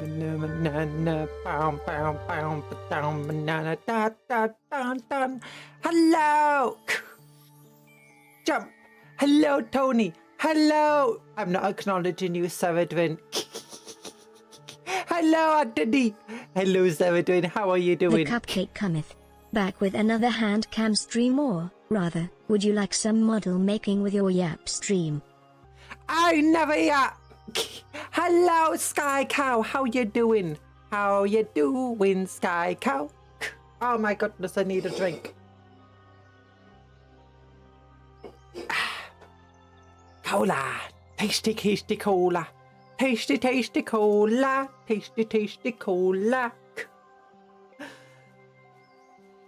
Banana, bow, bow, bow, down, banana, da, da, dun, dun. Hello! Jump! Hello, Tony! Hello! I'm not acknowledging you, Saradwin. Hello, Anthony! Hello, Saradwin. How are you doing? The Cupcake cometh. Back with another Handcam stream, or, rather, would you like some model making with your Yap stream? I never yap! Hello, Sky Cow. How you doing? How you doing, Sky Cow? Oh my goodness, I need a drink. Cola. Tasty, tasty cola. Tasty, tasty cola. Tasty, tasty cola.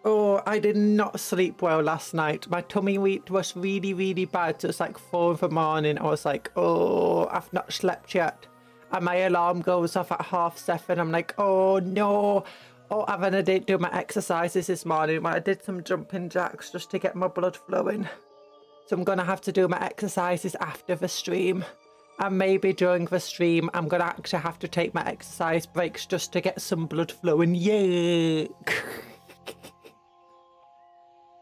Oh, I did not sleep well last night. My tummy was really, really bad. So it's like 4 in the morning. I was like, oh, I've not slept yet. And my alarm goes off at 7:30. I'm like, oh no. Oh, and then I didn't do my exercises this morning. I did some jumping jacks just to get my blood flowing. So I'm going to have to do my exercises after the stream. And maybe during the stream, I'm going to actually have to take my exercise breaks just to get some blood flowing. Yuck.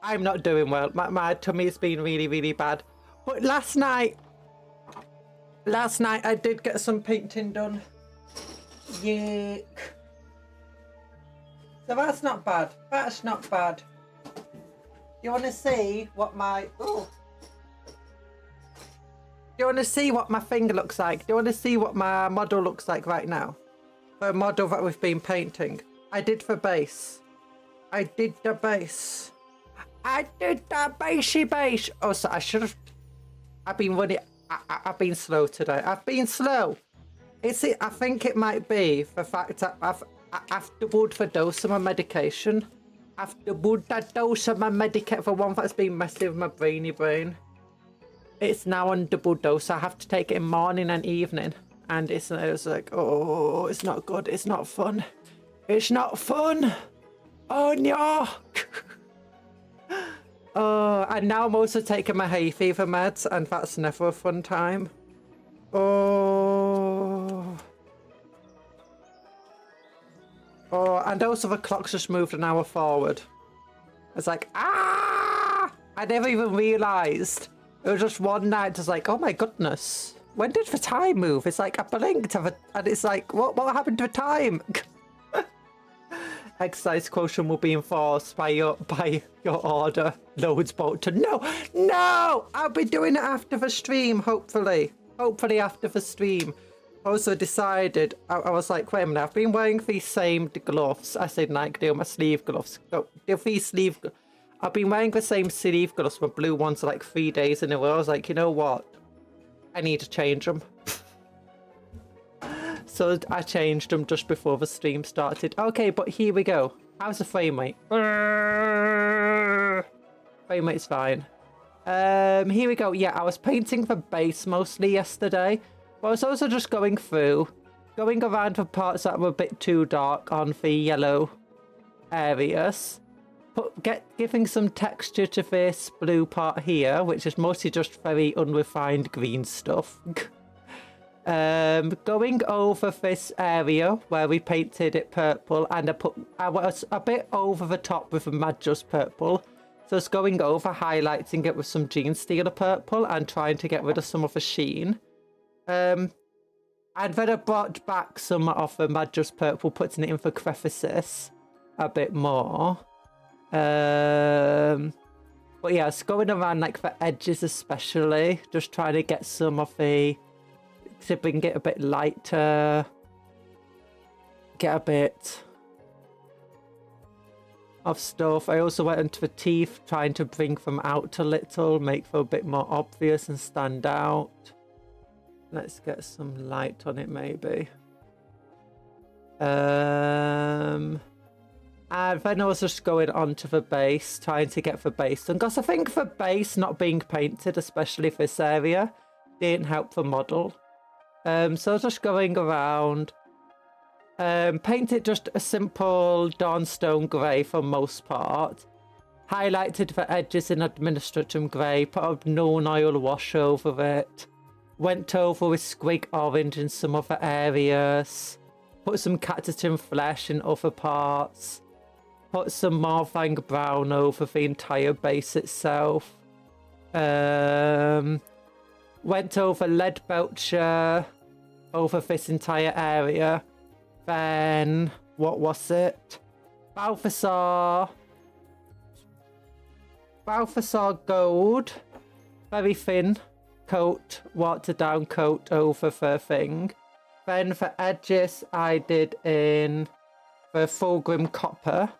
I'm not doing well. My tummy's been really, really bad. But last night I did get some painting done. Yuck. So that's not bad. That's not bad. You want to see what my... Oh. Do you want to see what my finger looks like? Do you want to see what my model looks like right now? The model that we've been painting. I did the base. I did the base. I did the basey base. Oh, so I should have... I've been running... I've been slow today. I've been slow. I think it might be the fact that I've doubled the dose of my medication. I've doubled that dose of my medication for one that's been messing with my brain. It's now on double dose. I have to take it in morning and evening. And it's like, oh, it's not good. It's not fun. It's not fun. Oh, no. Oh, and now I'm also taking my hay fever meds, and that's never a fun time. Oh. Oh, and also the clock's just moved an hour forward. It's like, ah! I never even realised. It was just one night, just like, oh my goodness. When did the time move? It's like, I blinked, and it's like, what happened to the time? Exercise quotient will be enforced by your order. Loads Bolton. No! I'll be doing it after the stream, hopefully. Hopefully after the stream. also decided, I was like, wait a minute, I've been wearing these same gloves. I said Nike, they're my sleeve gloves. I've been wearing the same sleeve gloves, my blue ones, like 3 days in a row. I was like, you know what? I need to change them. So I changed them just before the stream started. Okay, but here we go. How's the frame rate? Frame rate's fine. Here we go. Yeah, I was painting the base mostly yesterday. But I was also just going around the parts that were a bit too dark on the yellow areas. Giving some texture to this blue part here, which is mostly just very unrefined green stuff. Going over this area where we painted it purple, and I was a bit over the top with a Mad Just purple. So it's going over, highlighting it with some Gene Stealer purple and trying to get rid of some of the sheen. And then I brought back some of the Mad Just purple, putting it in for crevices a bit more. But yeah, it's going around like the edges especially, just trying to get some of the, to bring it a bit lighter, get a bit of stuff. I also went into the teeth, trying to bring them out a little, make them a bit more obvious and stand out. Let's get some light on it maybe. And then I was just going on to the base, trying to get the base done. Because I think the base not being painted, especially this area, didn't help the model. So I was just going around. Painted just a simple Dawnstone grey for most part. Highlighted the edges in Administratum grey, put a known oil wash over it. Went over with Squig orange in some other areas. Put some Cactutin flesh in other parts. Put some Morvang brown over the entire base itself. Went over Lead Belcher over this entire area. Then, what was it? Balthasar Gold. Very thin coat, watered down coat over the thing. Then for edges, I did in the Fulgrim Copper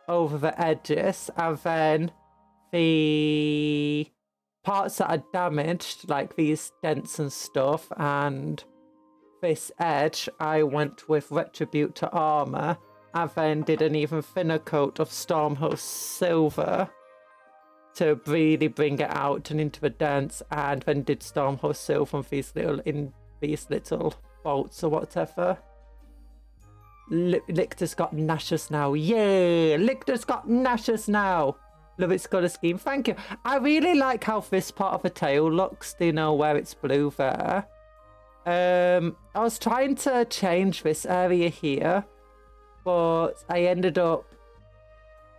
over the edges. And then the parts that are damaged, like these dents and stuff, and this edge, I went with Retribute to Armor, and then did an even thinner coat of Stormhost Silver to really bring it out and into the dents, and then did Stormhost Silver on these little bolts or whatever. Lictor's got Nashus now. Yay! Lictor's got Nashus now! Love its colour scheme. Thank you. I really like how this part of the tail looks. Do you know where it's blue there? I was trying to change this area here, but I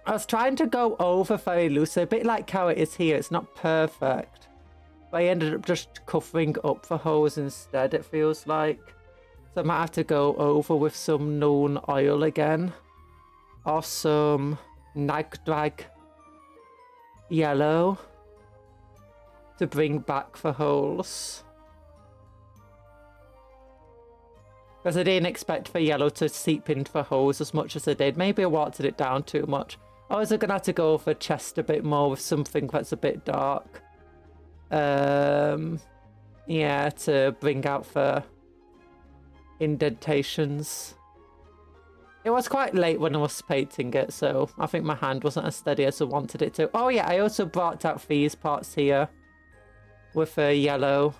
was trying to go over very loose, a bit like how it is here. It's not perfect, but I ended up just covering up the holes instead, it feels like. So I might have to go over with some known oil again, or some Nagdrag yellow to bring back the holes. Because I didn't expect the yellow to seep into the holes as much as I did. Maybe I watered it down too much. I was going to have to go over the chest a bit more with something that's a bit dark. Yeah, to bring out the indentations. It was quite late when I was painting it, so I think my hand wasn't as steady as I wanted it to. Oh yeah, I also brought out these parts here with a yellow.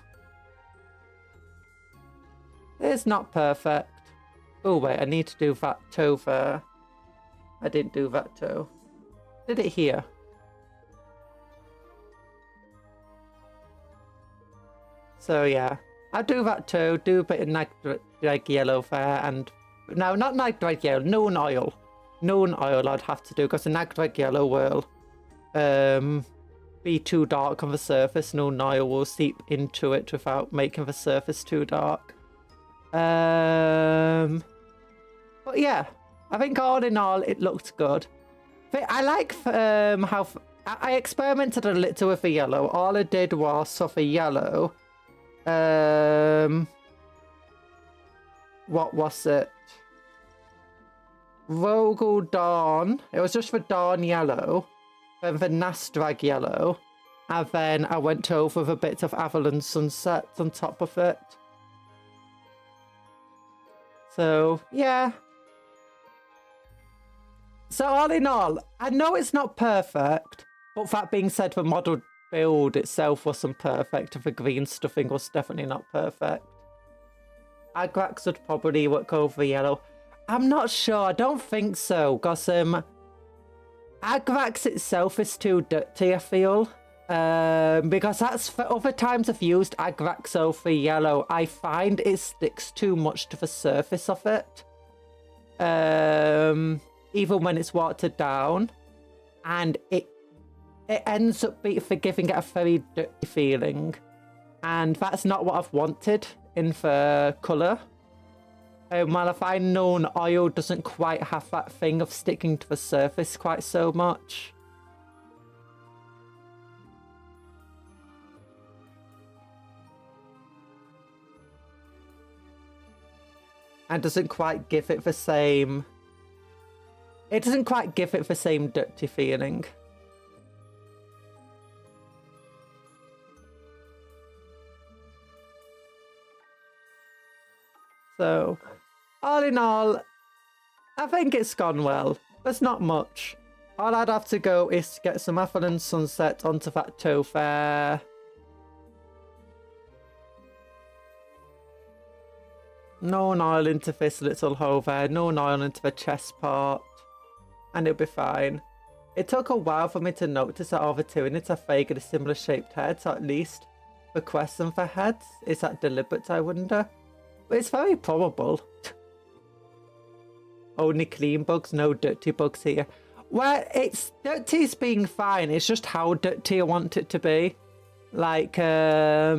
It's not perfect. Oh wait, I need to do that toe there. I didn't do that toe. Did it here? So yeah, I'll do that too. Do a bit of Nagdrag yellow there, and no, not Nagdrag yellow. Known oil. Known oil I'd have to do, because the Nagdrag yellow will be too dark on the surface. Known oil will seep into it without making the surface too dark. But yeah, I think all in all it looked good. I like how I experimented a little with the yellow. All I did was of the yellow, what was it? Rogel Dawn. It was just for Dawn yellow, then for Nastrag yellow, and then I went over with a bit of Avalon Sunset on top of it. So, yeah. So all in all, I know it's not perfect, but that being said, the model build itself wasn't perfect. The green stuffing was definitely not perfect. Agrax would probably work over yellow. I'm not sure. I don't think so, because Agrax itself is too dirty, I feel. Because that's for other times I've used Agrax over yellow, I find it sticks too much to the surface of it. Even when it's watered down, and it ends up giving it a very dirty feeling, and that's not what I've wanted in the colour. While I find known oil doesn't quite have that thing of sticking to the surface quite so much. And doesn't quite give it the same... It doesn't quite give it the same dirty feeling. So, all in all, I think it's gone well. There's not much. All I'd have to go is to get some Avalon Sunset onto that toe there. No oil into this little hole there. No oil into the chest part. And it'll be fine. It took a while for me to notice that all the two units are vaguely similar shaped heads, or at least the question for heads. Is that deliberate, I wonder? But it's very probable. Only clean bugs, no dirty bugs here. Well, it's dirty's being fine. It's just how dirty I want it to be. Like, I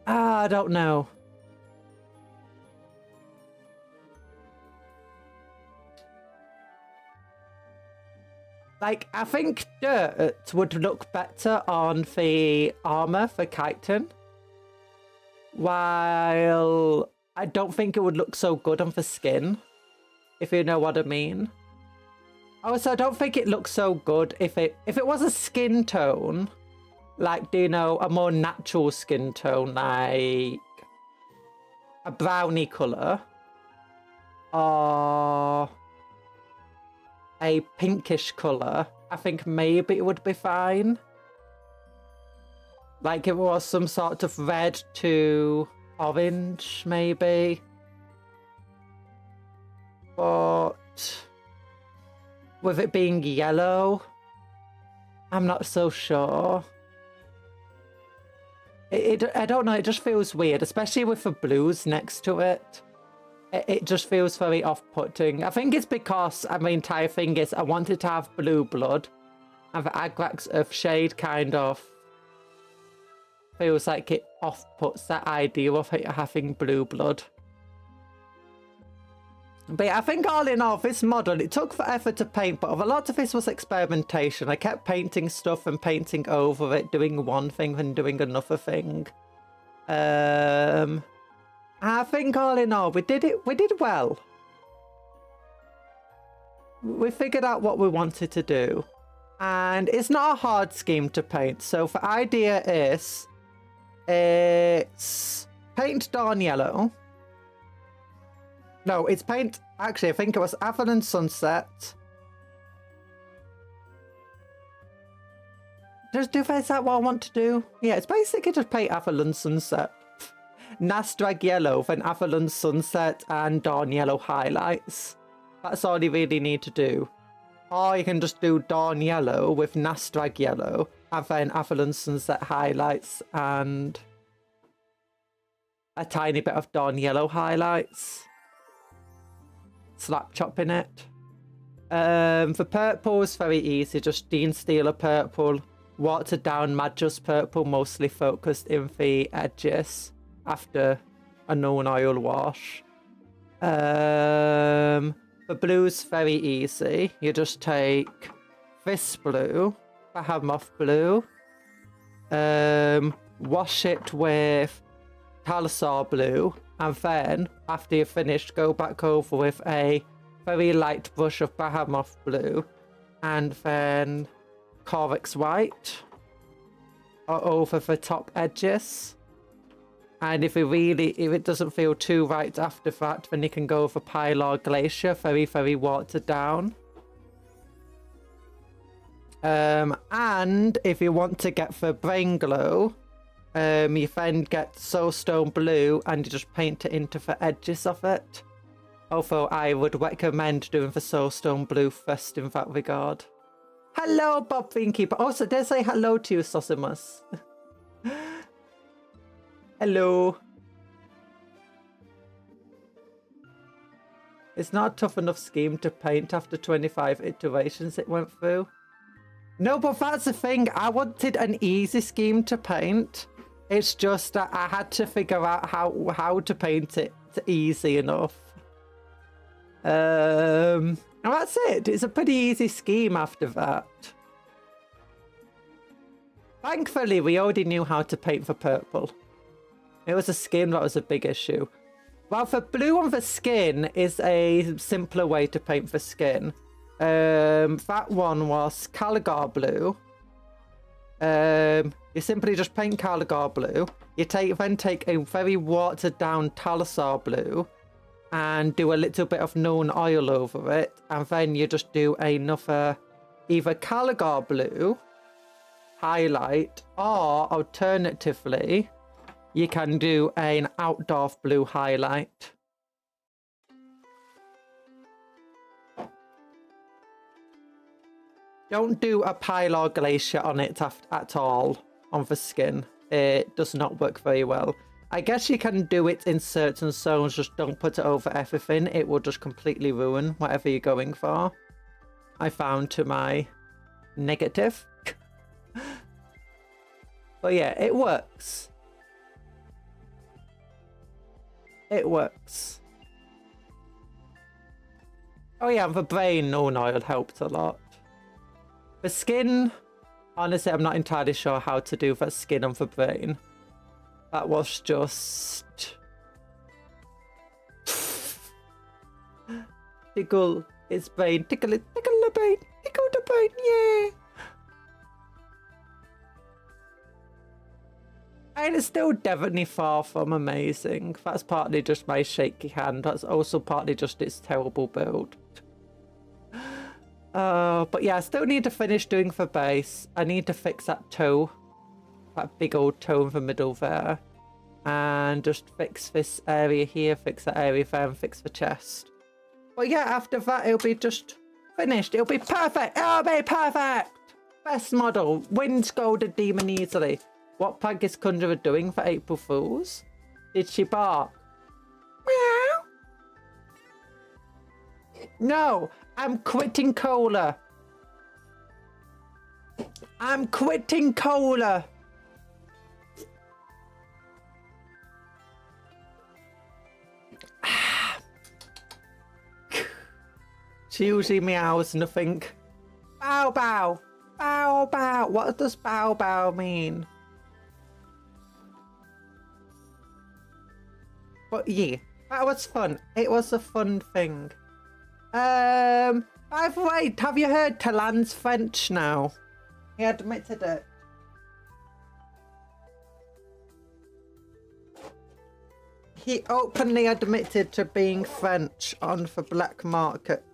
don't know. Like, I think dirt would look better on the armor for chitin, while I don't think it would look so good on the skin, if you know what I mean. Also, I don't think it looks so good if it was a skin tone, like, do you know, a more natural skin tone, like a brownie colour, or a pinkish colour, I think maybe it would be fine. Like, it was some sort of red to orange, maybe. But with it being yellow, I'm not so sure. I don't know, it just feels weird, especially with the blues next to it. It just feels very off-putting. I think it's because, the entire thing is I wanted to have blue blood, and the Agrax Earth shade kind of feels like it off-puts that idea of it having blue blood. But yeah, I think all in all, this model, it took forever to paint, but a lot of this was experimentation. I kept painting stuff and painting over it, doing one thing and doing another thing. I think all in all, we did well. We figured out what we wanted to do. And it's not a hard scheme to paint. So the idea is, it's paint Dawn Yellow. No, it's paint, actually I think it was Avalon Sunset. Is that what I want to do? Yeah, it's basically just paint Avalon Sunset. Nastrag Yellow, then Avalon Sunset and Dawn Yellow highlights. That's all you really need to do. Or you can just do Dawn Yellow with Nastrag Yellow, and then Avalon Sunset highlights and a tiny bit of Dawn Yellow highlights. Slap chopping it. For purple is very easy, just Dean Steeler purple, watered down Magus purple, mostly focused in the edges after a known oil wash. The blue's very easy. You just take this blue, Bahammoth blue, wash it with Talsar blue, and then after you're finished, go back over with a very light brush of Bahamut blue, and then Corex white over the top edges. And if it doesn't feel too right after that, then you can go over Pylar Glacier, very, very watered down. And if you want to get the brain glow, you then get Soulstone blue and you just paint it into the edges of it. Although I would recommend doing the Soulstone blue first in that regard. Hello, Bob Vinkeeper. Also, did I say hello to you, Sosimus? Hello. It's not a tough enough scheme to paint after 25 iterations it went through. No, but that's the thing. I wanted an easy scheme to paint. It's just that I had to figure out how to paint it easy enough. And that's it. It's a pretty easy scheme after that. Thankfully, we already knew how to paint for purple. It was a skin that was a big issue. Well, for blue on the skin is a simpler way to paint the skin. That one was Caligar blue. You simply just paint Caligar blue. You then take a very watered down Talsar blue and do a little bit of known oil over it, and then you just do another either Caligar blue highlight, or alternatively you can do an outdoor blue highlight. Don't do a Pylar Glacier on it at all on the skin. It does not work very well. I guess you can do it in certain zones, just don't put it over everything. It will just completely ruin whatever you're going for. I found to my negative. But yeah, it works. It works. Oh yeah, the brain known oil helped a lot. The skin, honestly, I'm not entirely sure how to do that skin on the brain. That was just... Tickle its brain, tickle it, tickle the brain, tickle the brain, yeah! And it's still definitely far from amazing. That's partly just my shaky hand. That's also partly just its terrible build. But yeah, I still need to finish doing the base. I need to fix that toe. That big old toe in the middle there. And just fix this area here, fix that area there, and fix the chest. But yeah, after that, it'll be just finished. It'll be perfect. It'll be perfect. Best model. Wins Golden Demon easily. What prank is Conjuror doing for April Fools? Did she bark? Meow. No, I'm quitting cola. I'm quitting cola. She usually meows nothing. Bow bow. Bow bow. What does bow bow mean? But yeah, that was fun. It was a fun thing. By the way, have you heard Talan's French now? He admitted it. He openly admitted to being French on the black market.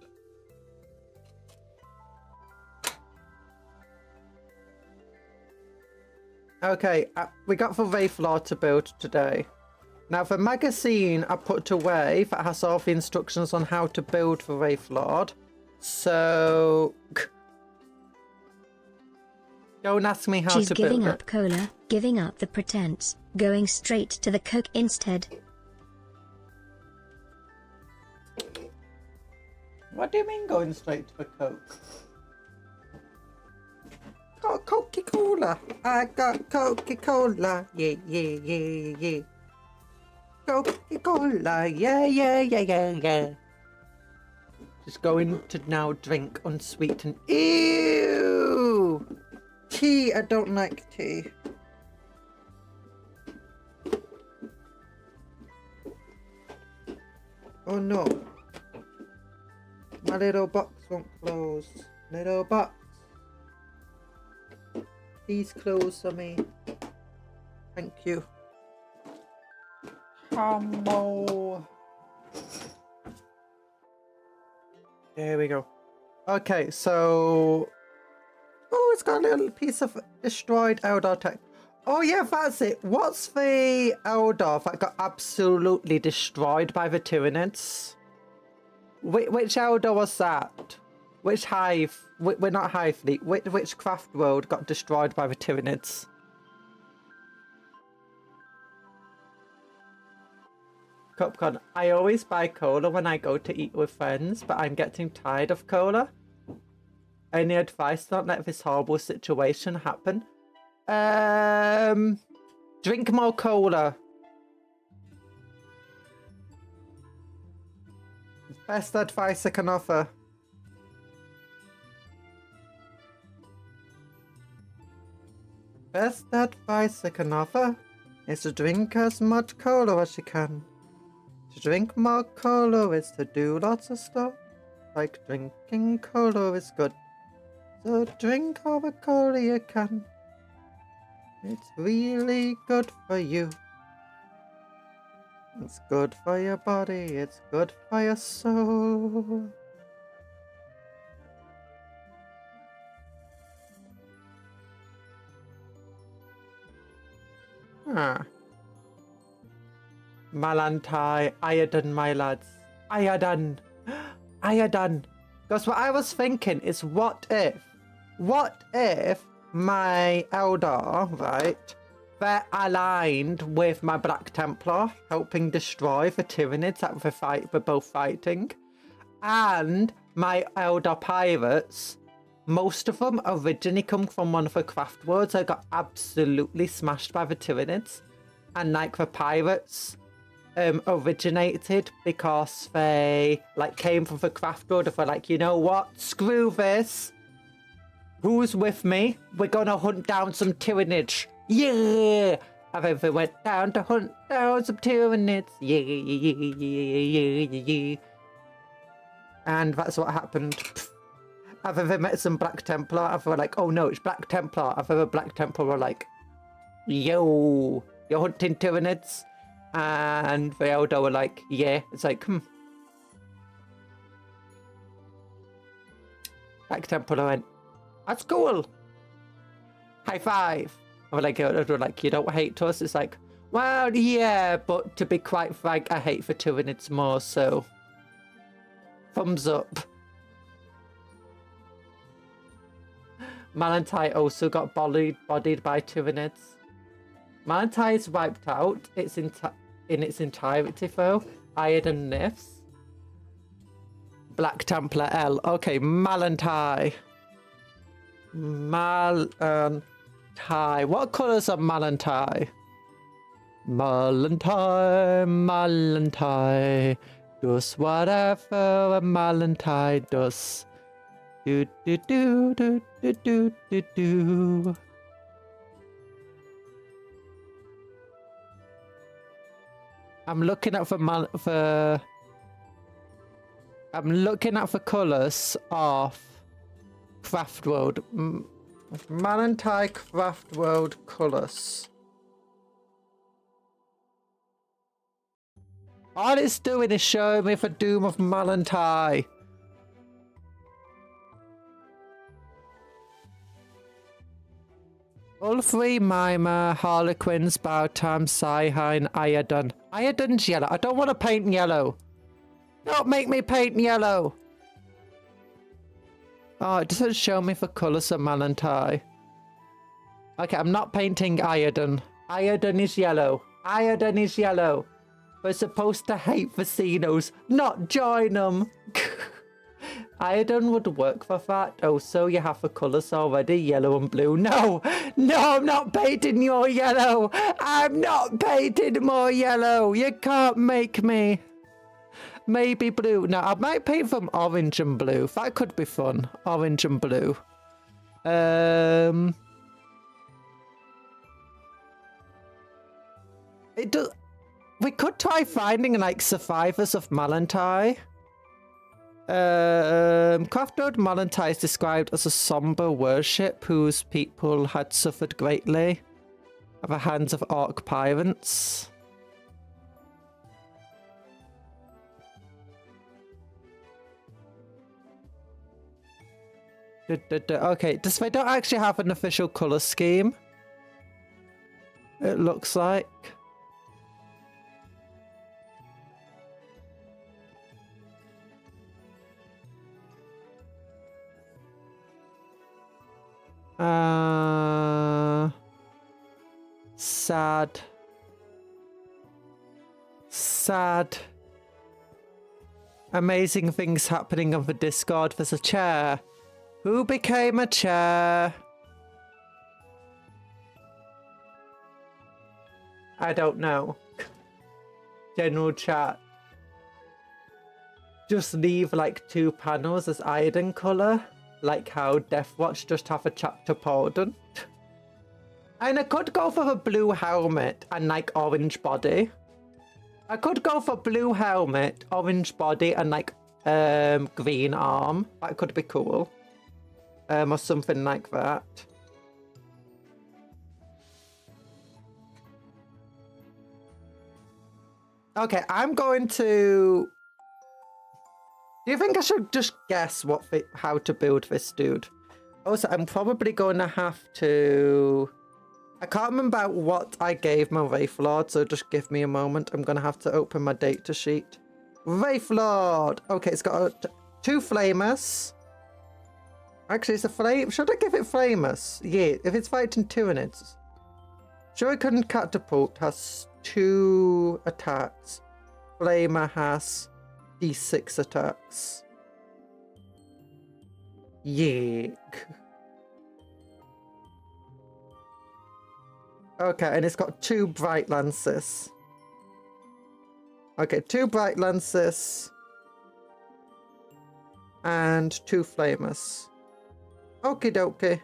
Okay, we got the Wraithlord to build today. Now, the magazine I put away that has all the instructions on how to build the Wraithlord. So... don't ask me how She's to build it. She's giving up cola, giving up the pretense, going straight to the Coke instead. What do you mean going straight to the Coke? Got Coca-Cola. I got Coca-Cola. Yeah, yeah, yeah, yeah. Coca-Cola, yeah. Just going to now drink unsweetened. Ew! Tea, I don't like tea. Oh no. My little box won't close. Little box. Please close for me. Thank you. Combo. There we go. Okay, so... Oh, it's got a little piece of destroyed Eldar tech. Oh yeah, that's it. What's the Eldar that got absolutely destroyed by the Tyranids? Which Eldar was that? Which hive? We're not hive fleet. Which craft world got destroyed by the Tyranids? Cupcake. I always buy cola when I go to eat with friends, but I'm getting tired of cola. Any advice to not let this horrible situation happen? Drink more cola. Best advice I can offer. Best advice I can offer is to drink as much cola as you can. To drink more cola is to do lots of stuff. Like drinking cola is good. So drink all the cola you can. It's really good for you. It's good for your body, it's good for your soul. Ah. Malantai, Iodine, my lads. Iodine. Iodine. Because what I was thinking is what if my Eldar, right, they're aligned with my Black Templar, helping destroy the Tyranids that we're both fighting, and my Eldar Pirates, most of them originally come from one of the craft worlds that got absolutely smashed by the Tyranids, and like the Pirates originated because they like came from the craft world and were like, you know what, screw this, who's with me, we're gonna hunt down some Tyranids, yeah, and then they went down to hunt down some Tyranids, yeah, and that's what happened. And then they met some Black Templar and they were like, oh no, it's Black Templar, and then the Black Templar were like, yo, you're hunting Tyranids? And the Eldar were like, yeah. It's like, Black Templar went, that's cool. High five. And we're like, you don't hate us? It's like, well, yeah, but to be quite frank, I hate the Tyranids more, so thumbs up. Malantai also got bodied by Tyranids. Malantai is wiped out. It's in its entirety, though. Iodine Nifs. Black Templar L. Okay, Malantai. Malantai. What colours are Malantai? Malantai. Does whatever a Malantai does. Do do do do do do do do. I'm looking at the colours of Craft World. Malantai Craft World colours. All it's doing is showing me the doom of Malantai. All three Mimer, Harlequins, Bautam, Psyhine, Iodine. Iodine's yellow. I don't want to paint yellow. Don't make me paint yellow. Oh, it doesn't show me the colours of Malantai. Okay, I'm not painting Iodine. Iodine is yellow. Iodine is yellow. We're supposed to hate the Xenos, not join them. Iodine would work for that. Oh, so you have the colours already, yellow and blue. No, no, I'm not painting your yellow. I'm not painting more yellow. You can't make me. Maybe blue. No, I might paint them orange and blue. That could be fun. Orange and blue. It does. we could try finding like survivors of Malantai. Crafted Malantai is described as a somber worship whose people had suffered greatly at the hands of orc pirates. Okay, they don't actually have an official colour scheme. It looks like. Sad. Sad. Amazing things happening on the Discord. There's a chair. Who became a chair? I don't know. General chat. Just leave like 2 panels as iron colour. Like how Deathwatch just have a chapter pardon. And I could go for a blue helmet and like orange body. I could go for blue helmet, orange body and like green arm. That could be cool. Or something like that. Okay, I'm going to... Do you think I should just guess how to build this dude? Also, I'm probably going to have to... I can't remember what I gave my Wraithlord, so just give me a moment. I'm going to have to open my data sheet. Wraithlord! Okay, it's got 2 flamers. Actually, it's a flame. Should I give it flamers? Yeah, if it's fighting 2 in it. Shuriken Catapult has 2 attacks. Flamer has D6 attacks. Yuck. Okay, and it's got 2 bright lances. Okay, 2 bright lances. And 2 flamers. Okie dokie.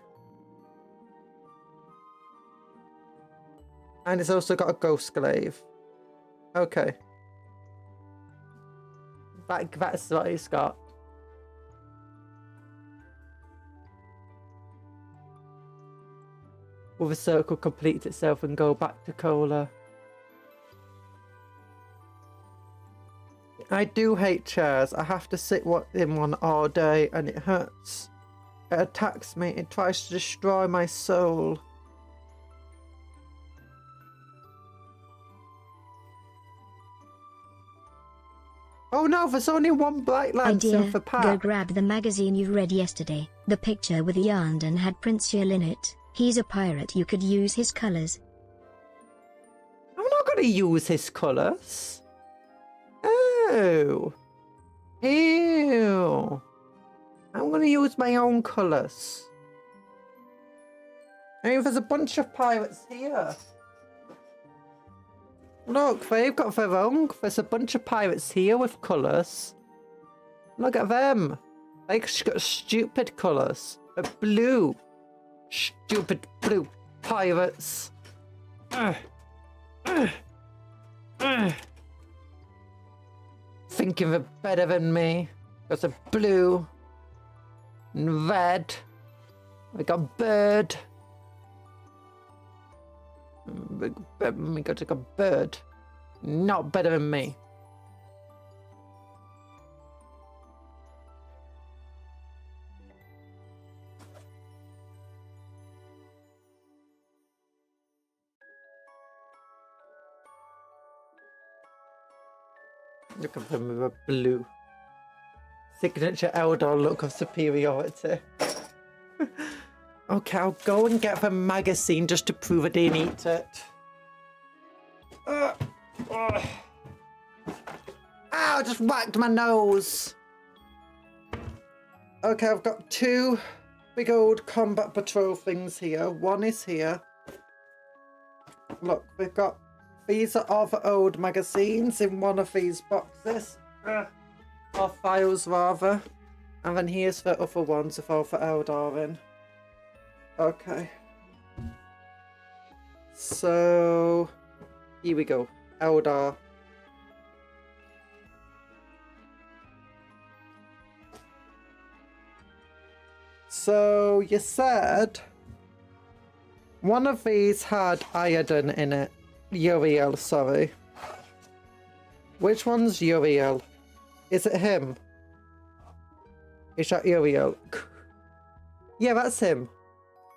And it's also got a ghost glaive. Okay. That's what it's got. Will the circle complete itself and go back to Cola? I do hate chairs. I have to sit in one all day and it hurts. It attacks me. It tries to destroy my soul. Oh no, there's only 1 bright lance in the pack. Go grab the magazine you read yesterday. The picture with Yarnden had Prince Yul in it. He's a pirate. You could use his colours. I'm not going to use his colours. Oh. Ew. I'm going to use my own colours. I mean, there's a bunch of pirates here. Look, they've got their own. There's a bunch of pirates here with colours. Look at them. They've got stupid colours. They're blue. Stupid blue pirates. Thinking they're better than me. Because they're blue. And red. We got bird. We got a bird. Not better than me. Look at them with a blue. Signature Eldar look of superiority. Okay, I'll go and get the magazine just to prove I didn't eat it. Ow, I just whacked my nose. Okay, I've got 2 big old combat patrol things here. One is here. Look, we've got... These are all the old magazines in one of these boxes. Or files, rather. And then here's the other ones with all the Eldar in. Okay. So... Here we go. Eldar So you said one of these had iodine in it. Uriel, sorry. Which one's Uriel? Is it him? Is that Uriel? Yeah, that's him.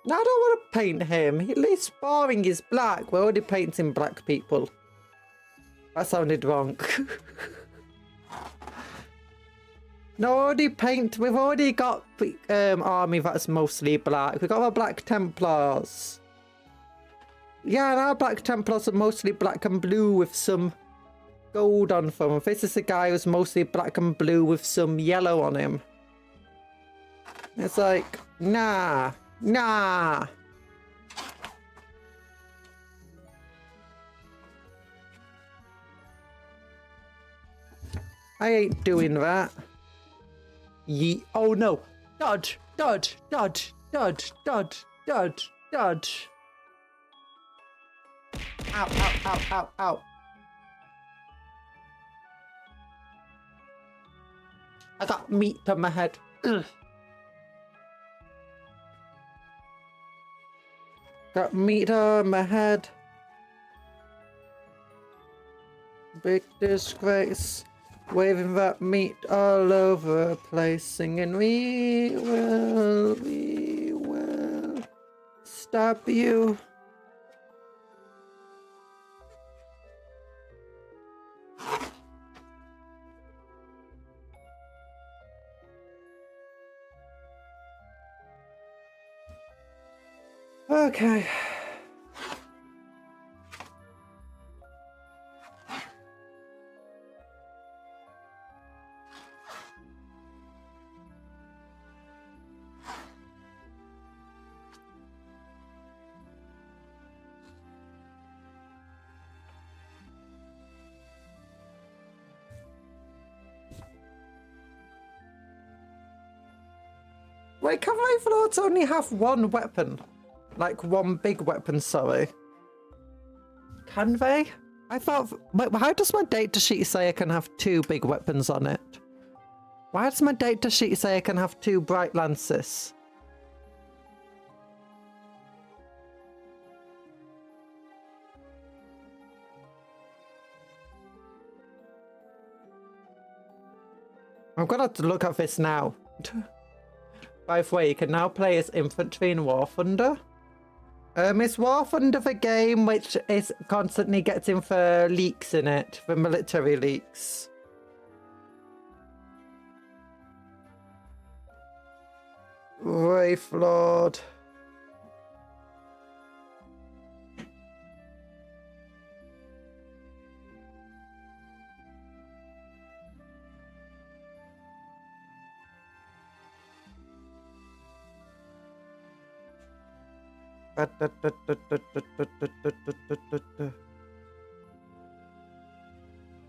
No, I don't want to paint him. At least sparring is black. We're already painting black people. That sounded wrong. No, we've already got army that's mostly black. We've got our Black Templars. Yeah, and our Black Templars are mostly black and blue with some gold on them. This is a guy who's mostly black and blue with some yellow on him. It's like, nah. Nah. I ain't doing that. Yeet. Oh no. Dodge. Dodge. Dodge. Dodge. Dodge. Dodge. Dodge. Ow, ow, ow, ow, ow. I got meat on my head. Ugh. Got meat on my head. Big disgrace. Waving that meat all over the place. Singing, we will stop you. Okay. Wait, can Wraithlords only have one weapon? Like one big weapon, sorry. Can they? I thought... Wait, how does my data sheet say I can have two big weapons on it? Why does my data sheet say I can have two bright lances? I'm gonna have to look at this now. By the way, you can now play as infantry in War Thunder. It's War Thunder the game which is constantly getting for leaks in it, for military leaks. Wraithlord.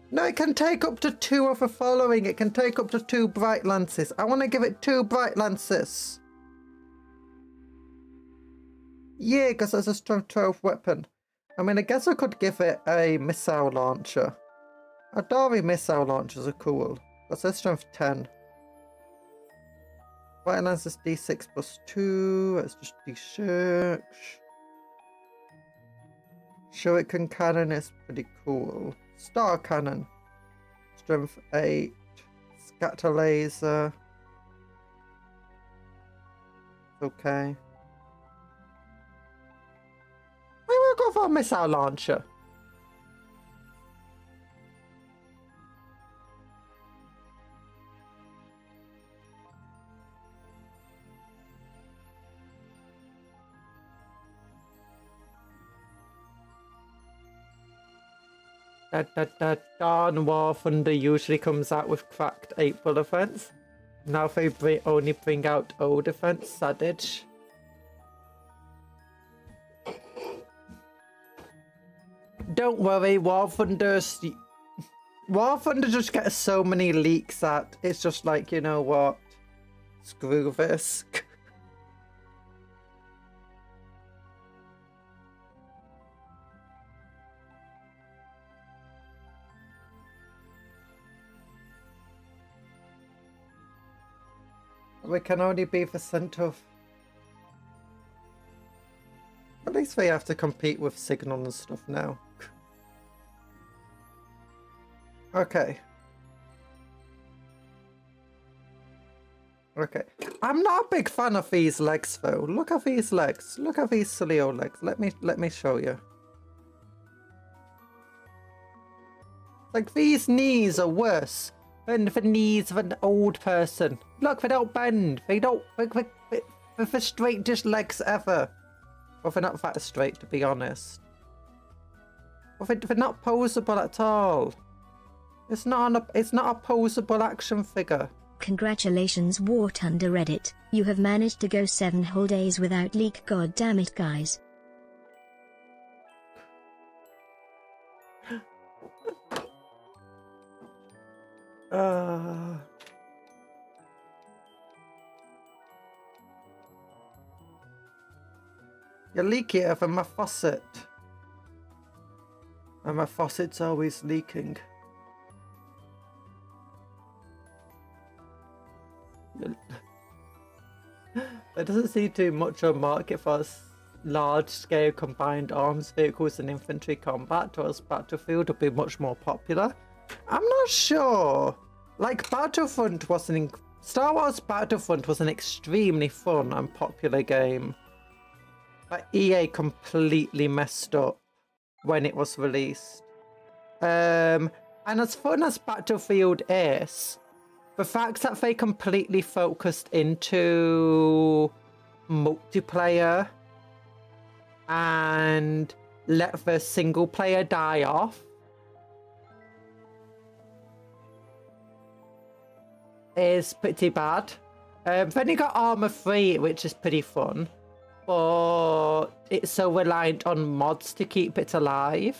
No, it can take up to two of the following. It can take up to two bright lances. I want to give it two bright lances. Yeah, because it's a strength 12 weapon. I mean, I guess I could give it a missile launcher. Adari missile launchers are cool. Because they're strength 10. Bright lance is D6 plus 2. It's just D6. Shuriken cannon is pretty cool. Star cannon. Strength 8. Scatter laser. Okay. I will go for a missile launcher. Dawn War Thunder usually comes out with cracked April events. Now they only bring out old events, Sadage. Don't worry, War Thunder just gets so many leaks that it's just like, you know what? Screw this. We can only be the center of these three have to compete with Signal and stuff now. Okay. Okay. I'm not a big fan of these legs though. Look at these legs. Look at these silly old legs. Let me show you. Like these knees are worse than the knees of an old person. Look, they don't bend. They're the straightest legs ever. Well, they're not that straight, to be honest. Well, they're not posable at all. It's not a posable action figure. Congratulations, War Thunder Reddit. You have managed to go 7 whole days without leak. God damn it, guys. You leak it from my faucet. And my faucet's always leaking. There doesn't seem to be much of a market for large-scale combined arms vehicles and infantry combat, or else Battlefield would be much more popular. I'm not sure. Like, Star Wars Battlefront was an extremely fun and popular game. But EA completely messed up when it was released. And as fun as Battlefield is, the fact that they completely focused into multiplayer and let the single player die off is pretty bad. Then you got Armor 3, which is pretty fun, but it's so reliant on mods to keep it alive,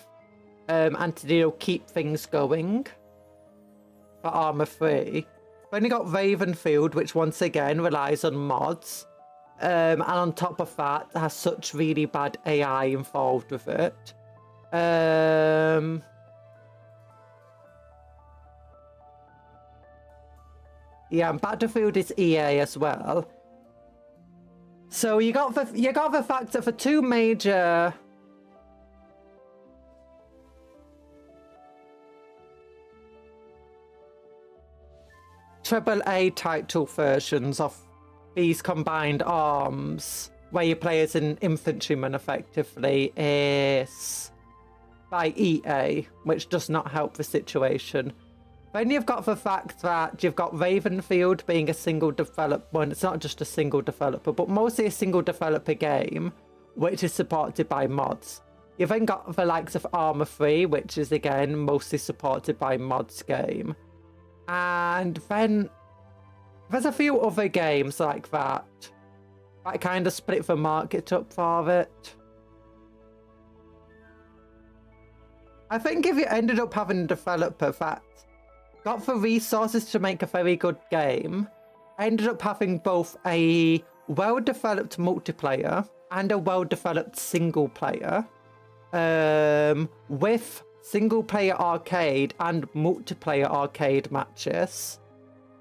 and to keep things going for Armor 3. Then you got Ravenfield, which once again relies on mods, and on top of that has such really bad AI involved with it. Yeah, and Battlefield is EA as well. So you got the fact that for two major AAA title versions of these combined arms, where you play as an infantryman effectively, is by EA, which does not help the situation. Then you've got the fact that you've got Ravenfield being a single developer, well, it's not just a single developer, but mostly a single developer game, which is supported by mods. You've then got the likes of Armor 3, which is again mostly supported by mods game. And then there's a few other games like that kind of split the market up for it. I think if you ended up having a developer that got the resources to make a very good game, ended up having both a well-developed multiplayer and a well-developed single player, with single-player arcade and multiplayer arcade matches,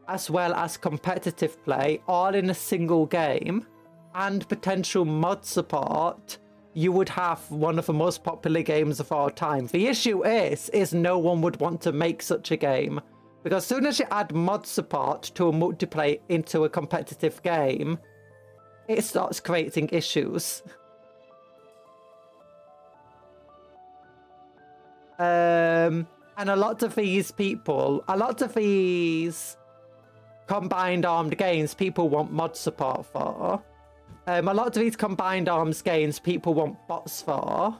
as well as competitive play, all in a single game, and potential mod support, you would have one of the most popular games of all time. The issue is no one would want to make such a game, because as soon as you add mod support to a multiplayer into a competitive game, it starts creating issues. And a lot of these combined armed games, people want mod support for. A lot of these combined arms games, people want bots for.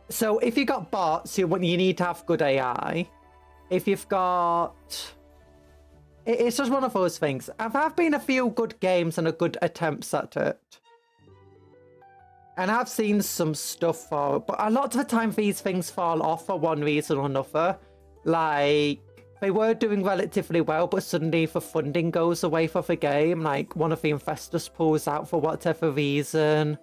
So if you got bots, you need to have good AI. If you've got... It's just one of those things. There have been a few good games and a good attempts at it. And I've seen some stuff for it, but a lot of the time these things fall off for one reason or another. Like, they were doing relatively well, but suddenly the funding goes away for the game. Like, one of the investors pulls out for whatever reason.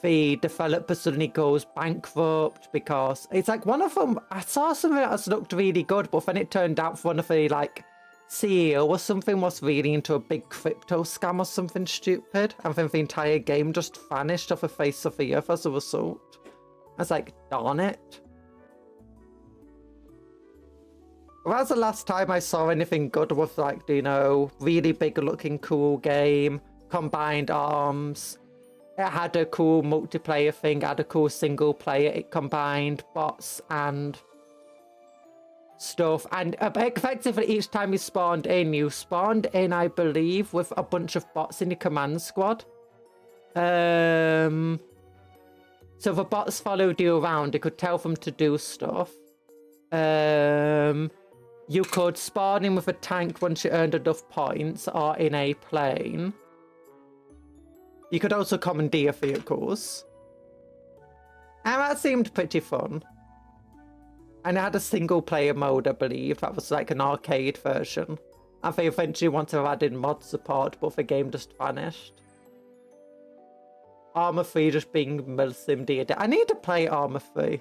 The developer suddenly goes bankrupt because it's like one of them, I saw something that looked really good, but then it turned out one of the like CEO or something was really into a big crypto scam or something stupid, and then the entire game just vanished off the face of the earth as a result. I was like, darn it. Well, that was the last time I saw anything good with, like, you know, really big looking cool game, combined arms. It had a cool multiplayer thing, it had a cool single player, it combined bots and stuff, and effectively each time you spawned in, I believe, with a bunch of bots in your command squad. So the bots followed you around, you could tell them to do stuff. You could spawn in with a tank once you earned enough points, or in a plane. You could also commandeer vehicles. And that seemed pretty fun. And it had a single player mode, I believe. That was like an arcade version. And they eventually wanted to add in mod support, but the game just vanished. Arma 3 just being milsim D&D. I need to play Arma 3.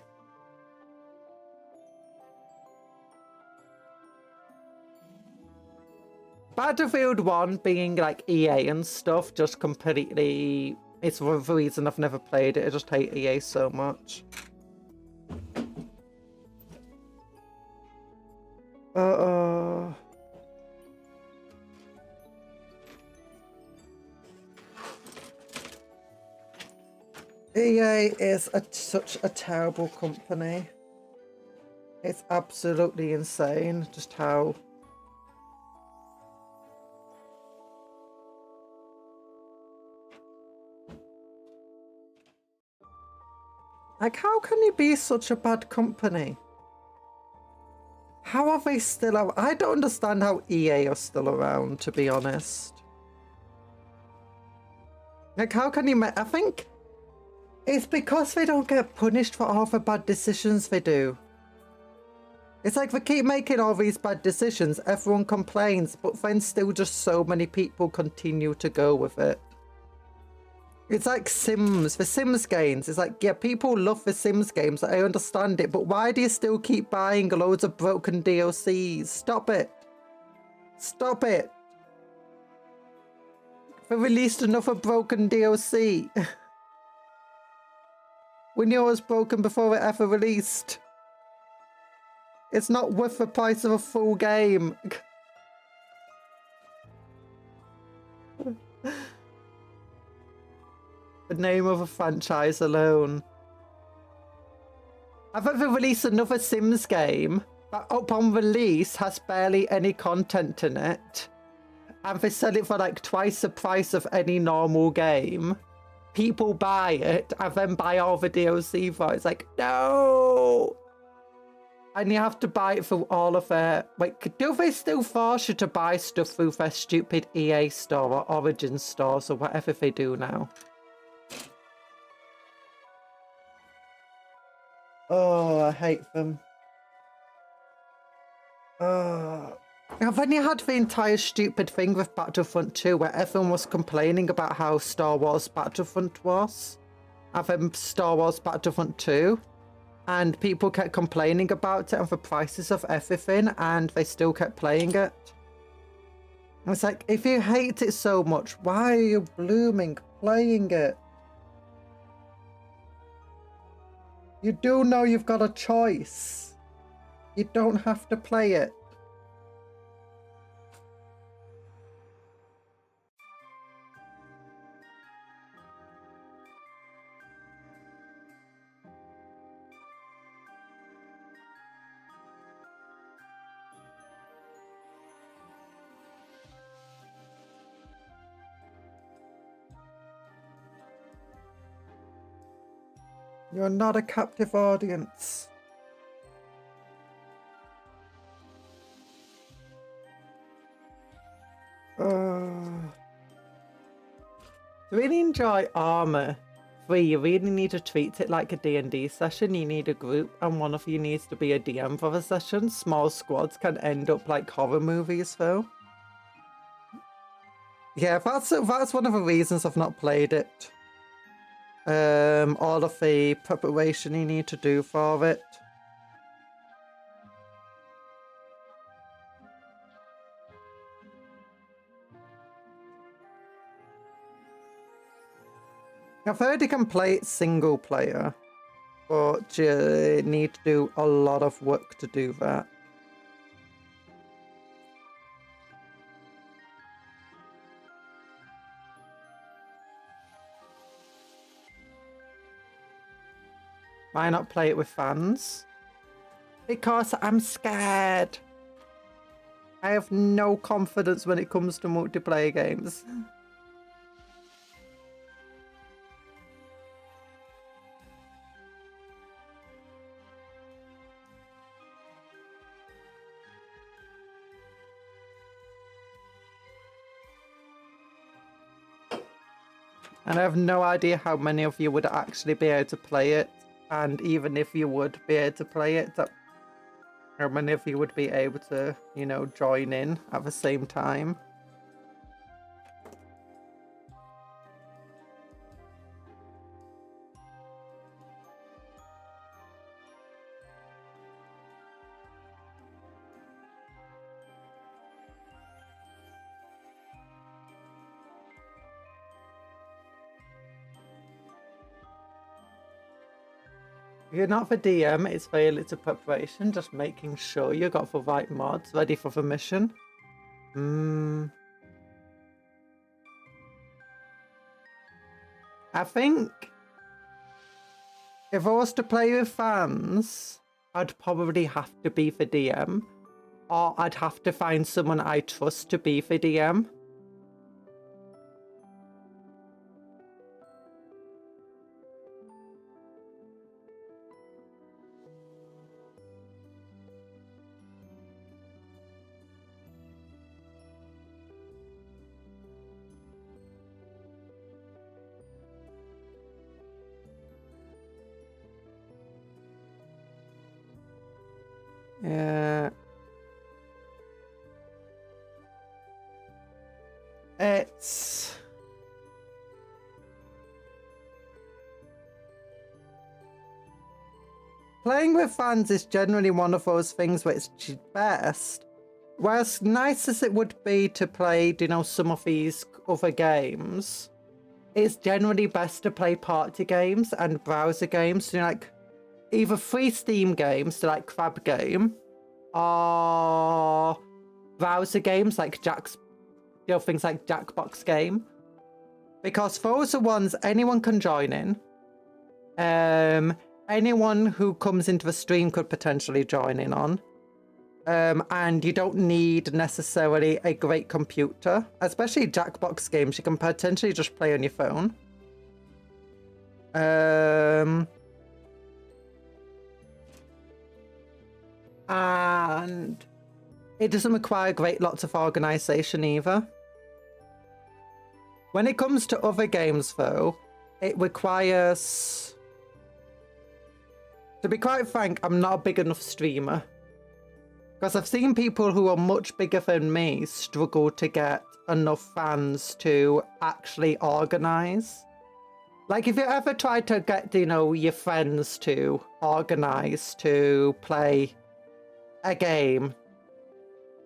Battlefield 1 being like EA and stuff just completely... It's one of the reasons I've never played it. I just hate EA so much. EA is such a terrible company. It's absolutely insane just how... Like, how can you be such a bad company? How are they still out? I don't understand how EA are still around, to be honest. Like, how can you I think it's because they don't get punished for all the bad decisions they do. It's like they keep making all these bad decisions, everyone complains, but then still just so many people continue to go with it. It's like Sims, the Sims games. It's like, yeah, people love the Sims games. I understand it, but why do you still keep buying loads of broken DLCs? Stop it. Stop it. They released another broken DLC. We knew it was broken before it ever released. It's not worth the price of a full game. The name of a franchise alone. I've ever released another Sims game that upon release has barely any content in it. And they sell it for like twice the price of any normal game. People buy it and then buy all the DLC for it. It's like, no! And you have to buy it through all of their... Like, do they still force you to buy stuff through their stupid EA store or Origin stores or whatever they do now? Oh, I hate them. Oh. And then you had the entire stupid thing with Battlefront 2 where everyone was complaining about how Star Wars Battlefront was. And then Star Wars Battlefront 2. And people kept complaining about it and the prices of everything, and they still kept playing it. And it's like, if you hate it so much, why are you blooming playing it? You do know you've got a choice. You don't have to play it. You're not a captive audience. To really enjoy Arma 3, you really need to treat it like a D&D session. You need a group, and one of you needs to be a DM for the session. Small squads can end up like horror movies, though. Yeah, that's one of the reasons I've not played it. All of the preparation you need to do for it. I've heard you can play it single player, but you need to do a lot of work to do that. Why not play it with fans? Because I'm scared. I have no confidence when it comes to multiplayer games. And I have no idea how many of you would actually be able to play it. And even if you would be able to play it, how many of you would be able to, you know, join in at the same time? You're not for DM, it's very little preparation, just making sure you got the right mods ready for the mission. I think if I was to play with fans, I'd probably have to be for DM, or I'd have to find someone I trust to be for DM. Yeah. It's... Playing with fans is generally one of those things where it's best. Whereas nice as it would be to play, you know, some of these other games, it's generally best to play party games and browser games. You know, like either free Steam games, so like Crab Game, or browser games like things like Jackbox Game. Because those are ones anyone can join in. Anyone who comes into the stream could potentially join in on. And you don't need necessarily a great computer. Especially Jackbox games, you can potentially just play on your phone. And it doesn't require great lots of organisation either. When it comes to other games, though, it requires... To be quite frank, I'm not a big enough streamer. Because I've seen people who are much bigger than me struggle to get enough fans to actually organise. Like, if you ever try to get, you know, your friends to organise to play a game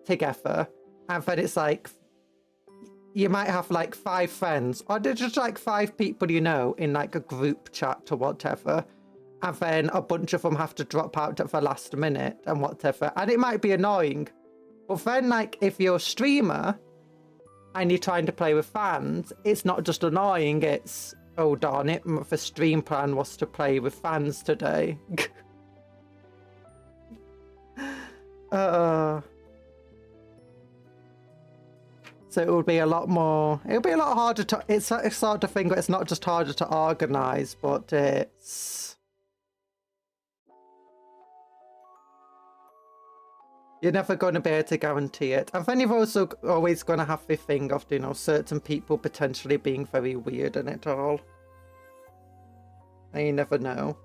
together, and then it's like, you might have like 5 friends, or just like 5 people you know in like a group chat or whatever, and then a bunch of them have to drop out at the last minute and whatever, and it might be annoying. But then, like, if you're a streamer and you're trying to play with fans, it's not just annoying, it's, oh darn it, the stream plan was to play with fans today. So it would be a lot more, it'll be a lot harder to, it's sort of thing, but it's not just harder to organise, but it's... You're never going to be able to guarantee it. And then you've also always going to have the thing of, you know, certain people potentially being very weird in it all. And you never know.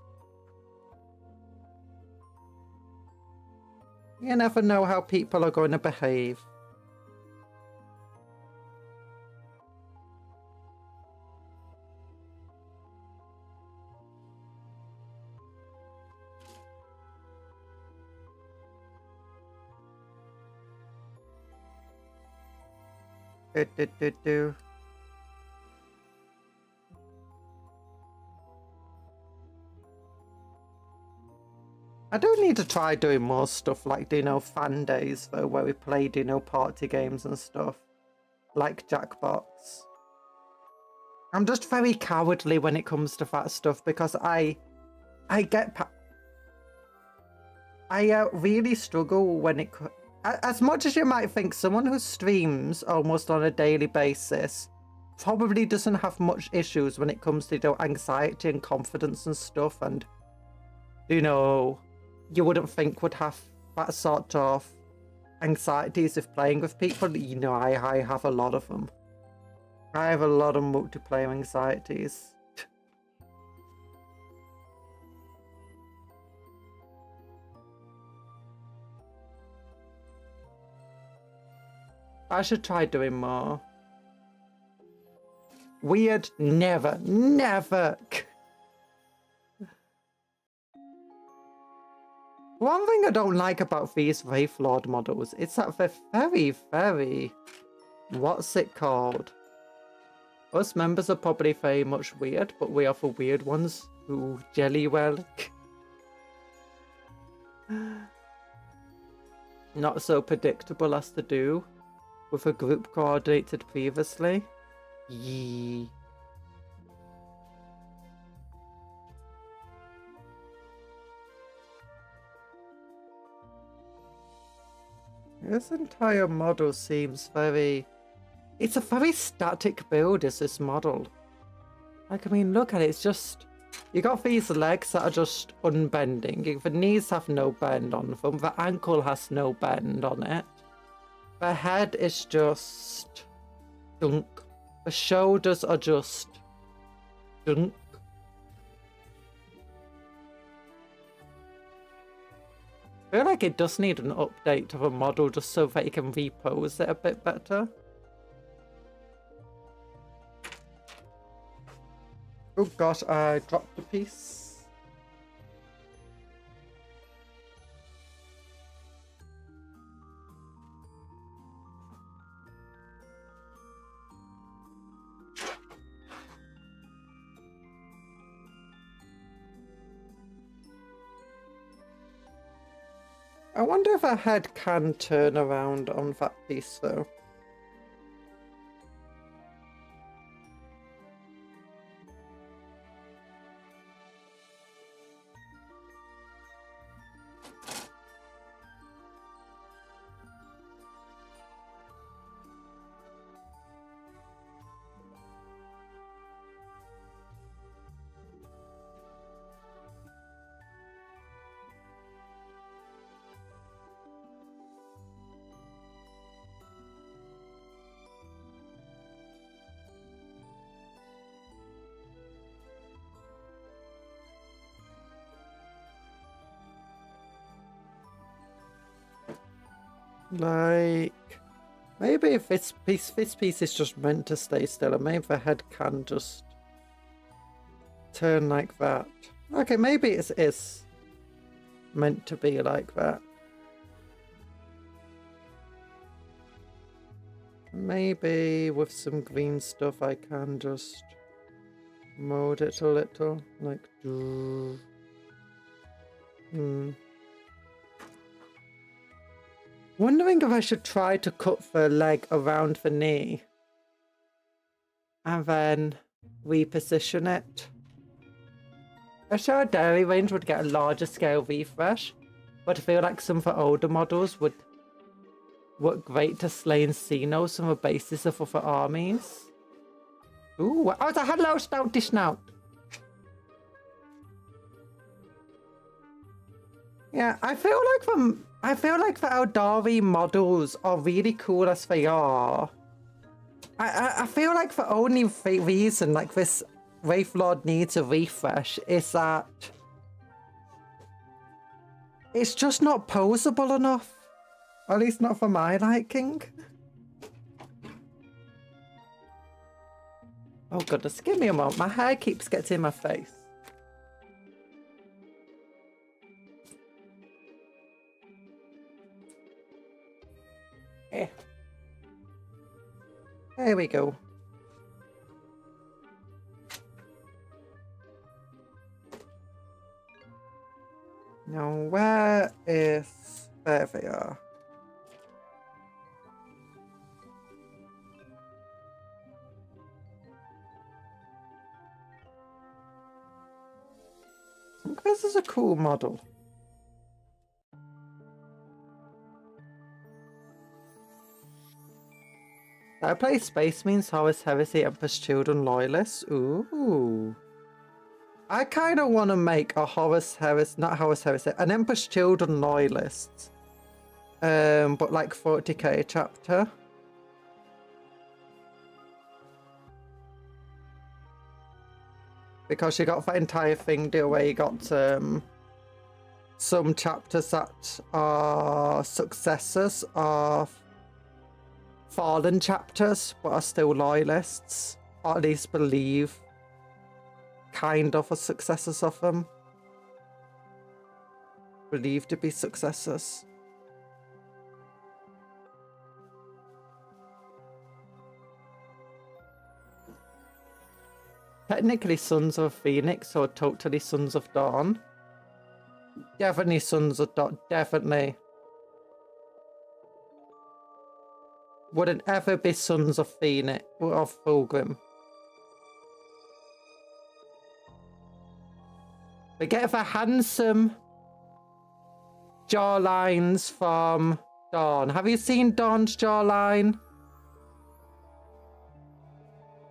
You never know how people are going to behave. I do need to try doing more stuff like, you know, fan days though, where we play, you know, party games and stuff. Like Jackbox. I'm just very cowardly when it comes to that stuff because I really struggle when it... As much as you might think, someone who streams almost on a daily basis probably doesn't have much issues when it comes to, you know, anxiety and confidence and stuff, and, you know, you wouldn't think would have that sort of anxieties if playing with people. You know, I have a lot of them. I have a lot of multiplayer anxieties. I should try doing more. Weird, never. One thing I don't like about these Wraithlord models is that they're very... What's it called? Us members are probably very much weird, but we are the weird ones who jelly well. Not so predictable as to do with a group coordinated previously. Yee. This entire model seems very... It's a very static build, is this model. Like, I mean, look at it, it's just... You got these legs that are just unbending. The knees have no bend on them. The ankle has no bend on it. The head is just... dunk. The shoulders are just... dunk. I feel like it does need an update to the model just so that you can repose it a bit better. Oh gosh, I dropped a piece. I wonder if a head can turn around on that piece though. Like, maybe if this piece is just meant to stay still, and maybe the head can just turn like that. Okay, maybe it is meant to be like that. Maybe with some green stuff I can just mold it a little, like Wondering if I should try to cut the leg around the knee and then reposition it. I'm sure a dairy range would get a larger scale refresh, but I feel like some of the older models would work great to slay Encinos on the basis of other armies. Ooh, oh, it's a hello snouty snout. Yeah, I feel like the Eldari models are really cool as they are. I feel like the only reason like this Wraithlord needs a refresh is that it's just not poseable enough. At least not for my liking. Oh goodness, give me a moment. My hair keeps getting in my face. There we go. Now, where is... There they are. I think this is a cool model. I play Space Marines, Horus Heresy, Emperor's Children, Loyalists. Ooh. I kind of want to make a Horus Heresy, not Horus Heresy, an Emperor's Children Loyalist. But like 40k chapter. Because you got that entire thing deal where you got some chapters that are successors of fallen chapters, but are still loyalists, or at least believe kind of are successors of them. Believed to be successors. Technically Sons of Phoenix or totally Sons of Dawn. Definitely Sons of Dawn, definitely. Wouldn't ever be Sons of Phoenix or of Fulgrim. We get the handsome jawlines from Dawn. Have you seen Dawn's jawline?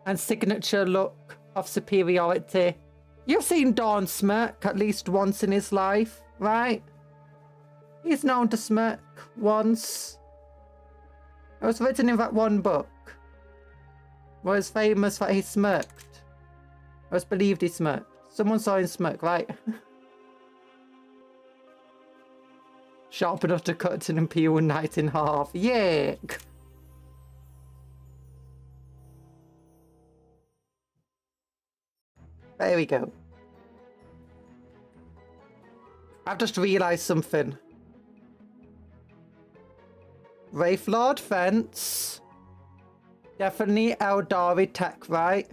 And signature look of superiority. You've seen Dawn smirk at least once in his life, right? He's known to smirk once. It was written in that one book where it's famous that he smirked. It was believed he smirked. Someone saw him smirk, right? Sharp enough to cut an Imperial Knight in half. Yuck! There we go. I've just realised something. Wraithlord fence. Definitely Eldari tech, right?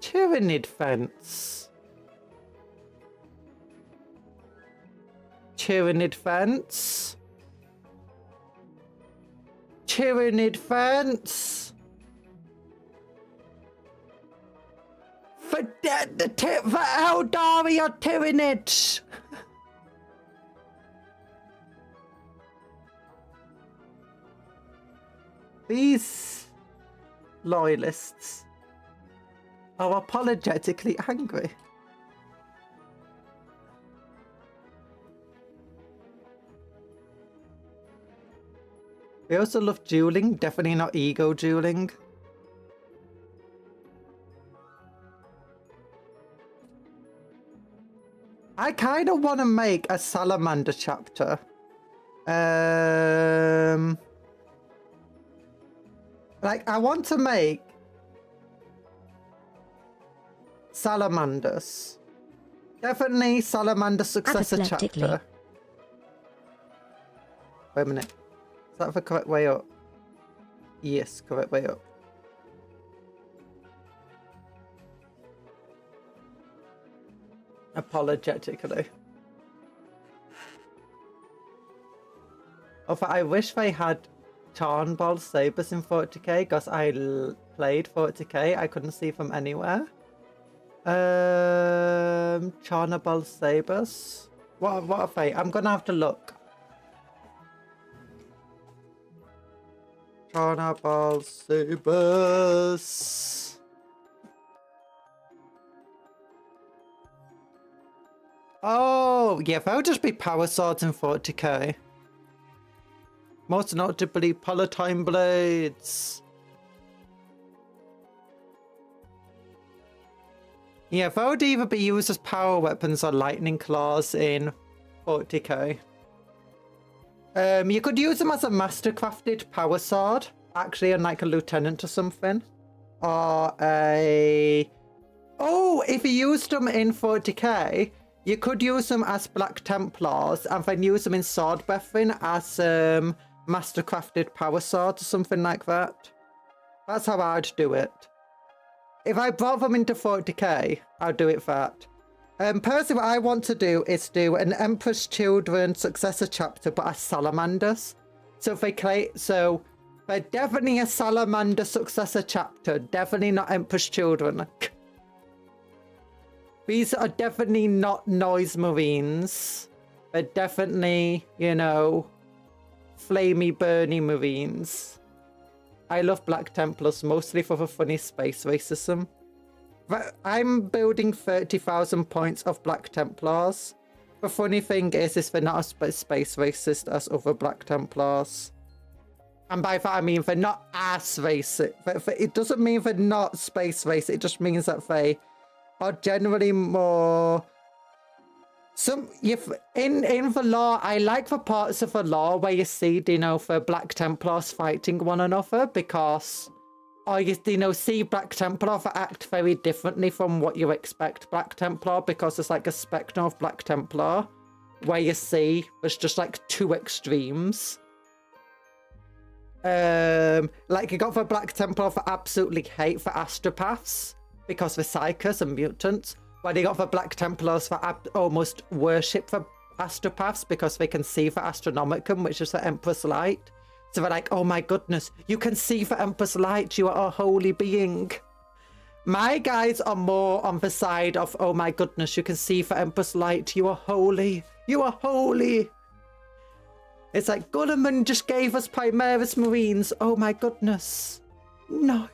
Tyranid fence. Tyranid fence. Tyranid fence. For Eldari or Tyranids. These loyalists are apologetically angry. We also love dueling, definitely not ego dueling. I kind of want to make a salamander chapter. Like, I want to make salamanders. Definitely salamander successor chapter. Wait a minute. Is that the correct way up? Yes, correct way up. Apologetically. Oh, but I wish they had Charnball sabers in 40k because I played 40k. I couldn't see them anywhere. Charnball sabers. What are they? I'm gonna have to look. Charnball sabers. Oh, yeah, that would just be power swords in 40k. Most notably, Palatine blades. Yeah, that would either be used as power weapons or lightning claws in 40k. You could use them as a mastercrafted power sword, actually, on like a lieutenant or something. Or a... Oh, if you used them in 40k, you could use them as Black Templars and then use them in Sword Brethren as mastercrafted power swords or something like that. That's how I'd do it. If I brought them into 40k, I'd do it that. Personally, what I want to do is do an Emperor's Children successor chapter, but as salamanders. So if they create, so they're definitely a salamander successor chapter, definitely not Emperor's Children. These are definitely not noise marines. They're definitely, you know, flamey, burny marines. I love Black Templars mostly for the funny space racism. I'm building 30,000 points of Black Templars. The funny thing is they're not as space racist as other Black Templars. And by that I mean they're not as racist. It doesn't mean they're not space racist, it just means that they are generally more... in the lore, I like the parts of the lore where you see, you know, the Black Templars fighting one another, because... or you know, see Black Templar that act very differently from what you expect Black Templar, because there's like a spectrum of Black Templar where you see there's just like two extremes. Like you got the Black Templar that absolutely hate the astropaths because they're psychers and mutants, while you got the Black Templars that almost worship the astropaths because they can see the Astronomicon, which is the Emperor's Light. So they're like, oh my goodness, you can see the Emperor's Light, you are a holy being. My guys are more on the side of, oh my goodness, you can see the Emperor's Light, you are holy, you are holy. It's like, Gulliman just gave us Primaris Marines, oh my goodness. No.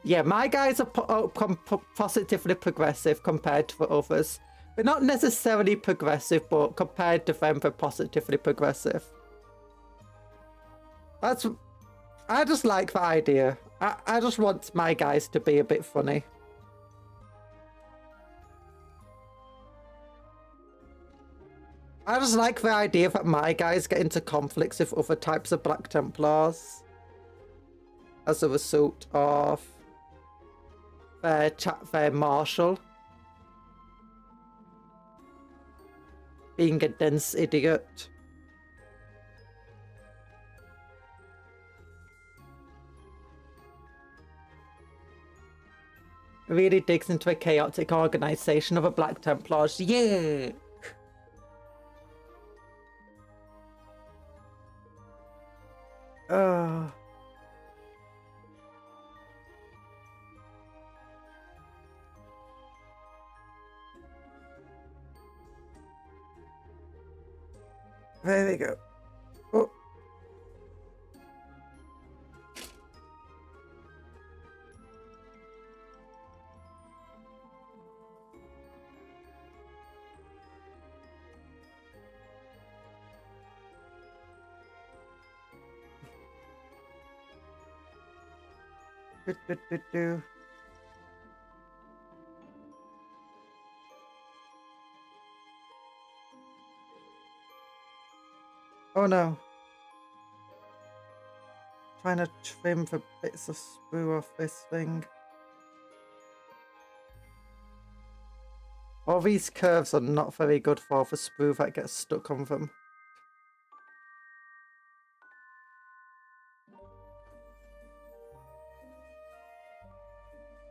Yeah, my guys are positively progressive compared to the others. They're not necessarily progressive, but compared to them, they're positively progressive. I just like the idea. I just want my guys to be a bit funny. I just like the idea that my guys get into conflicts with other types of Black Templars as a result of their marshal being a dense idiot. Really digs into a chaotic organization of a Black Templars. Yeah. There we go. Oh. Do. Oh no. Trying to trim the bits of sprue off this thing. All these curves are not very good for the sprue that gets stuck on them.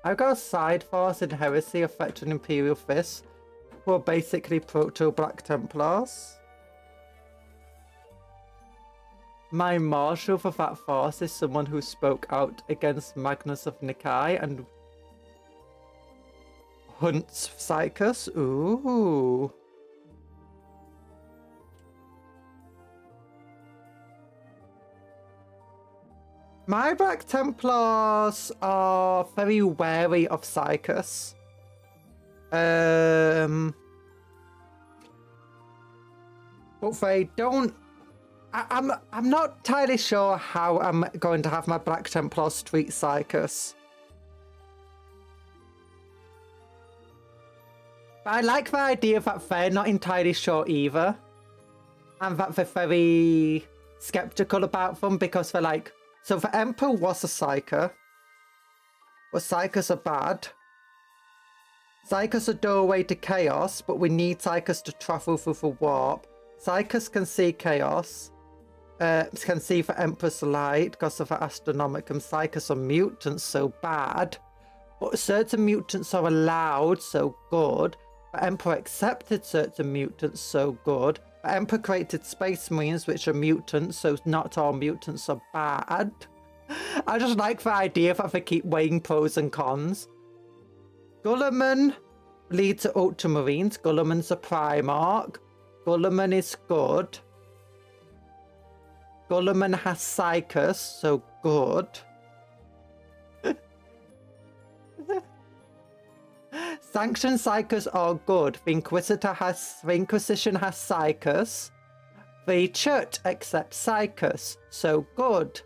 I've got a side force in Heresy affecting Imperial Fists, who are basically proto-Black Templars. My marshal for that force is someone who spoke out against Magnus of Nicaea and hunts Psychus. Ooh. My Black Templars are very wary of Psychus. But they don't... I'm not entirely sure how I'm going to have my Black Templars treat Psychus. But I like the idea that they're not entirely sure either. And that they're very skeptical about them because they're like, so the Emperor was a Psyker. But Psychers are bad. Psychers are doorway to chaos, but we need Psychers to travel through the warp. Psychers can see chaos. Can see the Emperor's Light because of the Astronomicum. Psychers are mutants, so bad. but certain mutants are allowed, so good. But Emperor accepted certain mutants, so good. But Emperor created Space Marines, which are mutants, so not all mutants are bad. I just like the idea that they keep weighing pros and cons. Gulliman leads to Ultramarines. Gulliman's a Primarch. Gulliman is good. Gulliman has Psychus, so good. Sanctioned Psychus are good. The Inquisition has Psychus. The Church accepts Psychus, so good.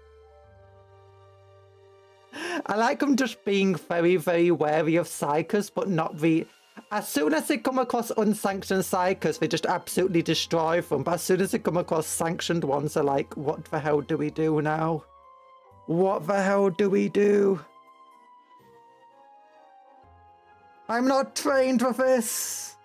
I like them just being very, very wary of Psychus, but not really. As soon as they come across unsanctioned Psychus, they just absolutely destroy them. But as soon as they come across sanctioned ones, they're like, what the hell do we do now? What the hell do we do? I'm not trained for this.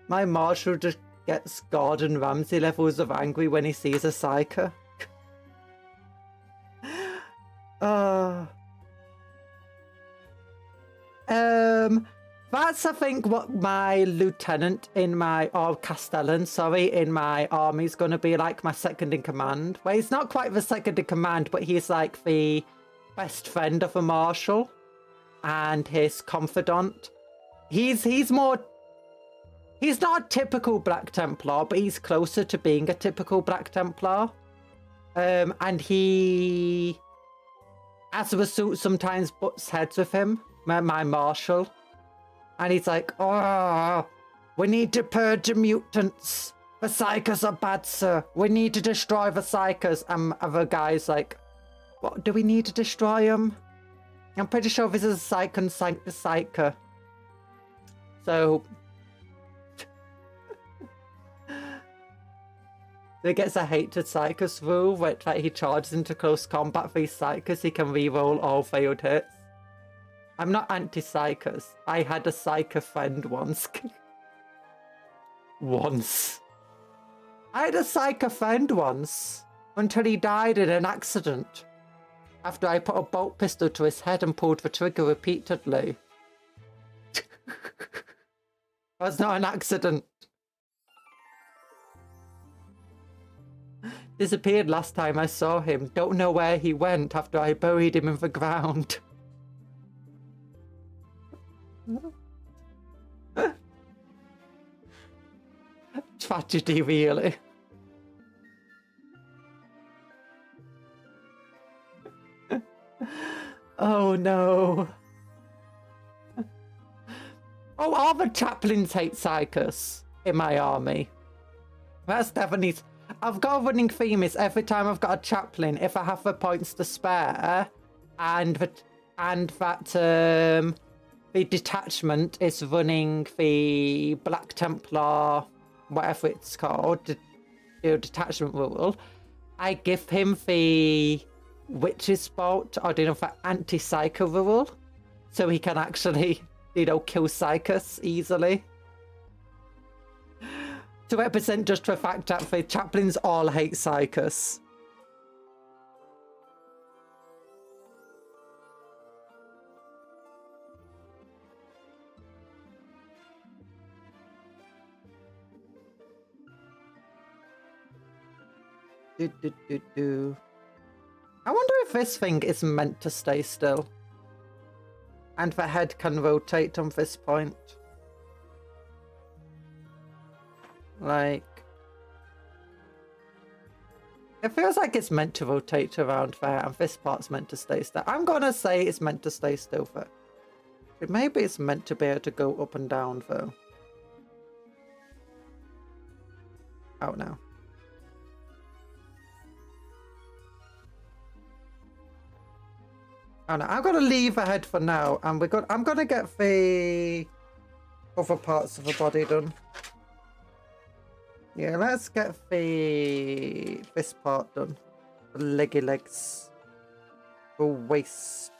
My Marshal just gets Gordon Ramsay levels of angry when he sees a Psyker. That's I think what my lieutenant in my, or Castellan, sorry, in my army is going to be like, my second in command. Well, he's not quite the second in command, but he's like the best friend of a Marshal and his confidant. He's more, he's not a typical Black Templar, but he's closer to being a typical Black Templar. And he, as a result, sometimes butts heads with him, my Marshal. And he's like, oh, we need to purge the mutants. The Psychers are bad, sir. We need to destroy the Psychers. And other guy's like, what, do we need to destroy them? I'm pretty sure this is a Psyker. So he gets a hated Psychers rule, which like he charges into close combat for these Psychers, he can reroll all failed hits. I'm not anti-Psychers. I had a Psyker friend once. I had a Psyker friend once until he died in an accident after I put a bolt pistol to his head and pulled the trigger repeatedly. That's not an accident. Disappeared last time I saw him. Don't know where he went after I buried him in the ground. Tragedy, really. Oh no. Oh, all the chaplains hate Psychers in my army. That's definitely... I've got a running theme is every time I've got a chaplain, if I have the points to spare, and that the detachment is running the Black Templar, whatever it's called, the detachment rule, I give him the Witch's Bolt, or the anti-Psyker rule, so he can actually, kill Psychers easily. To represent just the fact that the chaplains all hate Psychers. I wonder if this thing is meant to stay still. And the head can rotate on this point. Like... It feels like it's meant to rotate around there, and this part's meant to stay still. I'm gonna say it's meant to stay still there. Maybe it's meant to be able to go up and down, though. Oh, no. Oh no, I'm gonna leave ahead for now, and I'm gonna get the other parts of the body done. Yeah, let's get this part done. The leggy legs. The waist.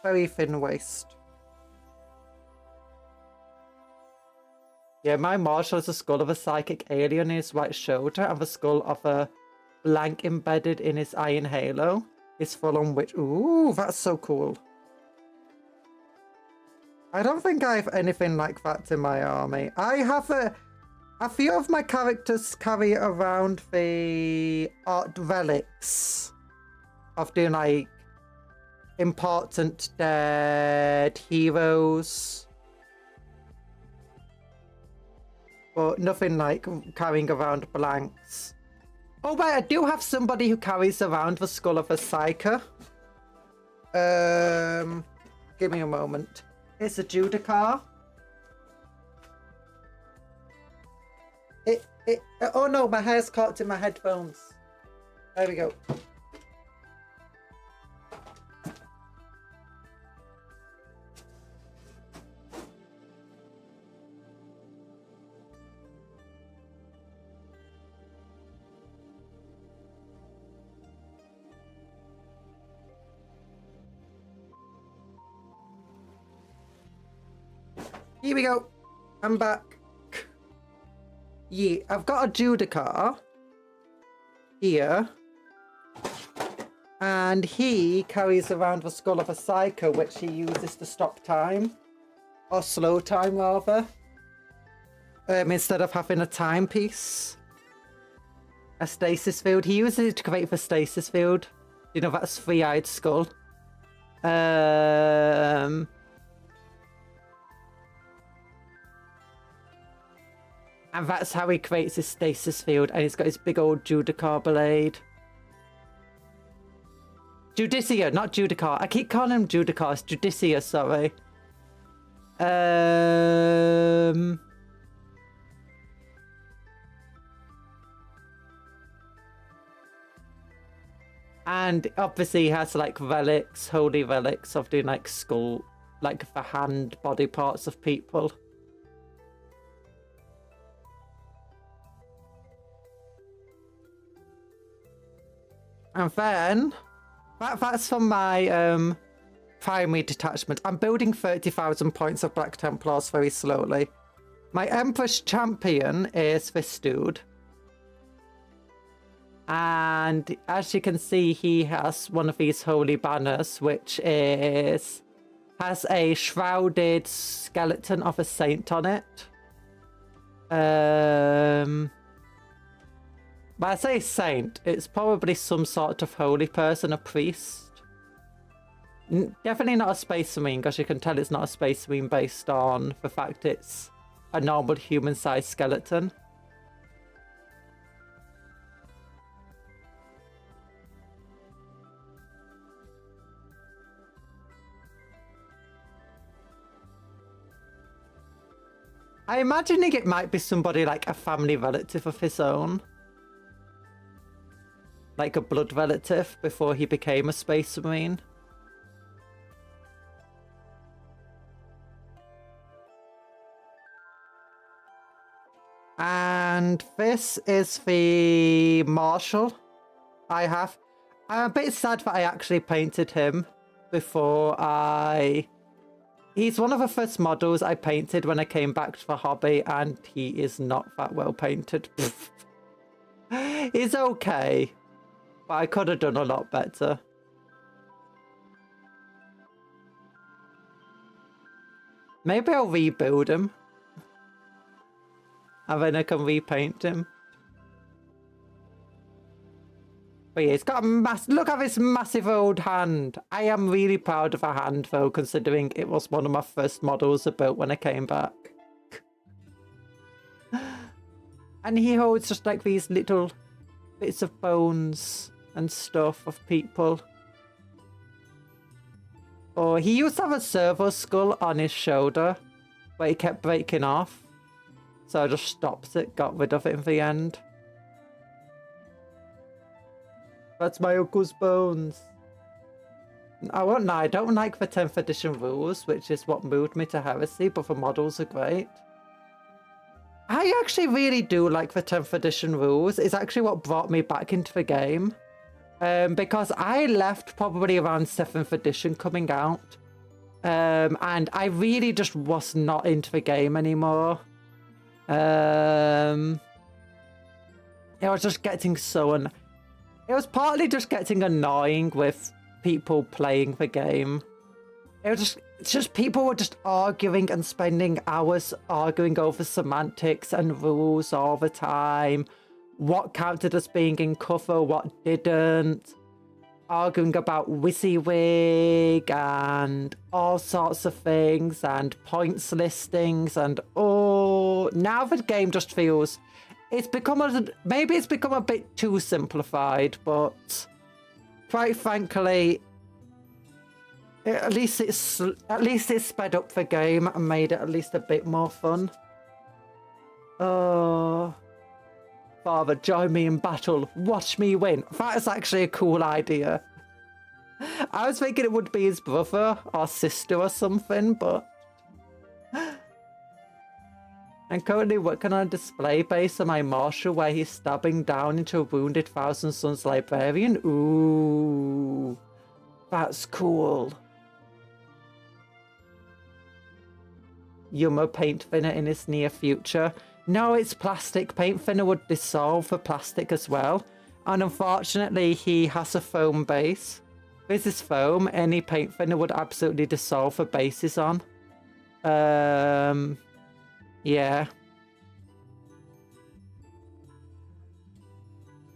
Very thin waist. Yeah, my marshal has the skull of a psychic alien in his right shoulder and the skull of a blank embedded in his iron halo. His full-on witch. Ooh, that's so cool. I don't think I have anything like that in my army. I have a few of my characters carry around the art relics of doing like important dead heroes. But nothing like carrying around blanks. Oh wait, I do have somebody who carries around the skull of a psyker. Give me a moment. It's a Judicar. Oh no, my hair's caught in my headphones. There we go. Here we go. I'm back. Yeah, I've got a Judicar here. And he carries around the skull of a psycho, which he uses to stop time. Or slow time, rather. Instead of having a timepiece. A stasis field. He uses it to create the stasis field. You know, that's three-eyed skull. And that's how he creates his stasis field. And he's got his big old Judicar blade. Judicia, not Judicar. I keep calling him Judicar. It's Judicia, sorry. And obviously he has like relics, holy relics of doing like skull, like the hand, body parts of people. And then, that's from my primary detachment. I'm building 30,000 points of Black Templars very slowly. My Empress Champion is this dude. And as you can see, he has one of these holy banners, which has a shrouded skeleton of a saint on it. When I say saint, it's probably some sort of holy person, a priest. Definitely not a space marine, because you can tell it's not a space marine based on the fact it's a normal human-sized skeleton. I imagining it might be somebody like a family relative of his own. Like a blood relative before he became a space marine. And this is the Marshal I have. I'm a bit sad that I actually painted him before He's one of the first models I painted when I came back to the hobby, and he is not that well painted. He's okay. But I could have done a lot better. Maybe I'll rebuild him. And then I can repaint him. But yeah, he's got a look at this massive old hand. I am really proud of a hand though, considering it was one of my first models I built when I came back. And he holds just like these little bits of bones and stuff of people. Oh, he used to have a servo skull on his shoulder, but he kept breaking off. So I just stopped it, got rid of it in the end. That's my uncle's bones. I won't lie, I don't like the 10th edition rules, which is what moved me to Heresy, but the models are great. I actually really do like the 10th edition rules. It's actually what brought me back into the game. Because I left probably around 7th edition coming out. And I really just was not into the game anymore. It was just getting it was partly just getting annoying with people playing the game. It's just people were just arguing and spending hours arguing over semantics and rules all the time. What counted as being in cover, what didn't. Arguing about WYSIWYG and all sorts of things and points listings and now the game just feels maybe it's become a bit too simplified, but quite frankly, at least it's sped up the game and made it at least a bit more fun. Oh, Father, join me in battle. Watch me win. That is actually a cool idea. I was thinking it would be his brother or sister or something, but I'm currently working on a display base on my marshal where he's stabbing down into a wounded Thousand Sons librarian. Ooh, that's cool. Yummer paint thinner in his near future. No, it's plastic. Paint thinner would dissolve the plastic as well. And unfortunately, he has a foam base. This is foam. Any paint thinner would absolutely dissolve the bases on. Yeah.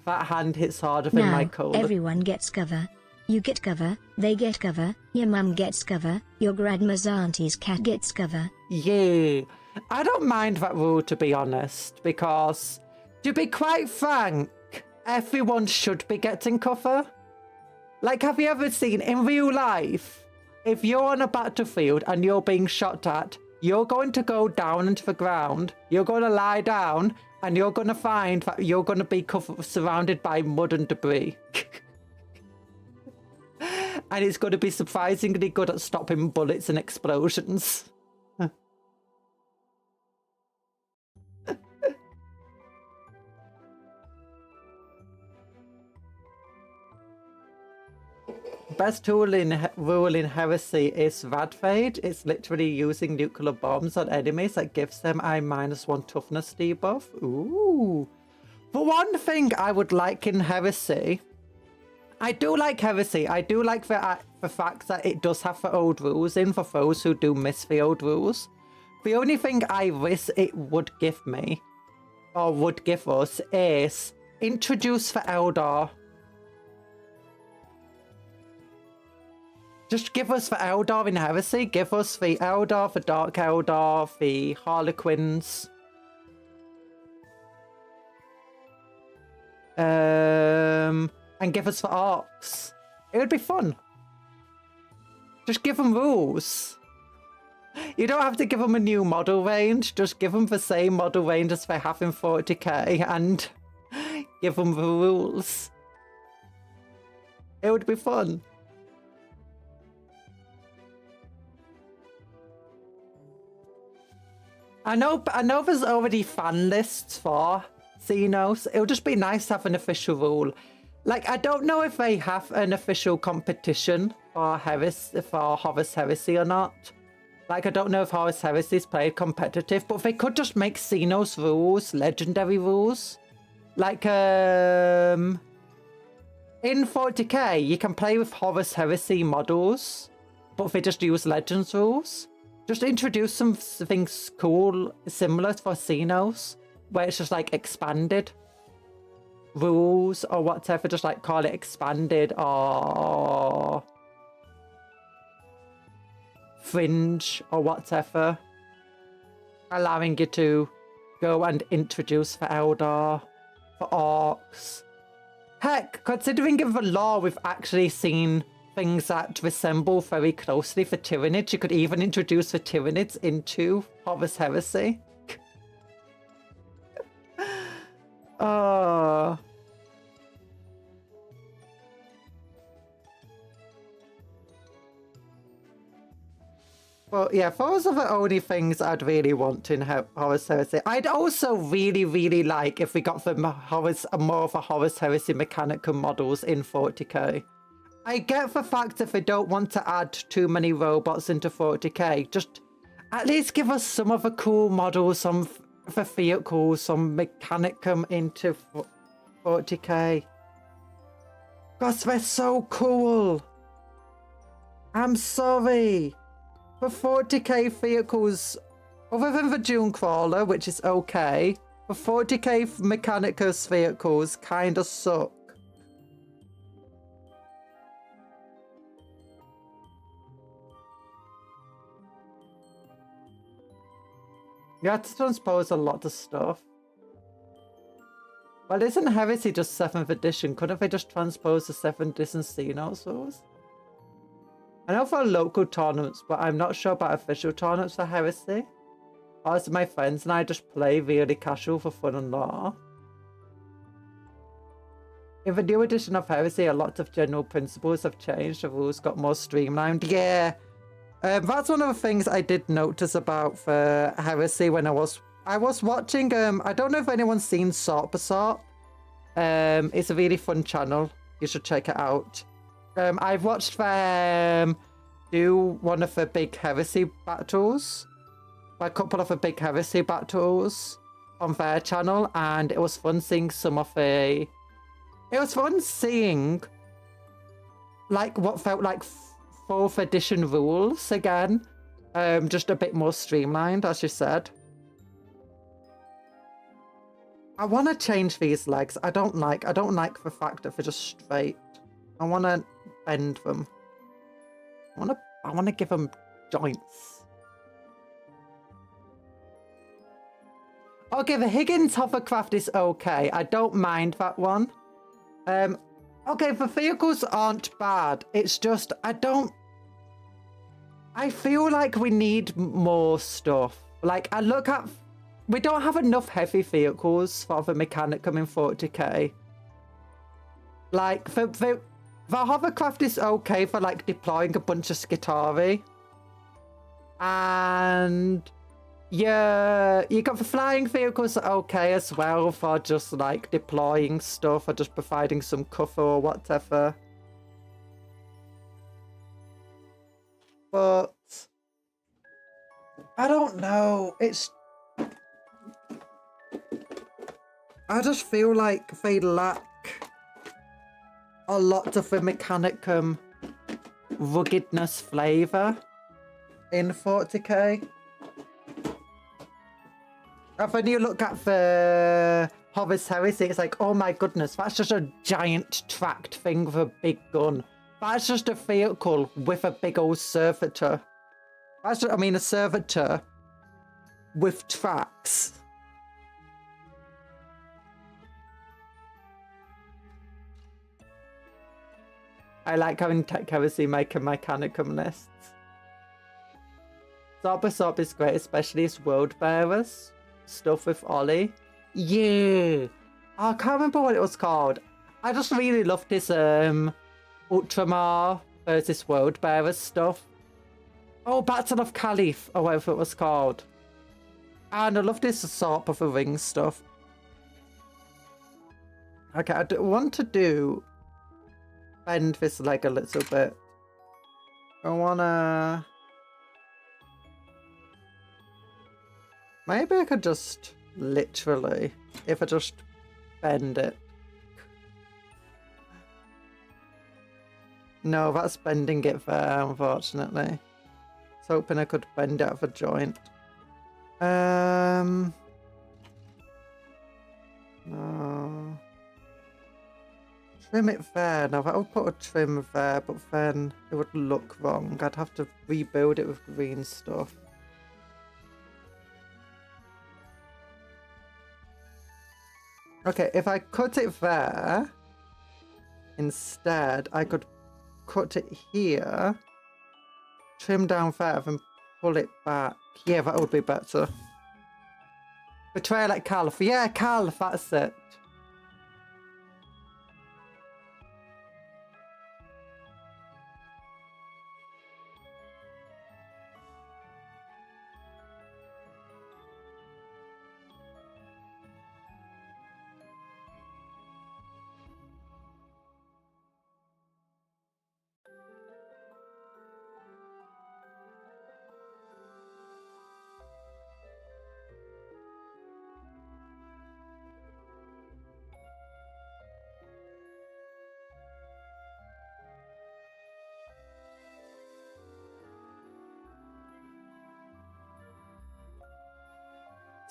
That hand hits harder than my cold. Everyone gets cover. You get cover, they get cover, your mum gets cover, your grandma's auntie's cat gets cover. Yeah. I don't mind that rule, to be honest, because, to be quite frank, everyone should be getting cover. Like, have you ever seen, in real life, if you're on a battlefield and you're being shot at, you're going to go down into the ground, you're going to lie down, and you're going to find that you're going to be surrounded by mud and debris. And it's going to be surprisingly good at stopping bullets and explosions. Best rule in Heresy is Radfade. It's literally using nuclear bombs on enemies that gives them a -1 toughness debuff. Ooh. For one thing I would like in Heresy, I do like Heresy. I do like the fact that it does have the old rules in for those who do miss the old rules. The only thing I wish it would give me, or would give us, is introduce the Eldar. Just give us the Eldar in Heresy. Give us the Eldar, the Dark Eldar, the Harlequins. And give us the Orcs. It would be fun. Just give them rules. You don't have to give them a new model range. Just give them the same model range as they have in 40k and give them the rules. It would be fun. I know there's already fan lists for Xenos. It would just be nice to have an official rule. Like, I don't know if they have an official competition for Horus Heresy or not. Like, I don't know if Horus Heresy is played competitive, but they could just make Xenos rules, legendary rules. Like, in 40k, you can play with Horus Heresy models, but they just use Legends rules. Just introduce some things cool, similar for Xenos, where it's just like expanded rules or whatever. Just like call it expanded or fringe or whatever. Allowing you to go and introduce for Eldar, for Orcs. Heck, considering in the lore we've actually seen things that resemble very closely for Tyranids, you could even introduce the Tyranids into Horus Heresy. Oh. Well, yeah, those are the only things I'd really want in Horus Heresy. I'd also really, really like if we got the more of a Horus Heresy mechanical models in 40k. I get the fact if they don't want to add too many robots into 40k, just at least give us some of the cool models for vehicles, some Mechanicum into 40k. Gosh, they're so cool. I'm sorry. For 40k vehicles, other than the Dune Crawler, which is okay, for 40k Mechanicus vehicles kind of suck. You have to transpose a lot of stuff. Well, isn't Heresy just 7th edition? Couldn't they just transpose the 7th edition Xenosaurs? I know for local tournaments, but I'm not sure about official tournaments for Heresy. Most of my friends and I just play really casual for fun and lore. In the new edition of Heresy, a lot of general principles have changed. The rules got more streamlined. Yeah, that's one of the things I did notice about for Heresy when I was watching. I don't know if anyone's seen Sort Basort. It's a really fun channel. You should check it out. I've watched them do one of the big Heresy battles. A couple of the big Heresy battles on their channel, and it was fun seeing some of the... It was fun seeing like what felt like 4th edition rules again. Just a bit more streamlined, as you said. I want to change these legs. I don't like the fact that they're just straight. I want to bend them. I want to give them joints. Okay, the Higgins hovercraft is okay. I don't mind that one. Okay, the vehicles aren't bad. It's just, I feel like we need more stuff. Like, I look at... We don't have enough heavy vehicles for the Mechanicum in 40k. Like, the hovercraft is okay for, like, deploying a bunch of Skitarii. And... yeah, you got the flying vehicles are okay as well for just like deploying stuff or just providing some cover or whatever. But I don't know. I just feel like they lack a lot of the Mechanicum ruggedness flavour in 40k. And when you look at the Horus Heresy, it's like, oh my goodness, that's just a giant tracked thing with a big gun. That's just a vehicle with a big old servitor. That's just, I mean, a servitor with tracks. I like having Tech Heresy make a Mechanicum lists. Sob is great, especially as world bearers. Stuff with Ollie. Yeah. Oh, I can't remember what it was called. I just really loved this Ultramar versus World Bearers stuff. Oh, Battle of Caliph, or whatever it was called. And I love this Sword of the Ring stuff. Okay, I want to bend this leg a little bit. I wanna... Maybe I could just literally, if I just bend it. No, that's bending it there, unfortunately. I was hoping I could bend it out of a joint. No. Trim it there. Now, I would put a trim there, but then it would look wrong. I'd have to rebuild it with green stuff. Okay, if I cut it there, instead, I could cut it here, trim down there, and pull it back. Yeah, that would be better. Betrayal like Caliph. Yeah, Caliph, that's it.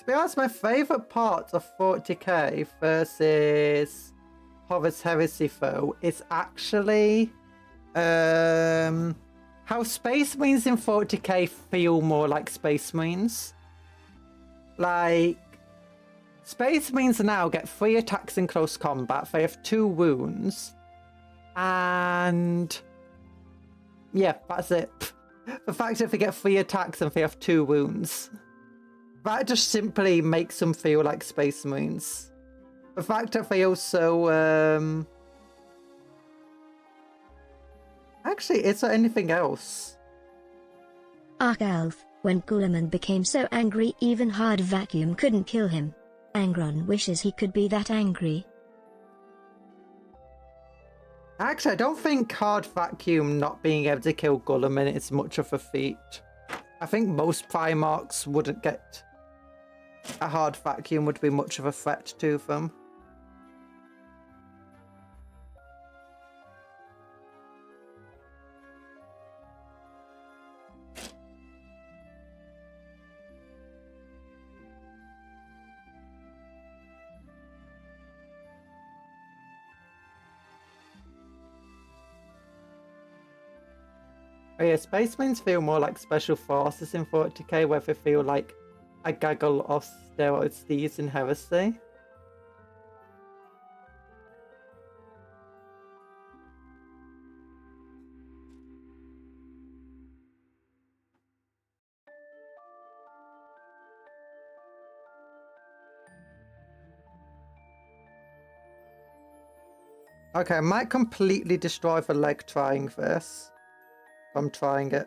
To be honest, my favourite part of 40k versus Horus Heresy though is actually how Space Marines in 40k feel more like Space Marines. Like, Space Marines now get 3 attacks in close combat, they have 2 wounds, and yeah, that's it. The fact that they get 3 attacks and they have 2 wounds, that just simply makes them feel like Space Marines. The fact that they also actually, is there anything else? Archelf, when Guilliman became so angry even Hard Vacuum couldn't kill him. Angron wishes he could be that angry. Actually, I don't think Hard Vacuum not being able to kill Guilliman is much of a feat. I think most Primarchs wouldn't get a Hard Vacuum would be much of a threat to them. Oh yeah, Space Marines feel more like Special Forces in 40k, where they feel like a gaggle of steroid steeds in Heresy. Okay, I might completely destroy the leg trying this. I'm trying it.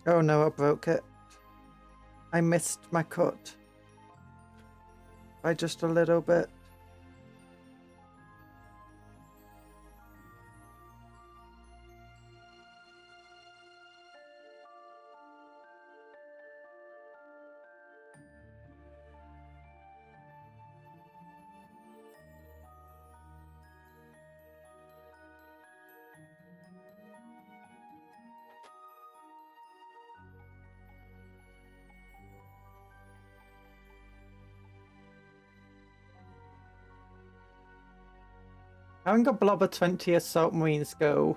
Oh no, I broke it. I missed my cut. By just a little bit. Having a blob of 20 assault marines go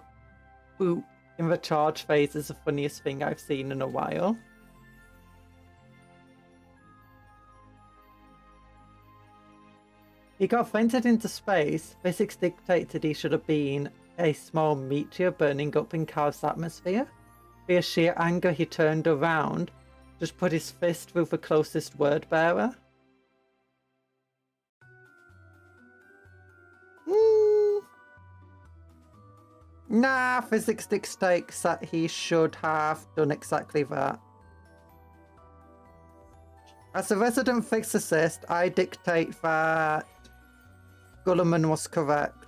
boop in the charge phase is the funniest thing I've seen in a while. He got vented into space. Physics dictated he should have been a small meteor burning up in Chaos atmosphere. Via sheer anger he turned around, just put his fist through the closest word bearer. Nah, physics dictates that he should have done exactly that. As a resident physicist, I dictate that Guilliman was correct.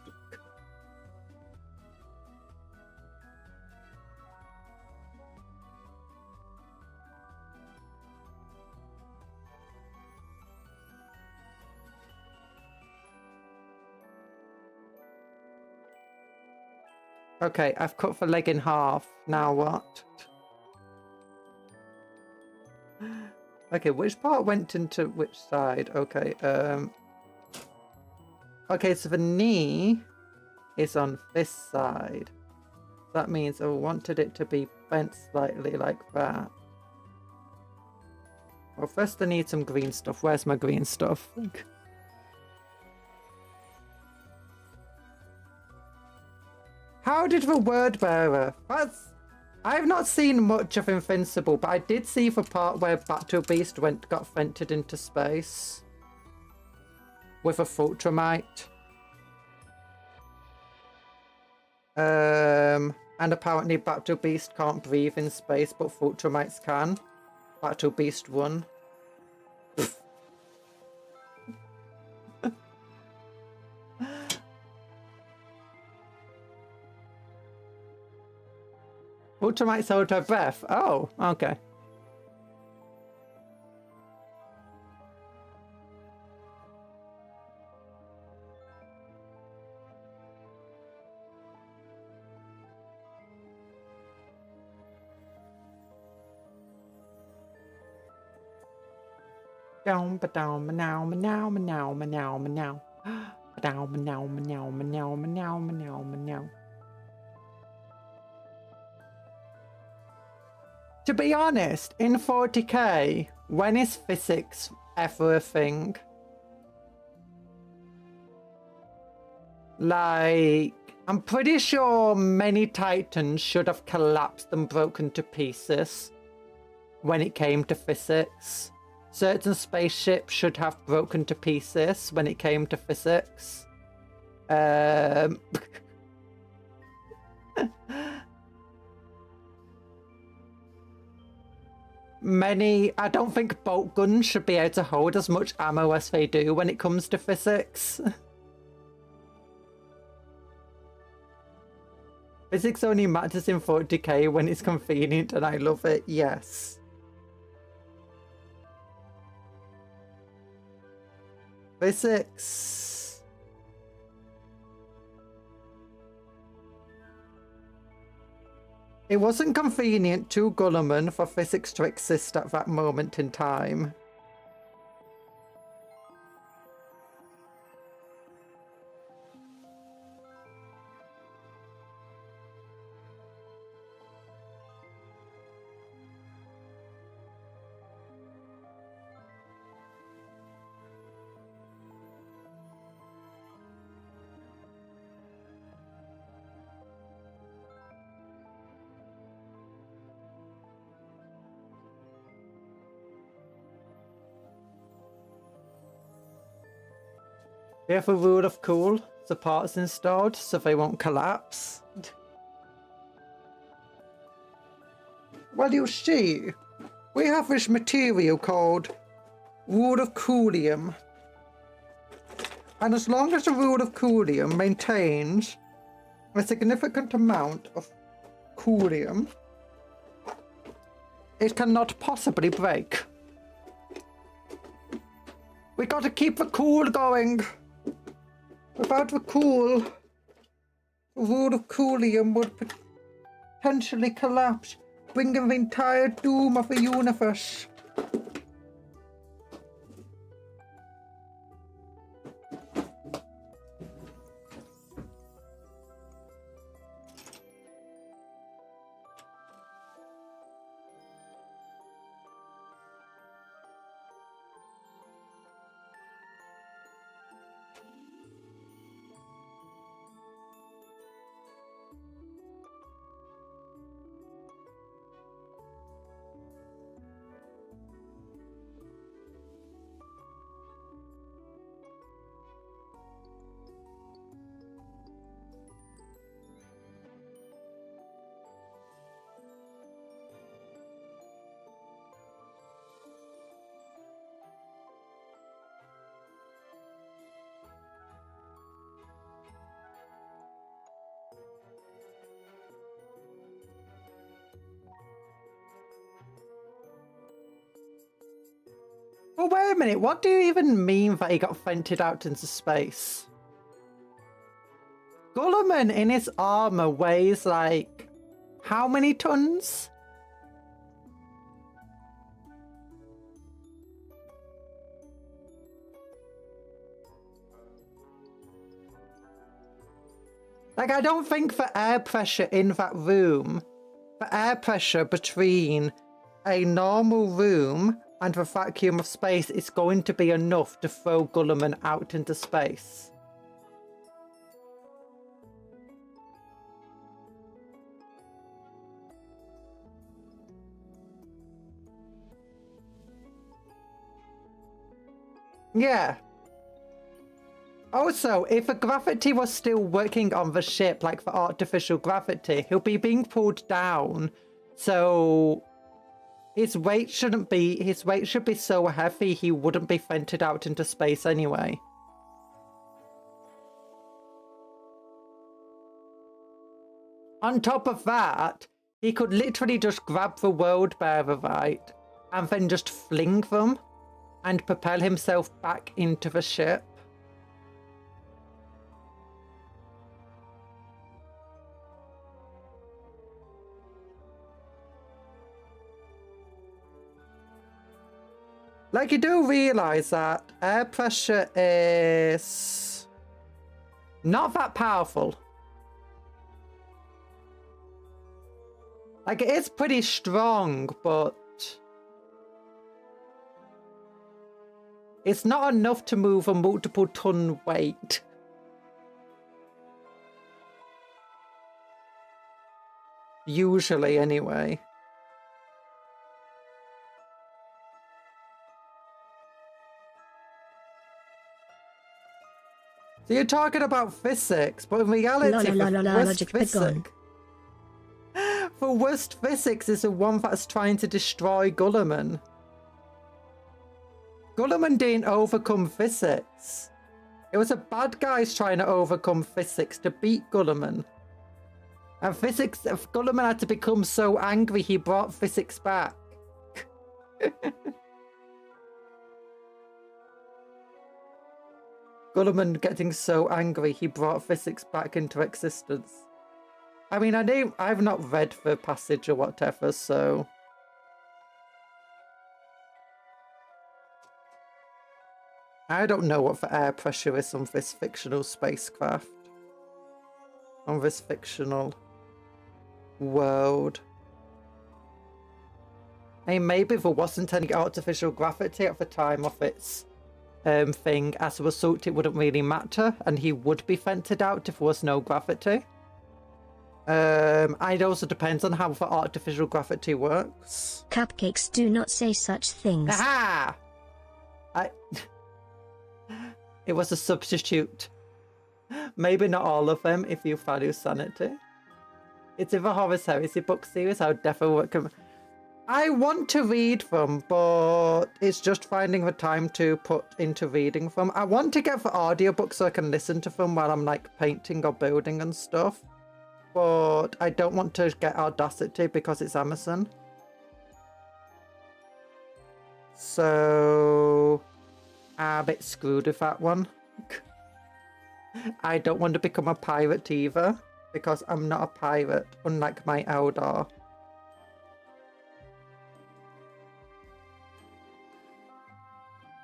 Okay, I've cut the leg in half. Now what? Okay, which part went into which side? Okay, okay, so the knee is on this side. That means I wanted it to be bent slightly like that. Well, first I need some green stuff. Where's my green stuff? How did the word bearer? I've not seen much of Invincible, but I did see the part where Battle Beast got vented into space with a Fultramite. And apparently Battle Beast can't breathe in space, but Fultramites can. Battle Beast won. ultimate hold her breath. Oh, okay. Down, but down, now, now, now, now, now. Down, now, now, now, now, now, now. To be honest, in 40k, when is physics ever a thing? Like, I'm pretty sure many titans should have collapsed and broken to pieces when it came to physics. Certain spaceships should have broken to pieces when it came to physics. I don't think bolt guns should be able to hold as much ammo as they do when it comes to physics. Physics only matters in 40k when it's convenient, and I love it, yes. Physics. It wasn't convenient to Gulliman for physics to exist at that moment in time. We have a rule of cool, the parts installed so they won't collapse. Well, you see, we have this material called rule of coolium. And as long as the rule of coolium maintains a significant amount of coolium, it cannot possibly break. We gotta keep the cool going. Without the cool, the rule of coolium would potentially collapse, bringing the entire doom of the universe. Well, wait a minute, what do you even mean that he got vented out into space? Gulliman in his armor weighs like, how many tons? Like, I don't think the air pressure in that room, the air pressure between a normal room and the vacuum of space is going to be enough to throw Gulliman out into space. Yeah. Also, if the gravity was still working on the ship, like the artificial gravity, he'll be being pulled down. So his weight should be so heavy he wouldn't be vented out into space anyway. On top of that, He could literally just grab the world bearer, right, and then just fling them and propel himself back into the ship. Like, you do realise that air pressure is not that powerful. Like, it is pretty strong, but it's not enough to move a multiple ton weight. Usually, anyway. So you're talking about physics, but in reality, the worst physics is the one that's trying to destroy Guilliman. Guilliman didn't overcome physics. It was the bad guys trying to overcome physics to beat Guilliman. And Guilliman had to become so angry he brought physics back. Guilliman getting so angry he brought physics back into existence. I mean, I've not read the passage or whatever, so I don't know what the air pressure is on this fictional spacecraft. On this fictional world. I mean, maybe there wasn't any artificial gravity at the time of its thing. As a result, it wouldn't really matter, and he would be vented out if there was no gravity. It also depends on how the artificial gravity works. Cupcakes do not say such things. Aha! It was a substitute. Maybe not all of them, if you value sanity. It's in the Horus Heresy book series. I would definitely recommend. I want to read them, but it's just finding the time to put into reading them. I want to get the audiobook so I can listen to them while I'm like painting or building and stuff. But I don't want to get Audacity because it's Amazon. So I'm a bit screwed with that one. I don't want to become a pirate either, because I'm not a pirate, unlike my Eldar.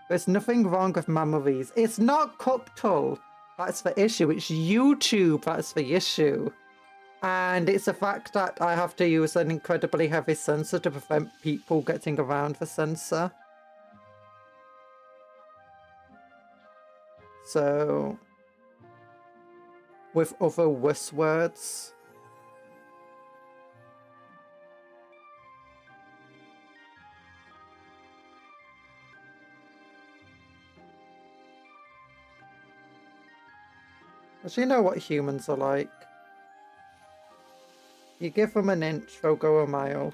There's nothing wrong with memories. It's not Cuptle that's the issue. It's YouTube that's the issue. And it's the fact that I have to use an incredibly heavy sensor to prevent people getting around the sensor. So, with other worse words. Does you know what humans are like? You give them an inch, they'll go a mile.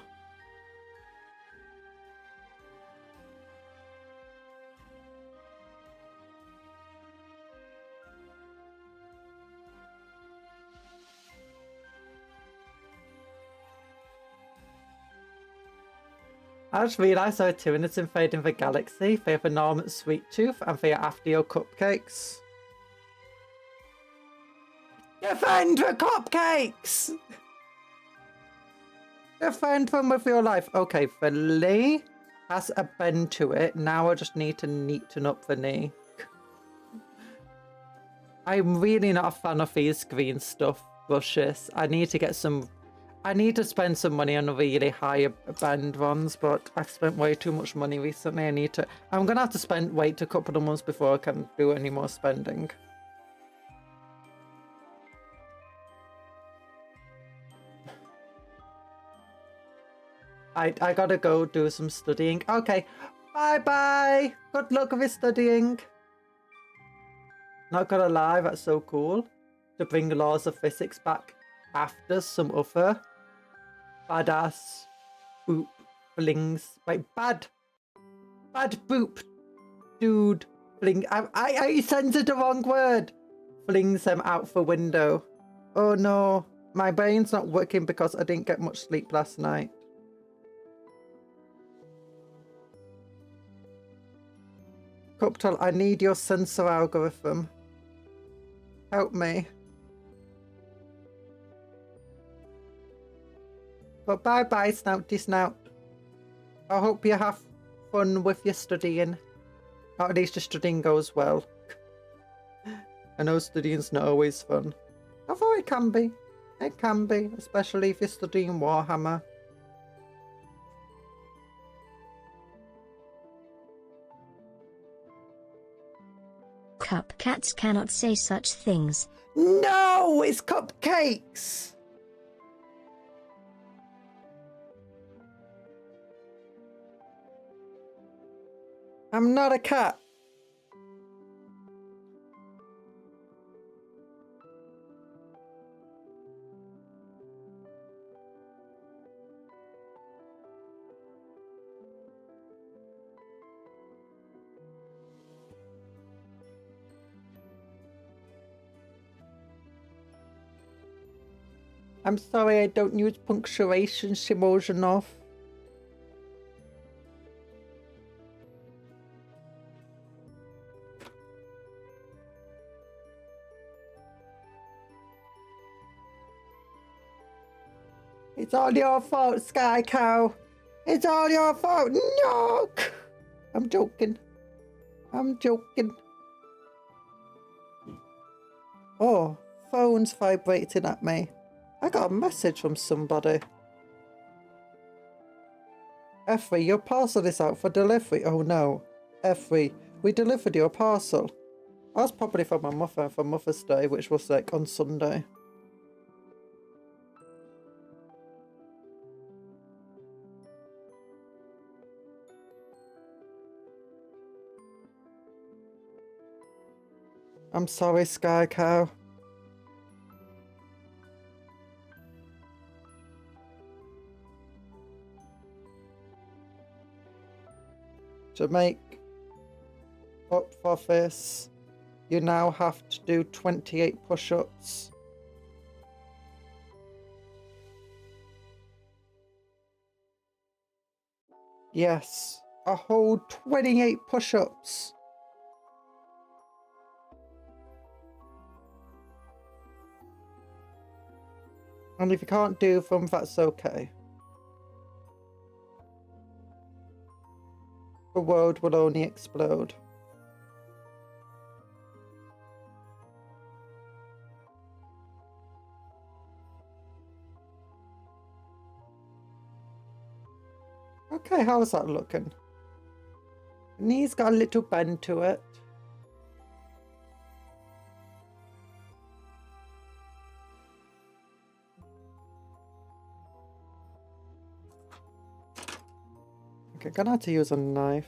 I just realised there are Tyranids invading the galaxy. They have enormous sweet tooth and they are after your cupcakes. Defend the cupcakes! Defend them with your life. Okay, the knee has a bend to it. Now I just need to neaten up the knee. I'm really not a fan of these green stuff brushes. I need to get some... I need to spend some money on really high bend ones, but I've spent way too much money recently. I'm going to have to wait a couple of months before I can do any more spending. I gotta go do some studying. Okay, bye-bye. Good luck with studying. Not gonna lie, that's so cool. To bring the laws of physics back after some other badass boop flings. Wait, bad boop dude fling. I censored the wrong word. Flings them out the window. Oh no, my brain's not working because I didn't get much sleep last night. Cuptle, I need your sensor algorithm. Help me. But bye-bye, Snouty Snout. I hope you have fun with your studying. Or at least your studying goes well. I know studying's not always fun. Although it can be. It can be, especially if you're studying Warhammer. Cupcats cannot say such things. No, it's cupcakes! I'm not a cat. I'm sorry I don't use punctuation symbols enough. It's all your fault, Sky Cow. It's all your fault. No! I'm joking. I'm joking. Oh, phone's vibrating at me. I got a message from somebody. Effie, your parcel is out for delivery. Oh no. Effie, we delivered your parcel. That's probably for my mother for Mother's Day, which was like on Sunday. I'm sorry, Sky Cow. To make up for this, you now have to do 28 push-ups. Yes, a whole 28 push-ups. And if you can't do them, that's okay. The world will only explode. Okay, how's that looking? The knee's got a little bend to it. Okay, gonna have to use a knife.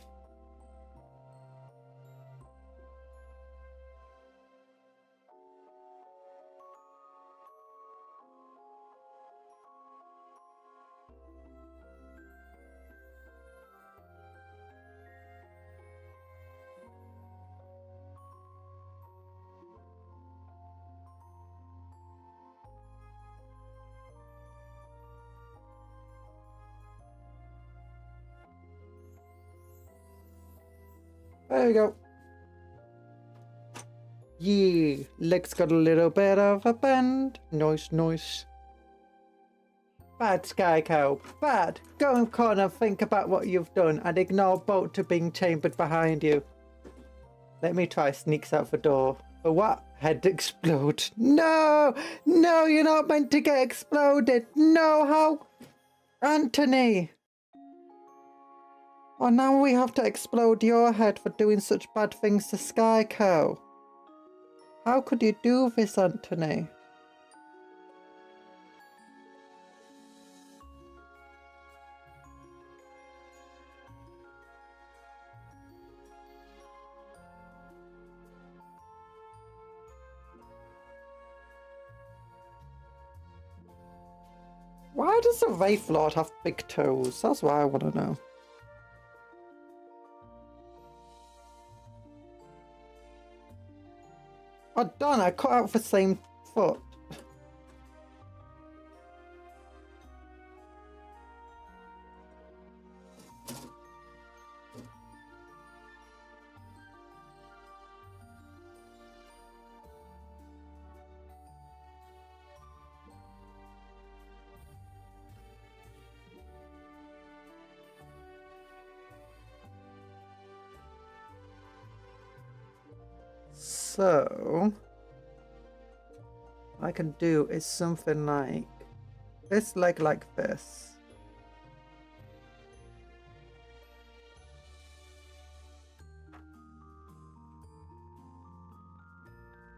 There we go. Yeah, leg's got a little bit of a bend. Nice, nice. Bad, Sky Cow. Bad. Go in corner and think about what you've done and ignore Bolter being chambered behind you. Let me try sneaks out the door. For what? Head explode. No! No, you're not meant to get exploded. No, how? Anthony! Oh, now we have to explode your head for doing such bad things to Sky Cow. How could you do this, Anthony? Why does the Wraithlord have big toes? That's what I want to know. Oh, darn, I cut out the same foot. So, what I can do is something like this leg like this.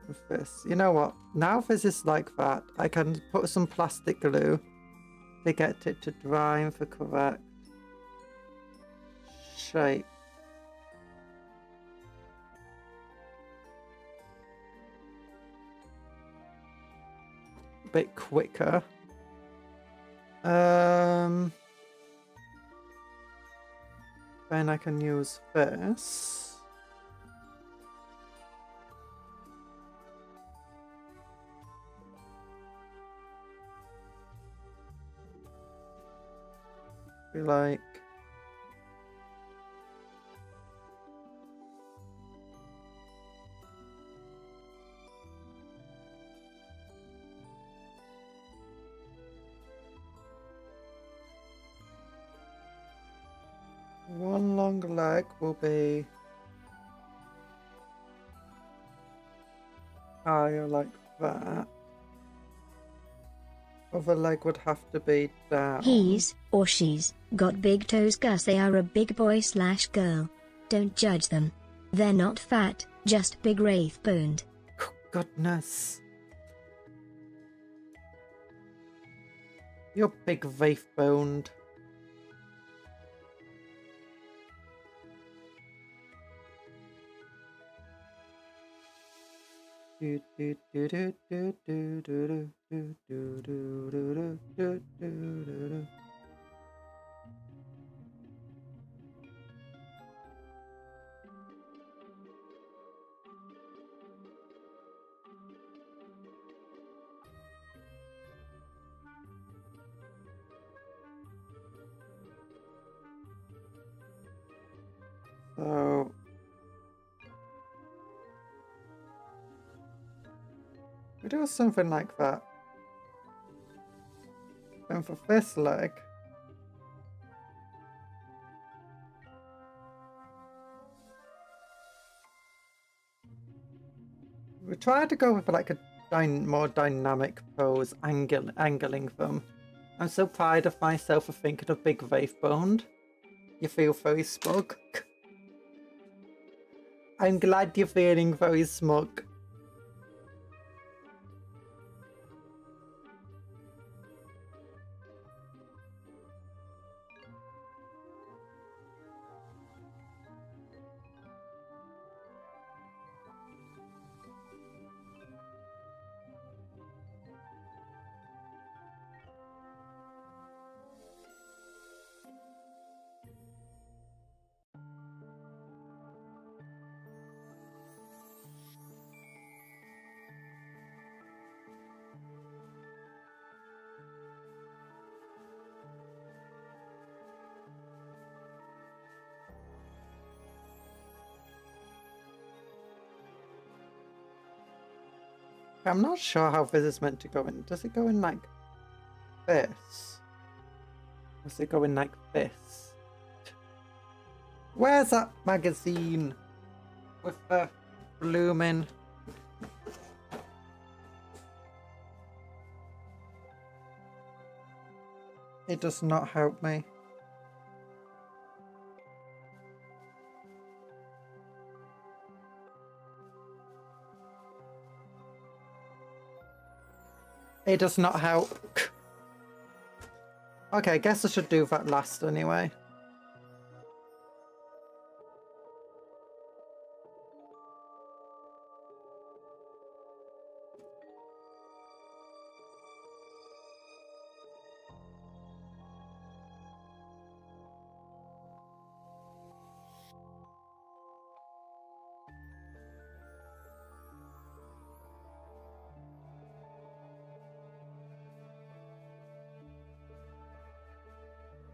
With this. You know what? Now if this is like that, I can put some plastic glue to get it to dry in the correct shape. A bit quicker. Then I can use this. Be like one long leg will be higher like that. Other leg would have to be down. He's, or she's, got big toes 'cause they are a big boy / girl. Don't judge them. They're not fat, just big wraith-boned. Goodness. You're big wraith-boned. So we do something like that. And for this leg, we try to go with like a more dynamic pose, angling them. I'm so proud of myself for thinking of big wraith-boned. You feel very smug. I'm glad you're feeling very smug. I'm not sure how this is meant to go in. Does it go in like this? Does it go in like this? Where's that magazine with the blooming? It does not help me. It does not help. Okay, I guess I should do that last anyway.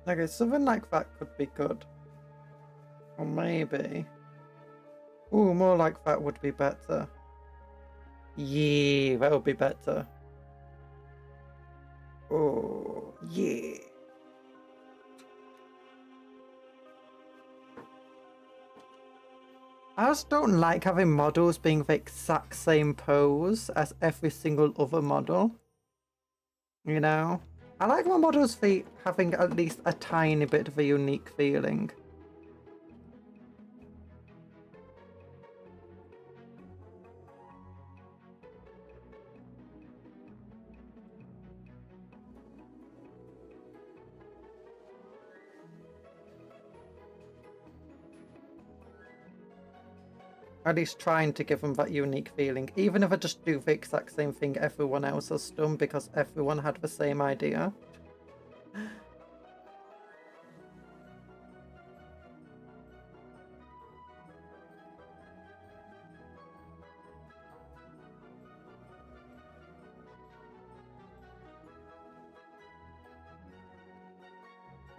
Okay, something like that could be good. Or maybe... Ooh, more like that would be better. Yeah, that would be better. Oh, yeah. I just don't like having models being the exact same pose as every single other model. You know? I like my models' feet having at least a tiny bit of a unique feeling. At least trying to give them that unique feeling, even if I just do the exact same thing everyone else has done because everyone had the same idea.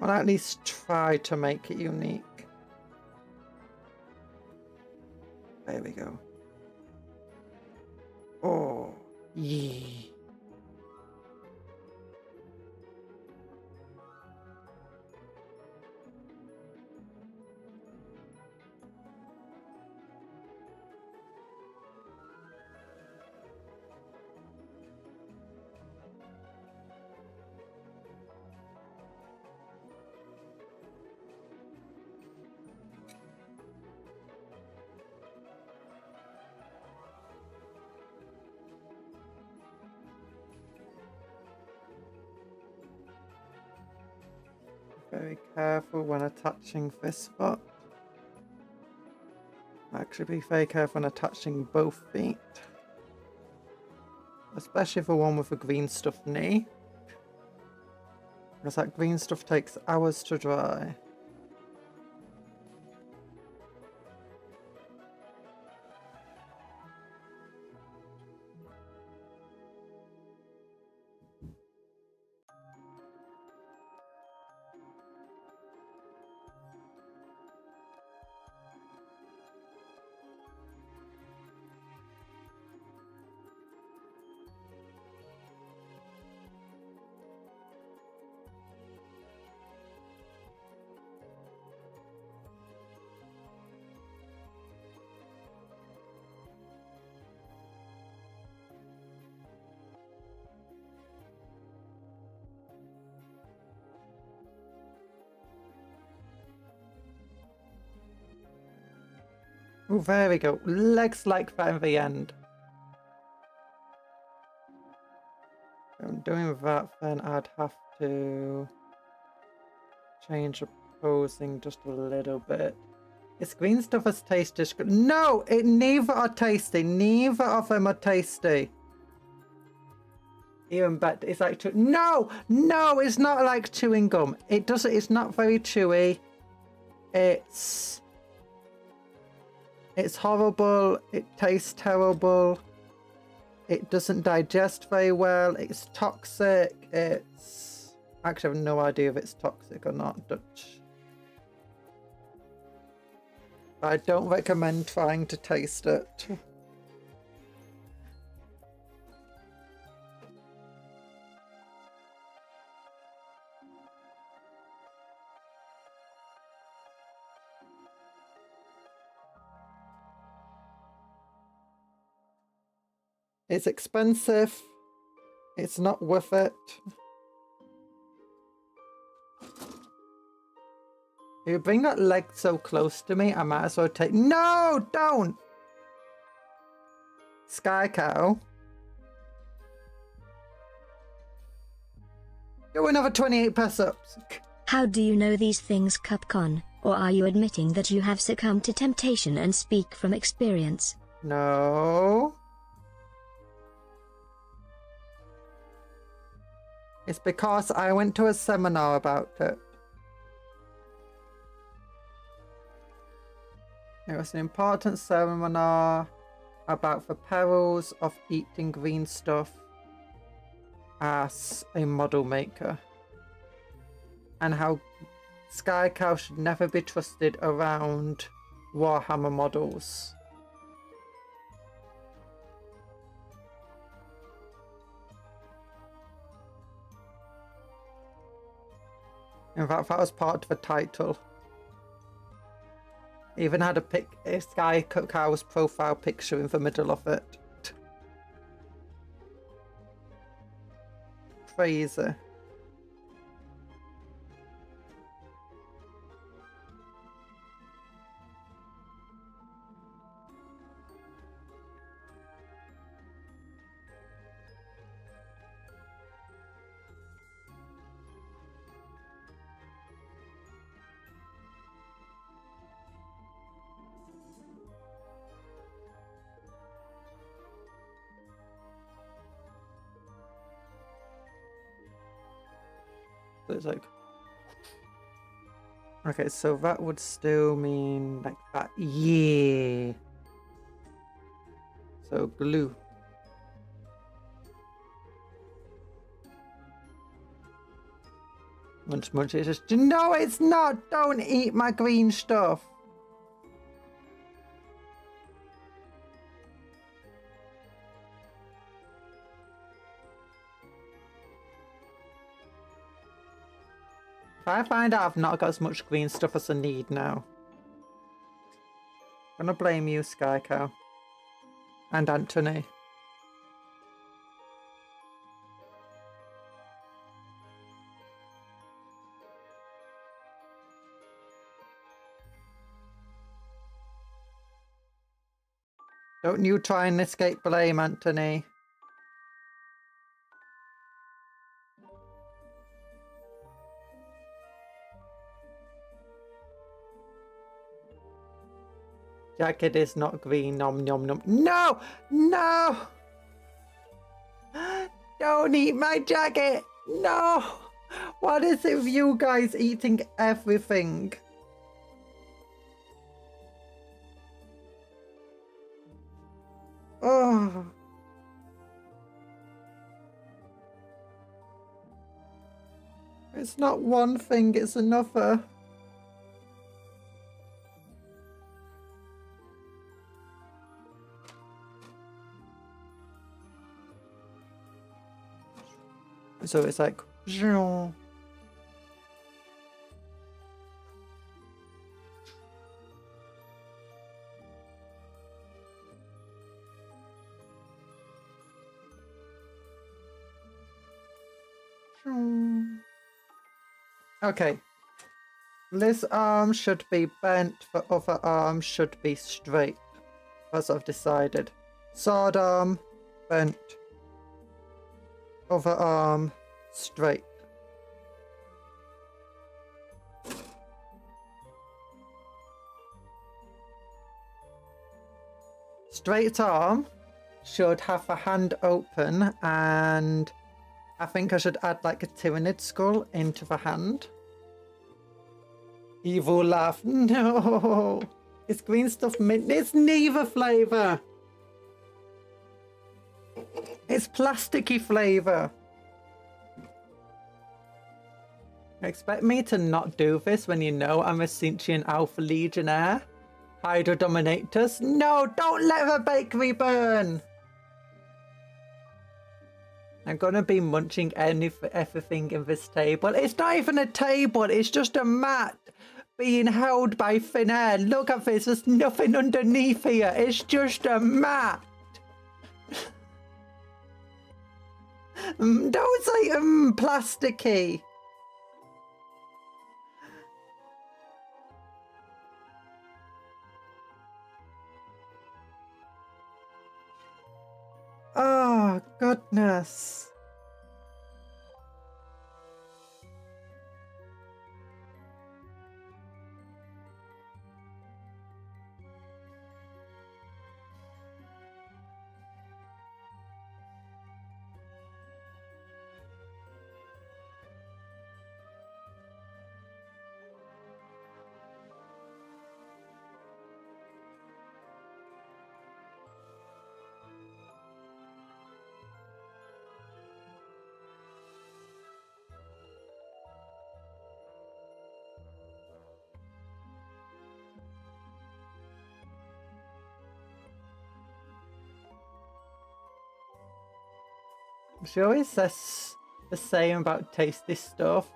Or at least try to make it unique. There we go. Oh, yeah. Very careful when attaching this foot. Actually, be very careful when attaching both feet. Especially the one with the green stuff knee. Because that green stuff takes hours to dry. Oh, there we go. Legs like that in the end. If I'm doing that, then I'd have to change the posing just a little bit. Is green stuff as tasty as... No! Neither are tasty. Neither of them are tasty. Even better. It's like... No! No! It's not like chewing gum. It doesn't... It's not very chewy. It's horrible. It tastes terrible. It doesn't digest very well. It's toxic. It's... Actually, I have no idea if it's toxic or not. Dutch. I don't recommend trying to taste it. It's expensive. It's not worth it. You bring that leg so close to me, I might as well take... No! Don't! Sky Cow. Do another 28 press-ups. How do you know these things, Cupcon? Or are you admitting that you have succumbed to temptation and speak from experience? No. It's because I went to a seminar about it. It was an important seminar about the perils of eating green stuff as a model maker. And how Sky Cow should never be trusted around Warhammer models. In fact, that was part of the title. Even had a Sky Cow's profile picture in the middle of it. Crazy. So it's like, okay, so that would still mean like that. Yeah. So glue. Munch, munch. It's just, no, it's not. Don't eat my green stuff. If I find out I've not got as much green stuff as I need now, I'm gonna blame you, Sky Cow. And Anthony. Don't you try and escape blame, Anthony. Jacket is not green, nom nom nom. No! No! Don't eat my jacket! No! What is it with you guys eating everything? Oh. It's not one thing, it's another. So it's like, okay. This arm should be bent, the other arm should be straight. That's what I've decided. Sword arm, bent. Other arm, straight. Straight arm should have the hand open, and I think I should add like a tyrannid skull into the hand. Evil laugh. No! It's green stuff mint. It's neither flavour! It's plasticky flavour. Expect me to not do this when you know I'm a sentient alpha legionnaire? Hydro dominators? No, don't let the bakery burn! I'm gonna be munching everything in this table. It's not even a table, it's just a mat being held by thin air. Look at this, there's nothing underneath here. It's just a mat. Don't say plasticky. Oh, goodness. She always says the same about tasty stuff.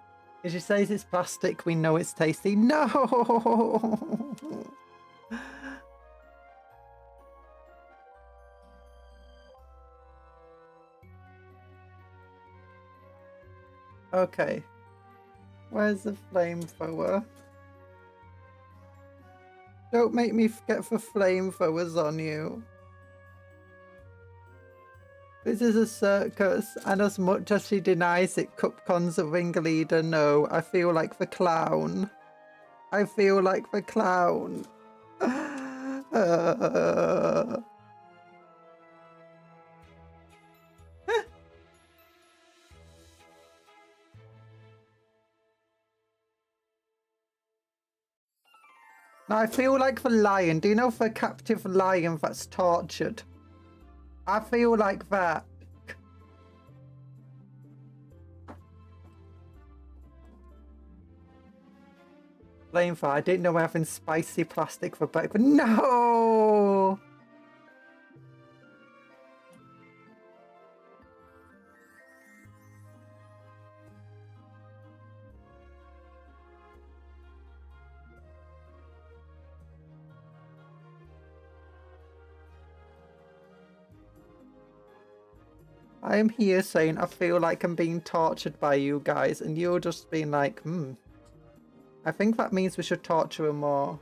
If she says it's plastic, we know it's tasty. No! Okay. Where's the flamethrower? Don't make me get the flamethrowers on you. This is a circus, and as much as she denies it, Cupcon's a ringleader. No, I feel like the clown. I feel like the clown. Now I feel like the lion. Do you know the captive lion that's tortured? I feel like that. Flamethrower. I didn't know we're having spicy plastic for breakfast. No! I'm here saying I feel like I'm being tortured by you guys, and you're just being like, I think that means we should torture him more.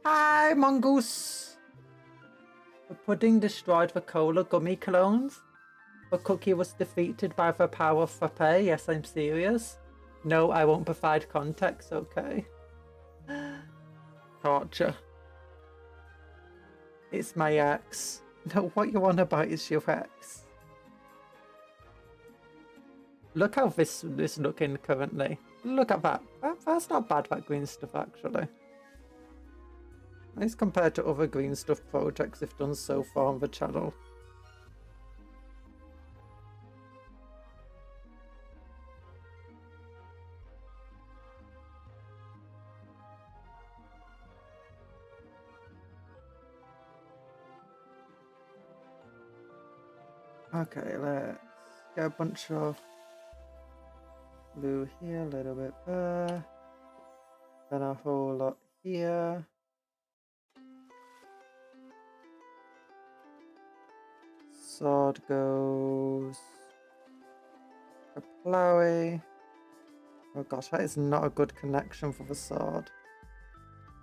Hi, mongoose. The pudding destroyed the cola gummy clones. The cookie was defeated by the power of frappe. Yes, I'm serious. No, I won't provide context, okay. Torture. It's my ex. No, what you want about is your ex. Look how this is looking currently. Look at that. That's not bad, that green stuff, actually. Nice compared to other green stuff projects we've done so far on the channel. Okay, let's get a bunch of blue here, a little bit there. Then a whole lot here. Sword goes a plowy. Oh gosh, that is not a good connection for the sword.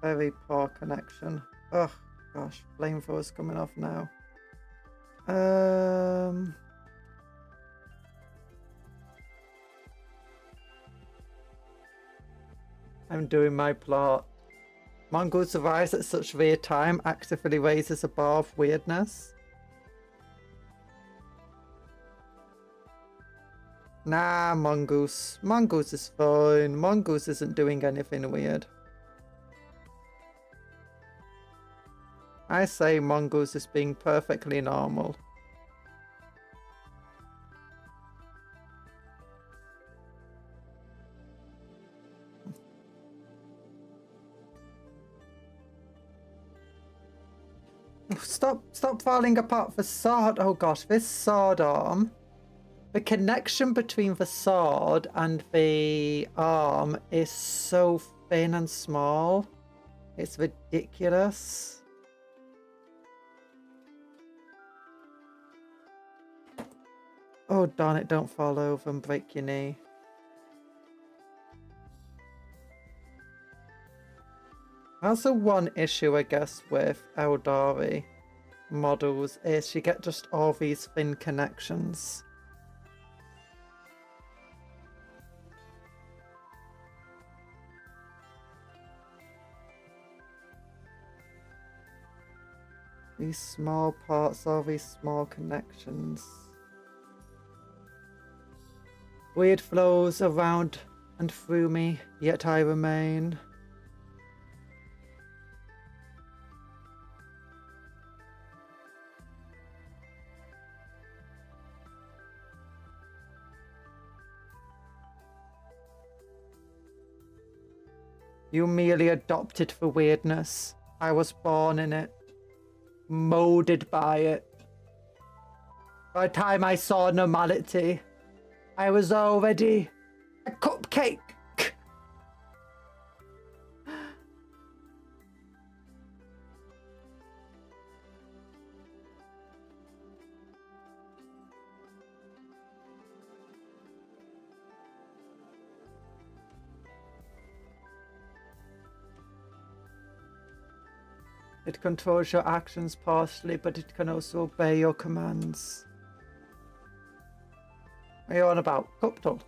Very poor connection. Oh gosh, flamethrower's coming off now. I'm doing my plot. Mongoose arrives at such weird time, actively raises a bar of weirdness. Nah, Mongoose. Mongoose is fine. Mongoose isn't doing anything weird. I say Mongoose is being perfectly normal. Stop falling apart the sword. Oh gosh, this sword arm. The connection between the sword and the arm is so thin and small. It's ridiculous. Oh darn it, don't fall over and break your knee. That's the one issue, I guess, with Eldari models is you get just all these thin connections. These small parts, all these small connections. Weird flows around and through me, yet I remain. You merely adopted for weirdness. I was born in it. Molded by it. By the time I saw normality, I was already a cupcake. It controls your actions partially, but it can also obey your commands. What are you on about? Cuptle.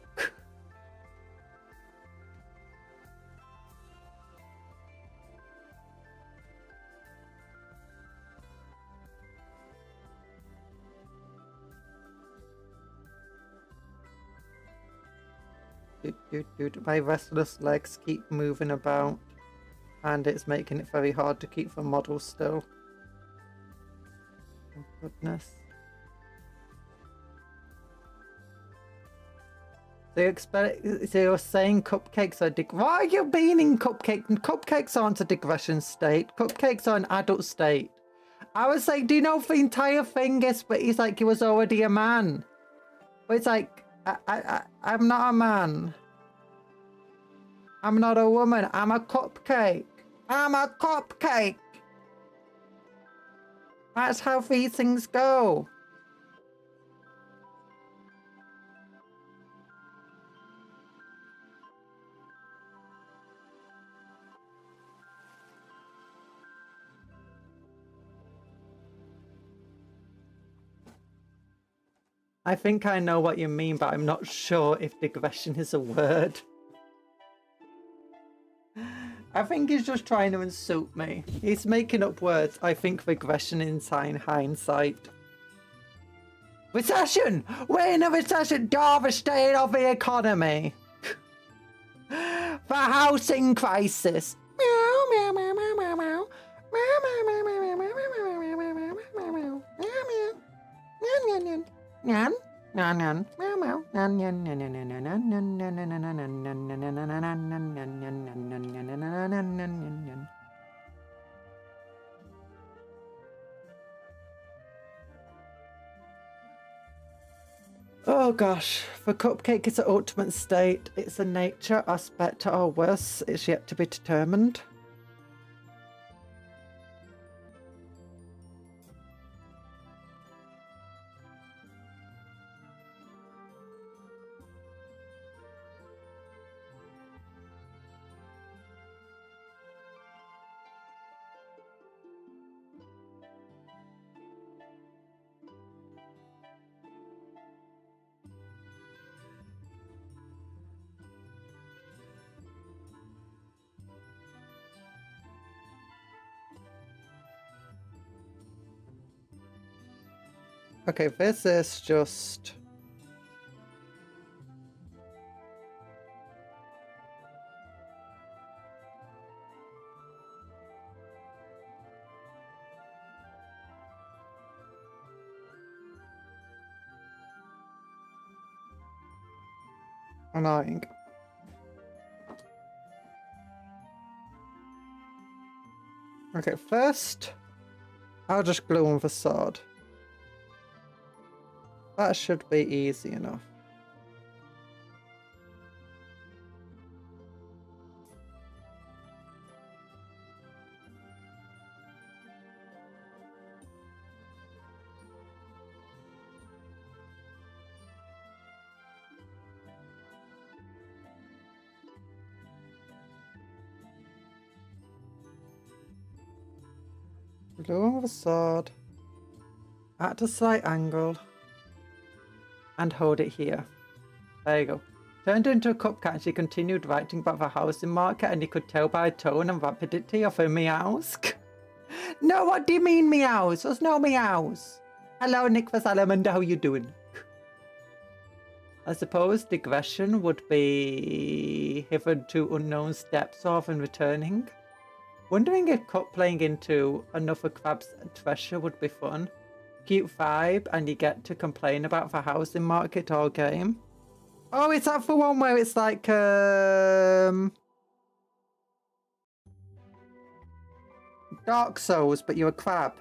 Dude, my restless legs keep moving about. And it's making it very hard to keep the model still. Oh, goodness. So you're saying cupcakes are why are you meaning cupcakes? Cupcakes aren't a digression state. Cupcakes are an adult state. I was like, do you know the entire thing is, but he's like, he was already a man. But it's like, I'm not a man. I'm not a woman. I'm a cupcake. I'm a cupcake. That's how these things go. I think I know what you mean, but I'm not sure if digression is a word. I think he's just trying to insult me. He's making up words. I think regression is in hindsight. Recession! We're in a recession! Devastating of the economy! The housing crisis! Meow, meow, meow, meow, meow, meow. Meow, meow, meow, meow, meow, meow, meow, meow, meow, meow, meow, meow. Meow, meow. Nyan, nyan, nyan, meow, meow, nyan, nyan, nyan, nyan, nyan, nyan, nyan, nyan, nyan, nyan, nyan, nyan. Oh gosh, for Cupcake it's an ultimate state. It's a nature aspect or worse. It's yet to be determined. Okay, this is just... annoying. Okay, first, I'll just glue on the sword. That should be easy enough. Glue on the sword at a slight angle. And hold it here. There you go. Turned into a cupcake and she continued writing about the housing market, and you could tell by tone and rapidity of her meows. No, what do you mean meows? There's no meows. Hello, Nick the Salamander, how you doing? I suppose digression would be hitherto unknown steps of and returning. Wondering if playing into another crab's treasure would be fun. Cute vibe, and you get to complain about the housing market all game. Oh, is that for one where it's like Dark Souls, but you're a crab.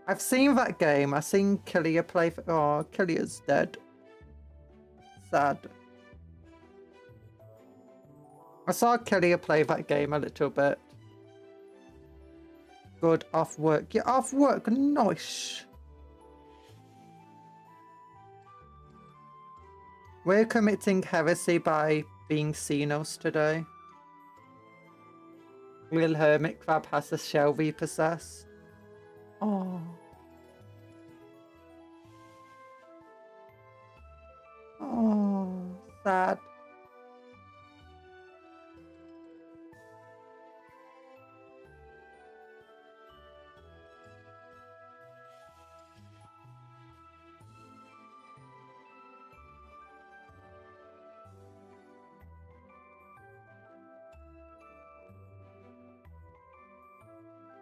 I've seen that game. I've seen Killia play. Oh, Killia's dead. Sad. I saw Killia play that game a little bit. Good, off work. You're off work. Nice. We're committing heresy by being Xenos today. Real hermit crab has the shell repossessed. Oh. Oh, sad.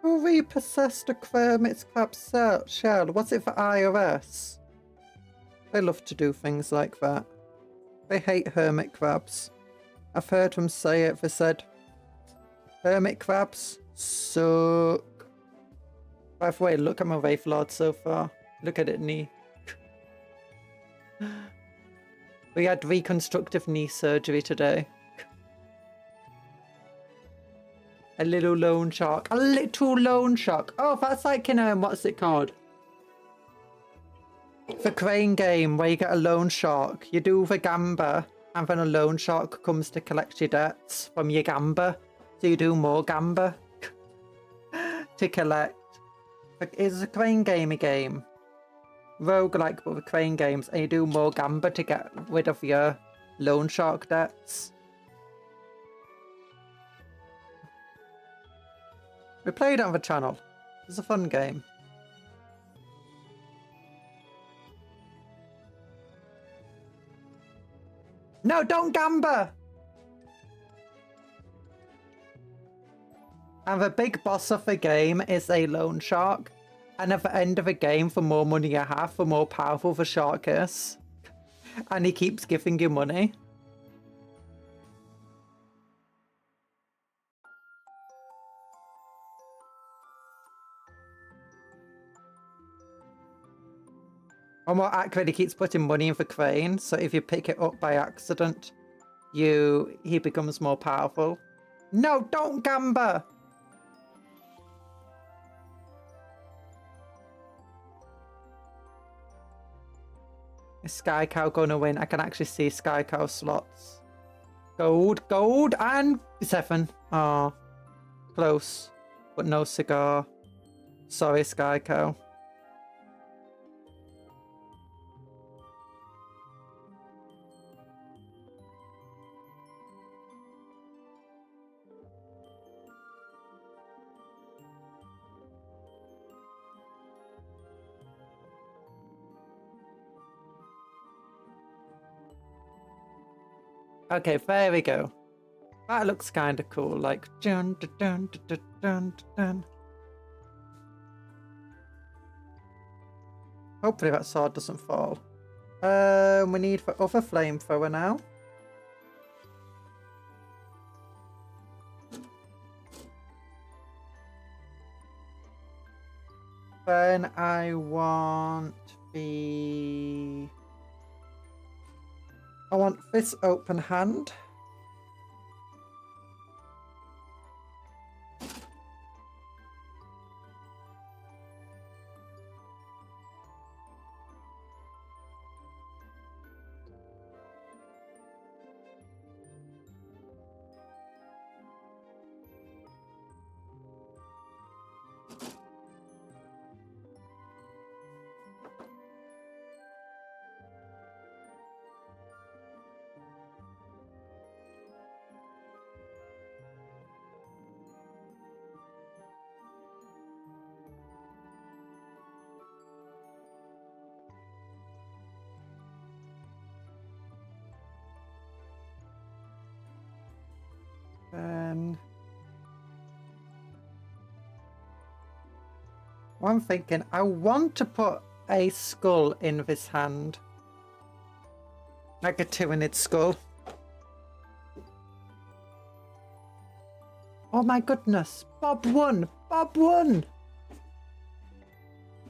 Who repossessed a hermit's crab shell? Was it for IRS? They love to do things like that. They hate hermit crabs. I've heard them say it. They said, hermit crabs suck. By the way, look at my Wraithlords so far. Look at it, knee. We had reconstructive knee surgery today. A little loan shark. A little loan shark. Oh, that's like in, what's it called? The crane game where you get a loan shark. You do the gamba, and then a loan shark comes to collect your debts from your gamba. So you do more gamba to collect. It's a crane game roguelike, but with crane games, and you do more gamba to get rid of your loan shark debts. We played it on the channel. It's a fun game. No, don't gamba! And the big boss of the game is a loan shark. And at the end of the game, the more money you have, the more powerful the shark is. And he keeps giving you money. Or more accurately, he keeps putting money in the crane, so if you pick it up by accident, he becomes more powerful. No, don't gamba! Is Sky Cow gonna win? I can actually see Sky Cow slots. Gold, and 7. Oh, close, but no cigar. Sorry, Sky Cow. Okay, there we go. That looks kind of cool, like dun dun dun dun dun dun. Hopefully that sword doesn't fall. We need the other flamethrower now. Then I want this open hand. Then I'm thinking I want to put a skull in this hand. Like a Tyranid skull. Oh my goodness. Bob won. Bob won.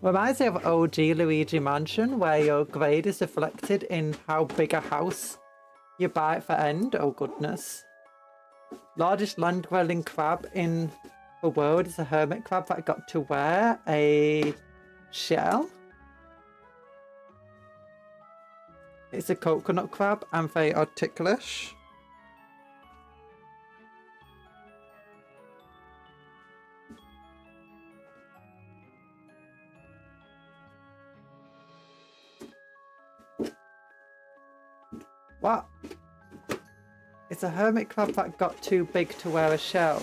Reminds me of OG Luigi Mansion, where your grade is reflected in how big a house you buy at the end. Oh goodness. Largest land-dwelling crab in the world is a hermit crab that got to wear a shell. It's a coconut crab and they are ticklish. What? It's a hermit crab that got too big to wear a shell.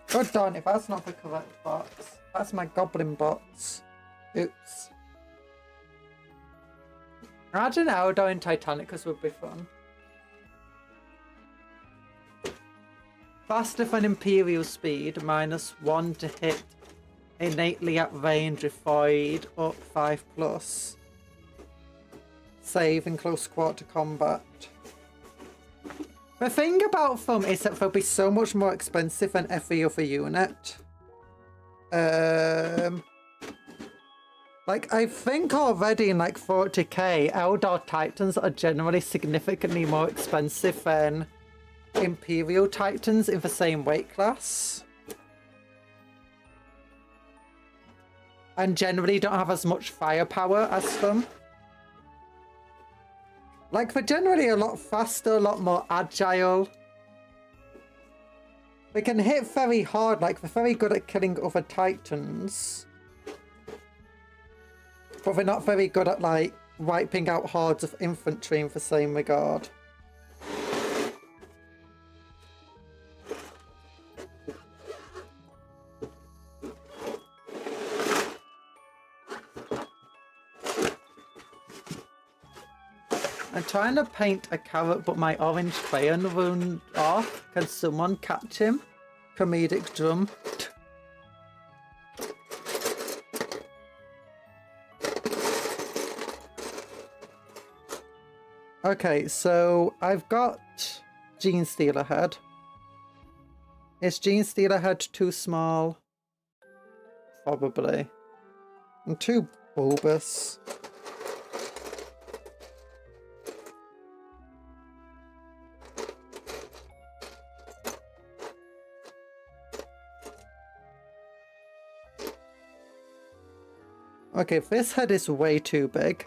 God darn it, that's not the correct box. That's my goblin box. Oops. Imagine Eldar in Titanicus would be fun. Faster than Imperial speed, -1 to hit. Innately at range with void up 5+. Save in close quarter combat. The thing about them is that they'll be so much more expensive than every other unit. Like, I think already in like 40k, Eldar Titans are generally significantly more expensive than Imperial Titans in the same weight class. And generally don't have as much firepower as them. Like, they're generally a lot faster, a lot more agile. They can hit very hard, like, they're very good at killing other Titans. But they're not very good at, like, wiping out hordes of infantry in the same regard. I'm trying to paint a carrot, but my orange crayon ruined off. Can someone catch him? Comedic drum. Okay, so I've got Gene Stealer head. Is Gene Stealer head too small? Probably. And too bulbous. Okay, this head is way too big.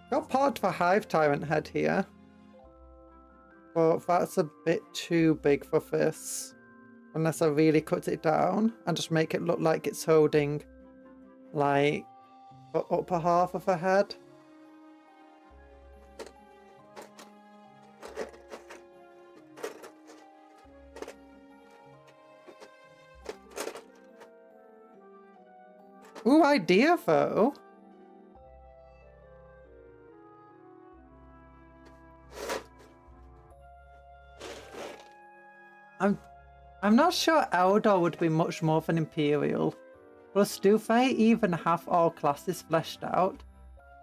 Got part of a Hive Tyrant head here. But that's a bit too big for this. Unless I really cut it down and just make it look like it's holding, like, the upper half of a head. Ooh, idea though. I'm not sure Eldar would be much more than Imperial. Plus, do they even have all classes fleshed out?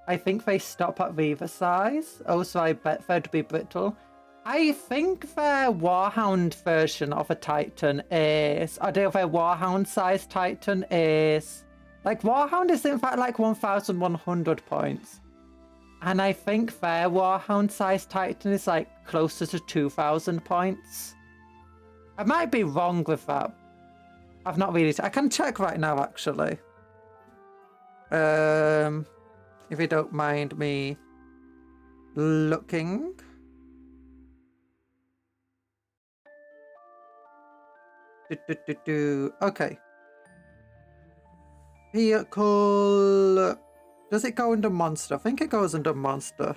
I think they stop at Reaver size. Also, I bet they'd be brittle. I think their Warhound version of a Titan is... Or their Warhound size Titan is... Like, Warhound is in fact like 1,100 points. And I think their Warhound size Titan is like closer to 2,000 points. I might be wrong with that. I've not really... I can check right now, actually. If you don't mind me looking. Okay. Vehicle... Does it go under monster? I think it goes under monster.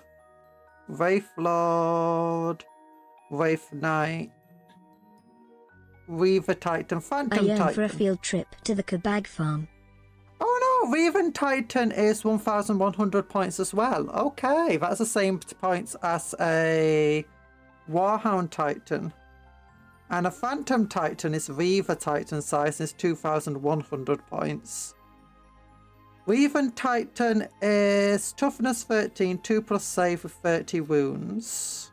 Wraithlord. Wraith Knight. Reaver Titan, Phantom I yearn Titan. for a field trip to the kebab farm. Oh, Raven Titan is 1,100 points as well. Okay, that's the same points as a Warhound Titan. And a Phantom Titan is Reaver Titan size, is 2,100 points. Raven Titan is Toughness 13, 2 plus save with 30 wounds.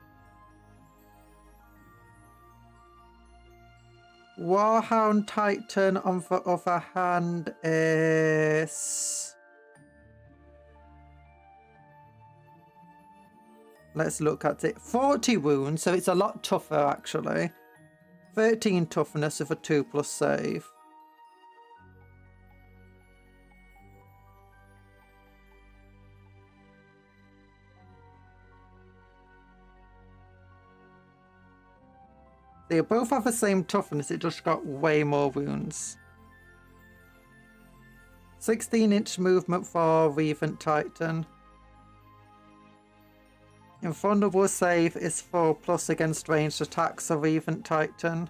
Warhound Titan, on the other hand, is... Let's look at it. 40 wounds, so it's a lot tougher, actually. 13 toughness with a 2 plus save. They both have the same toughness, it just got way more wounds. 16-inch movement for Raven Titan. Invulnerable save is 4 plus against ranged attacks of Raven Titan.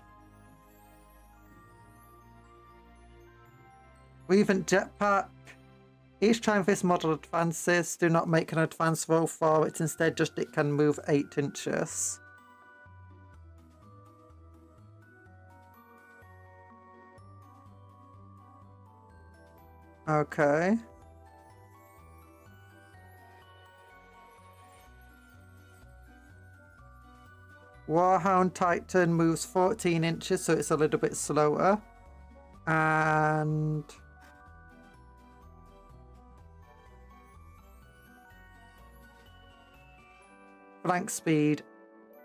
Raven Jetpack. Each time this model advances, do not make an advance roll for it, instead just it can move 8 inches. Okay. Warhound Titan moves 14 inches, so it's a little bit slower. And... flank speed.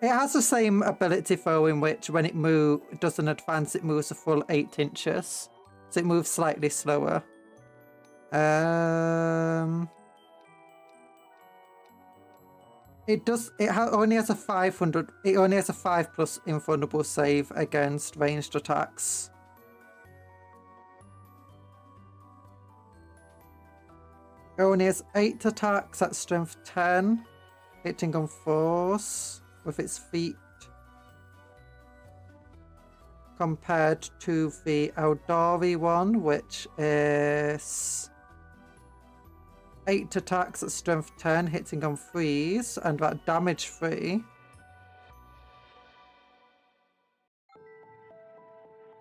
It has the same ability though, in which when it does an advance, it moves a full 8 inches. So it moves slightly slower. It only has a 500. It only has a 5 plus invulnerable save against ranged attacks. It only has 8 attacks at strength 10, hitting on force with its feet, compared to the Eldari one, which is 8 attacks at strength 10, hitting on 3s, and that damage 3.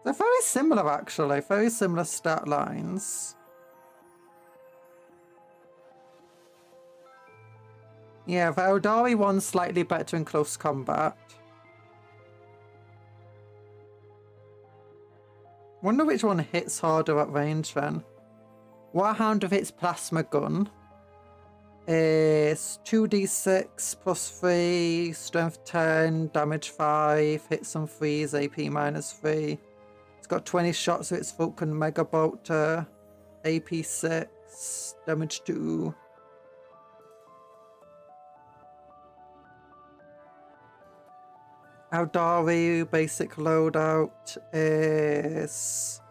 They're very similar, actually. Very similar stat lines. Yeah, the Eldari one's slightly better in close combat. Wonder which one hits harder at range then. Warhound with its plasma gun is 2d6 plus 3, strength 10, damage 5, hits on 3s, AP minus 3. It's got 20 shots with its Vulcan Mega Bolter, AP 6, damage 2. Eldari basic loadout is...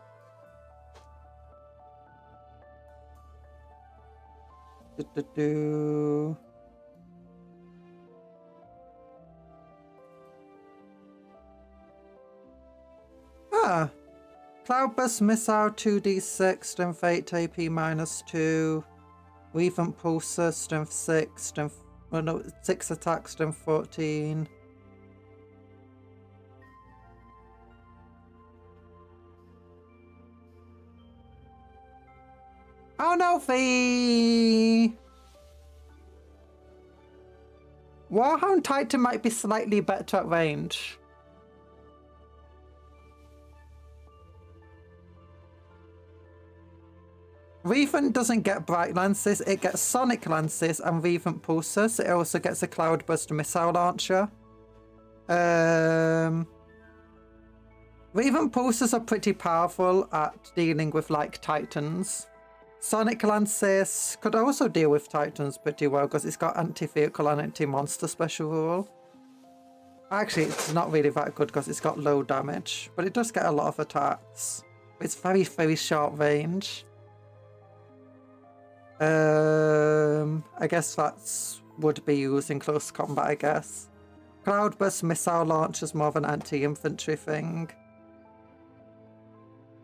Cloudburst Missile 2d6, strength 8, AP minus 2. Weavant Pulsar, strength 6, strength... Oh no, 6 attack, strength 14. Oh no, the Warhound Titan might be slightly better at range. Revenant doesn't get Bright Lances, it gets Sonic Lances and Revenant Pulsars. It also gets a Cloudburst Missile Launcher. Revenant Pulsars are pretty powerful at dealing with, like, Titans. Sonic Lances could also deal with Titans pretty well because it's got anti-vehicle and anti-monster special rule. Actually, it's not really that good because it's got low damage, but it does get a lot of attacks. It's very, very short range. I guess that's would be used in close combat, I guess. Cloudburst Missile Launch is more of an anti-infantry thing.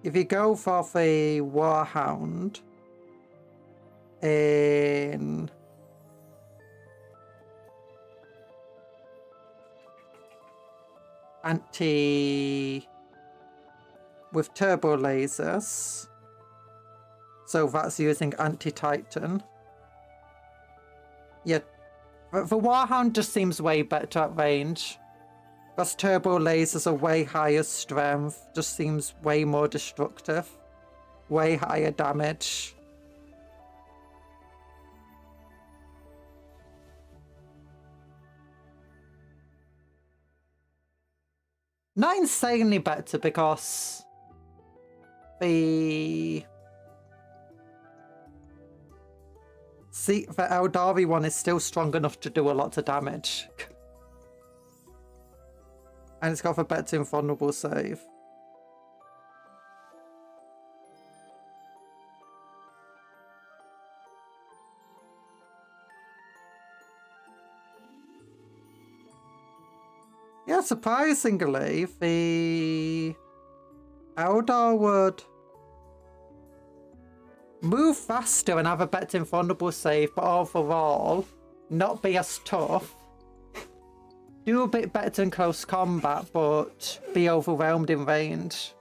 If you go for the Warhound, in anti with turbo lasers. So that's using anti-Titan. Yeah, the Warhound just seems way better at range. Because turbo lasers are way higher strength, just seems way more destructive. Way higher damage. Not insanely better because the Eldari one is still strong enough to do a lot of damage. And it's got a better invulnerable save. Yeah, surprisingly, the Eldar would move faster and have a better invulnerable save, but overall not be as tough. Do a bit better in close combat, but be overwhelmed in range.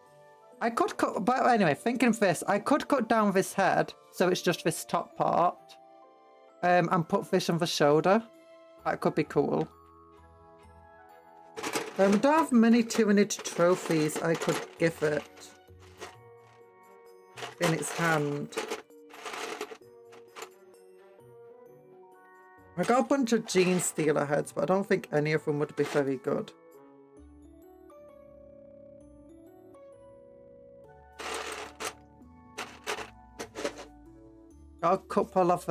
I could cut, but anyway, thinking of this, I could cut down this head, so it's just this top part, and put this on the shoulder. That could be cool. I don't have many Tyranid trophies I could give it in its hand. I got a bunch of Gene Stealer heads, but I don't think any of them would be very good. Got a couple of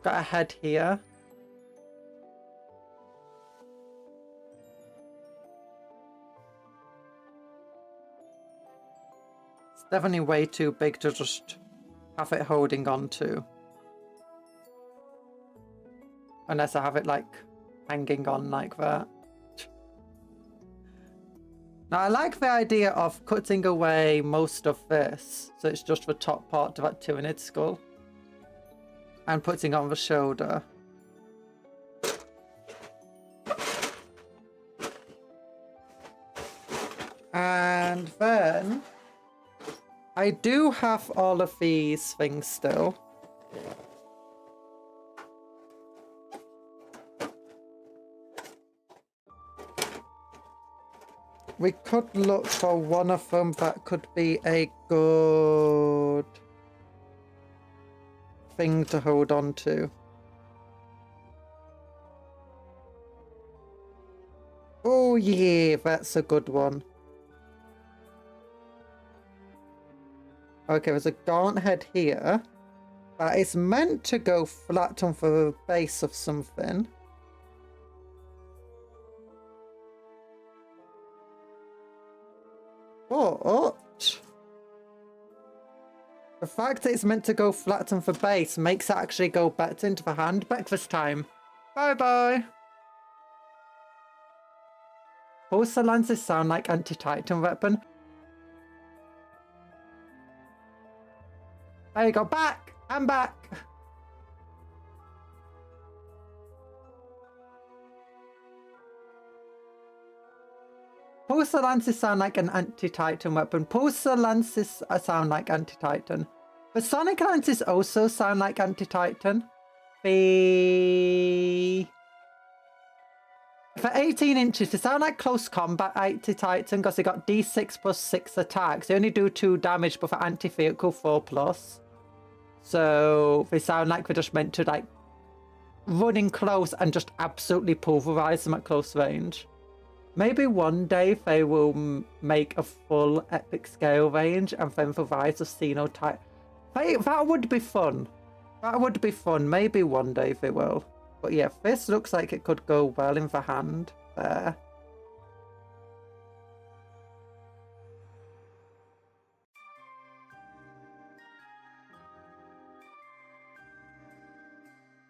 got a head here. It's definitely way too big to just have it holding on to. Unless I have it like hanging on like that. Now I like the idea of cutting away most of this, so it's just the top part of that Tyranid skull. And putting on the shoulder. And then I do have all of these things still. We could look for one of them that could be a good thing to hold on to. Oh yeah, that's a good one. Okay, there's a gaunt head here that is meant to go flat on the base of something. But the fact that it's meant to go flat on the base makes it actually go better into the hand. Breakfast time. Bye-bye. Pulsar lances sound like anti-Titan weapon. There you go. Back! I'm back! Pulsar lances sound like an anti-Titan weapon. Pulsar lances sound like anti-Titan. The sonic lances also sound like anti-Titan. For 18 inches, they sound like close combat anti-Titan because they got D6 plus 6 attacks. They only do 2 damage, but for anti-vehicle 4 plus. So they sound like they're just meant to like run in close and just absolutely pulverize them at close range. Maybe one day they will make a full epic scale range and then the Rise of Xenotype. That would be fun. That would be fun. Maybe one day they will. But yeah, this looks like it could go well in the hand there.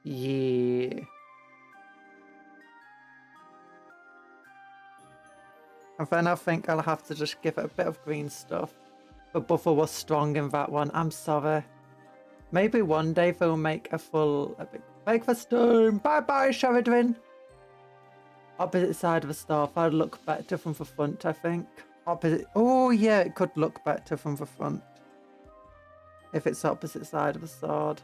Yeah. And then I think I'll have to just give it a bit of green stuff. The buffer was strong in that one. I'm sorry. Maybe one day they'll make a big breakfast time. Bye bye, Sheridan. Opposite side of the staff. I'd look better from the front, I think. Opposite. Oh, yeah, it could look better from the front. If it's opposite side of the sword.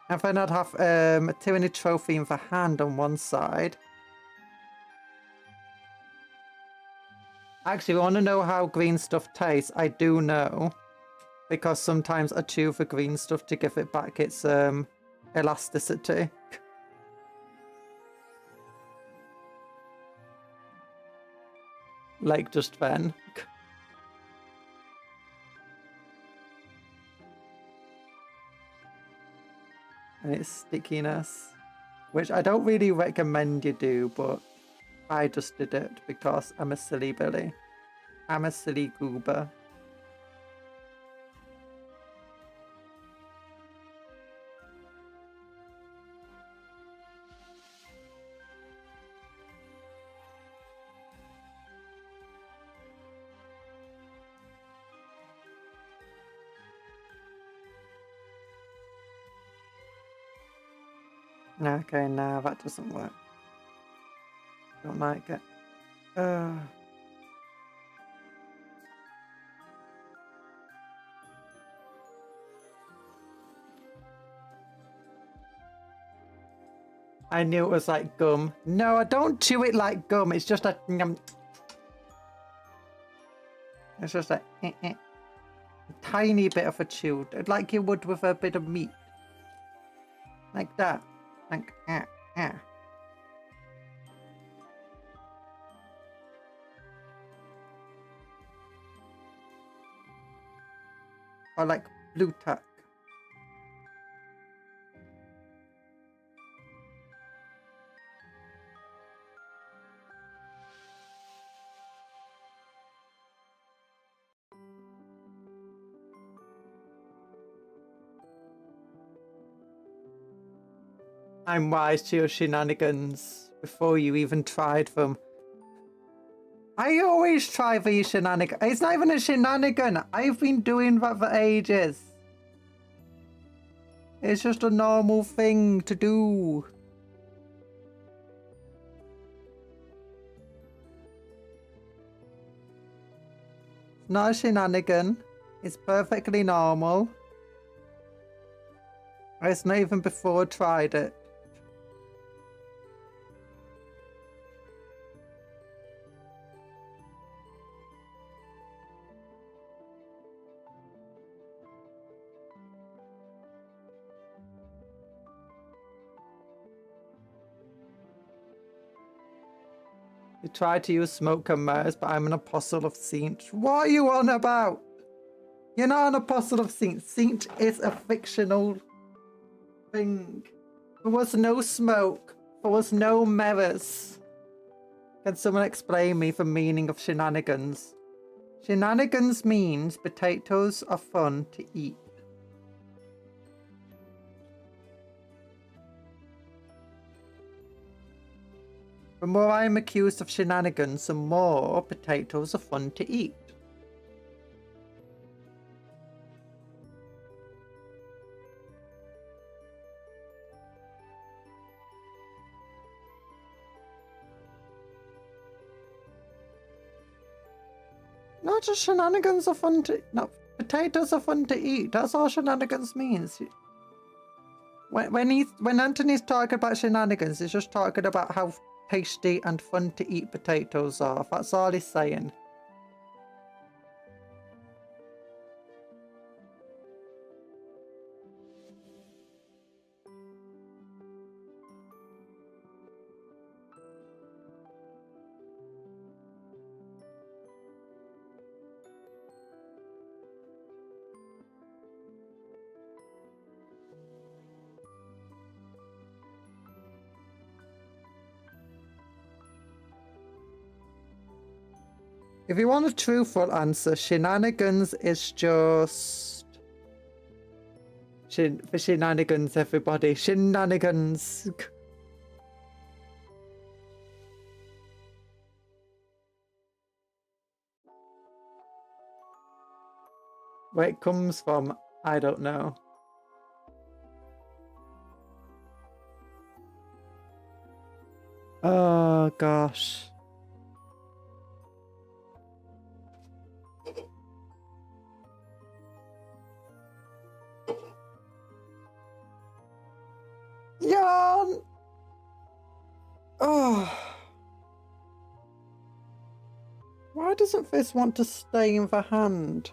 And then I'd have a tyranny trophy in the hand on one side. Actually, I want to know how green stuff tastes. I do know. Because sometimes I chew the green stuff to give it back its elasticity. Like just then. And its stickiness. Which I don't really recommend you do, but I just did it because I'm a silly Billy. I'm a silly goober. Okay, now that doesn't work. Don't like it. I knew it was like gum. No, I don't chew it like gum. It's just a... It's just a tiny bit of a chew. Like you would with a bit of meat. Like that. Like, Or like blue tack. I'm wise to your shenanigans before you even tried them. I always try these shenanigans. It's not even a shenanigan. I've been doing that for ages. It's just a normal thing to do. It's not a shenanigan. It's perfectly normal. It's not even before I tried it. You tried to use smoke and mirrors, but I'm an apostle of Saint. What are you on about? You're not an apostle of Saint. Saint is a fictional thing. There was no smoke. There was no mirrors. Can someone explain me the meaning of shenanigans? Shenanigans means potatoes are fun to eat. The more I am accused of shenanigans, the more potatoes are fun to eat. Not just shenanigans are fun to... No, potatoes are fun to eat. That's all shenanigans means. When Anthony's talking about shenanigans, he's just talking about how tasty and fun to eat potatoes are. That's all he's saying. If you want a truthful answer, shenanigans is just for shenanigans, everybody. Shenanigans. Where it comes from, I don't know. Oh, gosh. Yawn! Oh. Why doesn't this want to stay in the hand?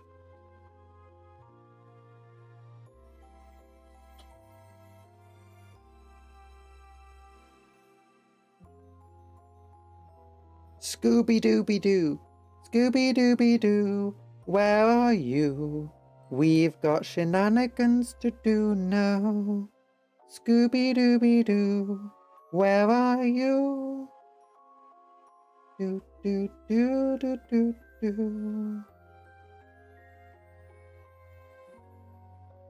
Scooby-Dooby-Doo, Scooby-Dooby-Doo, where are you? We've got shenanigans to do now. Scooby-Dooby-Doo, where are you? Do do do do do do.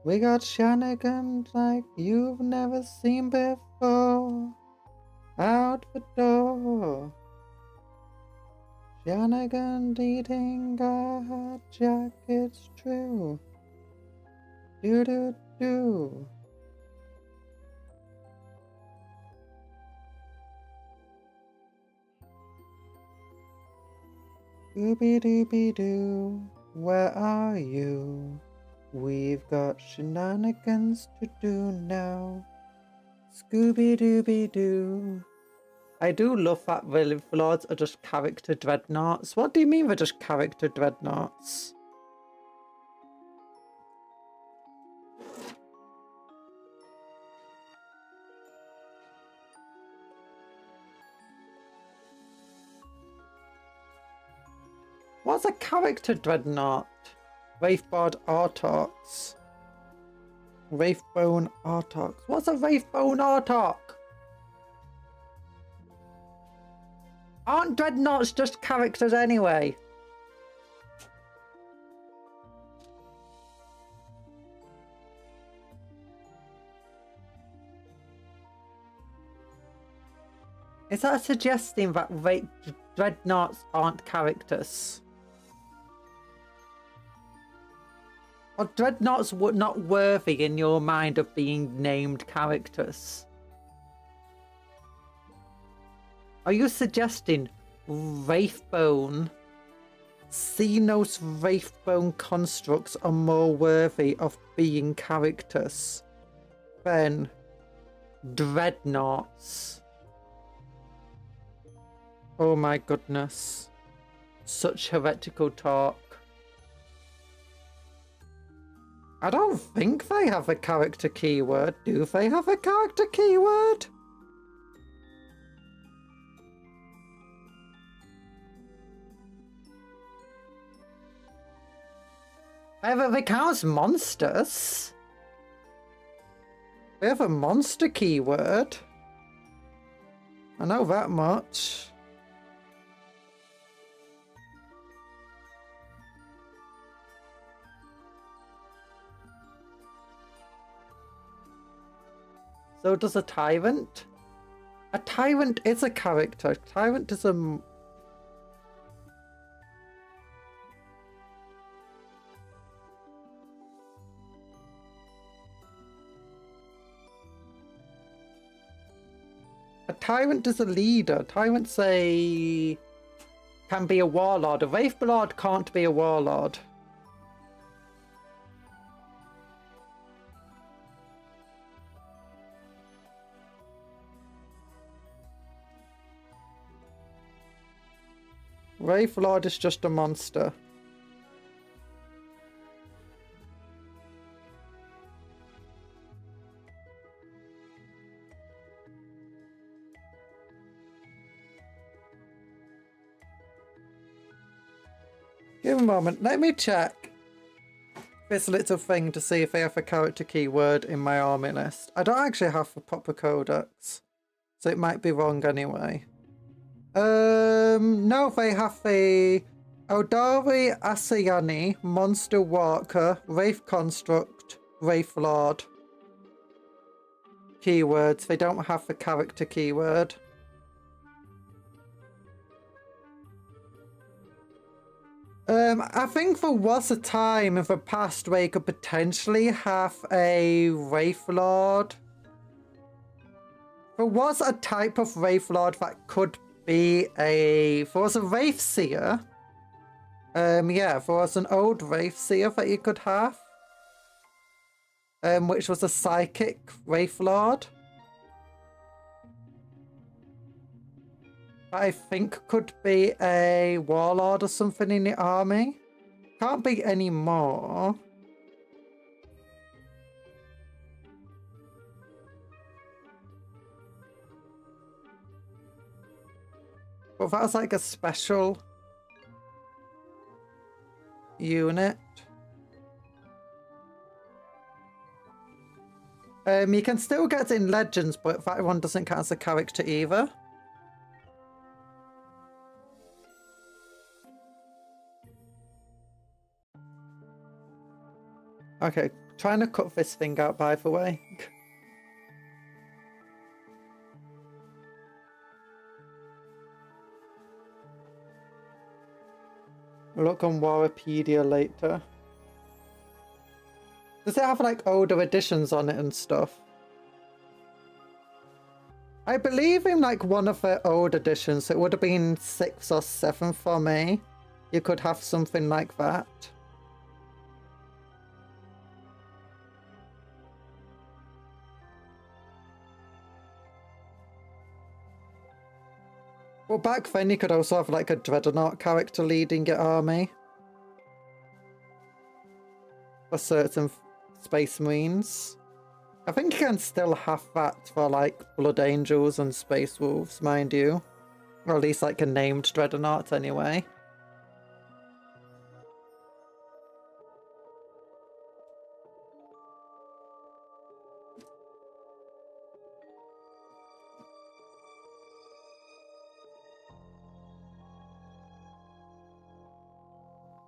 We got shenanigans like you've never seen before. Out the door. Shenanigans eating our jackets true. Do do do. Scooby-Dooby-Doo, where are you? We've got shenanigans to do now. Scooby-Dooby-Doo. I do love that Wraithlords are just character dreadnoughts. What do you mean they're just character dreadnoughts? What's a character dreadnought? Wraithbard Artox. Wraithbone Artox. What's a Wraithbone Artox? Aren't dreadnoughts just characters anyway? Is that suggesting that dreadnoughts aren't characters? Are dreadnoughts not worthy in your mind of being named characters? Are you suggesting Wraithbone, Xenos Wraithbone constructs are more worthy of being characters than dreadnoughts? Oh my goodness. Such heretical talk. I don't think they have a character keyword. Do they have a character keyword? They count as monsters. They have a monster keyword. I know that much. So does a tyrant? A tyrant is a character. A tyrant is a... A tyrant is a leader. Tyrants can be a warlord. A Wraithlord can't be a warlord. Wraithlord is just a monster. Give a moment, let me check this little thing to see if they have a character keyword in my army list. I don't actually have the proper codex, so it might be wrong anyway. No, they have a Eldari Asayani, Monster Walker, Wraith Construct, Wraithlord. keywords. They don't have the character keyword. I think there was a time in the past where you could potentially have a Wraithlord. There was a type of Wraithlord that could be a... There was a Wraithseer. Yeah, there was an old Wraithseer that you could have. Which was a psychic Wraithlord. I think could be a warlord or something in the army. Can't be any more. But that was like a special unit. You can still get it in Legends, but that one doesn't count as a character either. Okay, trying to cut this thing out, by the way. Look on Wikipedia later. Does it have like older editions on it and stuff? I believe in like one of the old editions, it would have been 6th or 7th for me. You could have something like that. Well, back then you could also have like a Dreadnought character leading your army. For certain Space Marines. I think you can still have that for like Blood Angels and Space Wolves, mind you. Or at least like a named Dreadnought anyway.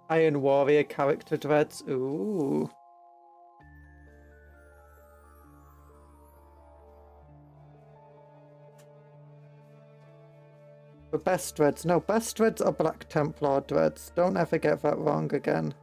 Iron Warrior character dreads. Ooh. The best dreads. No, best dreads are Black Templar dreads. Don't ever get that wrong again.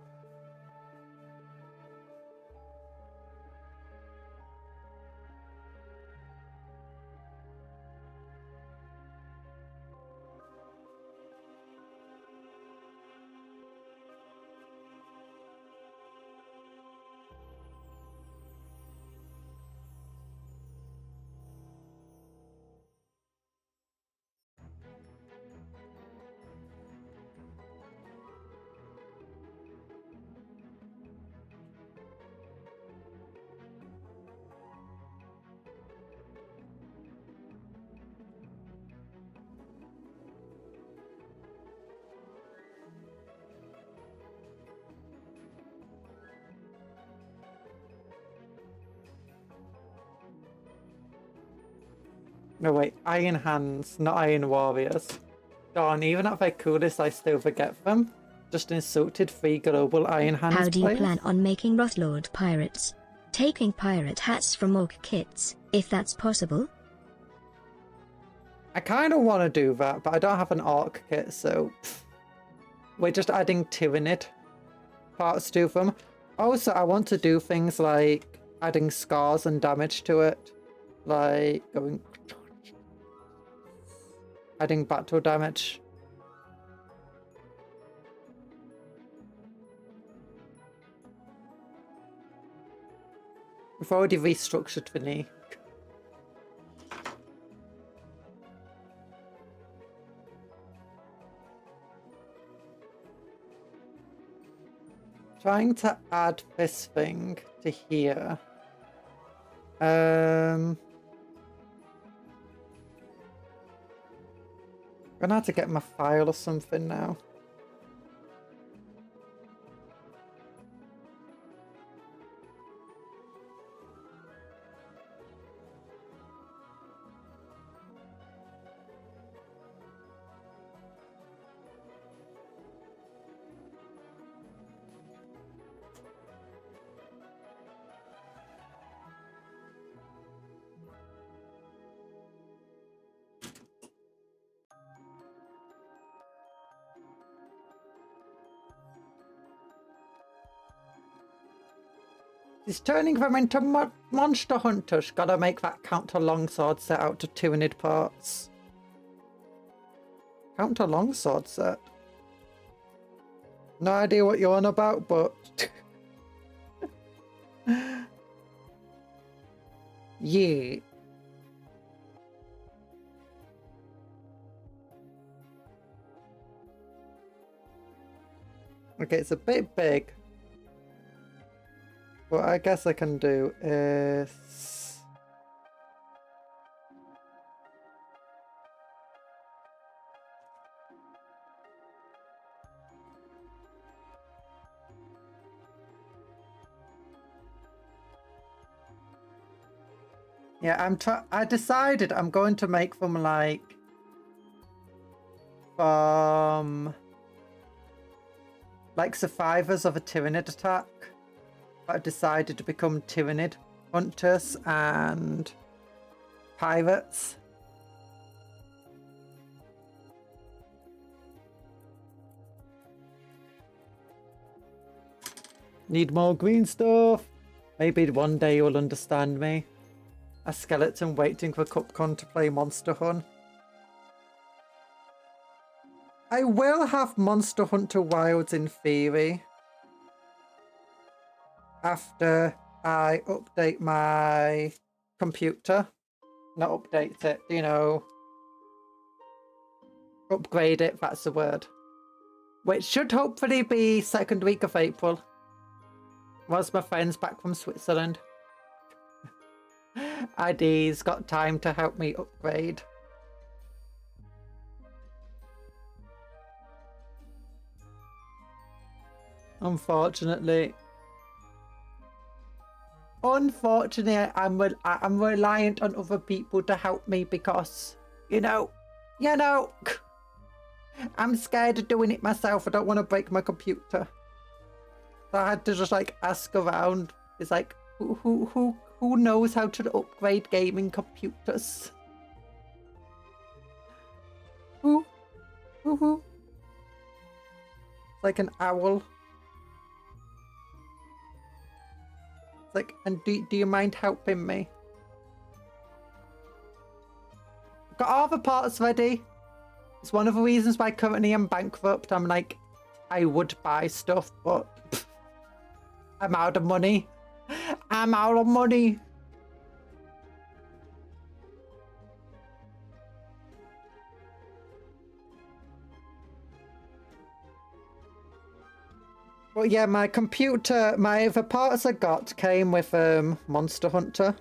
No wait, Iron Hands, not Iron Warriors. Darn, even at their coolest I still forget them. Just insulted 3 global Iron Hands How do you players. plan on making Wraithlord pirates? Taking pirate hats from orc kits, if that's possible? I kind of want to do that, but I don't have an orc kit, so... We're just adding Tyrannid parts to them. Also, I want to do things like adding scars and damage to it. Like going... adding battle damage. We've already restructured the knee. Trying to add this thing to here. I'm gonna have to get my file or something now. He's turning them into monster hunters. Gotta make that counter longsword set out to tyrannid parts. Counter longsword set? No idea what you're on about, but... Yeah. Okay, it's a bit big. What I guess I can do is... Yeah, I decided I'm going to make them like... like survivors of a tyrannid attack. But I've decided to become tyrannid hunters and pirates. Need more green stuff. Maybe one day you'll understand me. A skeleton waiting for Cupcon to play Monster Hunt. I will have Monster Hunter Wilds in theory. After I update my computer. Not update it, you know. Upgrade it, that's the word. Which should hopefully be second week of April. Once my friend's back from Switzerland. ID's got time to help me upgrade. Unfortunately, I'm reliant on other people to help me because, you know, I'm scared of doing it myself. I don't want to break my computer. So I had to just like ask around. It's like, who knows how to upgrade gaming computers? Who? It's like an owl. It's like, and do you mind helping me? Got all the parts ready. It's one of the reasons why currently I'm bankrupt. I'm like, I would buy stuff, but I'm out of money. I'm out of money. Well, yeah, my computer, the parts I got came with Monster Hunter.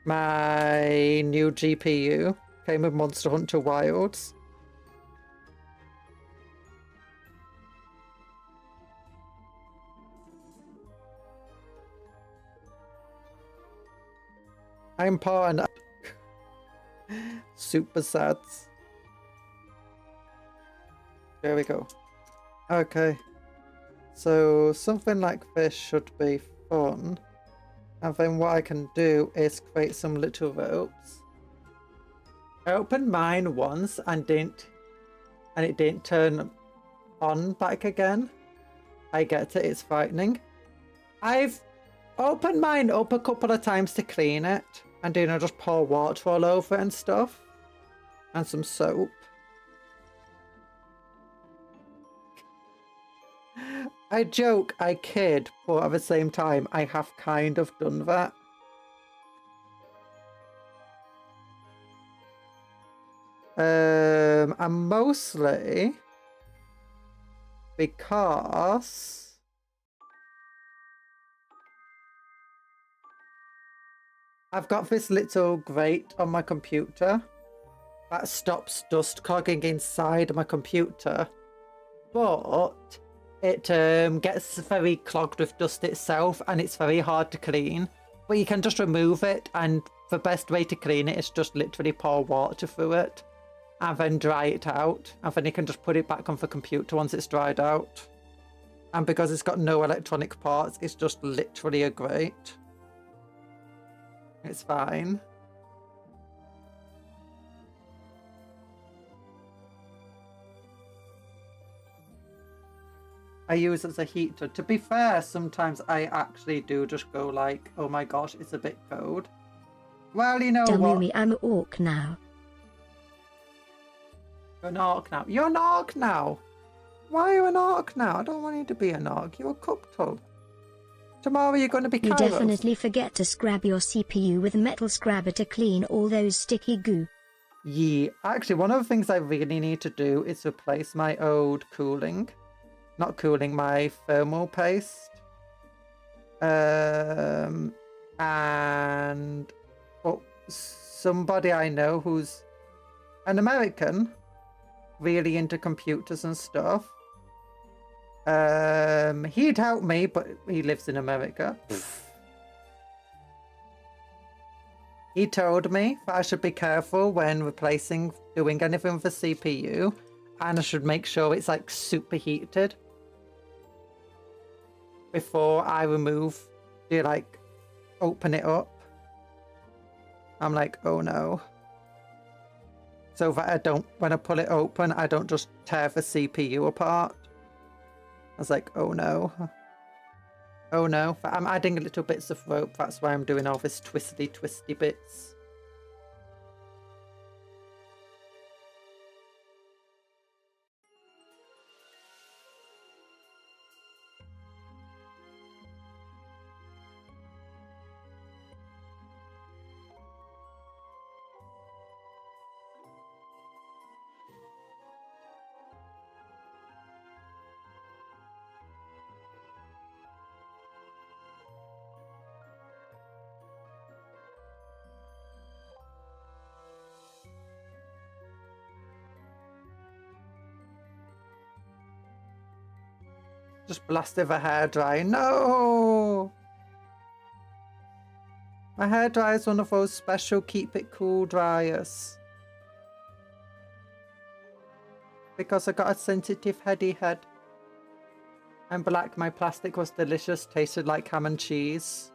My new GPU came with Monster Hunter Wilds. I'm part super sad. There we go. Okay. So something like this should be fun. And then what I can do is create some little ropes. I opened mine once and it didn't turn on back again. I get it, it's frightening. I've opened mine up a couple of times to clean it. And you know, just pour water all over it and stuff. And some soap. I joke, I kid, but at the same time, I have kind of done that. And mostly because I've got this little grate on my computer that stops dust clogging inside my computer, but it gets very clogged with dust itself and it's very hard to clean. But you can just remove it, and the best way to clean it is just literally pour water through it and then dry it out, and then you can just put it back on the computer once it's dried out. And because it's got no electronic parts, it's just literally a grate. It's fine. I use as a heater. To be fair, sometimes I actually do just go like, oh my gosh, it's a bit cold. Well, you know what? Damumi, I'm an orc now. You're an orc now. You're an orc now. Why are you an orc now? I don't want you to be an orc. You're a Cuptle. Tomorrow you're going to be You Kairos. definitely forget to scrub your CPU with metal scrubber to clean all those sticky goo. Yeah, actually, one of the things I really need to do is replace my old my thermal paste. And somebody I know who's an American, really into computers and stuff. He'd help me, but he lives in America. He told me that I should be careful when doing anything with the CPU, and I should make sure it's like superheated before I open it up. I'm like, oh no. So that when I pull it open, I don't just tear the CPU apart. I was like, oh no. Oh no, but I'm adding little bits of rope. That's why I'm doing all this twisty bits. Just blasted the hairdryer. No! My hairdryer is one of those special keep it cool dryers. Because I got a sensitive heady head. And black, my plastic was delicious, tasted like ham and cheese.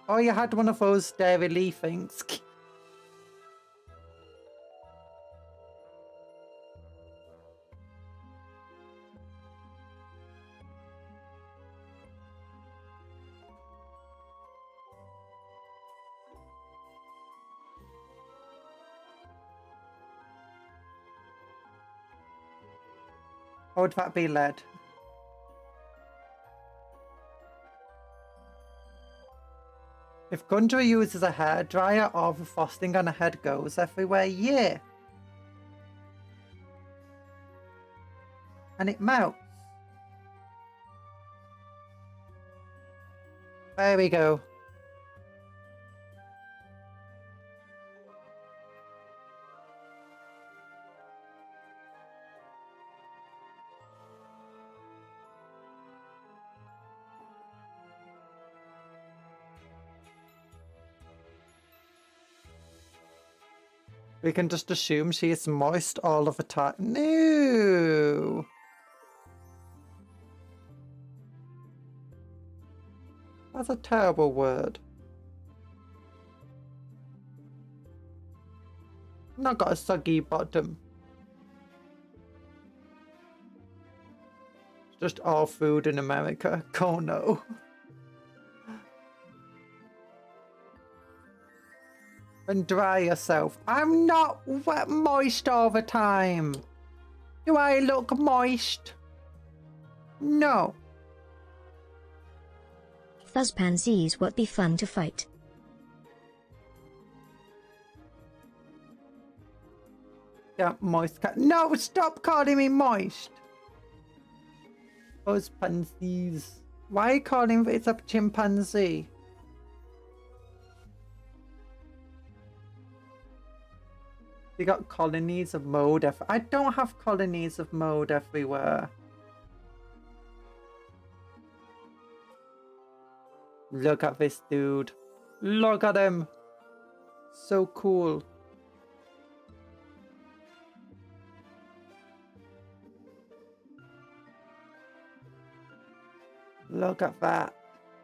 Oh, you had one of those dairy leaf things. Or would that be lead? If Conjuror uses a hairdryer, all the frosting on a head goes everywhere, yeah. And it melts. There we go. We can just assume she is moist all of the time. No! That's a terrible word. I've not got a soggy bottom. It's just all food in America. Oh no. And dry yourself. I'm not wet moist all the time. Do I look moist? No. Fuzz pansies would be fun to fight. Yeah, moist cat. No, stop calling me moist. Those pansies. Why are you calling it a chimpanzee? You got colonies of mold. I don't have colonies of mold everywhere. Look at this dude. Look at him. So cool. Look at that.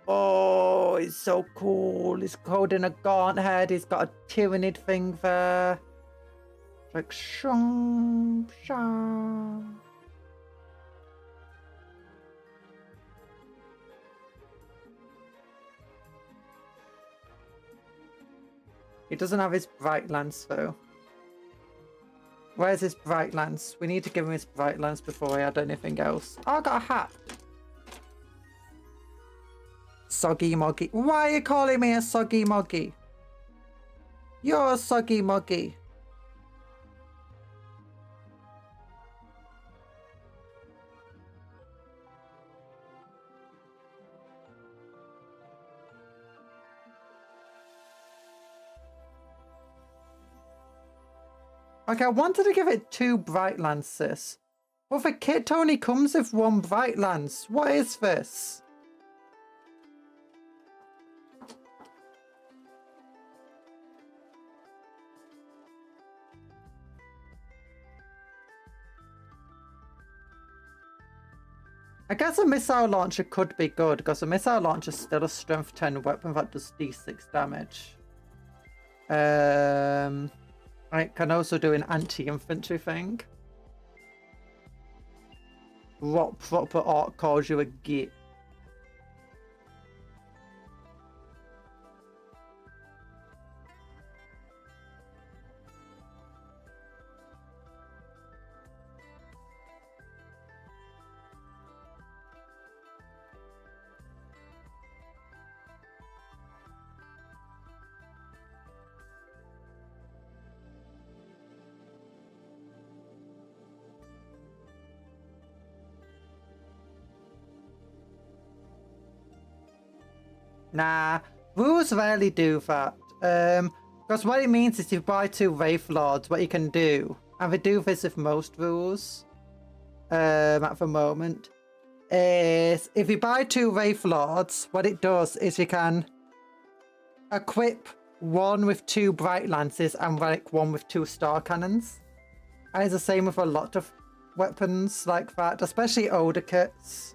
Oh, he's so cool. He's holding a gaunt head. He's got a tyrannid thing there. Like shong, shong. He doesn't have his bright lance though. Where's his bright lance? We need to give him his bright lance before we add anything else. Oh, I got a hat. Soggy Moggy. Why are you calling me a Soggy Moggy? You're a Soggy Moggy. Okay, I wanted to give it 2 bright lances. But the kit only comes with 1 bright lance. What is this? I guess a missile launcher could be good, because a missile launcher is still a strength 10 weapon that does d6 damage. I can also do an anti-infantry thing. What proper art calls you a git? Nah, rules rarely do that. Because what it means is if you buy 2 Wraithlords, what you can do, and they do this with most rules, at the moment, is if you buy 2 Wraithlords, what it does is you can equip 1 with 2 bright lances and like 1 with 2 star cannons. And it's the same with a lot of weapons like that, especially older kits.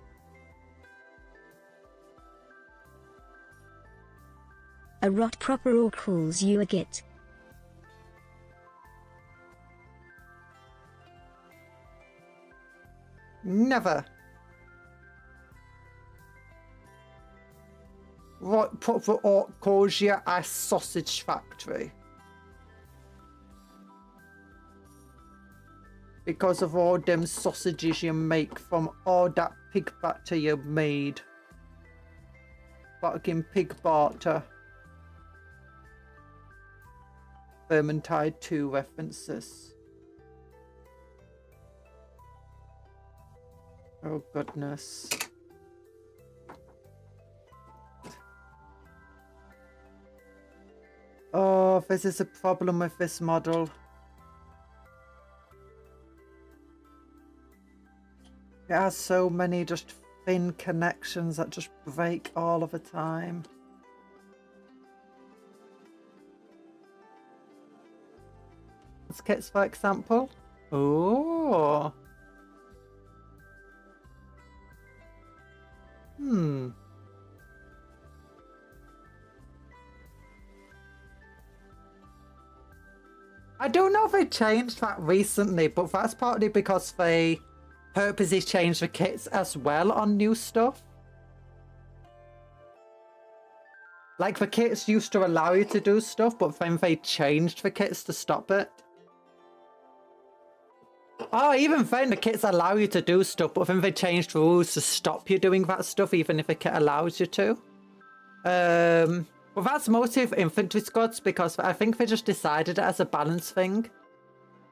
A rot proper or calls you a git. Never. What proper orc calls you a sausage factory? Because of all them sausages you make from all that pig batter you made. Fucking pig batter. Vermintide 2 references. Oh goodness. Oh, this is a problem with this model. It has so many just thin connections that just break all of the time. Kits, for example. Oh. I don't know if they changed that recently, but that's partly because they purposely changed the kits as well on new stuff. Like, the kits used to allow you to do stuff, but then they changed the kits to stop it. Oh, even then the kits allow you to do stuff, but then they changed rules to stop you doing that stuff, even if the kit allows you to. Well, that's mostly with infantry squads, because I think they just decided it as a balance thing.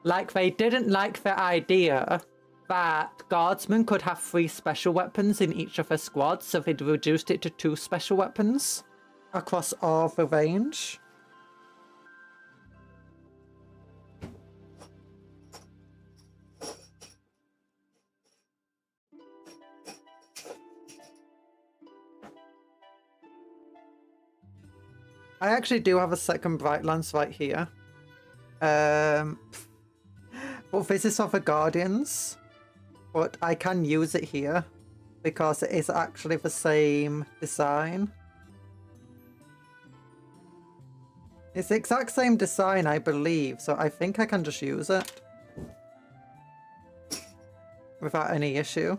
Like, they didn't like the idea that guardsmen could have 3 special weapons in each of their squads, so they reduced it to 2 special weapons across all the range. I actually do have a second bright lance right here. But this is for the Guardians. But I can use it here because it is actually the same design. It's the exact same design, I believe, so I think I can just use it without any issue.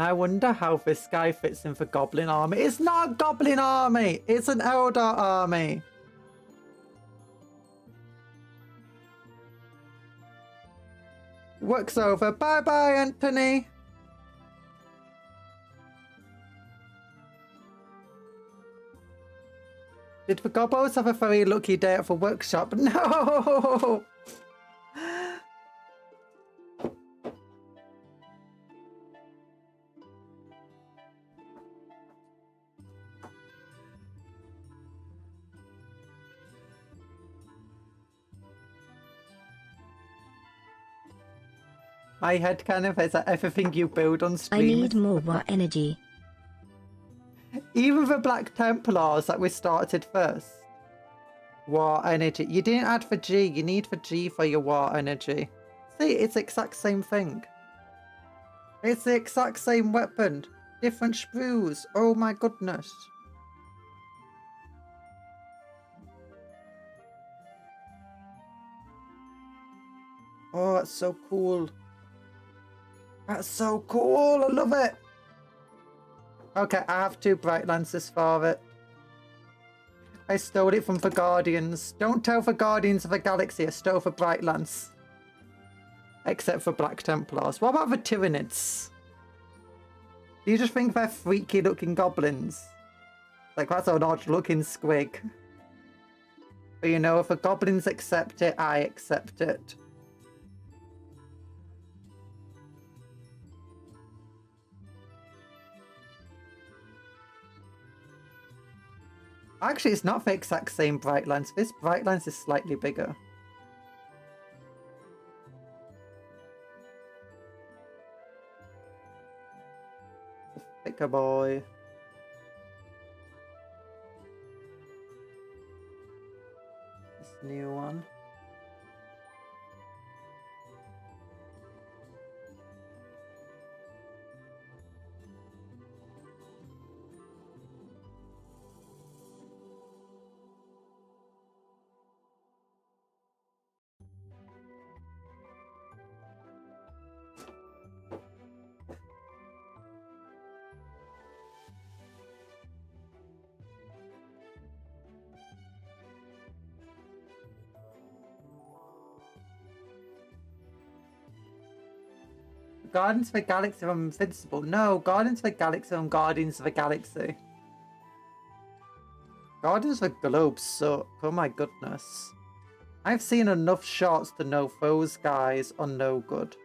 I wonder how this guy fits in for Goblin Army. It's not a Goblin Army! It's an Eldar Army! Work's over. Bye-bye, Anthony! Did the Gobbos have a very lucky day at the workshop? No! My head kind of is that everything you build on stream. I need more war energy. Even the Black Templars that we started first. War energy. You didn't add the G. You need the G for your war energy. See, it's the exact same thing. It's the exact same weapon. Different sprues. Oh my goodness. Oh, that's so cool. That's so cool. I love it. Okay, I have 2 Bright Lances for it. I stole it from the Guardians. Don't tell the Guardians of the Galaxy I stole the Bright Lance. Except for Black Templars. What about the Tyranids? Do you just think they're freaky looking goblins? Like, that's an odd looking squig. But you know, if the goblins accept it, I accept it. Actually, it's not the exact same Bright Lance. This Bright Lance is slightly bigger. Thicker boy. This new one. Guardians of the Galaxy are invincible. No, Guardians of the Galaxy are Guardians of the Galaxy. Guardians of the Globe suck. Oh my goodness. I've seen enough shots to know those guys are no good.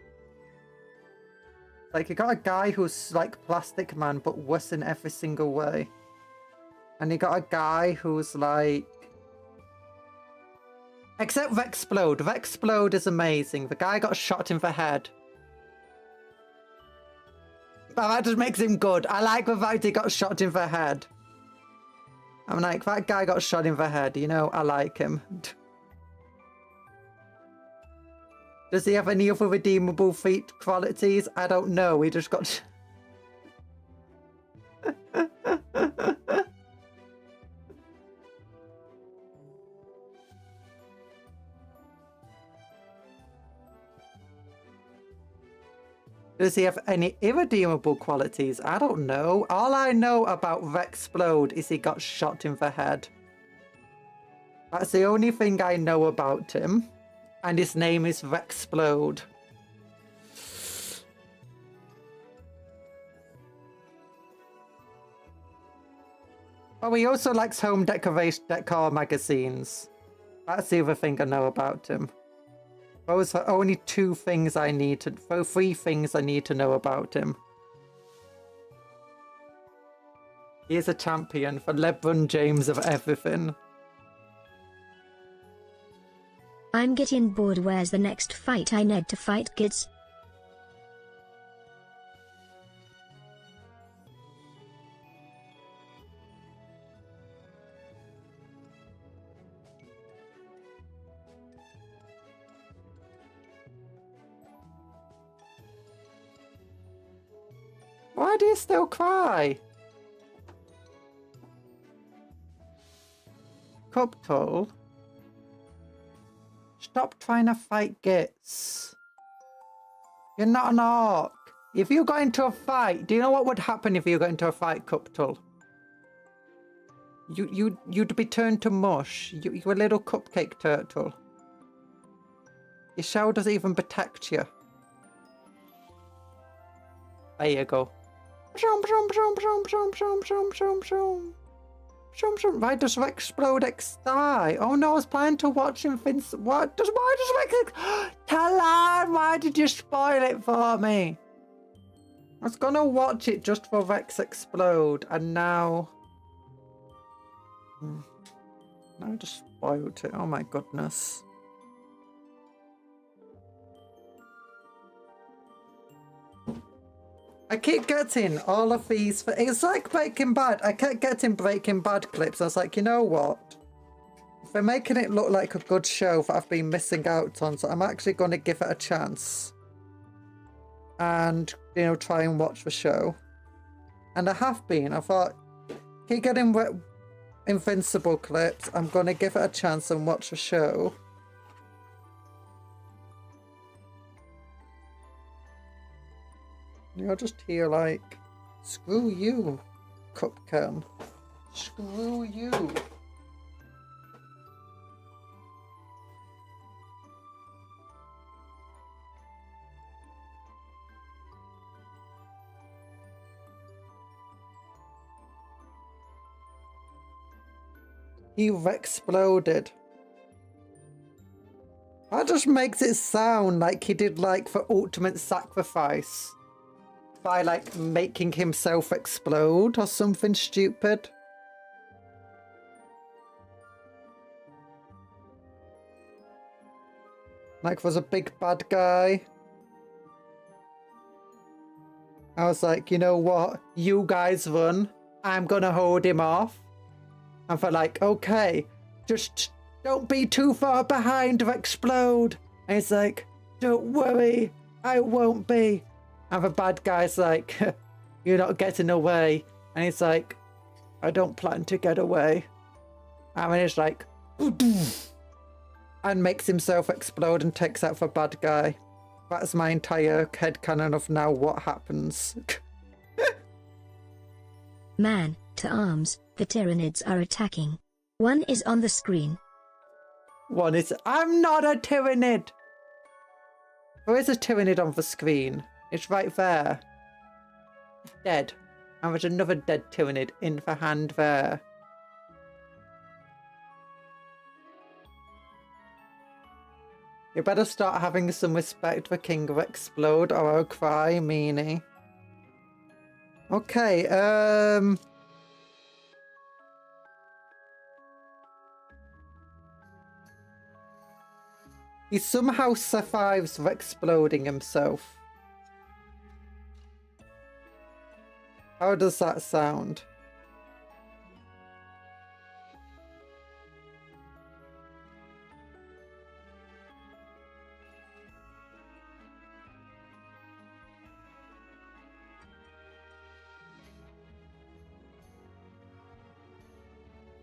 Like, you got a guy who's like Plastic Man, but worse in every single way. And you got a guy who's like... Except Vexplode. Vexplode is amazing. The guy got shot in the head. But that just makes him good. I like the fact he got shot in the head. I'm like, that guy got shot in the head. You know, I like him. Does he have any other redeemable feat qualities? I don't know. He just got... Does he have any irredeemable qualities? I don't know. All I know about Vexplode is he got shot in the head. That's the only thing I know about him. And his name is Vexplode. Oh, he also likes home decoration decor magazines. That's the other thing I know about him. Those are only 2 things I need to... 3 things I need to know about him. He is a champion for LeBron James of everything. I'm getting bored. Where's the next fight? I need to fight kids. Why do you still cry? Cuptle? Stop trying to fight Gits. You're not an orc. If you got into a fight, do you know what would happen if you got into a fight, Cuptle? You'd be turned to mush. You're a little cupcake turtle. Your shell doesn't even protect you. There you go. Why does Explode X die? Oh no, I was planning to watch him. Why does Rex Talon, why did you spoil it for me? I was gonna watch it just for Rex Explode, and now I just spoiled it. Oh my goodness. I keep getting all of these. It's like Breaking Bad. I kept getting Breaking Bad clips. I was like, you know what? If they're making it look like a good show that I've been missing out on, so I'm actually going to give it a chance. And, you know, try and watch the show. And I have been. I thought, keep getting Invincible clips. I'm going to give it a chance and watch the show. You're just here like, screw you, Cupcake. Screw you. He exploded. That just makes it sound like he did like the ultimate sacrifice. By like making himself explode or something stupid. Like was a big bad guy. I was like, you know what? You guys run. I'm gonna hold him off. And for like, okay, just don't be too far behind to explode. And he's like, don't worry, I won't be. And the bad guy's like, you're not getting away. And he's like, I don't plan to get away. And then he's like, and makes himself explode and takes out the bad guy. That's my entire headcanon of now what happens. Man, to arms, the Tyranids are attacking. One is on the screen. One is, I'm not a Tyranid. There is a Tyranid on the screen. It's right there. Dead. And there's another dead Tyranid in the hand there. You better start having some respect for King of Explode or I'll cry, meanie. Okay, he somehow survives for exploding himself. How does that sound?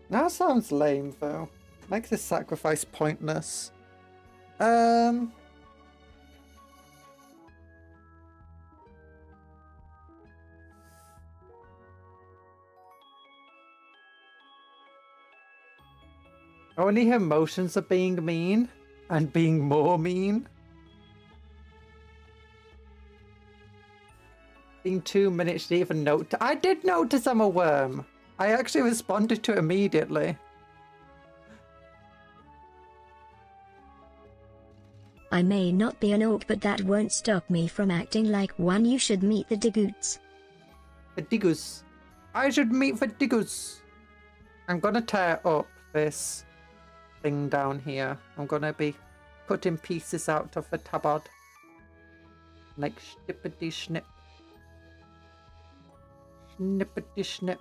That sounds lame though. Makes this sacrifice pointless. Only her emotions are being mean and being more mean. Being 2 minutes to even note. I did notice I'm a worm. I actually responded to it immediately. I may not be an orc, but that won't stop me from acting like one. You should meet the Digoots. The Diggers. I should meet the Diggers. I'm gonna tear up this thing down here. I'm gonna be cutting pieces out of the tabard. Like snippety snip. Snippety snip.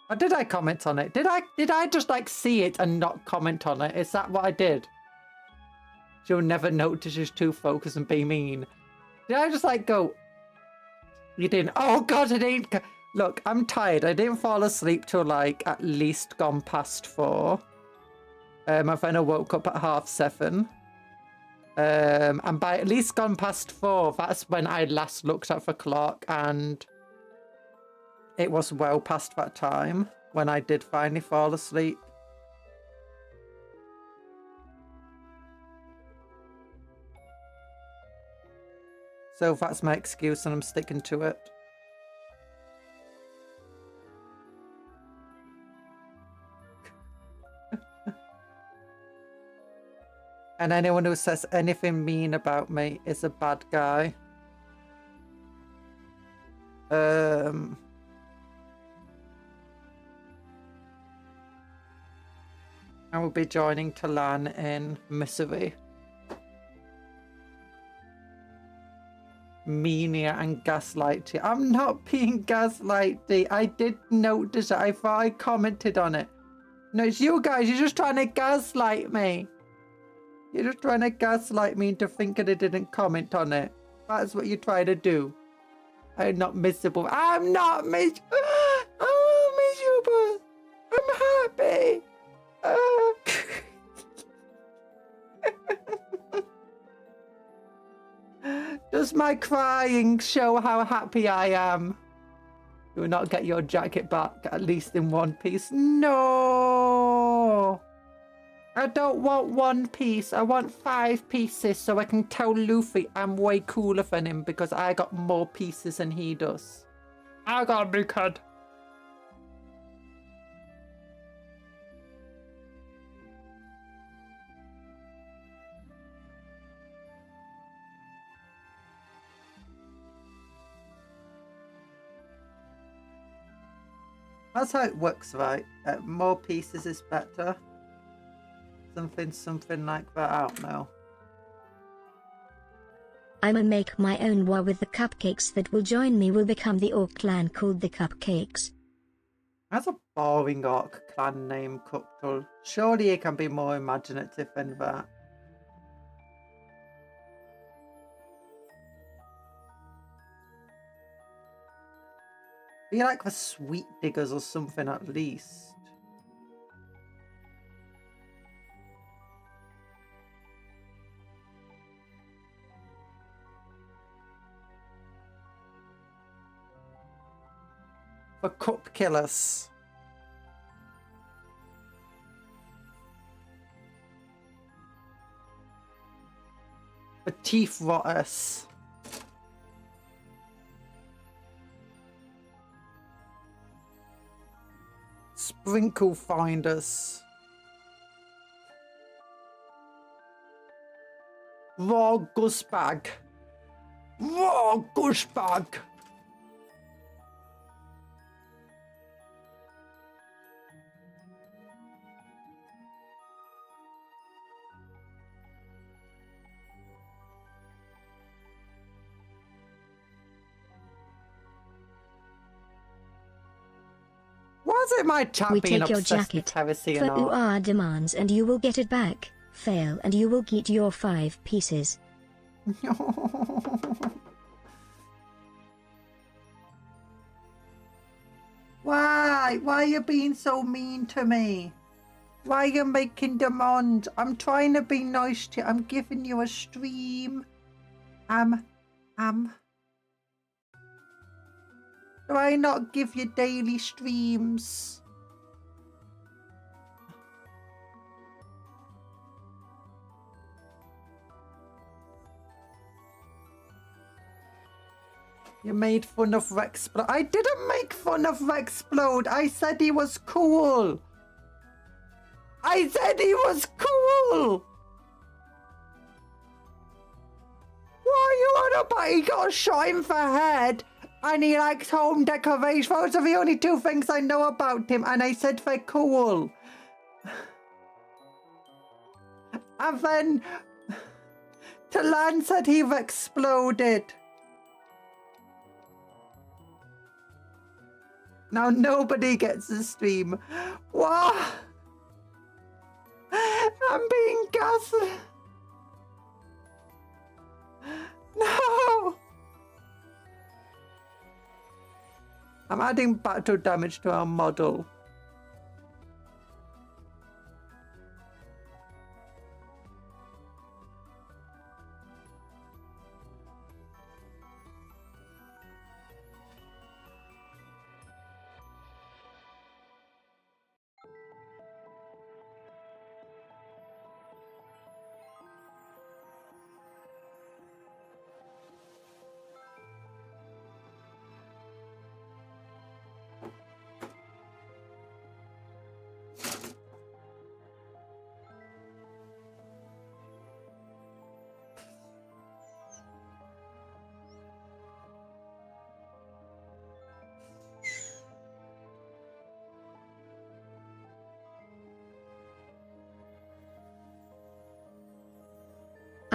Or did I comment on it? Did I just like see it and not comment on it? Is that what I did? She'll never notice she's too focused and be mean. Did I just like go? You didn't. Oh god, I didn't. Look, I'm tired. I didn't fall asleep till like at least gone past 4. My friend woke up at 7:30. And by at least gone past 4, that's when I last looked at the clock, and it was well past that time when I did finally fall asleep. So that's my excuse and I'm sticking to it. And anyone who says anything mean about me is a bad guy. I will be joining Talan in Misery. Meania and gaslighty. I'm not being gaslighty. I did notice it. I thought I commented on it. No, it's you guys. You're just trying to gaslight me. You're just trying to gaslight me into thinking I didn't comment on it. That's what you're trying to do. I'm not miserable. I'm not miserable. I'm miserable. I'm happy. Does my crying show how happy I am? You will not get your jacket back, at least in one piece. No! I don't want one piece. I want 5 pieces so I can tell Luffy I'm way cooler than him because I got more pieces than he does. I got a big head. That's how it works, right? More pieces is better. Something like that. I don't know. I'ma make my own war with the cupcakes that will join me will become the orc clan called the Cupcakes. That's a boring orc clan name, Cuptle. Surely it can be more imaginative than that. Be like the Sweet Diggers or something at least. The Cup Killers. The Teeth Rotters. Sprinkle Finders. Raw Gushbag. Raw Gushbag. Was it my chat We being take your obsessed with jacket heresy for and all? UR demands and you will get it back. Fail and you will get your 5 pieces. Why? Why are you being so mean to me? Why are you making demands? I'm trying to be nice to you. I'm giving you a stream. Do I not give you daily streams? You made fun of Rexplode. I didn't make fun of Rexplode. I said he was cool. I said he was cool. What are you on about? He got shot in the head and he likes home decoration. Those are the only 2 things I know about him, and I said they're cool. And then Talan said he exploded. Now nobody gets the stream. What? I'm being gaslit. No! I'm adding battle damage to our model.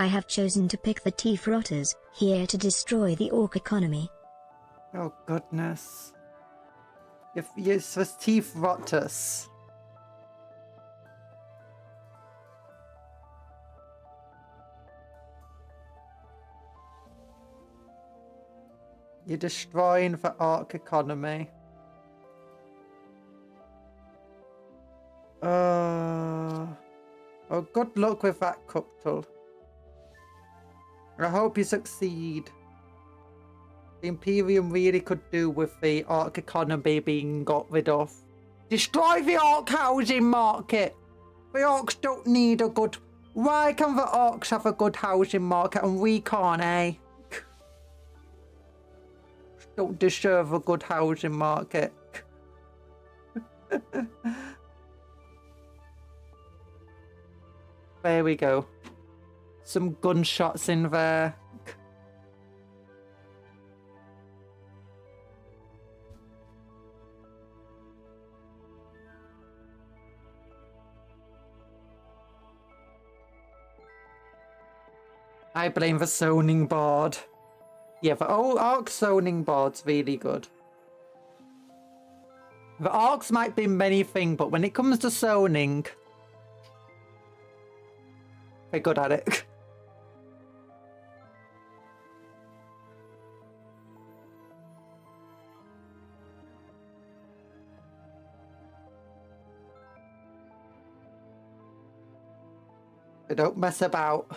I have chosen to pick the Teeth Rotters, here to destroy the orc economy. Oh goodness. It's the Teeth Rotters. You're destroying the orc economy. Oh, good luck with that, Cuptle. I hope you succeed. The Imperium really could do with the orc economy being got rid of. Destroy the orc housing market! The orcs don't need a good... Why can the orcs have a good housing market and we can't, eh? Don't deserve a good housing market. There we go. Some gunshots in there. I blame the zoning board. Yeah, the orc zoning board's really good. The orcs might be many things, but when it comes to zoning, they're good at it. They don't mess about.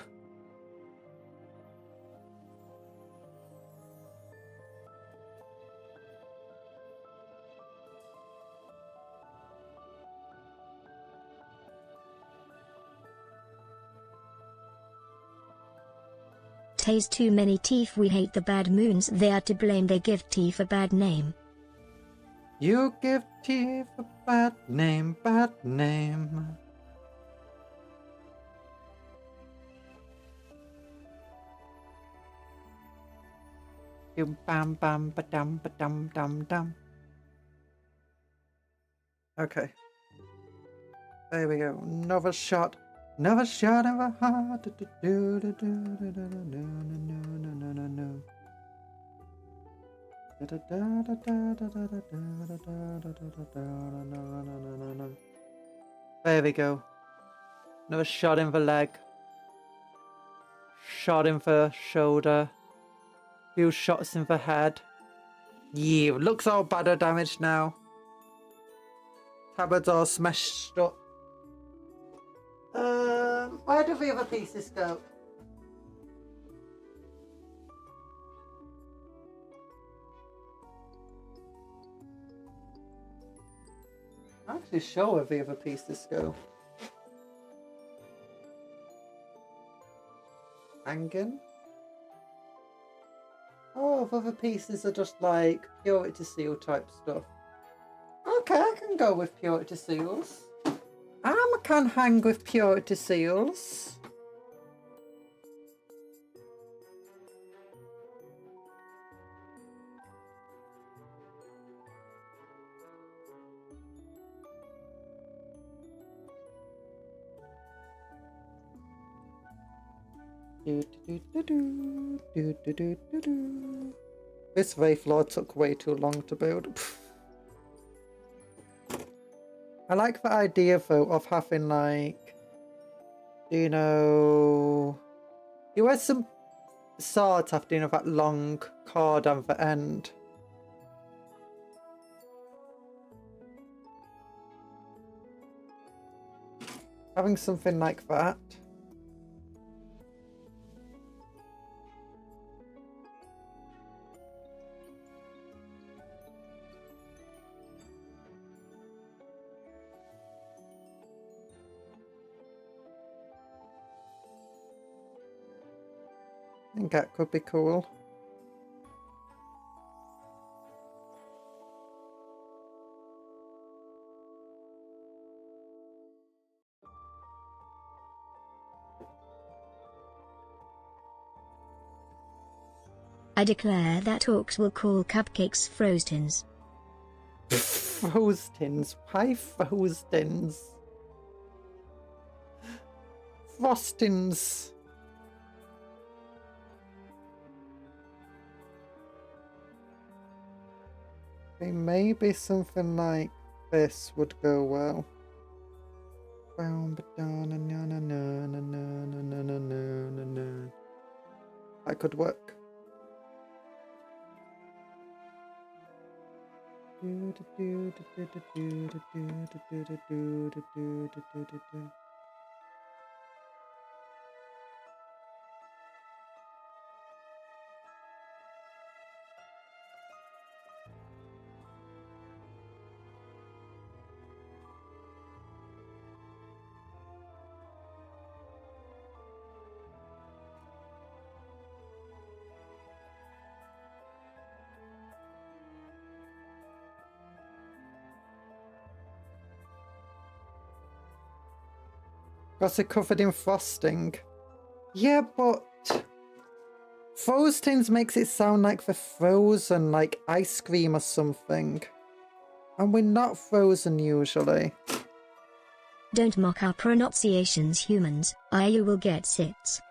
Taste too many teeth. We hate the bad moons. They are to blame. They give teeth a bad name. You give teeth a bad name, bad name. You bam bam ba dum dum dum. Okay. There we go. Another shot. Another shot of a heart. There we go. Another shot in the leg. Shot in the shoulder. Few shots in the head. Yeah, looks all battle damaged now. Tabard's all smashed up. Where do the other pieces go? I'm actually sure where the other pieces go. Hanging? Oh, the other pieces are just like purity seal type stuff. Okay, I can go with purity seals. I can hang with purity seals. This Wraithlord took way too long to build. I like the idea though of having like, you know, you had some swords having that long cord on the end. Having something like that. I think that could be cool. I declare that orcs will call cupcakes frostins. Frostins? Why frostins? Frostins. Okay, maybe something like this would go well. That could work. Got it covered in frosting. Yeah, but frostings makes it sound like they're frozen, like ice cream or something. And we're not frozen usually. Don't mock our pronunciations, humans, or you will get sits.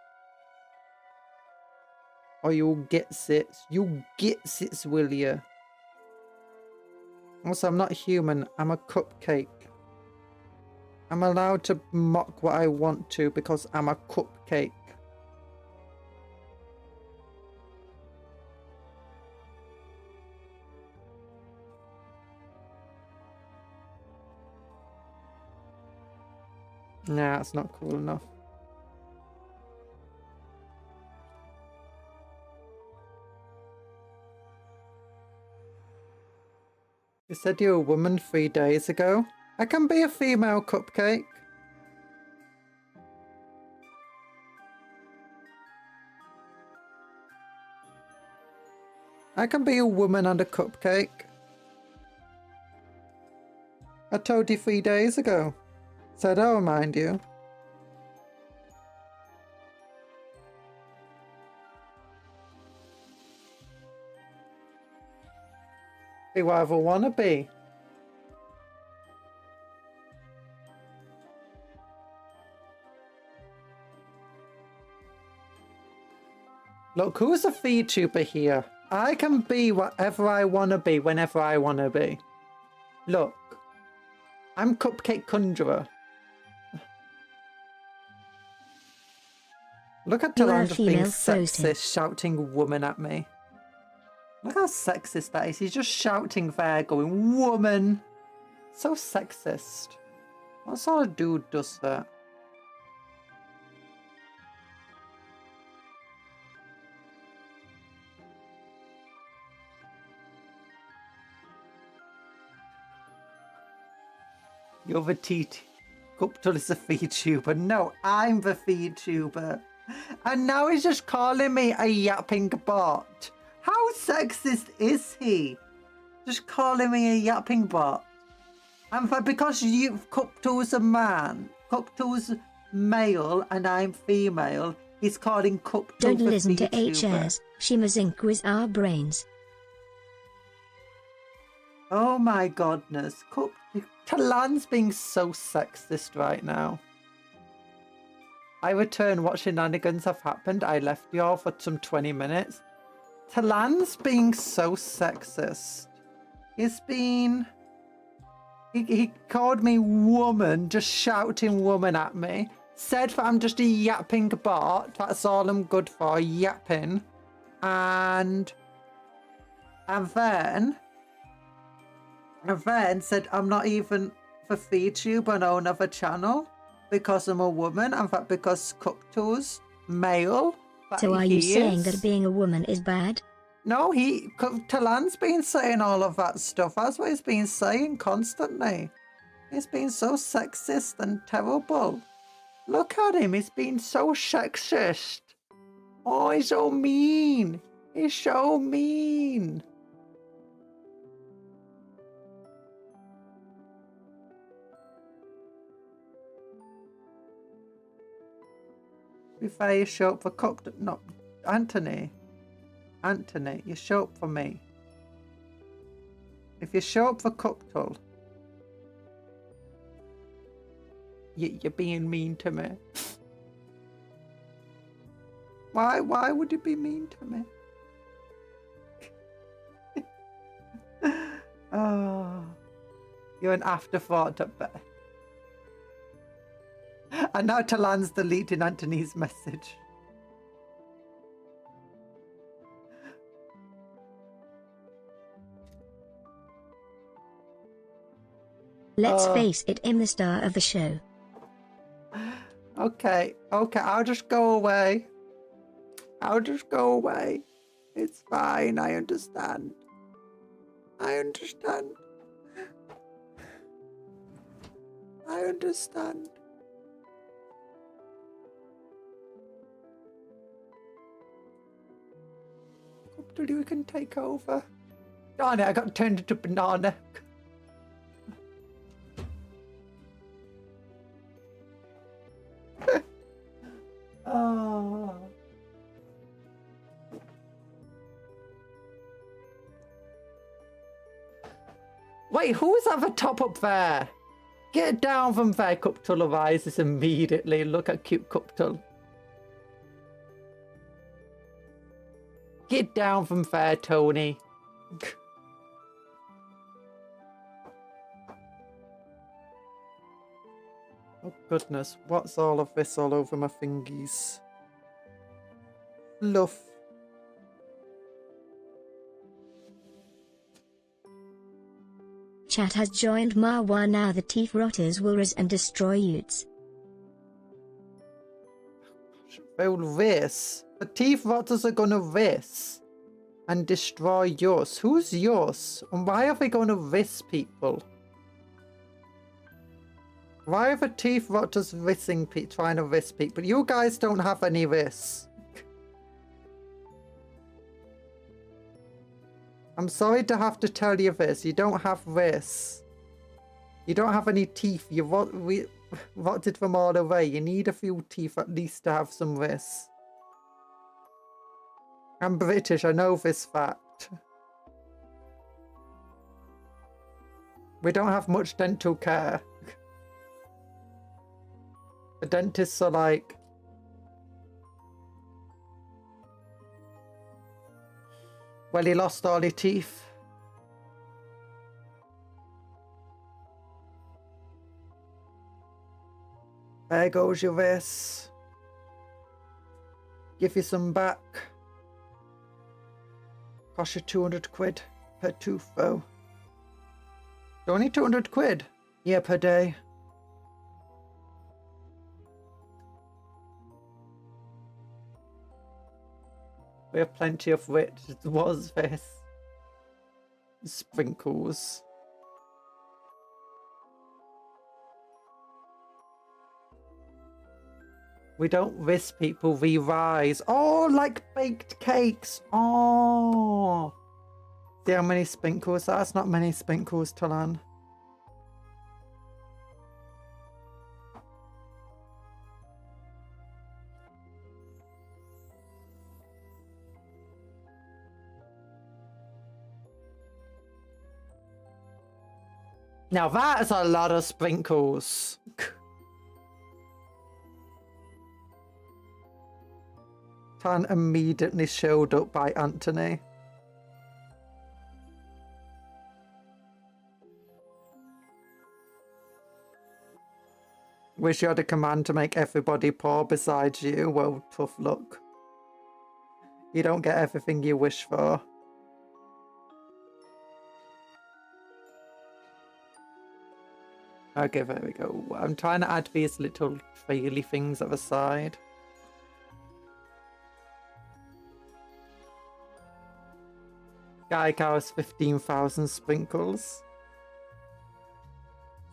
Or you'll get sits. You'll get sits, will you? Also, I'm not human. I'm a cupcake. I'm allowed to mock what I want to because I'm a cupcake. Nah, it's not cool enough. You said you were a woman 3 days ago. I can be a female cupcake. I can be a woman and a cupcake. I told you 3 days ago. Said I'll remind you. Be whatever I wanna be. Look, who's a VTuber here? I can be whatever I want to be whenever I want to be. Look, I'm Cupcake Conjuror. Look at Talanda being sexist, shouting woman at me. Look how sexist that is. He's just shouting there, going, woman. So sexist. What sort of dude does that? You're the Cuptle is a VTuber. No, I'm the VTuber. And now he's just calling me a yapping bot. How sexist is he? Just calling me a yapping bot. And because Cuptle's a man, Cuptle's male and I'm female, he's calling Cuptle Don't the listen VTuber. to HS. She must inquiz our brains. Oh my godness. Talan's being so sexist right now. I returned what shenanigans have happened. I left y'all for some 20 minutes. Talan's being so sexist. He's been... He called me woman, just shouting woman at me. Said that I'm just a yapping bot. That's all I'm good for, yapping. And then said I'm not even for VTuber and own other channel because I'm a woman, and that because Cuptle's male. So are you saying that being a woman is bad? No, Talan's been saying all of that stuff. That's what he's been saying constantly. He's been so sexist and terrible. Look at him, he's been so sexist. Oh, he's so mean. He's so mean. If I show up for Cuptle, no, Anthony, you show up for me. If you show up for Cuptle, you're being mean to me. Why would you be mean to me? Oh, you're an afterthought at best. And now Talan's deleting Anthony's message. Let's face it, I'm the star of the show. Okay, I'll just go away. I'll just go away. It's fine, I understand. I understand. I understand. Cuptle, you can take over. Darn it, I got turned into banana. Oh. Wait, who's at the top up there? Get down from there, Cuptle, otherwise this immediately. Look at cute Cuptle. Get down from there, Tony. Oh goodness, what's all of this all over my fingies? Fluff. Chat has joined Marwa. Now the teeth rotters will rise and destroy Utes. They'll race. The teeth rotters are gonna race and destroy yours. Who's yours? And why are they gonna race people? Why are the teeth rotters racing trying to race people? You guys don't have any race. I'm sorry to have to tell you this. You don't have race. You don't have any teeth. You rotted them all away. You need a few teeth at least to have some race. I'm British. I know this fact. We don't have much dental care. The dentists are like... Well, he lost all his teeth. There goes your race. Give you some back. Cost you 200 quid per tooth, though. Only 200 quid? Yeah, per day. We have plenty of wit. What's this? Sprinkles. We don't risk people, we rise. Oh, like baked cakes. Oh. See how many sprinkles? That's not many sprinkles, Talan. Now that is a lot of sprinkles. Tan immediately showed up by Anthony. Wish you had a command to make everybody poor besides you. Well, tough luck. You don't get everything you wish for. Okay, there we go. I'm trying to add these little traily things at the side. Sky Cow's 15,000 sprinkles.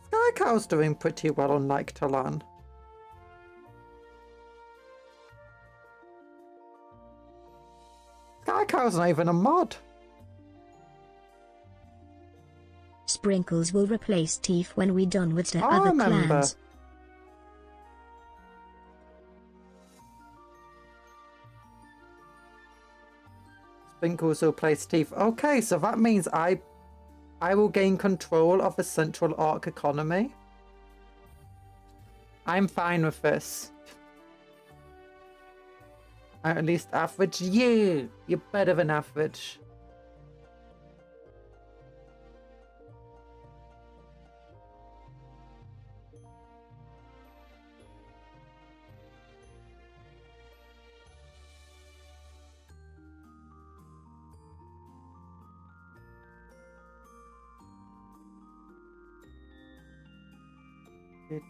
Sky Cow's doing pretty well, unlike Talan. Sky Cow's not even a mod. Sprinkles will replace teeth when we're done with the other clans. Sprinkles will replace teeth. Okay, so that means I will gain control of the Central Arc economy. I'm fine with this. I'm at least average. You're better than average. There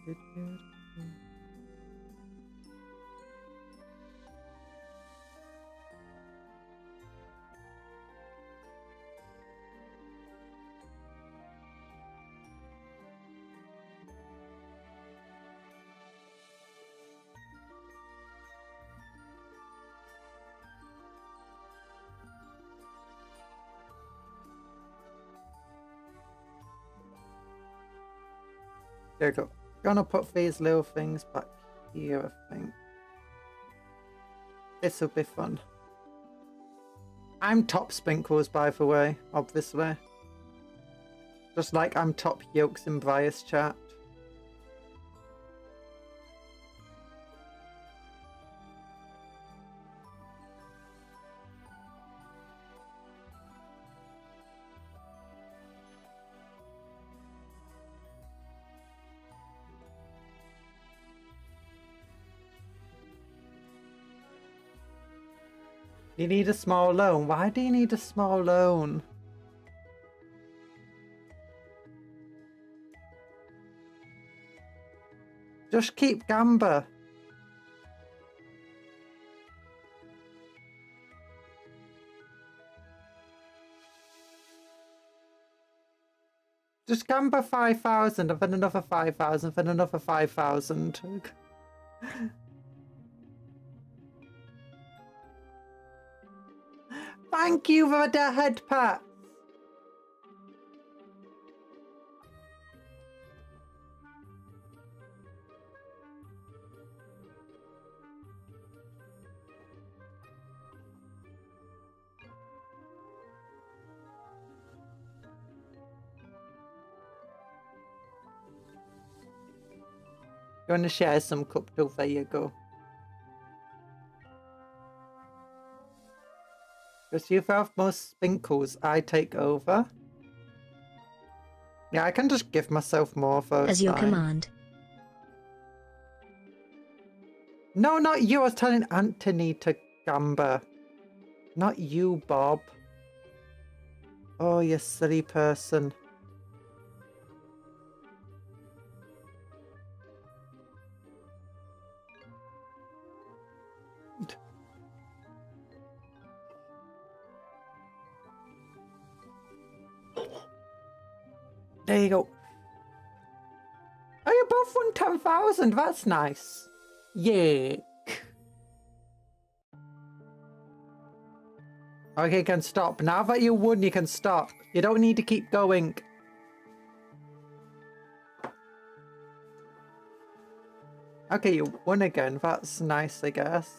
we go. Gonna put these little things back here, I think. This will be fun. I'm top Sprinkles, by the way, obviously. Just like I'm top Yolks in Briar's chat. You need a small loan. Why do you need a small loan? Just keep Gamba. Just Gamba 5,000 and then another 5,000, then another 5,000. Thank you for the head pat. You want to share some Cuptle? There you go. Because you have most Sprinkles, I take over. Yeah, I can just give myself more for as your command. No, not you. I was telling Anthony to Gamba. Not you, Bob. Oh, you silly person. There you go. Oh, you both won 10,000. That's nice. Yuck. Okay, you can stop. Now that you won, you can stop. You don't need to keep going. Okay, you won again. That's nice, I guess.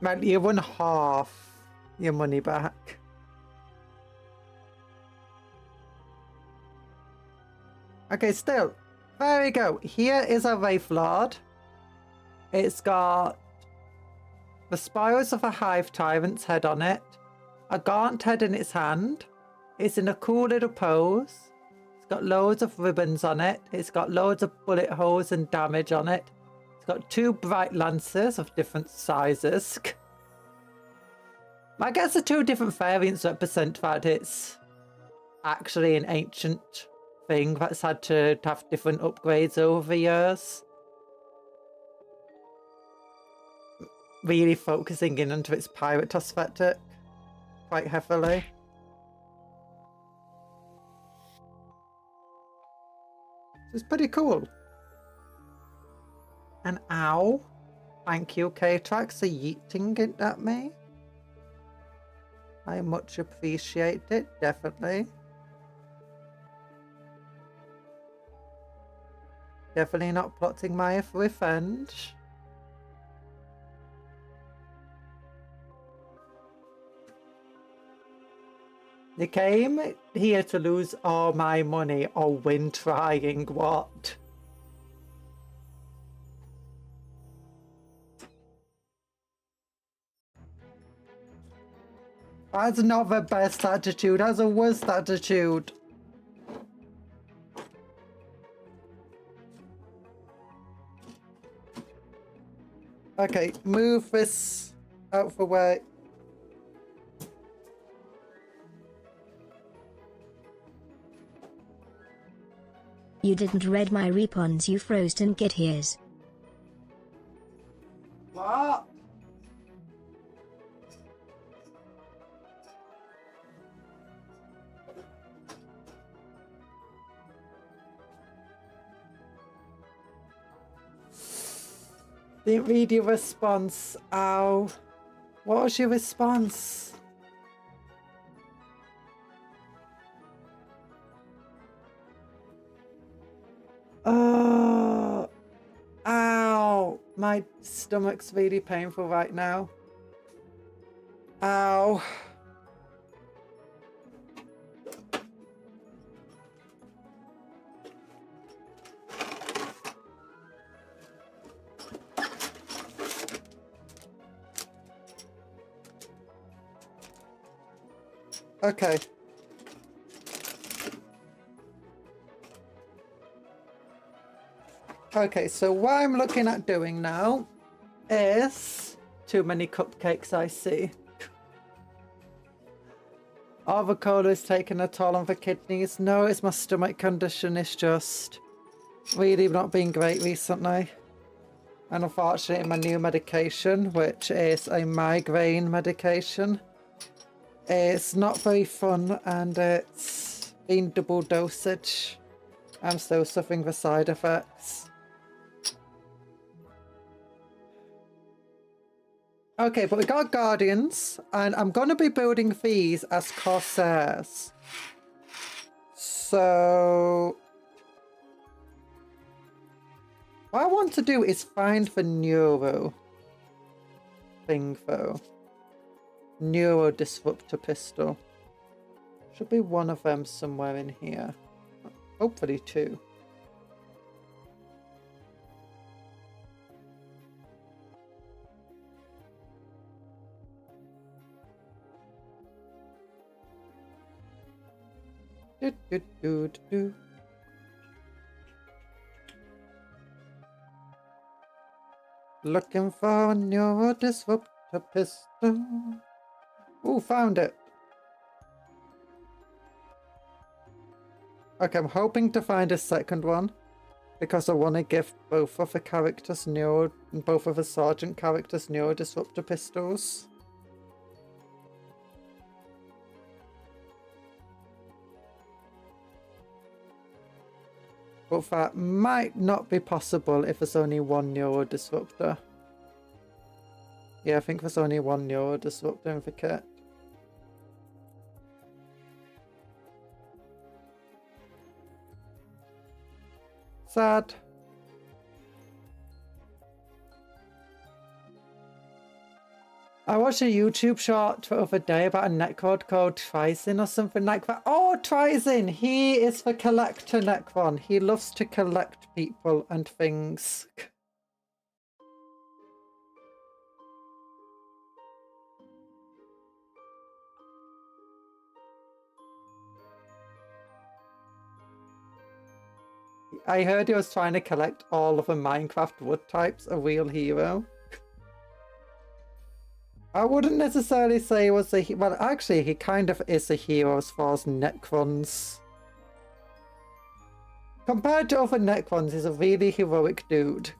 Man, you won half your money back. Okay, still. There we go. Here is a Wraithlord. It's got the spirals of a hive tyrant's head on it, a gaunt head in its hand. It's in a cool little pose. It's got loads of ribbons on it. It's got loads of bullet holes and damage on it. It's got two bright lances of different sizes. I guess the two different variants represent that it's actually an ancient thing that's had to have different upgrades over the years. Really focusing in onto its pirate aesthetic quite heavily. It's pretty cool. And ow. Thank you, K-Trax, for yeeting it at me. I much appreciate it, definitely. Definitely not plotting my revenge. You came here to lose all my money or win trying what? That's not the best attitude, that's the worst attitude. Okay, move this out of the way. You didn't read my repons, you frozen get here's. What? Didn't read your response. Ow. What was your response? Oh. Ow. My stomach's really painful right now. Ow. Okay. Okay, so what I'm looking at doing now is too many cupcakes, I see. Avocado is taking a toll on the kidneys. No, it's my stomach condition. It's just really not been great recently. And unfortunately, my new medication, which is a migraine medication, it's not very fun and it's been double dosage. I'm still suffering the side effects. Okay, but we got Guardians and I'm going to be building these as Corsairs. So what I want to do is find the Neuro thing though. Neuro Disruptor Pistol. Should be one of them somewhere in here. Hopefully two. Do, do, do, do. Looking for a Neuro Disruptor Pistol. Ooh, found it. Okay, I'm hoping to find a second one because I want to give both of the characters both of the sergeant characters Neuro Disruptor pistols. But that might not be possible if there's only one Neuro Disruptor. Yeah, I think there's only one Neuro Disruptor in the kit. Sad. I watched a YouTube short the other day about a Necron called Trizin or something like that. Oh, Trizin! He is the collector Necron. He loves to collect people and things. I heard he was trying to collect all of the Minecraft wood types, a real hero. I wouldn't necessarily say he was a hero. Well, actually, he kind of is a hero as far as Necrons. Compared to other Necrons, he's a really heroic dude.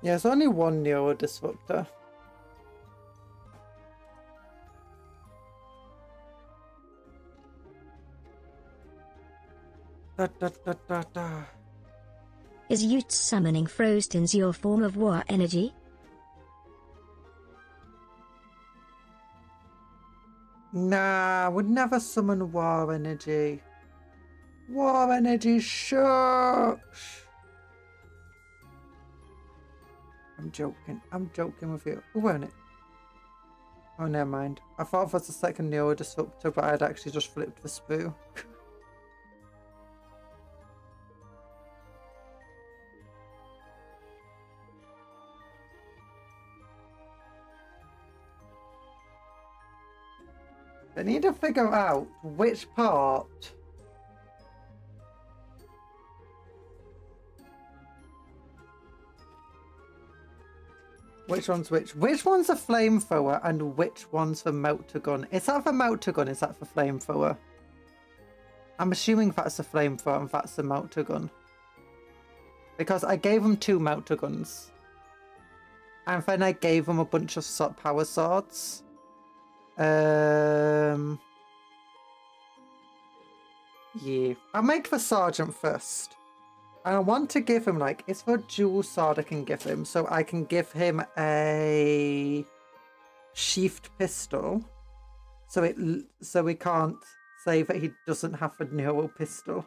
Yeah, there's only one Neuro Disruptor. Da, da, da, da, da. Is Yeet summoning Frostins your form of war energy? Nah, would never summon war energy. War energy shucks. I'm joking with you. Who won it? Oh, never mind. I thought for a second Neo Disruptor, but I'd actually just flipped the Spoo. I need to figure out which part. Which one's which? Which one's a flamethrower and which one's the melter gun? Is that for melter gun? Is that for flamethrower? I'm assuming that's the flamethrower and that's the melter gun. Because I gave them 2 melter guns. And then I gave them a bunch of power swords. Yeah. I'll make the sergeant first. And I want to give him, like, it's for dual sword I can give him. So I can give him a sheathed pistol. So we can't say that he doesn't have a neural pistol.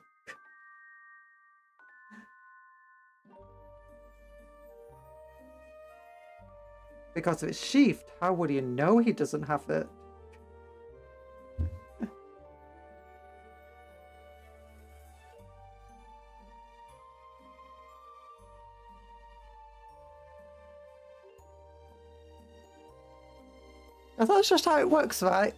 Because if it's sheathed, how would you know he doesn't have it? That's just how it works, right?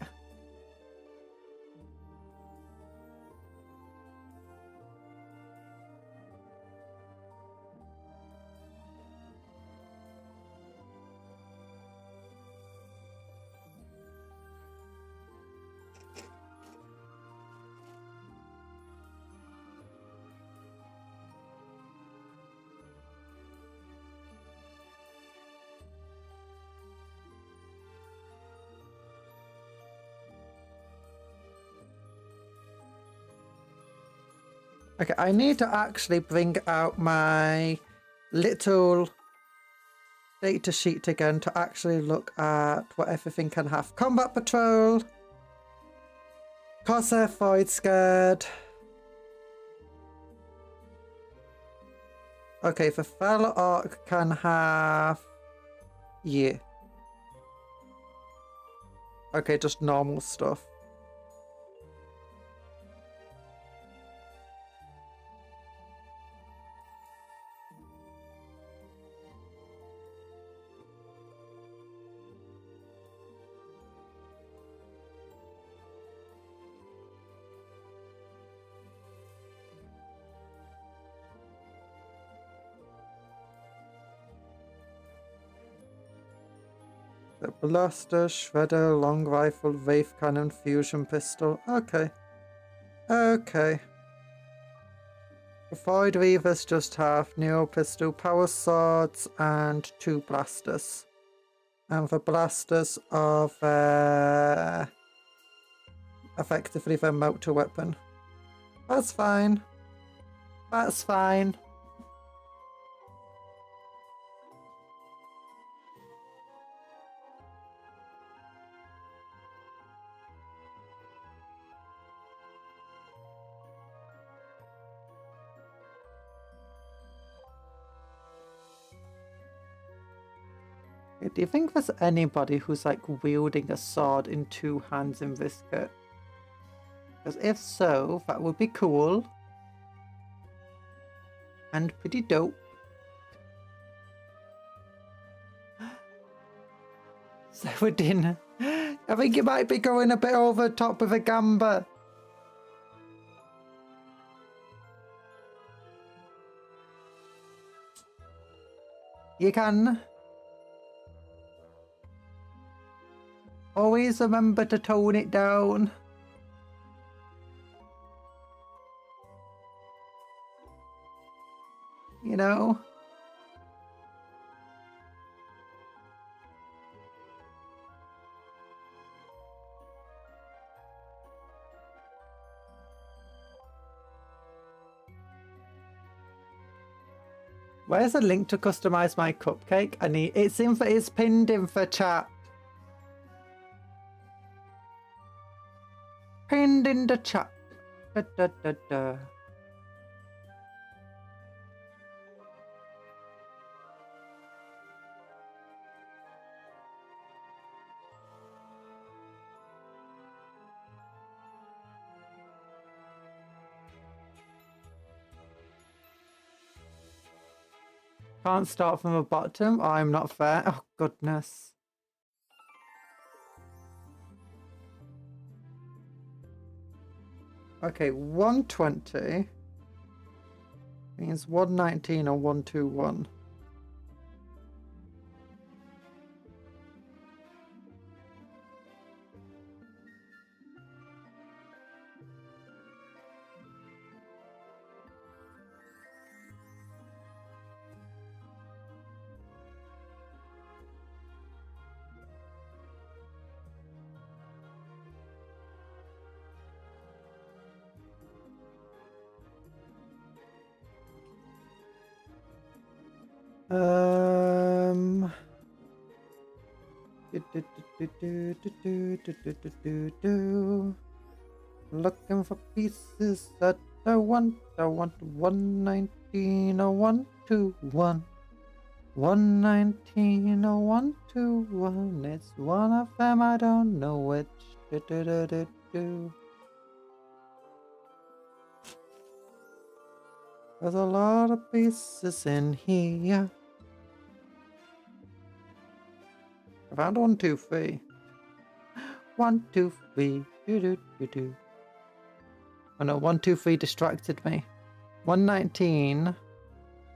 Okay, I need to actually bring out my little data sheet again to actually look at what everything can have. Combat Patrol. Corsair Void Scared. Okay, the Fell Orc can have... Yeah. Okay, just normal stuff. The Blaster, Shredder, Long Rifle, Wraith Cannon, Fusion Pistol. Okay. Okay. The Void Reavers just have Neo Pistol, Power Swords, and 2 Blasters. And the Blasters are effectively their melter weapon. That's fine. That's fine. Do you think there's anybody who's like wielding a sword in 2 hands in this kit? Because if so, that would be cool. And pretty dope. Severdin. I think you might be going a bit over the top with a gamba. You can. Always remember to tone it down. You know? Where's a link to customize my cupcake? It's pinned in for chat. Pinned in the chat. Da, da, da, da. Can't start from the bottom. I'm not fair. Oh, goodness. Okay, 120 means 119 or 121. Looking for pieces that I want 119 or 121. 119 or 121. It's one of them, I don't know which. There's a lot of pieces in here. I found 1, 2, 3. 1, 2, 3. Oh no, 1, 2, 3 distracted me. 119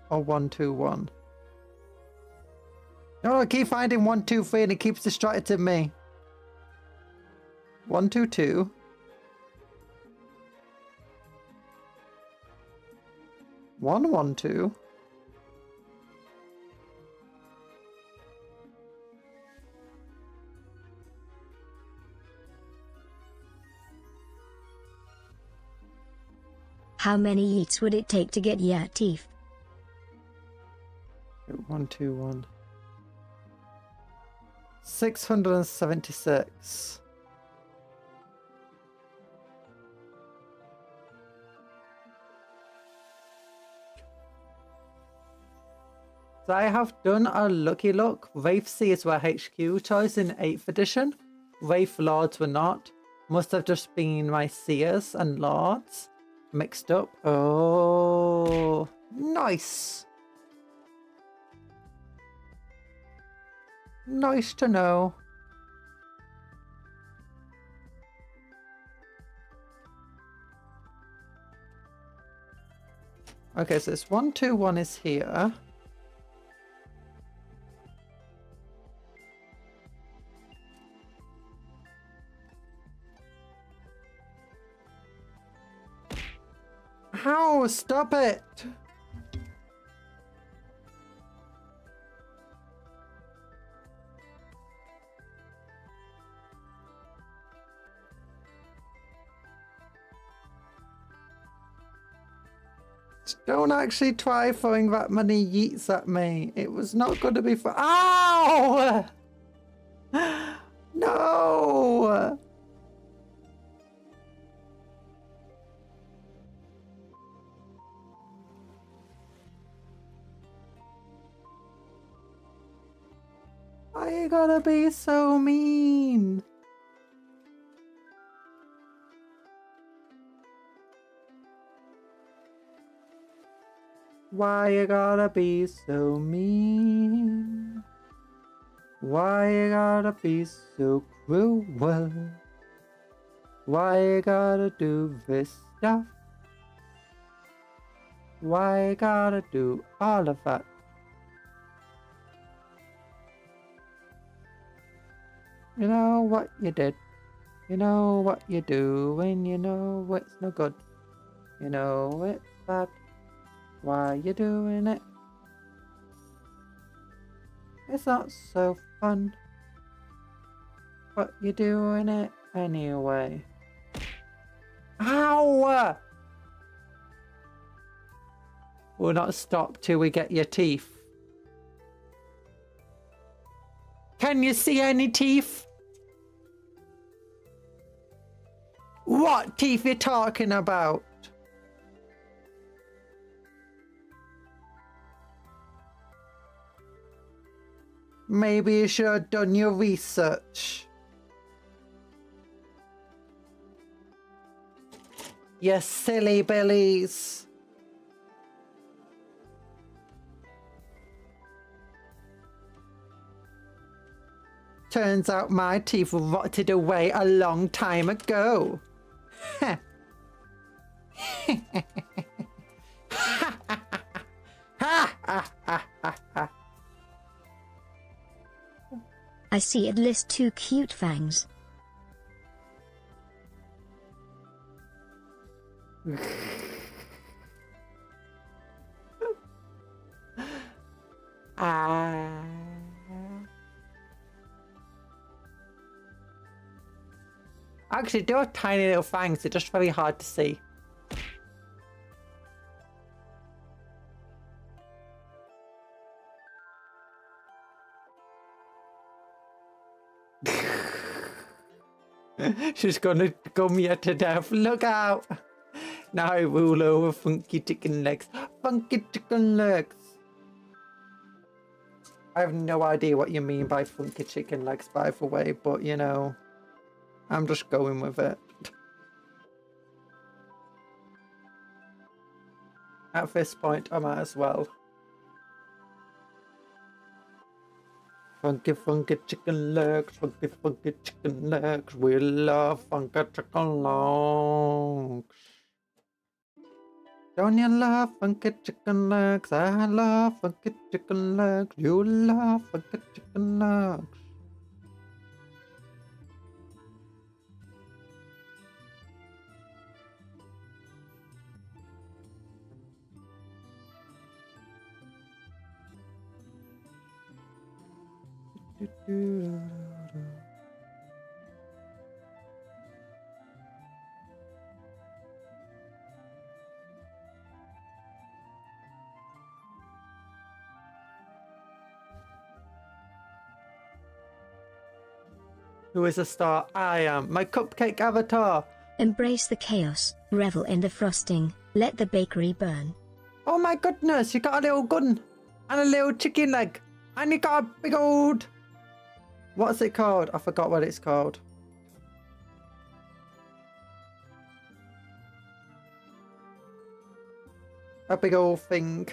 or 121. No, I keep finding 1, 2, 3 and it keeps distracting me. 1, 2, 2. 1, 1, 2. How many yeets would it take to get Yeet teeth? 1, 2, 1. 676. So I have done a lucky look. Wraith Seers were HQ toys in 8th edition. Wraithlords were not. Must have just been my Seers and Lords mixed up. Oh, nice. Nice to know. Okay, so this 1, 2, 1 is here. Ow, stop it! Don't actually try throwing that many yeets at me. It was not going to be fun. Ow! No! Why you gotta be so mean? Why you gotta be so mean? Why you gotta be so cruel? Why you gotta do this stuff? Why you gotta do all of that? You know what you did. You know what you do when you know it's no good. You know it's bad. Why you doing it? It's not so fun. But you're doing it anyway. Ow! We'll not stop till we get your teeth. Can you see any teeth? What teeth you talking about? Maybe you should have done your research. You silly billies. Turns out my teeth rotted away a long time ago. I see it lists 2 cute fangs. Actually, they are tiny little fangs. They're just very hard to see. She's gonna gum you to death. Look out! Now I rule over funky chicken legs. Funky chicken legs. I have no idea what you mean by funky chicken legs, by the way, but you know, I'm just going with it. At this point, I might as well. Funky, funky chicken legs, funky, funky chicken legs. We love funky chicken legs. Don't you love funky chicken legs? I love funky chicken legs. You love funky chicken legs. Who is a star? I am. My cupcake avatar. Embrace the chaos, revel in the frosting, let the bakery burn. Oh my goodness, you got a little gun and a little chicken leg and you got a big old... What's it called? I forgot what it's called. A big old thing.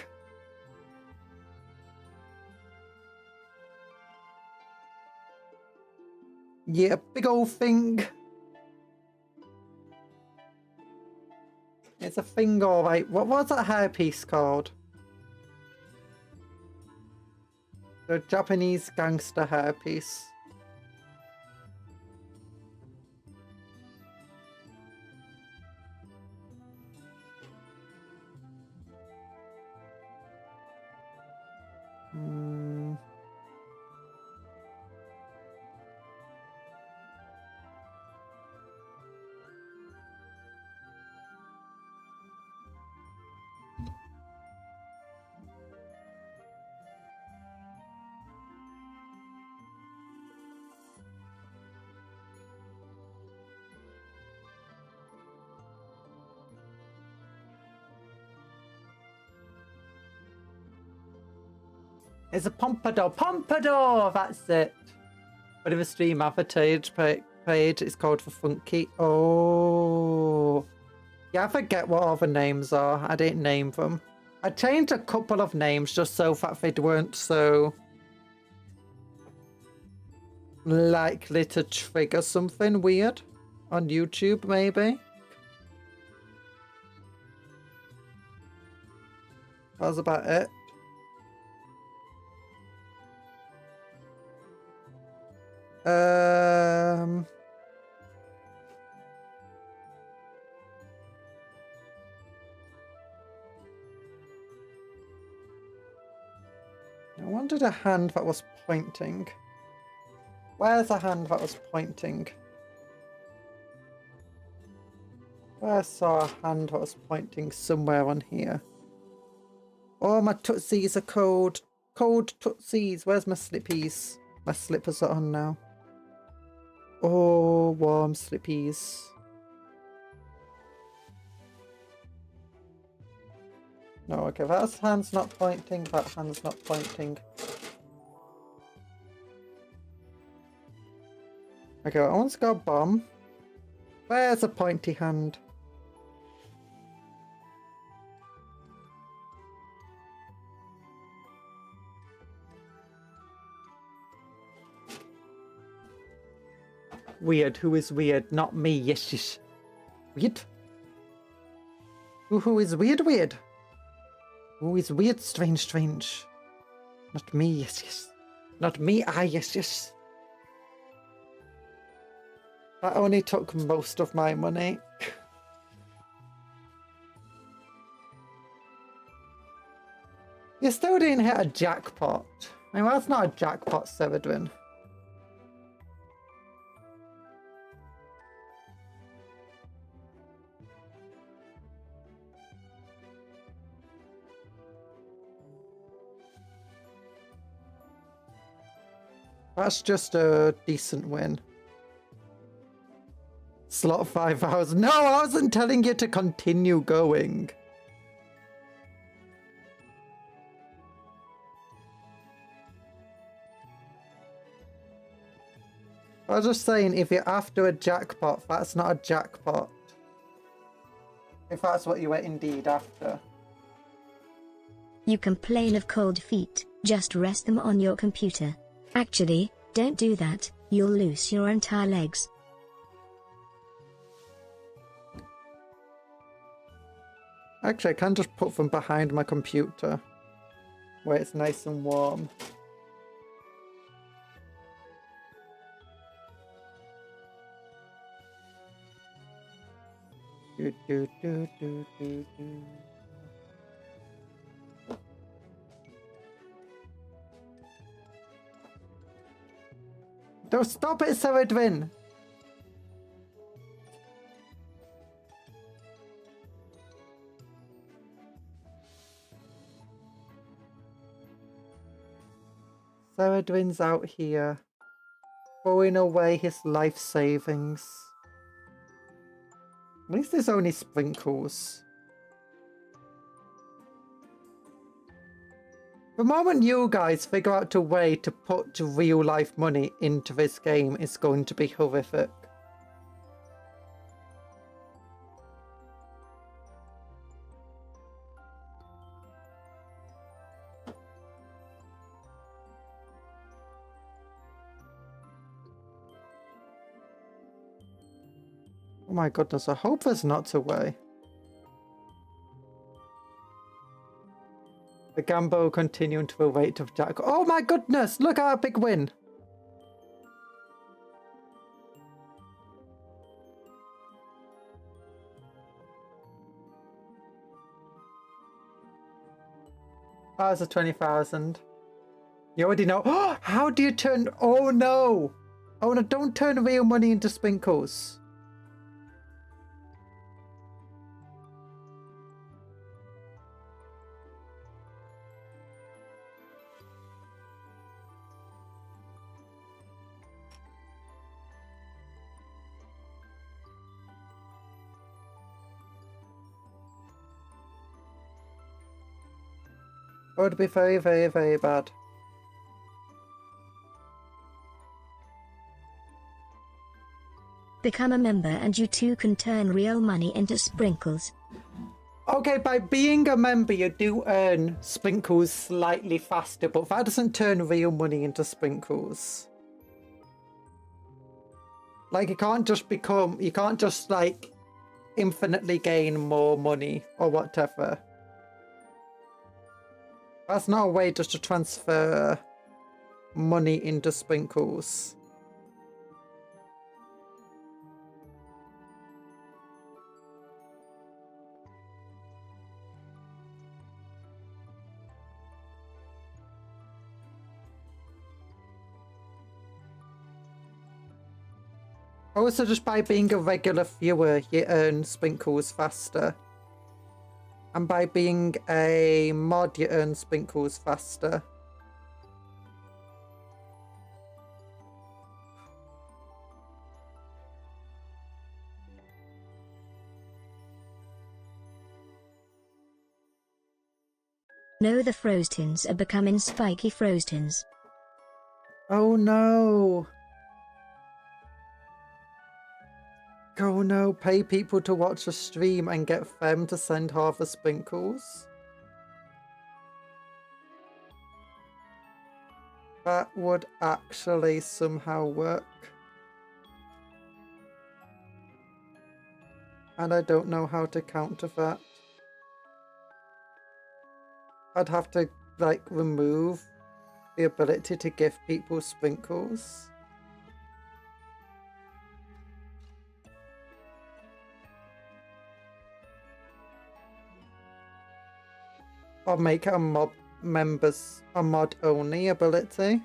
Yeah, big old thing. It's a thing, alright. What was that hairpiece called? The Japanese gangster hairpiece. It's a pompadour. Pompadour! That's it. But in the stream avatar page, it's called for funky. Oh. Yeah, I forget what all the names are. I didn't name them. I changed a couple of names just so that they weren't so likely to trigger something weird on YouTube, maybe. That was about it. I wanted a hand that was pointing. Where's a hand that was pointing? I saw a hand that was pointing somewhere on here. Oh, my tootsies are cold. Cold tootsies. Where's my slippies? My slippers are on now. Oh, warm slippies. No, okay, that hand's not pointing, that hand's not pointing. Okay, I want to go bomb. Where's a pointy hand? Weird. Who is weird? Not me. Yes, yes. Weird? Who is weird? Weird? Who is weird? Strange, strange. Not me. Yes, yes. Not me. Ah, yes, yes. That only took most of my money. You still didn't hit a jackpot. I mean, well, that's not a jackpot, Severin. That's just a decent win. Slot 5,000. No, I wasn't telling you to continue going. I was just saying, if you're after a jackpot, that's not a jackpot. If that's what you were indeed after. You complain of cold feet, just rest them on your computer. Actually, don't do that, you'll lose your entire legs. Actually, I can just put them behind my computer, where it's nice and warm. Do, do, do, do, do, do. Don't stop it, Seredwin! Seredwin's out here, throwing away his life savings. At least there's only sprinkles. The moment you guys figure out a way to put real life money into this game, it's going to be horrific. Oh my goodness, I hope there's not a way. The gamble continuing to the rate of Jack. Oh my goodness, look at our big win. That was a 20,000. You already know. Oh, how do you turn? Oh no. Oh no, don't turn real money into sprinkles. It would be very, very, very bad. Become a member and you too can turn real money into sprinkles. Okay, by being a member you do earn sprinkles slightly faster, but that doesn't turn real money into sprinkles. Like, you can't just like infinitely gain more money or whatever. That's not a way just to transfer money into sprinkles. Also, just by being a regular viewer, you earn sprinkles faster. And by being a mod, you earn sprinkles faster. No, the Frostins are becoming spiky Frostins. Oh no! Oh no, pay people to watch a stream and get them to send half the sprinkles? That would actually somehow work. And I don't know how to counter that. I'd have to, like, remove the ability to give people sprinkles. Or make it a mod only ability.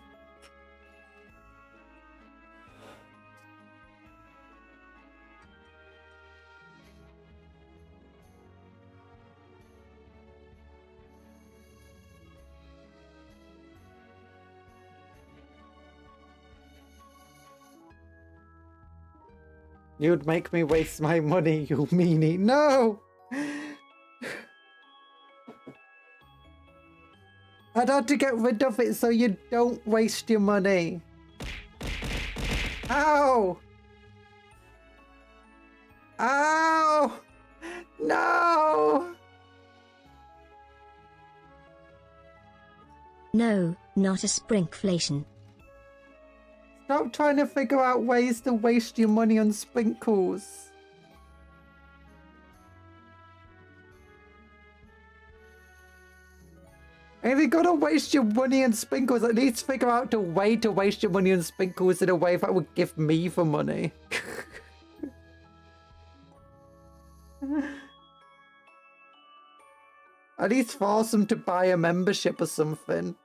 You'd make me waste my money, you meanie. No! I'd have to get rid of it so you don't waste your money. Ow! Ow! No! No, not a sprinkflation. Stop trying to figure out ways to waste your money on sprinkles. If you're gonna waste your money on sprinkles, at least figure out a way to waste your money on sprinkles in a way that would give me the money. At least force them to buy a membership or something.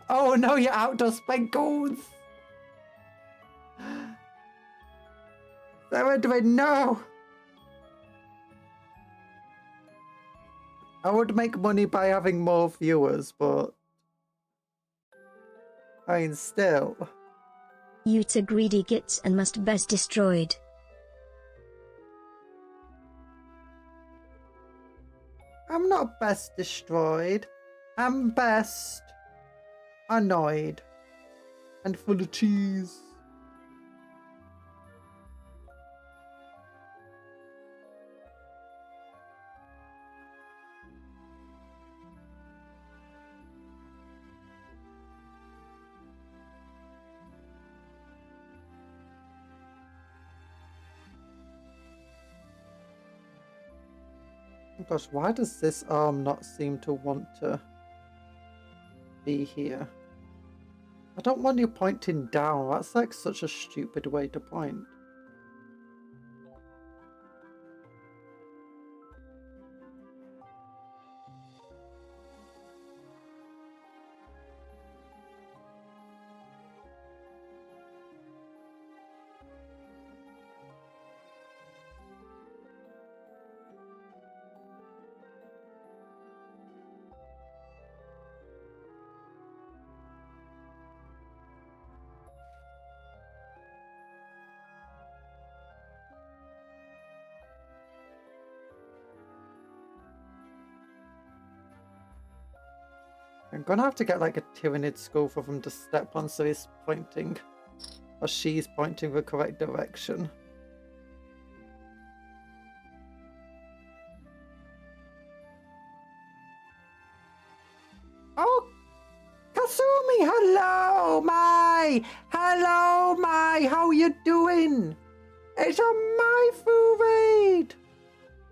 Oh no, your outdoor sprinkles! No! I would make money by having more viewers, but I mean, still. Yeet are greedy gits and must best destroyed. I'm not best destroyed. I'm best annoyed and full of cheese. Oh gosh, why does this arm not seem to want to be here? I don't want you pointing down. That's like such a stupid way to point. I'm gonna have to get like a Tyrannid skull for them to step on so he's pointing, or she's pointing the correct direction. Oh, Kasumi, hello, my, how you doing? It's a Maifu raid.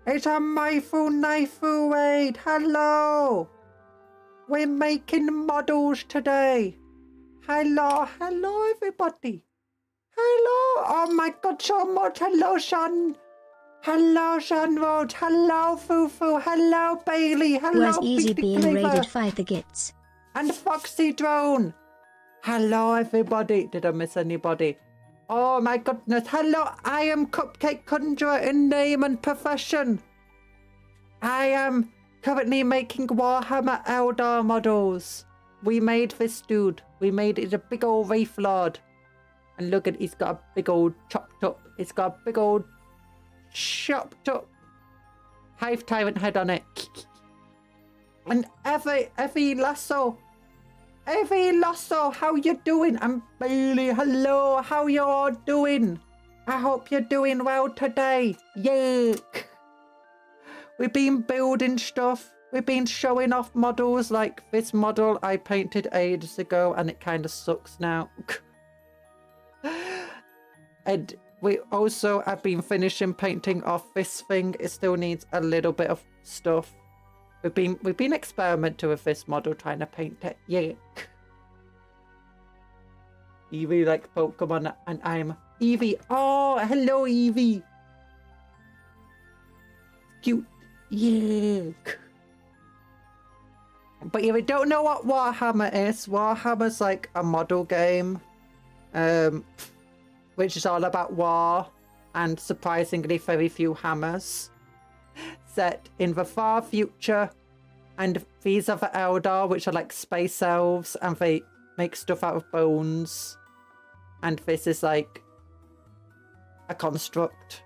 It's a Maifu Naifu raid. Hello. We're making models today. Hello everybody. Hello, oh my god, so much. Hello, Sean. Hello, Sean Rhodes. Hello, Fufu. Hello, Bailey. Hello, Was easy Big being Cleaver. raided 5 the gits. And Foxy Drone. Hello, everybody. Did I miss anybody? Oh my goodness. Hello, I am Cupcake Conjuror in name and profession. I am currently making Warhammer Eldar models. We made this dude. We made it a big old Wraithlord. And look at, he's got a big old chopped up. It's got a big old chopped up Hive Tyrant head on it. And Evie Lasso, how you doing? I'm Bailey. Hello, how you all doing? I hope you're doing well today. Yuck. We've been building stuff. we've been showing off models. Like this model I painted ages ago and it kind of sucks now. And we also have been finishing painting off this thing. It still needs a little bit of stuff. We've been experimenting with this model, trying to paint it. Yeah. Evie like Pokemon and I'm Evie. Oh, hello Evie. Cute. Yeah. But if you don't know what Warhammer is, Warhammer's like a model game. Which is all about war and surprisingly very few hammers. Set in the far future, and these are the Eldar, which are like space elves, and they make stuff out of bones. And this is like a construct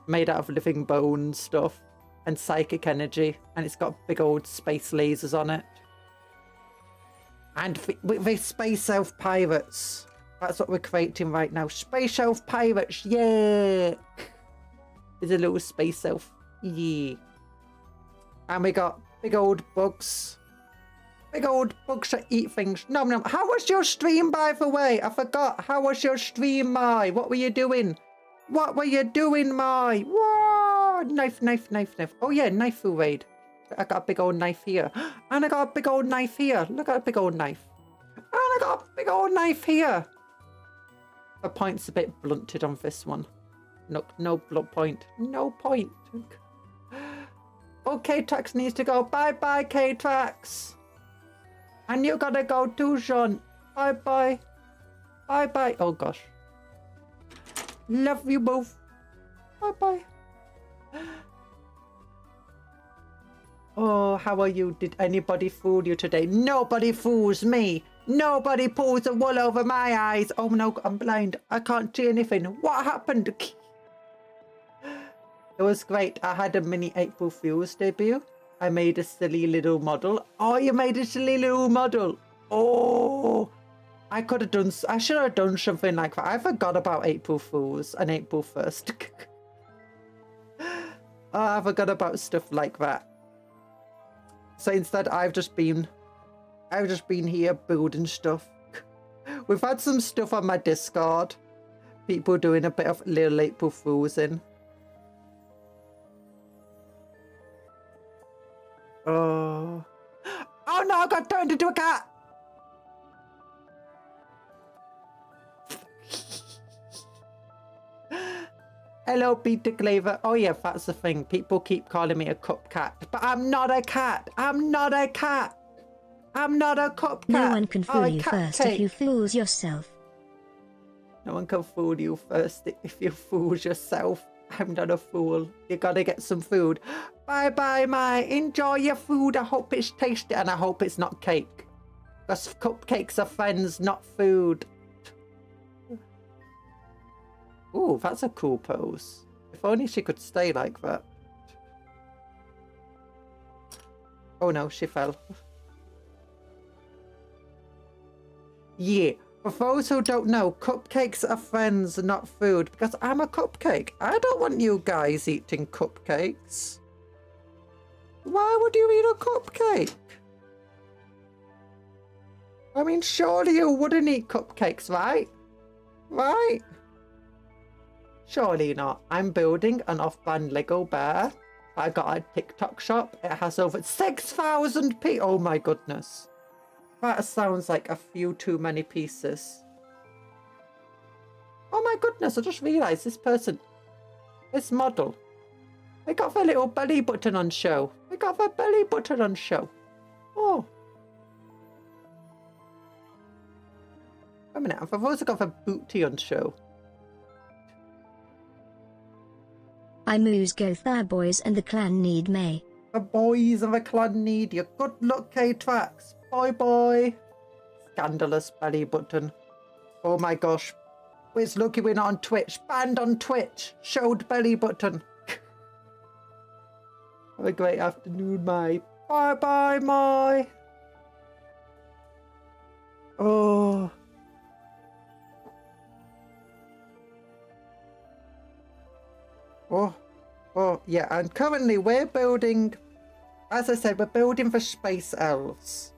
made out of living bone stuff and psychic energy, and it's got big old space lasers on it. And the space elf pirates. That's what we're creating right now. Space elf pirates, yeah! There's a little space elf, yeah. And we got big old bugs. Big old bugs that eat things. Nom nom. How was your stream, by the way? I forgot. How was your stream, Mai? What were you doing? What were you doing, Mai? Whoa! Knife, knife, knife, knife. Oh yeah, knife raid. I got a big old knife here. And I got a big old knife here. Look at a big old knife. And I got a big old knife here. The point's a bit blunted on this one. No blood point. No point. Oh, K-Trax needs to go. Bye-bye, K-Trax. And you gotta go too, Jean. Bye-bye. Bye-bye. Oh, gosh. Love you both. Bye-bye. Oh, how are you? Did anybody fool you today? Nobody fools me. Nobody pulls the wool over my eyes. Oh no, I'm blind. I can't see anything. What happened? It was great. I had a mini April Fool's debut. I made a silly little model. Oh, you made a silly little model. Oh, I should have done something like that. I forgot about April Fools and April 1st. Oh, I forgot about stuff like that. So instead, I've just been here building stuff. We've had some stuff on my Discord. People doing a bit of little April Fools in. Oh. Oh no, I got turned into a cat! Hello, Peter Claver. Oh yeah, that's the thing. People keep calling me a cup cat. But I'm not a cat. I'm not a cat. I'm not a cup cat. No one can fool you first if you fools yourself. No one can fool you first if you fools yourself. I'm not a fool. You gotta get some food. Bye-bye, Mai. Enjoy your food. I hope it's tasty and I hope it's not cake. Because cupcakes are friends, not food. Ooh, that's a cool pose. If only she could stay like that. Oh no, she fell. Yeah, for those who don't know, cupcakes are friends, not food, because I'm a cupcake. I don't want you guys eating cupcakes. Why would you eat a cupcake? I mean, surely you wouldn't eat cupcakes, right? Right? Surely not. I'm building an off-brand Lego bear. I got a TikTok shop. It has over 6,000 people. Oh my goodness. That sounds like a few too many pieces. Oh my goodness, I just realised this model, they got their little belly button on show. They got their belly button on show. Oh. Wait a minute, I've also got their booty on show. I moose go thir boys and the clan need me. The boys of the clan need you. Good luck, K-Trax. Bye bye. Scandalous belly button. Oh my gosh. It's lucky we're not on Twitch. Banned on Twitch. Showed belly button. Have a great afternoon, Mai. Bye bye, Mai. Oh. Oh, yeah, and currently we're building as I said, we're building for space elves,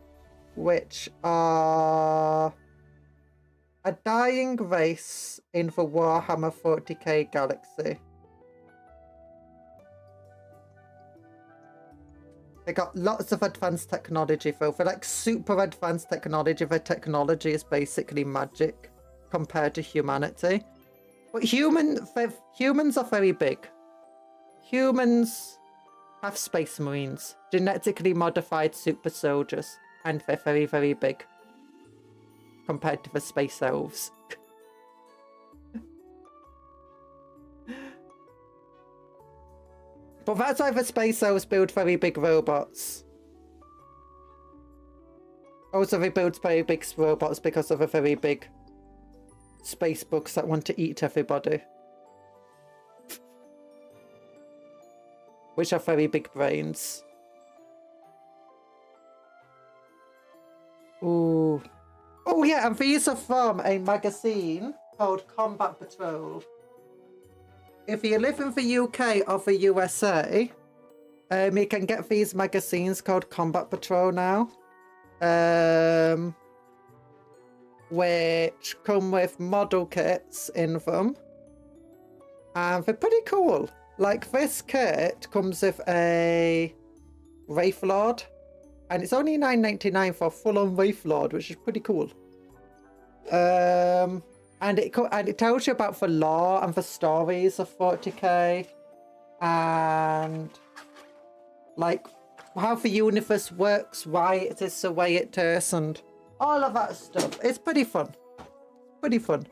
which are a dying race in the Warhammer 40k galaxy. They got lots of advanced technology though. For like super advanced technology, their technology is basically magic compared to humanity. But humans are very big. Humans have space marines, genetically modified super soldiers, and they're very, very big compared to the space elves. But that's why the space elves build very big robots. Also, they build very big robots because of the very big space bugs that want to eat everybody. Which have very big brains. Ooh. Oh yeah, and these are from a magazine called Combat Patrol. If you live in the UK or the USA, you can get these magazines called Combat Patrol now. Which come with model kits in them. And they're pretty cool. Like this kit comes with a Wraithlord. And it's only $9.99 for a full-on Wraithlord, which is pretty cool. And it tells you about the lore and the stories of 40k, and like how the universe works, why it is the way it is, and all of that stuff. It's pretty fun. Pretty fun.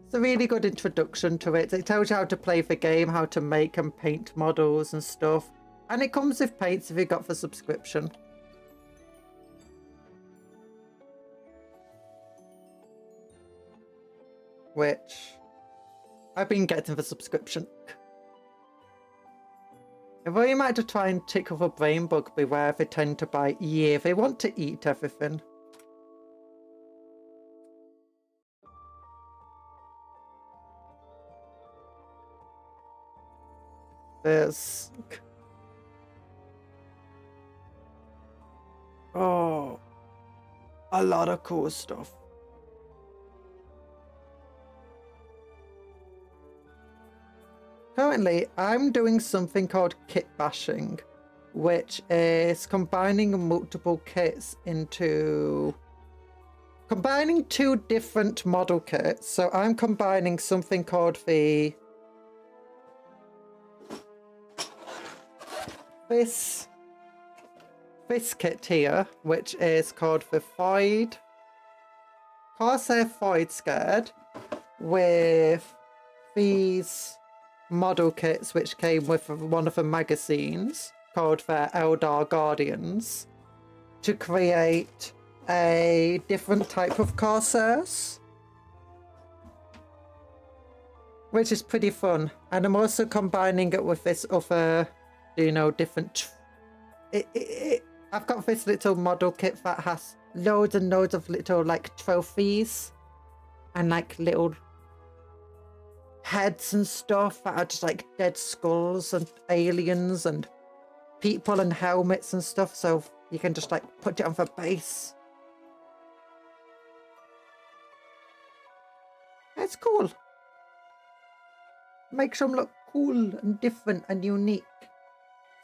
It's a really good introduction to it. It tells you how to play the game, how to make and paint models and stuff. And it comes with paints if you got the subscription. Which I've been getting the subscription. Although you might have to try and tickle the brain bug, beware they tend to buy EA. They want to eat everything. There's... oh, a lot of cool stuff. Currently, I'm doing something called kit bashing, which is combining multiple kits into... combining two different model kits. So I'm combining something called the... This kit here, which is called the Corsair Void Scared, with these model kits which came with one of the magazines called their Eldar Guardians, to create a different type of Corsairs, which is pretty fun. And I'm also combining it with this other, you know, different... I've got this little model kit that has loads and loads of little, like, trophies and, like, little heads and stuff that are just, like, dead skulls and aliens and people and helmets and stuff, so you can just, like, put it on the base. It's cool. Makes them look cool and different and unique.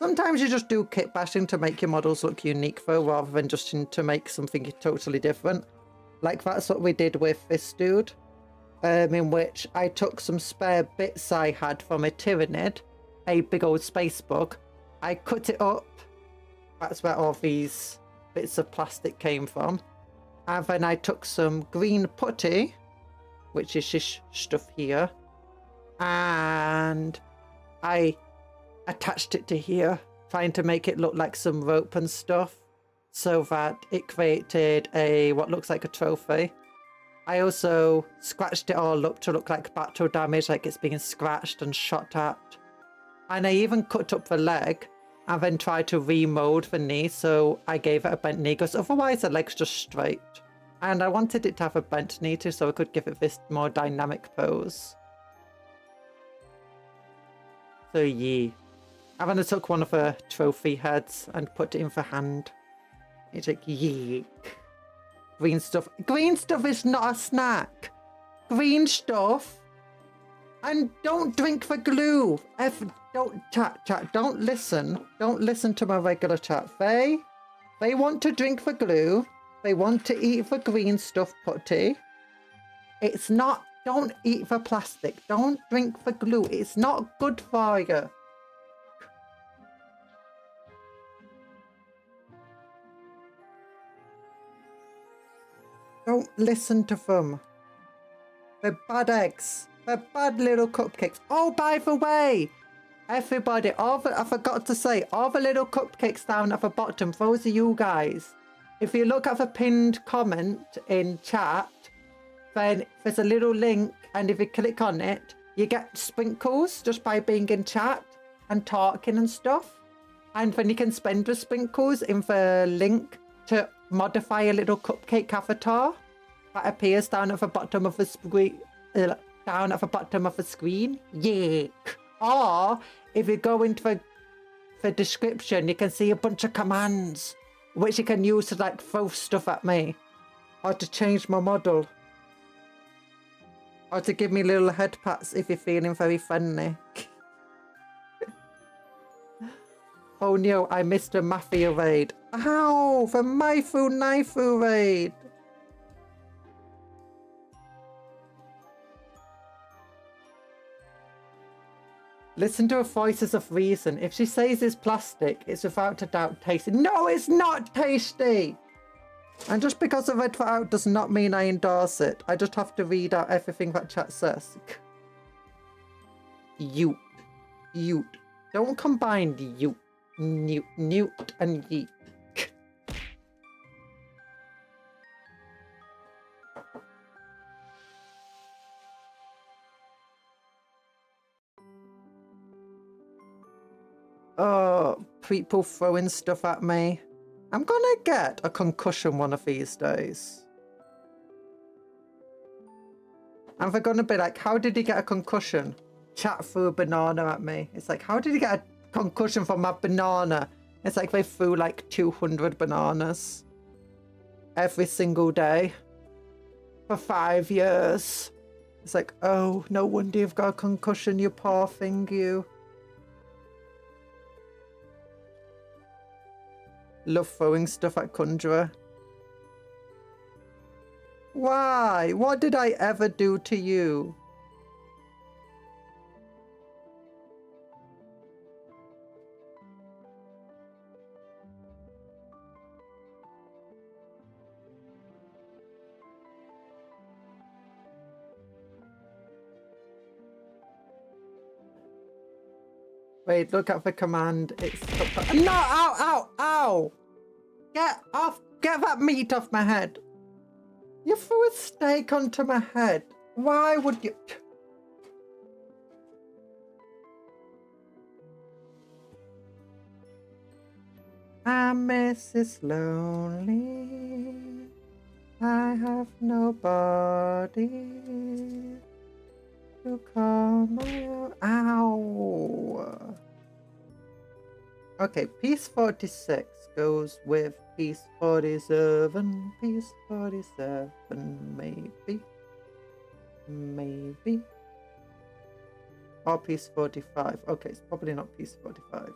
Sometimes you just do kit bashing to make your models look unique though, rather than just to make something totally different. Like that's what we did with this dude, in which I took some spare bits I had from a Tyrannid, a big old space bug. I cut it up. That's where all these bits of plastic came from. And then I took some green putty, which is this stuff here, and I attached it to here, trying to make it look like some rope and stuff, so that it created what looks like a trophy. I also scratched it all up to look like battle damage, like it's being scratched and shot at. And I even cut up the leg and then tried to remold the knee, so I gave it a bent knee, because otherwise the leg's just straight. And I wanted it to have a bent knee too, so I could give it this more dynamic pose. So yeah. I'm gonna took one of her trophy heads and put it in for hand. It's like, yeah. Green stuff. Green stuff is not a snack. Green stuff. And don't drink the glue. Don't chat. Don't listen. Don't listen to my regular chat. They want to drink the glue. They want to eat the green stuff putty. It's not. Don't eat the plastic. Don't drink the glue. It's not good for you. Don't listen to them. They're bad eggs. They're bad little cupcakes. Oh, by the way, everybody, I forgot to say, all the little cupcakes down at the bottom, those are you guys. If you look at the pinned comment in chat, then there's a little link, and if you click on it, you get sprinkles just by being in chat and talking and stuff. And then you can spend the sprinkles in the link to modify a little cupcake avatar that appears down at the bottom of the screen. Down at the bottom of the screen. Yeah. Or if you go into the description, you can see a bunch of commands which you can use to like throw stuff at me, or to change my model, or to give me little head pats if you're feeling very friendly. Oh no, I missed a Mafia raid. Ow, the Naifu raid. Listen to her voices of reason. If she says it's plastic, it's without a doubt tasty. No, it's not tasty! And just because I read that out does not mean I endorse it. I just have to read out everything that chat says. Yeet. Don't combine the newt and yeet. Oh, people throwing stuff at me. I'm gonna get a concussion one of these days. And they're gonna be like, how did he get a concussion? Chat threw a banana at me. It's like, how did he get a concussion from my banana? It's like they threw like 200 bananas every single day for 5 years. It's like, oh, no wonder you've got a concussion, you poor thing, you. Love throwing stuff at Conjuror. Why? What did I ever do to you? Wait, look at the command. It's... No! Ow! Ow! Ow! Get off! Get that meat off my head! You threw a steak onto my head. Why would you... I'm Mrs. Lonely. I have nobody to call my own. Ow! Okay, piece 46 goes with piece 47. Piece 47, maybe. Maybe. Or piece 45. Okay, it's probably not piece 45.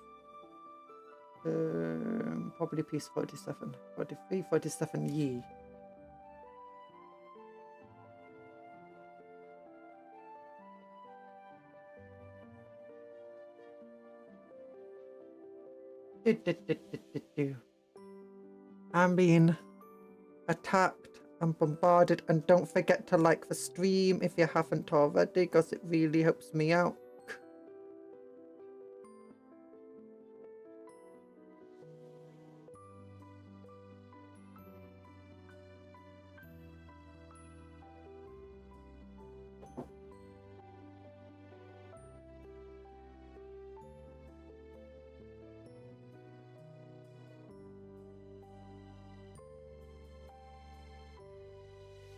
Probably piece 47. 43, 47, yeah. I'm being attacked and bombarded, and don't forget to like the stream if you haven't already, because it really helps me out.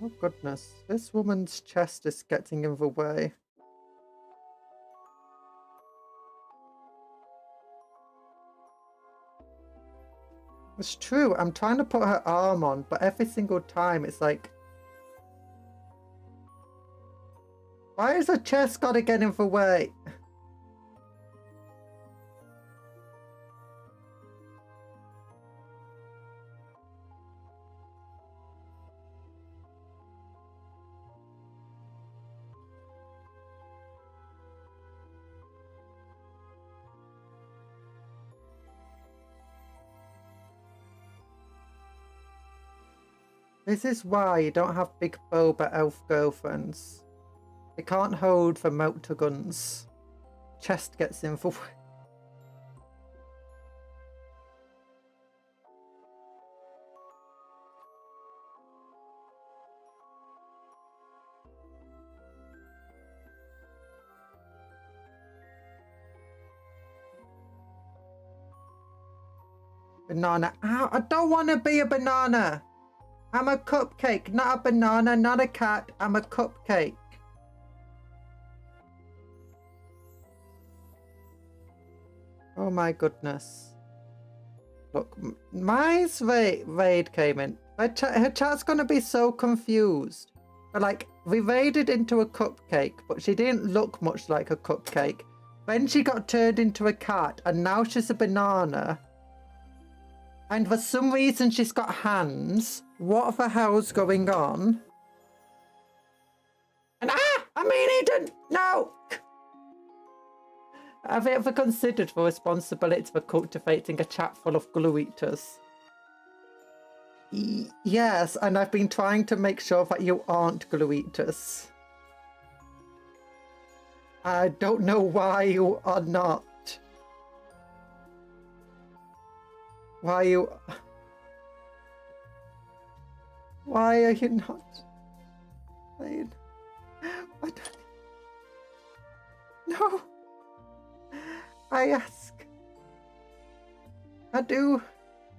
Oh goodness, this woman's chest is getting in the way. It's true. I'm trying to put her arm on, but every single time it's like, why is her chest gotta get in the way? This is why you don't have big boba elf girlfriends. They can't hold the motor guns. Chest gets in the way. Banana. Ow, I don't want to be a banana. I'm a cupcake, not a banana, not a cat. I'm a cupcake. Oh my goodness. Look, mine's raid came in. Her chat's gonna be so confused. But like, we raided into a cupcake, but she didn't look much like a cupcake. Then she got turned into a cat, and now she's a banana. And for some reason she's got hands. What the hell's going on? And I'm being eaten! No! Have you ever considered the responsibility for cultivating a chat full of glue eaters? Yes, and I've been trying to make sure that you aren't glue eaters. I don't know why you are not. Why are you not? What? No. I ask. I do.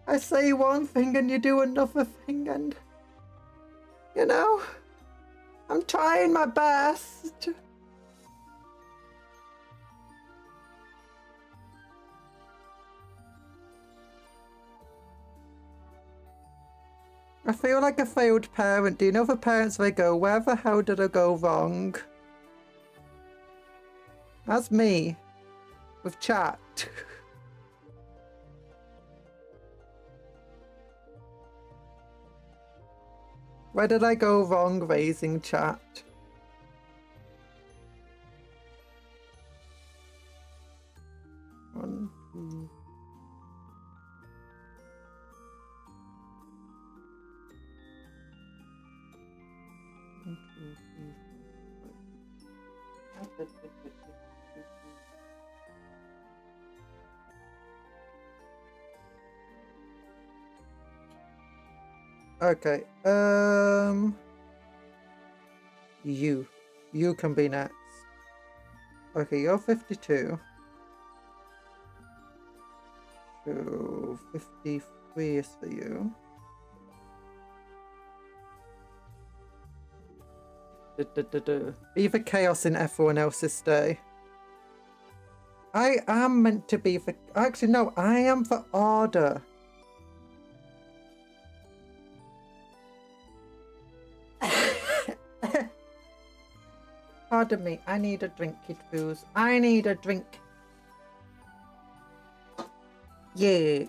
I say one thing and you do another thing, and you know, I'm trying my best. I feel like a failed parent. Do you know the parents they go, where the hell did I go wrong? That's me. With chat. Where did I go wrong raising chat? One, two. Okay, you can be next. Okay, you're 52. So 53 is for you. Be the chaos in everyone else's day. I am meant to be the... Actually, no, I am the order. Pardon me, I need a drink, Kid Booze. I need a drink. Yeah.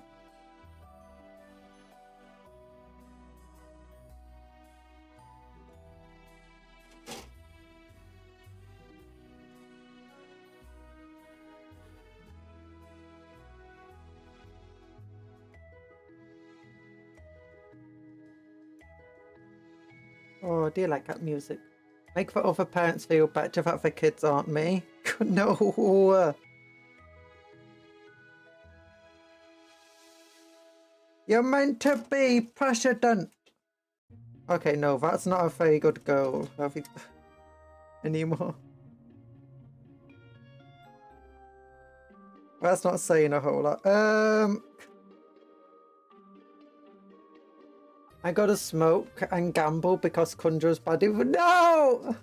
Oh, do you like that music? Make the other parents feel better that the kids aren't me. No. You're meant to be president. Okay, no, that's not a very good goal anymore. That's not saying a whole lot. I gotta smoke and gamble because Conjuror's bad. No!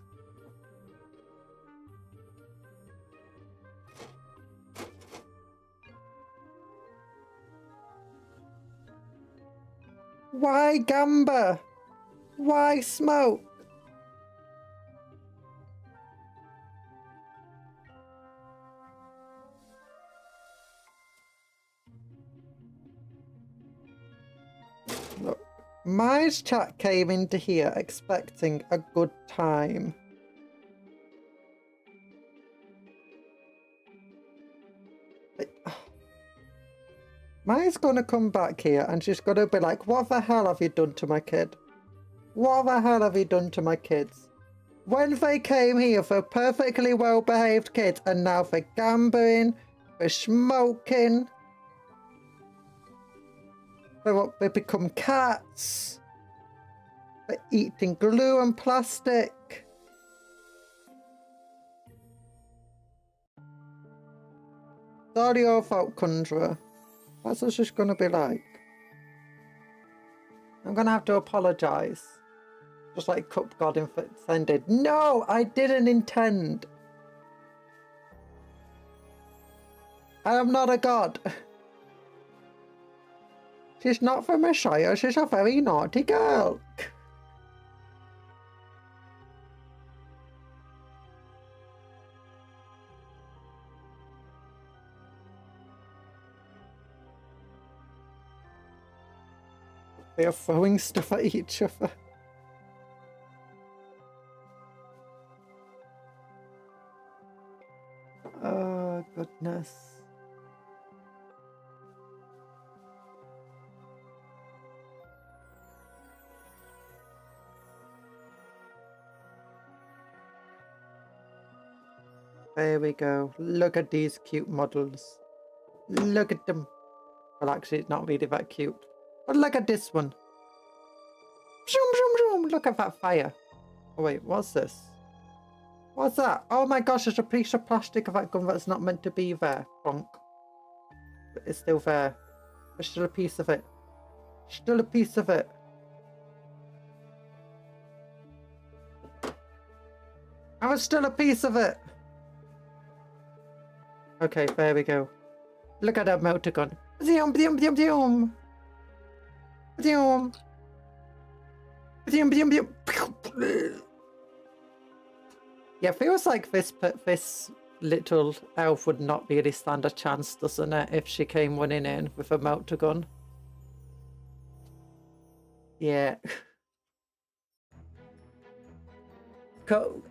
Why Gamba? Why smoke? Look, my chat came into here expecting a good time. Maya's gonna come back here and she's gonna be like, what the hell have you done to my kid? What the hell have you done to my kids? When they came here for perfectly well-behaved kids and now for gambling, for smoking, they become cats, for eating glue and plastic. Sorry your fault, Conjurer. That's what she's gonna be like. I'm gonna have to apologise. Just like Cup God intended. No, I didn't intend. I am not a god. She's not from a shire, she's a very naughty girl. They are throwing stuff at each other. Oh, goodness. There we go. Look at these cute models. Look at them. Well, actually, it's not really that cute. But look at this one. Zoom, zoom, zoom. Look at that fire. Oh, wait, what's this? What's that? Oh my gosh, there's a piece of plastic of that gun that's not meant to be there. Bonk. But it's still there. There's still a piece of it. Still a piece of it. And there's still a piece of it. Okay, there we go. Look at that motor gun. Zoom, zoom, zoom, zoom. Zoom. Zoom, zoom, zoom. Yeah, feels like this little elf would not really stand a chance, doesn't it, if she came running in with a motor gun? Yeah.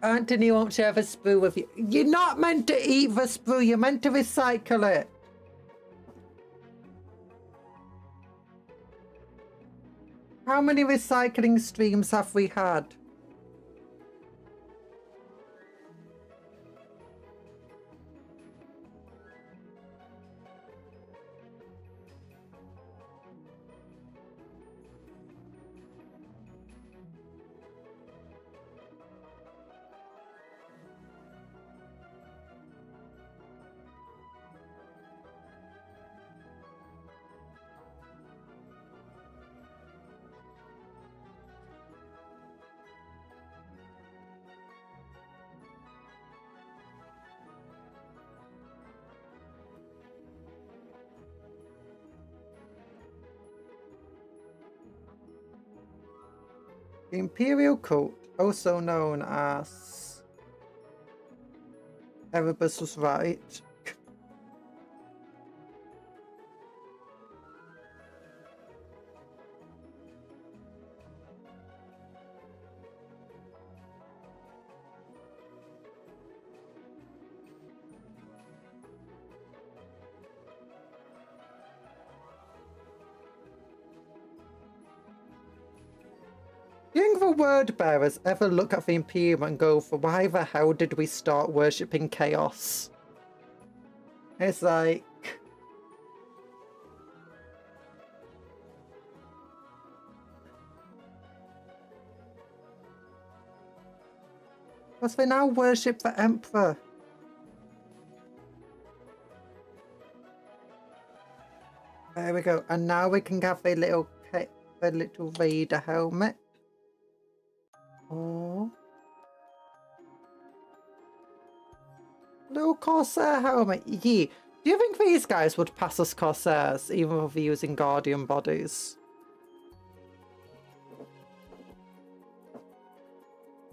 Anthony won't share the sprue with you. You're not meant to eat the sprue, you're meant to recycle it. How many recycling streams have we had? The Imperial Cult, also known as Erebus was right. Do you think the word bearers ever look at the Imperium and go, for why the hell did we start worshipping chaos? It's like... because they now worship the Emperor. There we go. And now we can have a little Vader helmet. Oh. Little Corsair helmet. Yeah. Do you think these guys would pass us Corsairs, even if we're using Guardian bodies?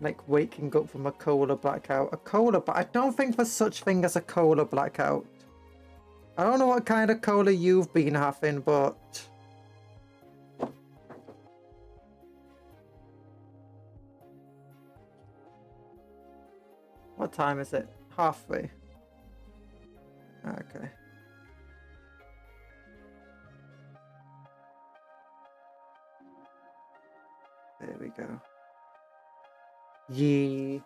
Like waking up from a cola blackout. A cola, but I don't think there's such thing as a cola blackout. I don't know what kind of cola you've been having, but what time is it? 3:30. Okay. There we go. Yee.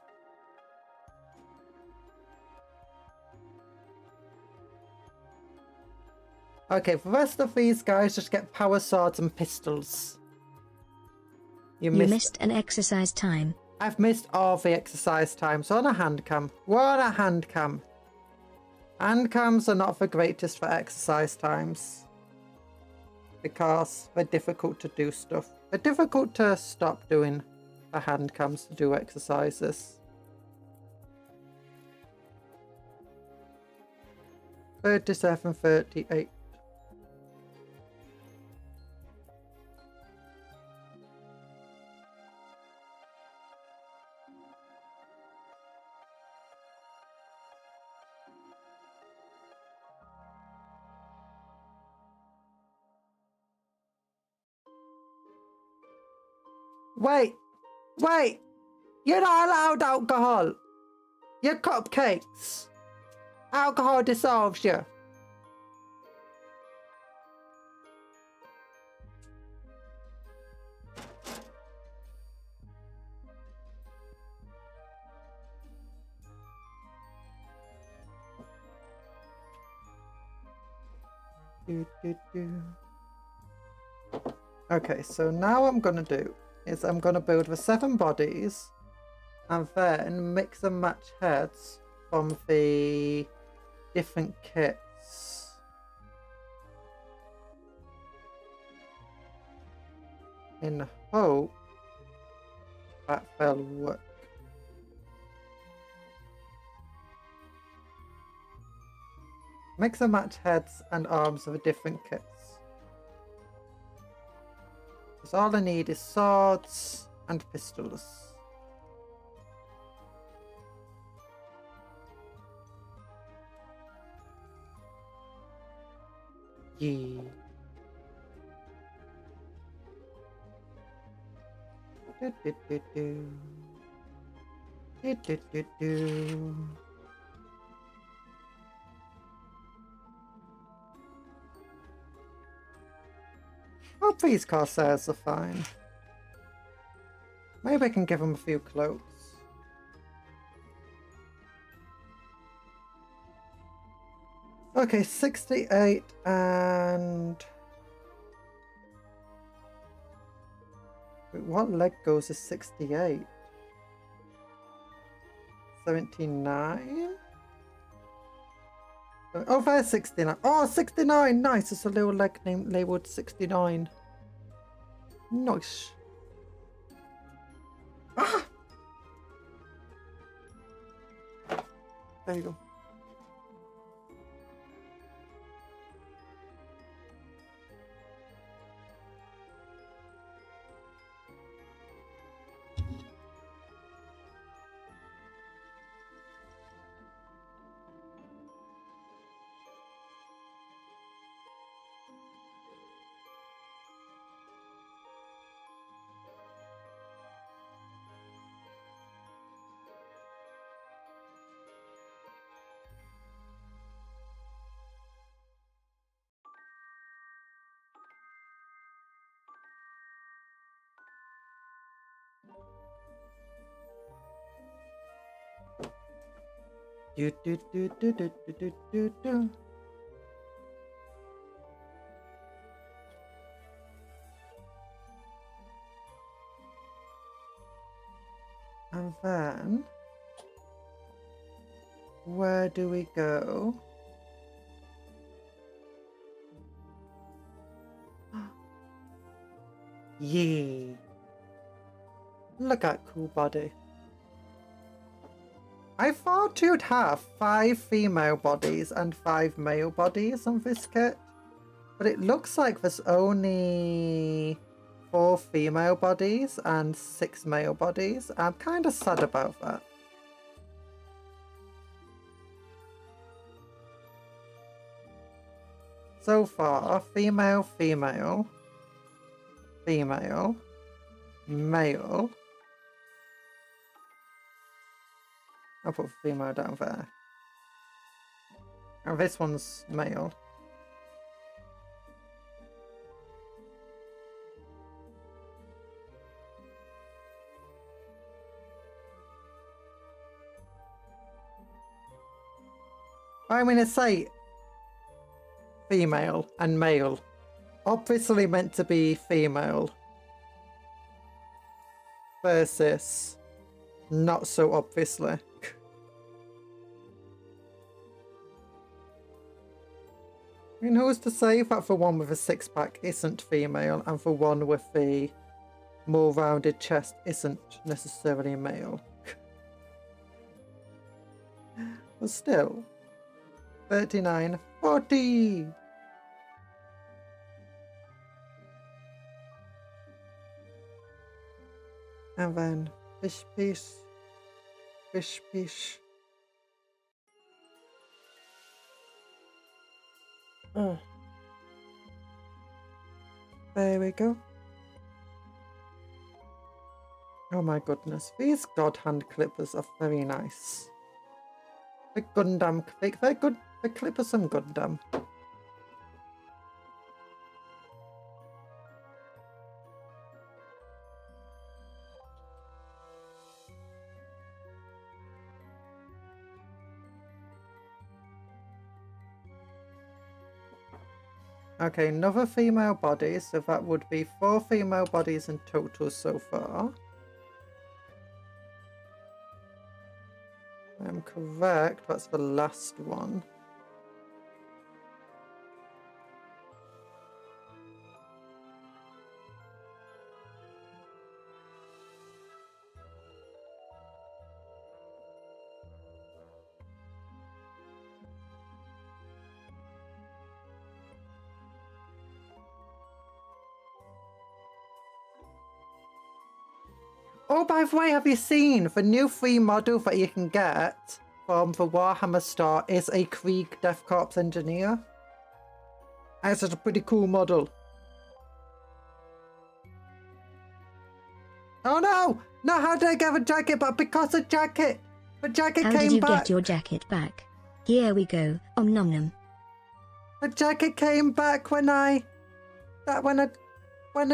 Okay, the rest of these guys just get power swords and pistols. You missed an exercise time. I've missed all the exercise times on a hand cam. We're on a hand cam. Hand cams are not the greatest for exercise times. Because they're difficult to do stuff. They're difficult to stop doing the hand cams to do exercises. 37, 38. Wait, you're not allowed alcohol. You're cupcakes. Alcohol dissolves you. Okay, so now what I'm gonna do is I'm gonna build the 7 bodies and then mix and match heads from the different kits. In hope that they'll work. Mix and match heads and arms of the different kits. Because all I need is swords and pistols. Yee. Do, do, do, do. Do, do, do, do. Hope these Corsairs are fine. Maybe I can give them a few cloaks. Okay, 68 and... Wait, what leg goes to 68? 79? Oh, there's 69. Oh, 69! Nice! It's a little leg named labeled 69. Nice. Ah! There you go. Do do do do do do do do do. And then where do we go? Yee. Look at cool body. I thought you'd have 5 female bodies and 5 male bodies on this kit, but it looks like there's only 4 female bodies and 6 male bodies. I'm kind of sad about that. So far, female, female, female, male. I'll put female down there. And this one's male. I'm going to say female and male. Obviously meant to be female. Versus not so obviously. And who's to say that the one with a 6-pack isn't female and the one with the more rounded chest isn't necessarily male? But still, 39, 40! And then fish piece, fish piece. Oh. There we go. Oh my goodness, these God hand clippers are very nice. The Gundam, they're good. The clippers and Gundam. Okay, another female body, so that would be 4 female bodies in total so far. I'm correct, that's the last one. Oh, by the way, have you seen the new free model that you can get from the Warhammer store is a Krieg Death Corps engineer? It's a pretty cool model. Oh no! No, how did I get the jacket? But because the jacket came back. How did you get your jacket back? Here we go. Om nom nom. The jacket came back when I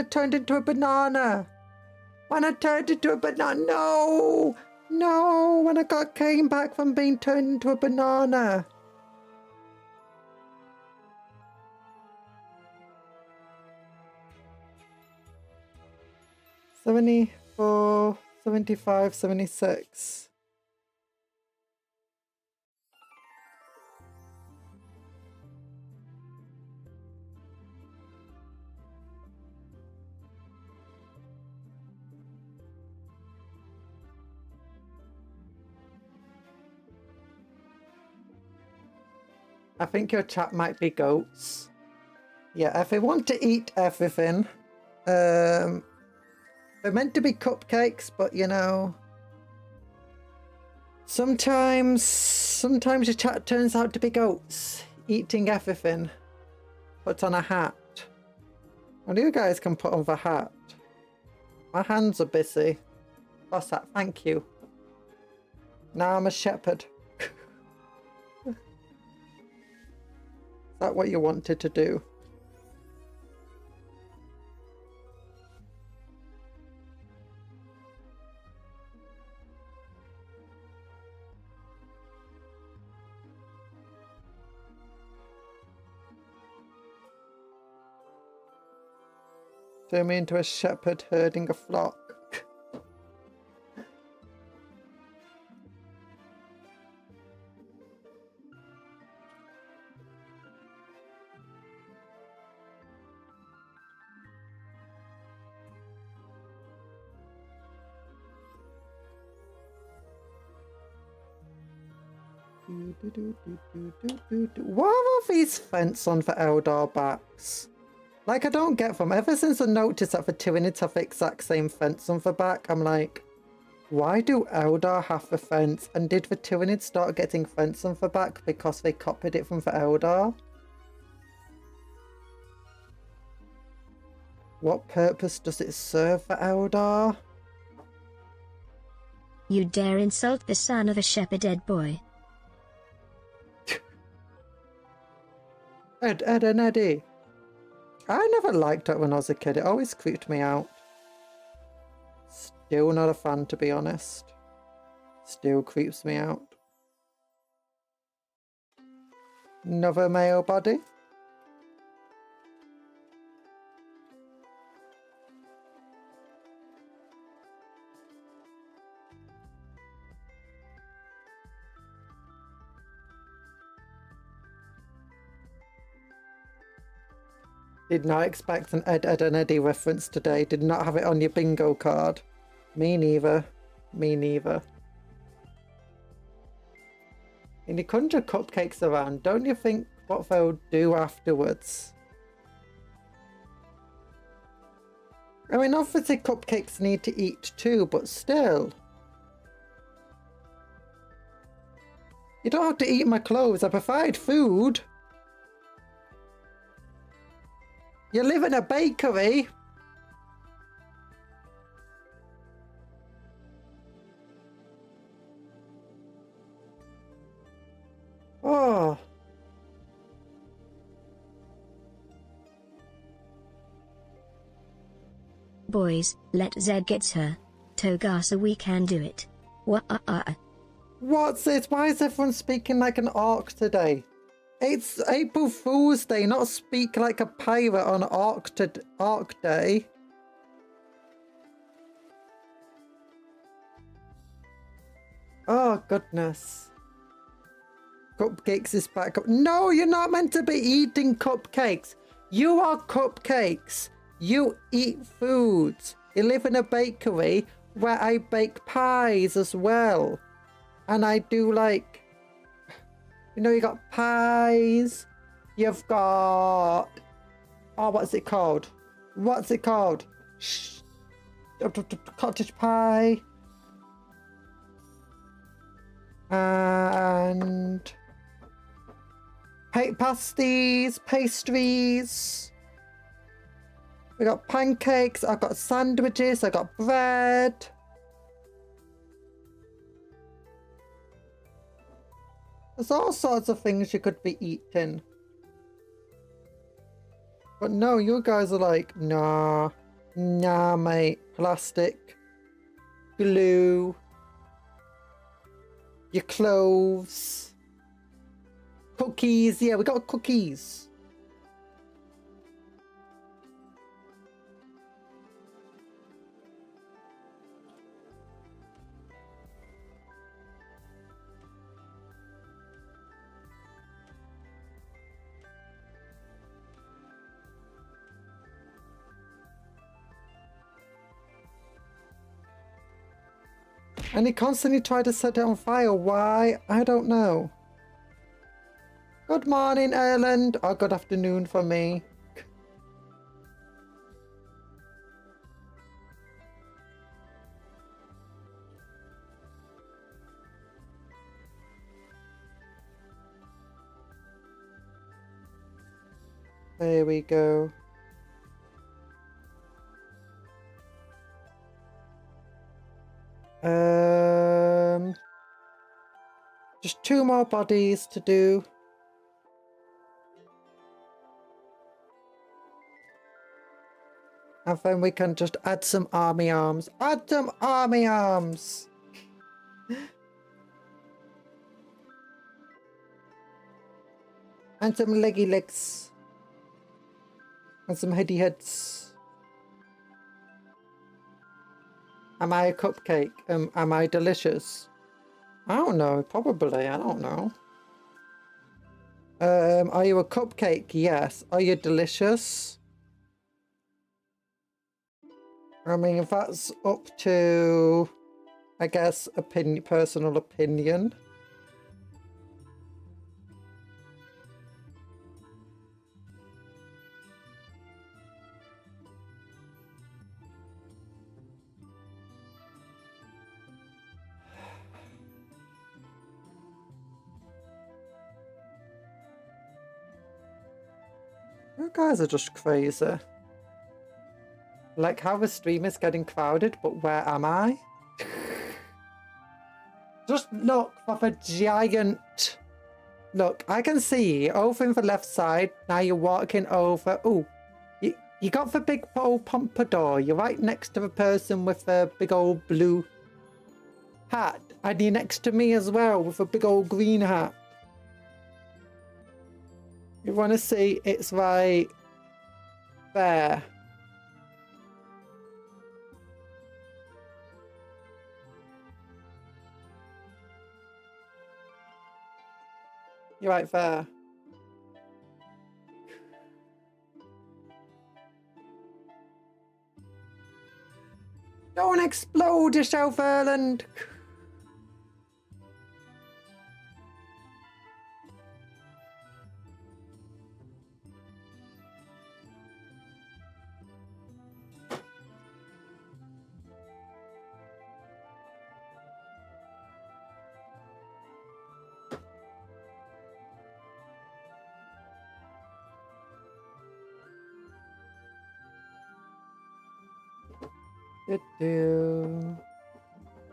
turned into a banana. When I turned into a banana, no! No, when I came back from being turned into a banana. $74, $75, $76. I think your chat might be goats. Yeah, if they want to eat everything, they're meant to be cupcakes, but you know, sometimes your chat turns out to be goats, eating everything. Put on a hat. And you guys can put on the hat. My hands are busy. What's that? Thank you. Now I'm a shepherd. Is that what you wanted to do? Turn me into a shepherd herding a flock. What are these fence on for Eldar backs? Like, I don't get from ever since I noticed that the Tyranids have the exact same fence on the back, I'm like, why do Eldar have the fence? And did the Tyranids start getting fence on the back because they copied it from the Eldar? What purpose does it serve for Eldar? You dare insult the son of a shepherd boy. Ed and Eddie. I never liked it when I was a kid. It always creeped me out. Still not a fan, to be honest. Still creeps me out. Another male body. Did not expect an Ed and Eddie reference today. Did not have it on your bingo card. Me neither. Me neither. And you conjure cupcakes around. Don't you think what they'll do afterwards? I mean, obviously cupcakes need to eat too, but still. You don't have to eat my clothes. I provide food. You live in a bakery. Oh. Boys, let Zed get her. Togasa, we can do it. What's this? Why is everyone speaking like an orc today? It's April Fool's Day, not speak like a pirate on Orc Day. Oh, goodness. Cupcakes is back up. No, you're not meant to be eating cupcakes. You are cupcakes. You eat foods. You live in a bakery where I bake pies as well. And I do like... You know, you got pies, you've got, oh, what's it called? What's it called? Cottage pie. And pasties, pastries. We got pancakes, I've got sandwiches, I got bread. There's all sorts of things you could be eating. But no, you guys are like, nah, mate. Plastic, glue, your clothes, cookies. Yeah, we got cookies. And he constantly tried to set it on fire. Why? I don't know. Good morning, Ireland. Or good afternoon for me. There we go. Just 2 more bodies to do. And then we can just add some army arms. Add some army arms! And some leggy legs. And some heady heads. Am I a cupcake? Am I delicious? I don't know, probably, I don't know. Are you a cupcake? Yes. Are you delicious? I mean, that's up to, I guess, personal opinion. You guys are just crazy. Like how the stream is getting crowded, but where am I? Just look for the giant. Look, I can see you over in the left side. Now you're walking over. Oh, you got the big old pompadour. You're right next to the person with the big old blue hat. And you're next to me as well with a big old green hat. You want to see? It's right there. You're right there. Don't explode yourself, Erland.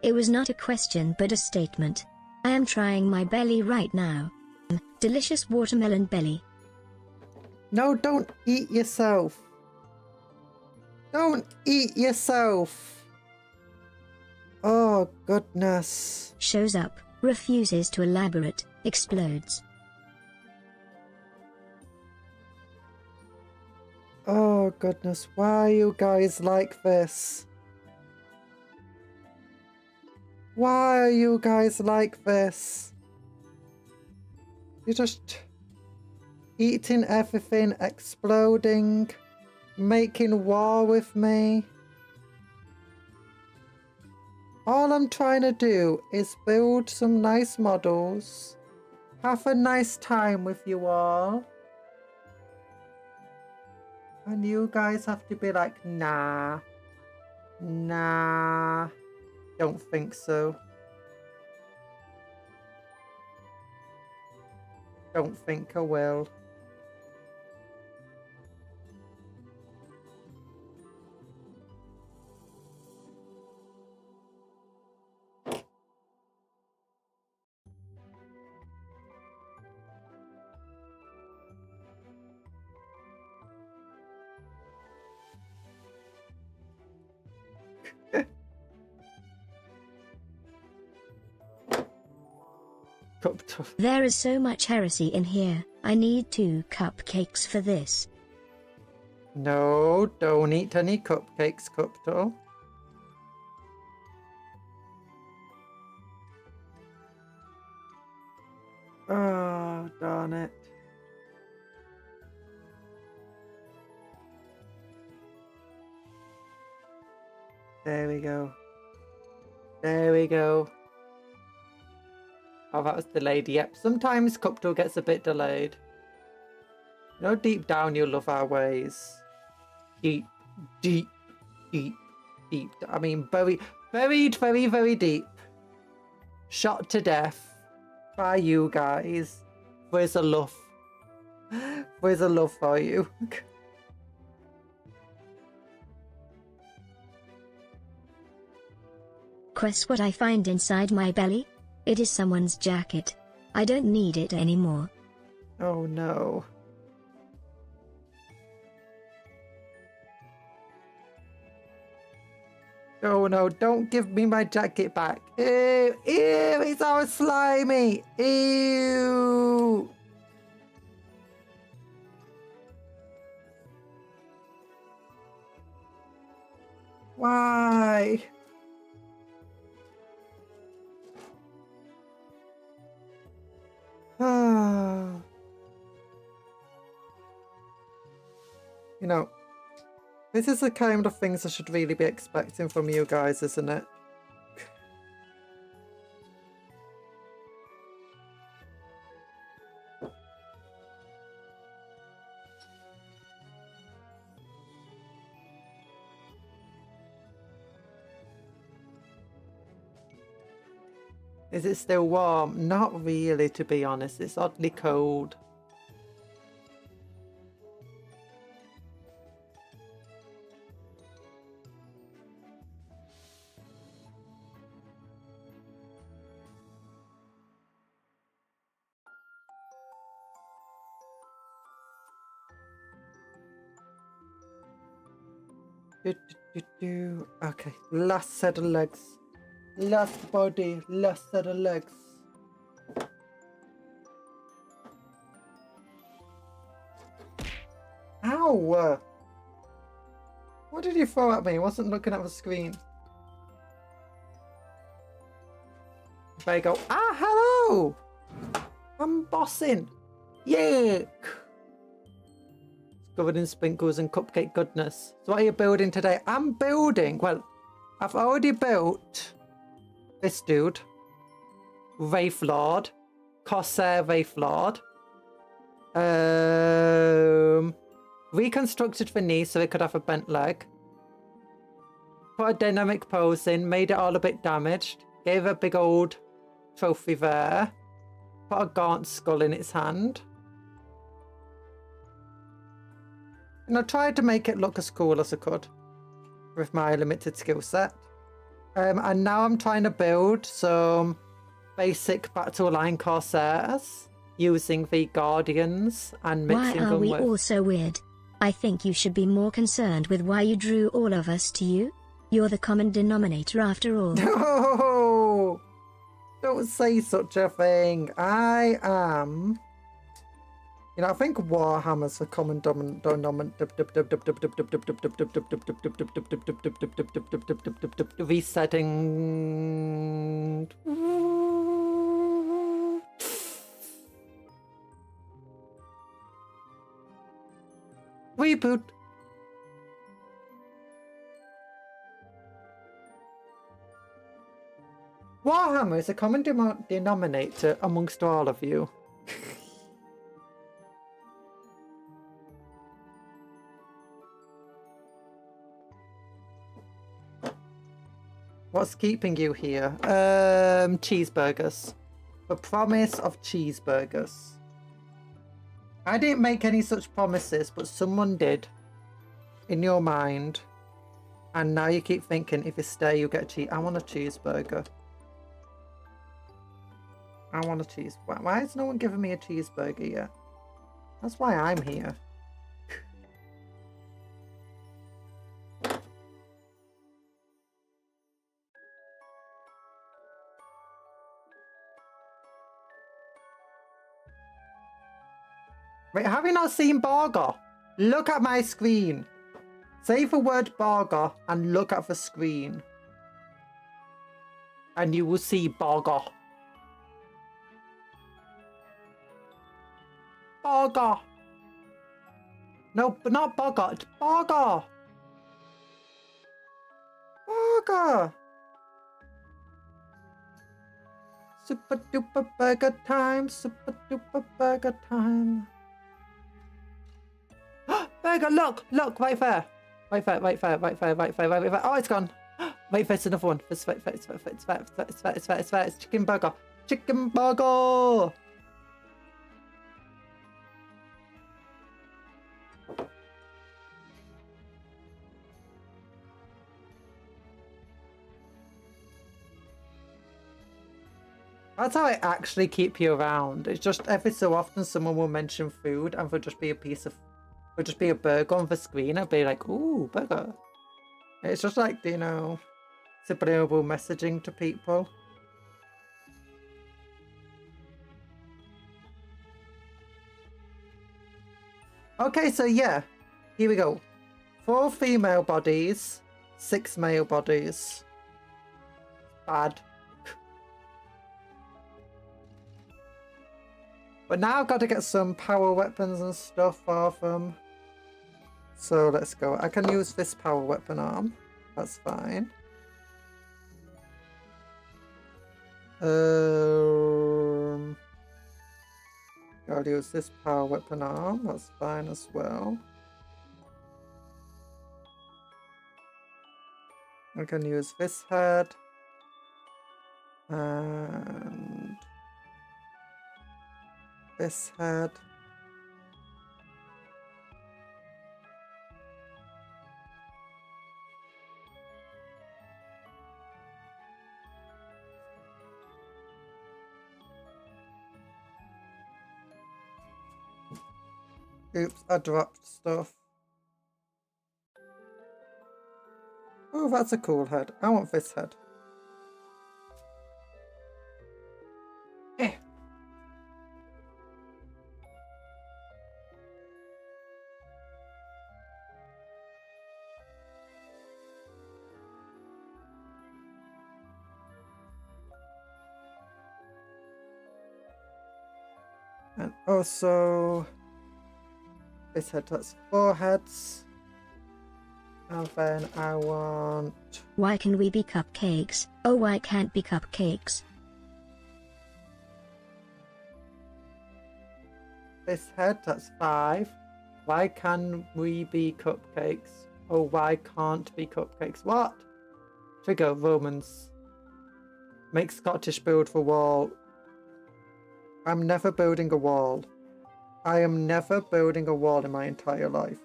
It was not a question but a statement. I am trying my belly right now. Delicious watermelon belly. No, don't eat yourself. Don't eat yourself. Oh, goodness. Shows up, refuses to elaborate, explodes. Oh, goodness. Why are you guys like this? Why are you guys like this? You're just eating everything, exploding, making war with me. All I'm trying to do is build some nice models, have a nice time with you all. And you guys have to be like, nah, nah, don't think so. Don't think I will. Cuptle. There is so much heresy in here. I need 2 cupcakes for this. No, don't eat any cupcakes, Cuptle. Oh, darn it. There we go. There we go. Oh, that was delayed. Yep, sometimes Cuptle gets a bit delayed. You know, deep down you love our ways. Deep, deep, deep, deep. I mean, buried very, very deep. Shot to death by you guys. Where's the love? Where's the love for you? Guess what I find inside my belly? It is someone's jacket. I don't need it anymore. Oh no. Oh no, don't give me my jacket back. Ew, ew, it's all slimy. Ew. Why? You know, this is the kind of things I should really be expecting from you guys, isn't it? Is it still warm? Not really, to be honest. It's oddly cold. Okay, last set of legs. Last body, last set of legs. Ow! What did you throw at me? I wasn't looking at the screen. There you go. Ah, hello! I'm Bossin. Yuck! It's covered in sprinkles and cupcake goodness. So what are you building today? I'm building, well, I've already built this dude. Wraithlord. Corsair Wraithlord. Reconstructed the knee so it could have a bent leg. Put a dynamic pose in, made it all a bit damaged. Gave a big old trophy there. Put a gaunt skull in its hand. And I tried to make it look as cool as I could with my limited skill set. And now I'm trying to build some basic battle line Corsairs using the Guardians and mixing Why are them we with... all so weird? I think you should be more concerned with why you drew all of us to you. You're the common denominator after all. No! Don't say such a thing. I am... You know, I think Warhammer's the common resetting. Reboot. Warhammer is a common denominator amongst all of you. What's keeping you here? Cheeseburgers. The promise of cheeseburgers. I didn't make any such promises, but someone did. In your mind. And now you keep thinking, if you stay, you'll get a cheese. I want a cheeseburger. I want a cheese. Why is no one giving me a cheeseburger yet? That's why I'm here. Wait, have you not seen burger? Look at my screen. Say the word burger and look at the screen. And you will see burger. Burger. No, but not burger. It's burger. Burger. Super duper burger time. Super duper burger time. Burger, look, right there. Right there. Oh, it's gone. Wait, there's another one. It's chicken burger. Chicken burger. That's how I actually keep you around. It's just every so often someone will mention food and there'll just be a burger on the screen. I'll be like, ooh, burger. It's just like, you know, subliminal messaging to people. Okay, so yeah, here we go. 4 female bodies, 6 male bodies. Bad. But now I've got to get some power weapons and stuff for them. So let's go. I can use this power weapon arm. That's fine. I'll use this power weapon arm. That's fine as well. I can use this head. And this head. Oops, I dropped stuff. Oh, that's a cool head. I want this head. Eh. And also this head, that's 4 heads. And then I want... Why can we be cupcakes? Oh, why can't be cupcakes? this head, that's 5. Why can we be cupcakes? Oh, why can't be cupcakes? What? Trigger, Romans. Make Scottish build for wall. I'm never building a wall. I am never building a wall in my entire life.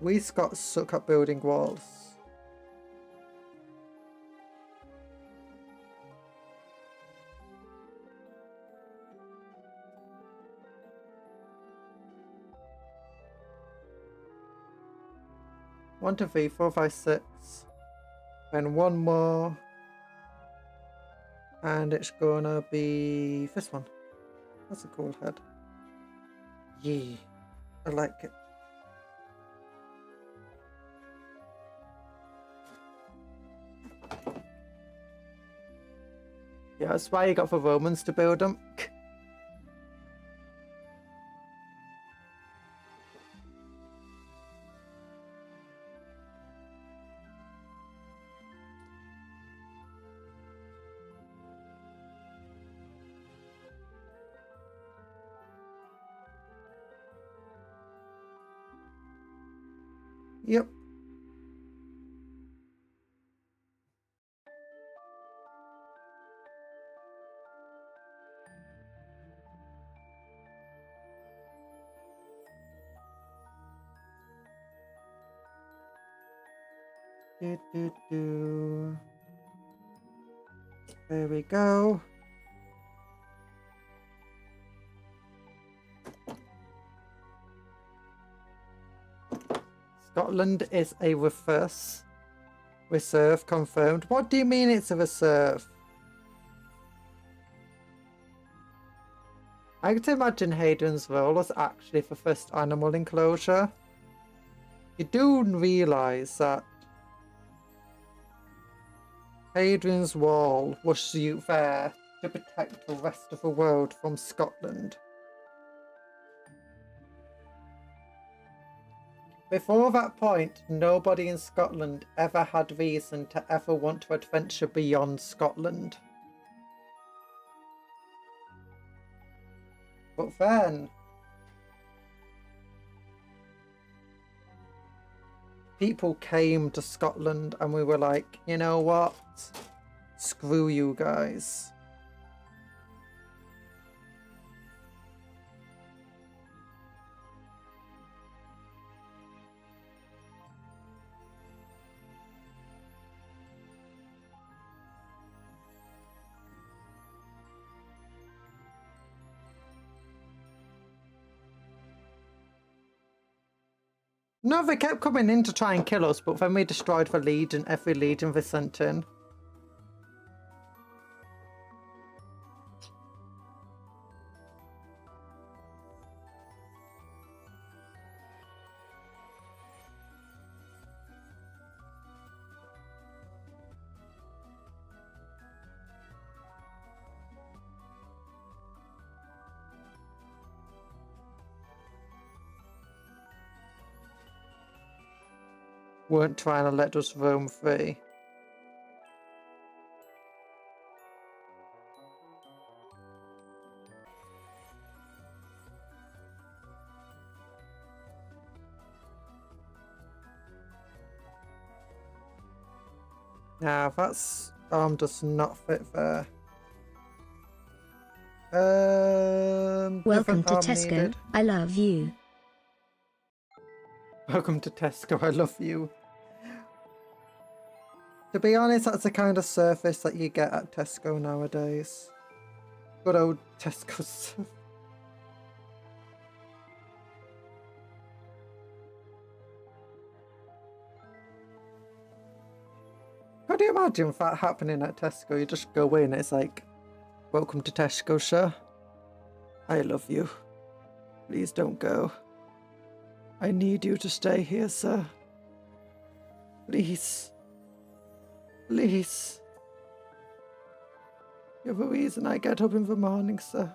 We Scots suck at building walls. One, two, three, 4, 5, 6. Then one more. And it's gonna be this one. That's a cool head. Yeah, I like it. Yeah, that's why you got the Romans to build them. Yep. There we go. Scotland is a reverse. Reserve confirmed. What do you mean it's a reserve? I can imagine Hadrian's Wall was actually the first animal enclosure. You do realise that Hadrian's Wall was there to protect the rest of the world from Scotland. Before that point, nobody in Scotland ever had reason to ever want to adventure beyond Scotland. But then, people came to Scotland and we were like, you know what? Screw you guys. No, they kept coming in to try and kill us, but then we destroyed the legion, every legion they sent in. Weren't trying to let us roam free. Now that's does not fit there. Welcome to arm Tesco. needed. I love you. Welcome to Tesco, I love you. To be honest, that's the kind of surface that you get at Tesco nowadays. Good old Tesco stuff. you imagine that happening at Tesco? You just go in, it's like, welcome to Tesco, sir. I love you. Please don't go. I need you to stay here, sir. Please. Please. You're the reason I get up in the morning, sir.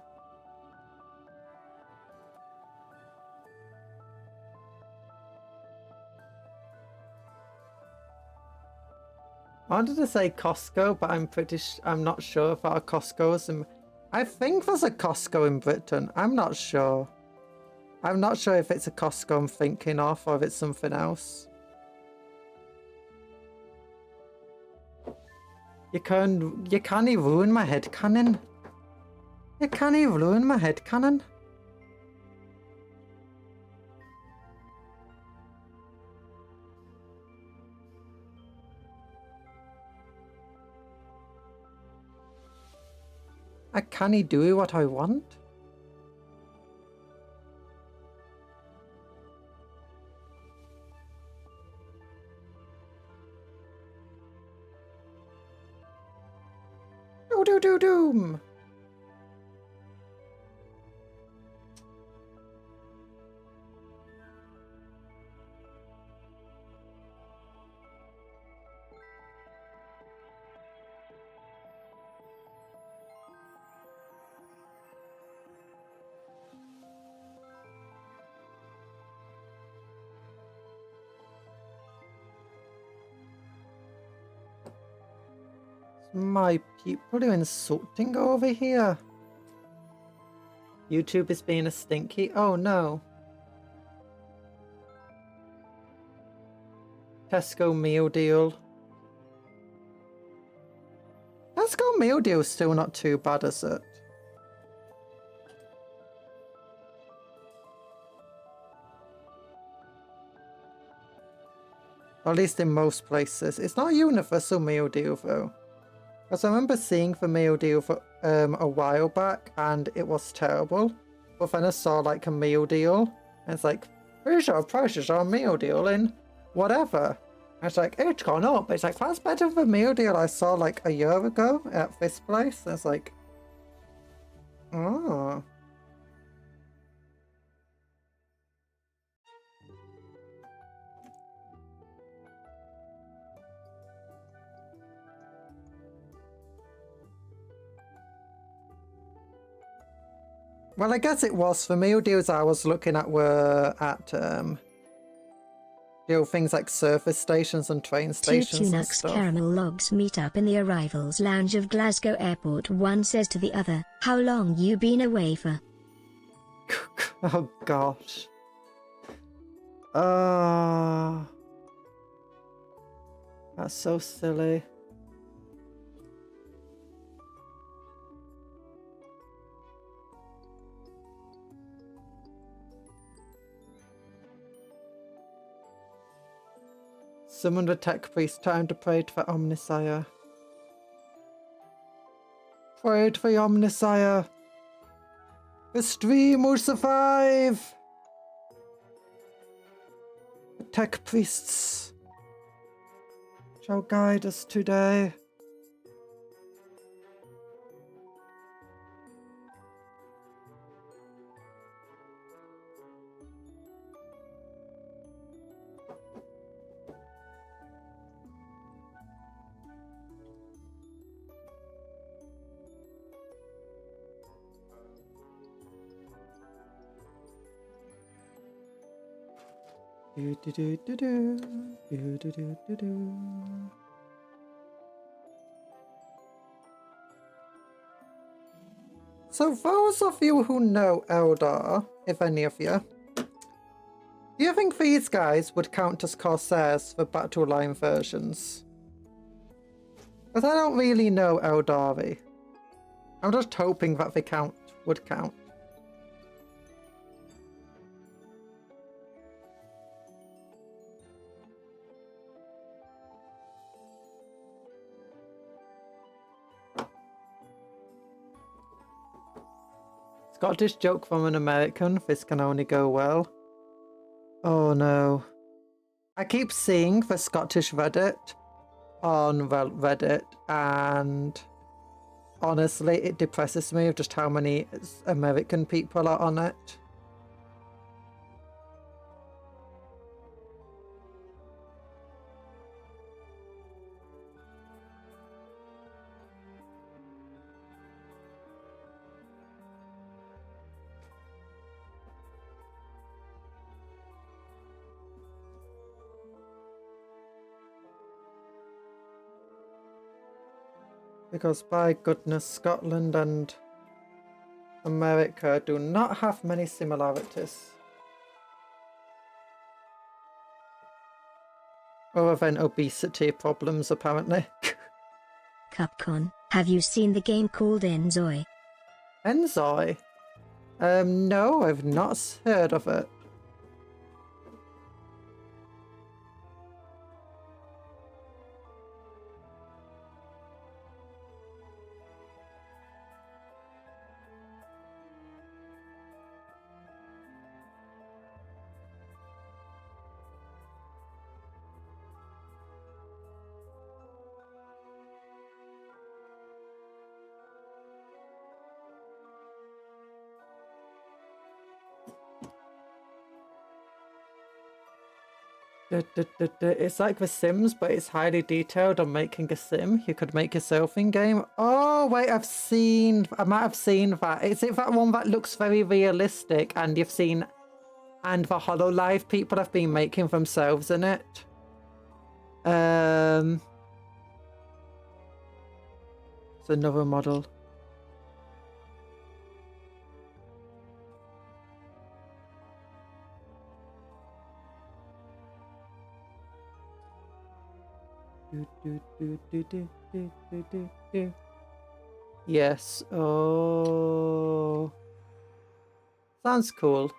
I wanted to say Costco, but I'm not sure if our Costco's in... I think there's a Costco in Britain. I'm not sure. I'm not sure if it's a Costco I'm thinking of or if it's something else. You can't even ruin my headcanon. You can't even ruin my headcanon. I can't do what I want. Doom. My people are insulting over here. YouTube is being a stinky. Oh no. Tesco meal deal. Tesco meal deal is still not too bad, is it? At least in most places. It's not a universal meal deal though. Because I remember seeing the meal deal for a while back and it was terrible. But then I saw like a meal deal and it's like, pretty sure prices are a meal deal in whatever. And it's like, it's gone up. It's like, that's better than the meal deal I saw like a year ago at this place. And it's like, oh. Well, I guess it was. The meal deals I was looking at were at things like service stations and train stations. Two and Tunux stuff. caramel logs meet up in the arrivals lounge of Glasgow Airport. One says to the other, "How long you been away for?" Oh gosh. That's so silly. Summon the tech priest, time to pray for Omnisire. Pray for Omnisire. The stream will survive. The tech priests shall guide us today. So those of you who know Eldar, if any of you, do you think these guys would count as Corsairs for Battle Line versions? Because I don't really know Eldari. I'm just hoping that they would count. Scottish joke from an American, this can only go well. Oh no. I keep seeing the Scottish Reddit on Reddit, and honestly, it depresses me of just how many American people are on it. Because by goodness, Scotland and America do not have many similarities. Other than obesity problems, apparently. Cupcon, have you seen the game called Enzoy? Enzoy? No, I've not heard of it. It's like The Sims, but it's highly detailed on making a sim. You could make yourself in game. Oh wait, I might have seen that. Is it that one that looks very realistic and you've seen, and the HoloLive people have been making themselves in it? It's another model. Yes. Oh, sounds cool.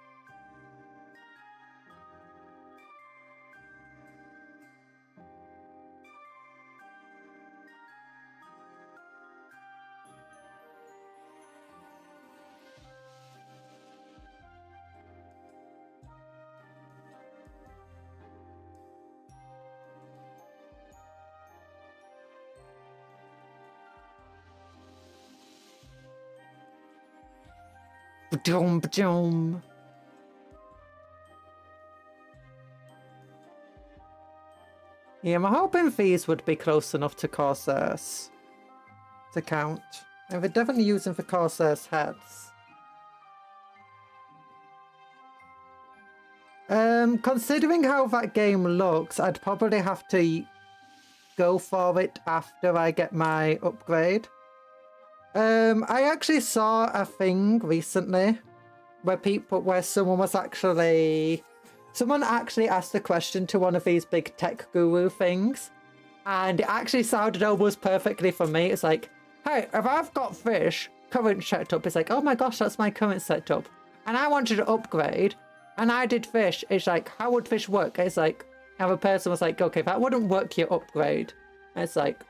Ba-dum, ba-dum. Yeah, I'm hoping these would be close enough to Corsairs to count. And we're definitely using the Corsairs heads. Considering how that game looks, I'd probably have to go for it after I get my upgrade. I actually saw a thing recently where someone actually asked a question to one of these big tech guru things, and it actually sounded almost perfectly for me. It's like, hey, if I've got fish current setup, it's like, oh my gosh, that's my current setup, and I wanted to upgrade, and I did fish. It's like, how would fish work? It's like, and the person was like, okay, that wouldn't work your upgrade. And it's like,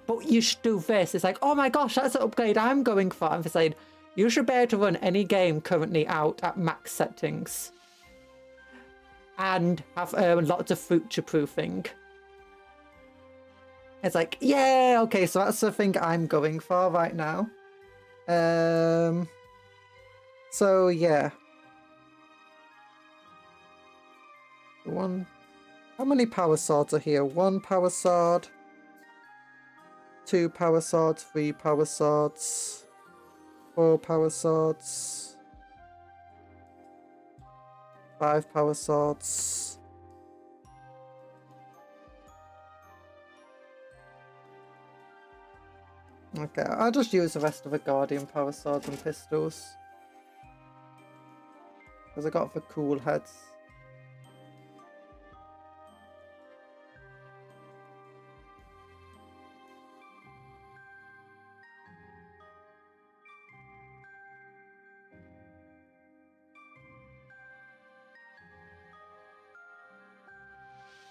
but you should do this. It's like, oh my gosh, that's an upgrade I'm going for. And it's like, you should be able to run any game currently out at max settings and have lots of future proofing. It's like, yeah, okay, so that's the thing I'm going for right now. So yeah. How many power swords are here? 1 power sword, 2 power swords, 3 power swords, 4 power swords, 5 power swords. Okay, I'll just use the rest of the Guardian power swords and pistols, because I got the cool heads.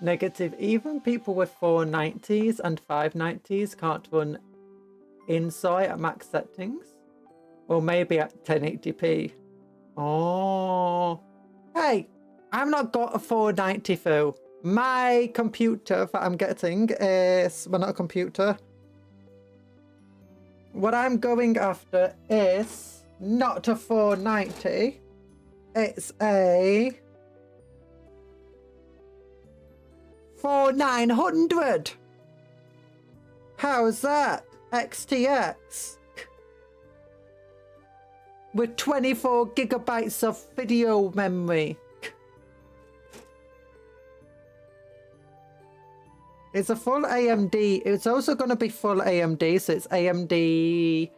Negative, even people with 490s and 590s can't run Insoy at max settings. Or maybe at 1080p. Oh. Hey, I've not got a 490 though. My computer that I'm getting is, well, not a computer. What I'm going after is not a 490. It's a 4900. How's that? XTX. With 24 gigabytes of video memory. It's a full AMD. It's also going to be full AMD, so it's AMD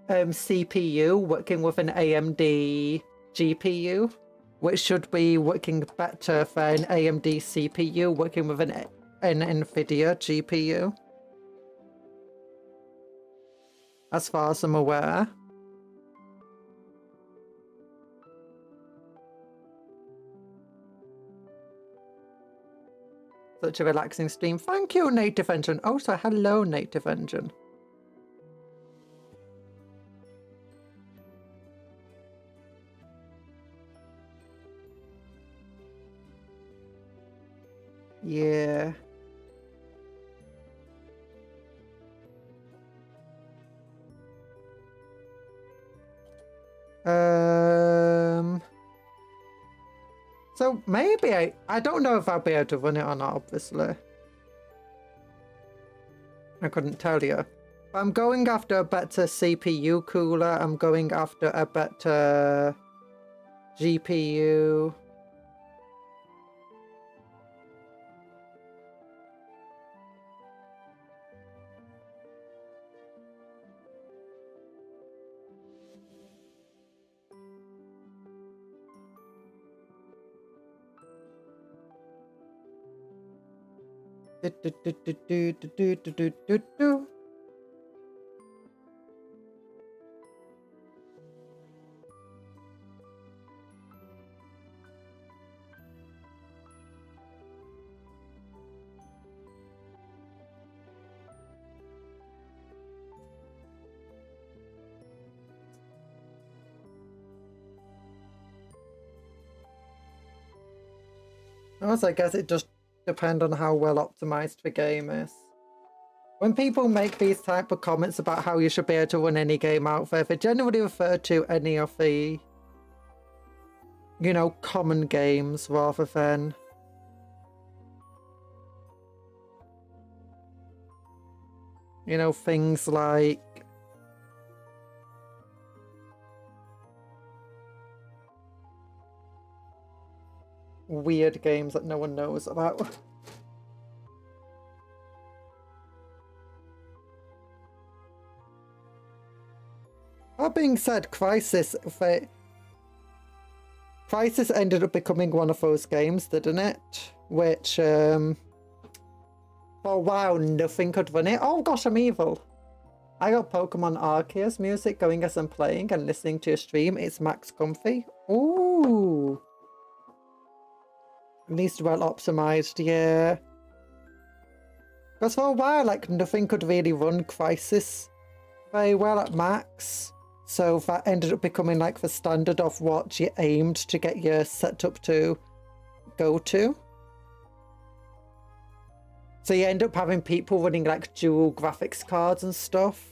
CPU working with an AMD GPU, which should be working better for an AMD CPU working with an NVIDIA GPU. As far as I'm aware. Such a relaxing stream. Thank you, Native Engine. Also, hello, Native Engine. Yeah. So maybe I don't know if I'll be able to run it or not, obviously. I couldn't tell you. But I'm going after a better CPU cooler. I'm going after a better GPU. Also, I guess it just depends on how well optimized the game is. When people make these type of comments about how you should be able to run any game out there, they generally refer to any of the, you know, common games rather than you know, things like weird games that no one knows about. That being said, Crisis ended up becoming one of those games, didn't it? Which, for a while, nothing could run it. Oh gosh, I'm evil. I got Pokemon Arceus music going as I'm playing and listening to a stream. It's max comfy. Ooh. At least well optimized, yeah. Because for a while, like, nothing could really run Crisis very well at max. So that ended up becoming like the standard of what you aimed to get your setup to go to. So you end up having people running like dual graphics cards and stuff.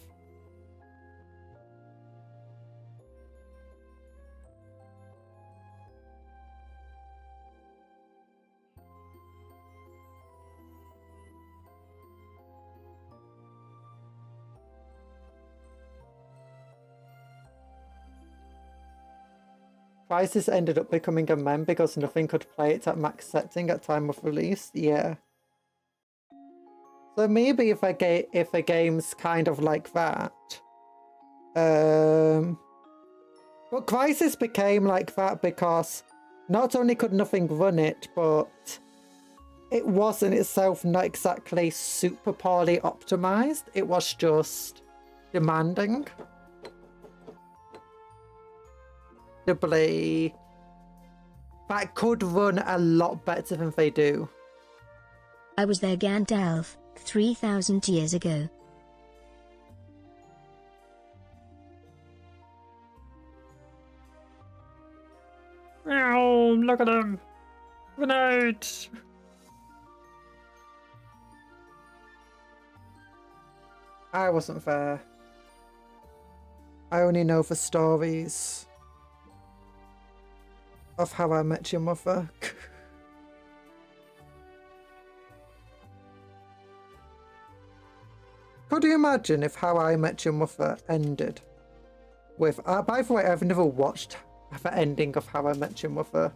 Crisis ended up becoming a meme because nothing could play it at max setting at time of release. Yeah. So maybe if a game's kind of like that. But Crisis became like that because not only could nothing run it, but it wasn't itself not exactly super poorly optimized. It was just demanding. That could run a lot better than they do. I was there, Gandalf, 3,000 years ago. Oh, look at him. Good night. I wasn't there. I only know the stories of How I Met Your Mother. Could you imagine if How I Met Your Mother ended with... by the way, I've never watched the ending of How I Met Your Mother.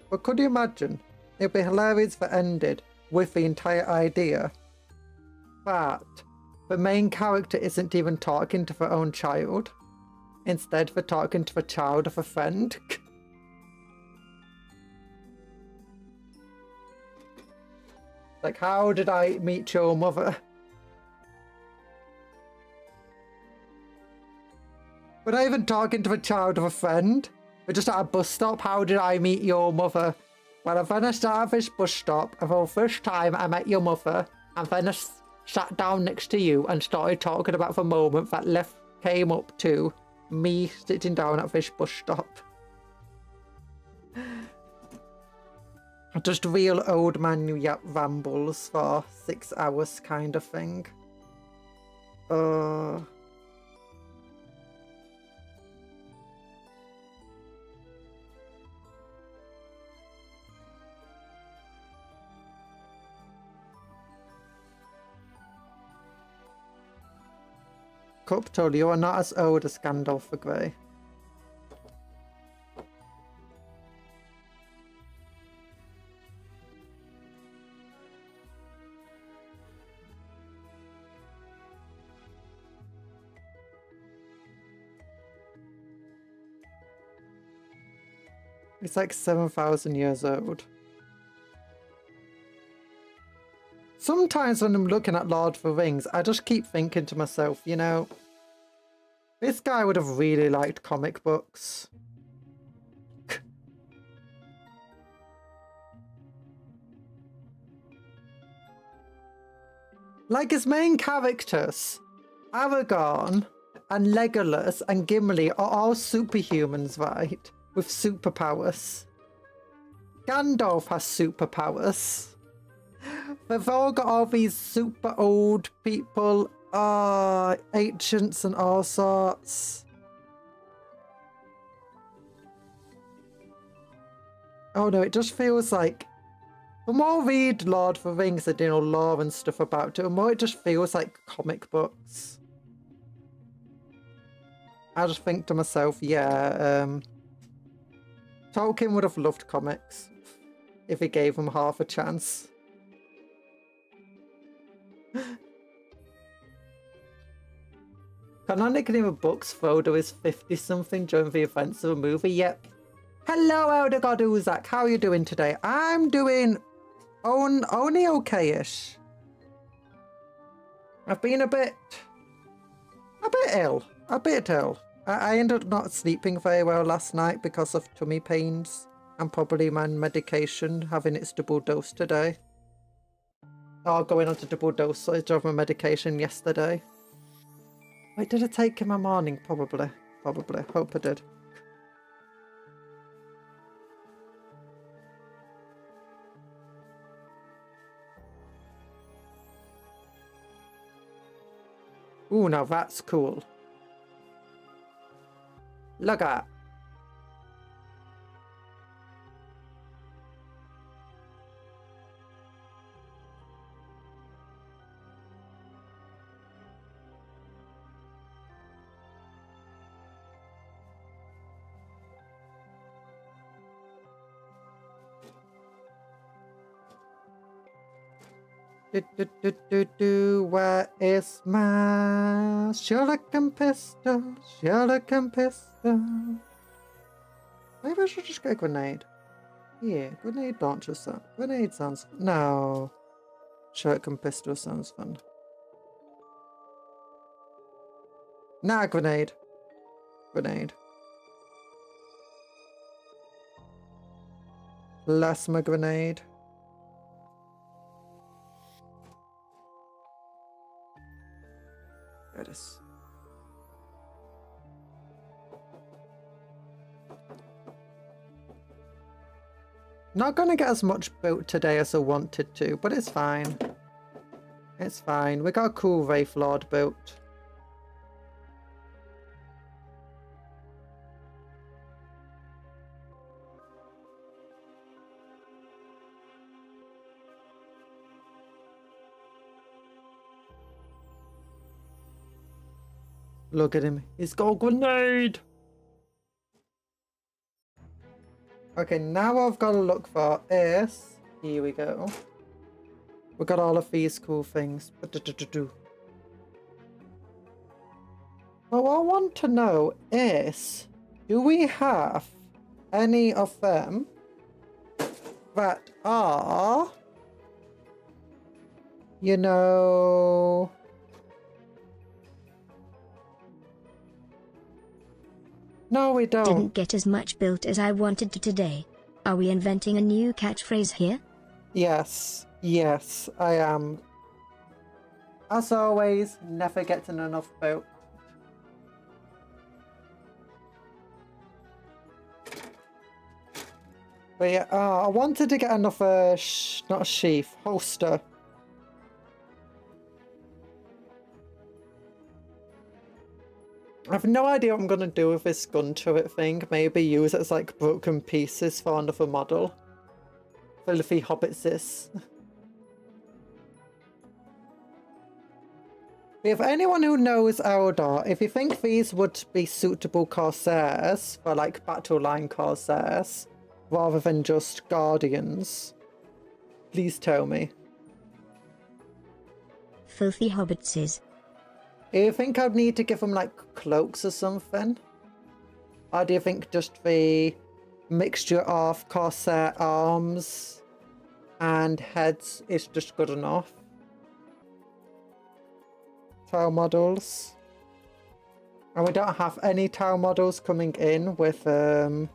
But could you imagine? It'd be hilarious if it ended with the entire idea that the main character isn't even talking to their own child. Instead, they're talking to the child of a friend. Like, how did I meet your mother? We're not even talking to the child of a friend. We're just at a bus stop. How did I meet your mother? Well, I finished at this bus stop, and for the first time I met your mother, and then I sat down next to you and started talking about the moment that came up to me sitting down at this bus stop. Just real old man yap rambles for 6 hours kind of thing. Cuptle, you are not as old as Gandalf the Grey. It's like 7,000 years old. Sometimes when I'm looking at Lord of the Rings, I just keep thinking to myself, you know, this guy would have really liked comic books. Like his main characters, Aragorn and Legolas and Gimli are all superhumans, right? With superpowers. Gandalf has superpowers. They've all got all these super old people, ancients and all sorts. Oh no, it just feels like, the more I read Lord of the Rings and, you know, lore and stuff about it, the more it just feels like comic books. I just think to myself, yeah, Tolkien would have loved comics if he gave them half a chance. Canonically in the books, Frodo is 50-something during the events of a movie. Yep. Hello, Elder God Uzak. How are you doing today? I'm doing only okay-ish. I've been a bit ill. I ended up not sleeping very well last night because of tummy pains and probably my medication having its double dose today. Or going on to double dosage of my medication yesterday. Wait, did I take it in my morning? Probably. Hope I did. Ooh, now that's cool. Look at that. Where is my shuriken pistol? Shuriken pistol. Maybe I should just get a grenade. Yeah, grenade launcher sound. Grenade sounds fun. No. Shuriken pistol sounds fun. Nah, grenade. Grenade. Plasma grenade. There it is. Not gonna get as much built today as I wanted to, but it's fine. It's fine. We got a cool Wraithlord built. Look at him. He's got a grenade. Okay, now what I've got to look for is... Here we go. We got all of these cool things. But what I want to know is... Do we have any of them that are... You know... No, we don't. Didn't get as much built as I wanted to today. Are we inventing a new catchphrase here? Yes. Yes, I am. As always, never getting enough built. But yeah, I wanted to get another, not a sheath, holster. I have no idea what I'm going to do with this gun turret thing. Maybe use it as like broken pieces for another model. Filthy hobbitses. If anyone who knows Eldar, if you think these would be suitable Corsairs for like battle line Corsairs, rather than just Guardians, please tell me. Filthy hobbitses. Do you think I'd need to give them like cloaks or something? Or do you think just the mixture of Corsair arms and heads is just good enough? Tile models. And we don't have any tile models coming in with the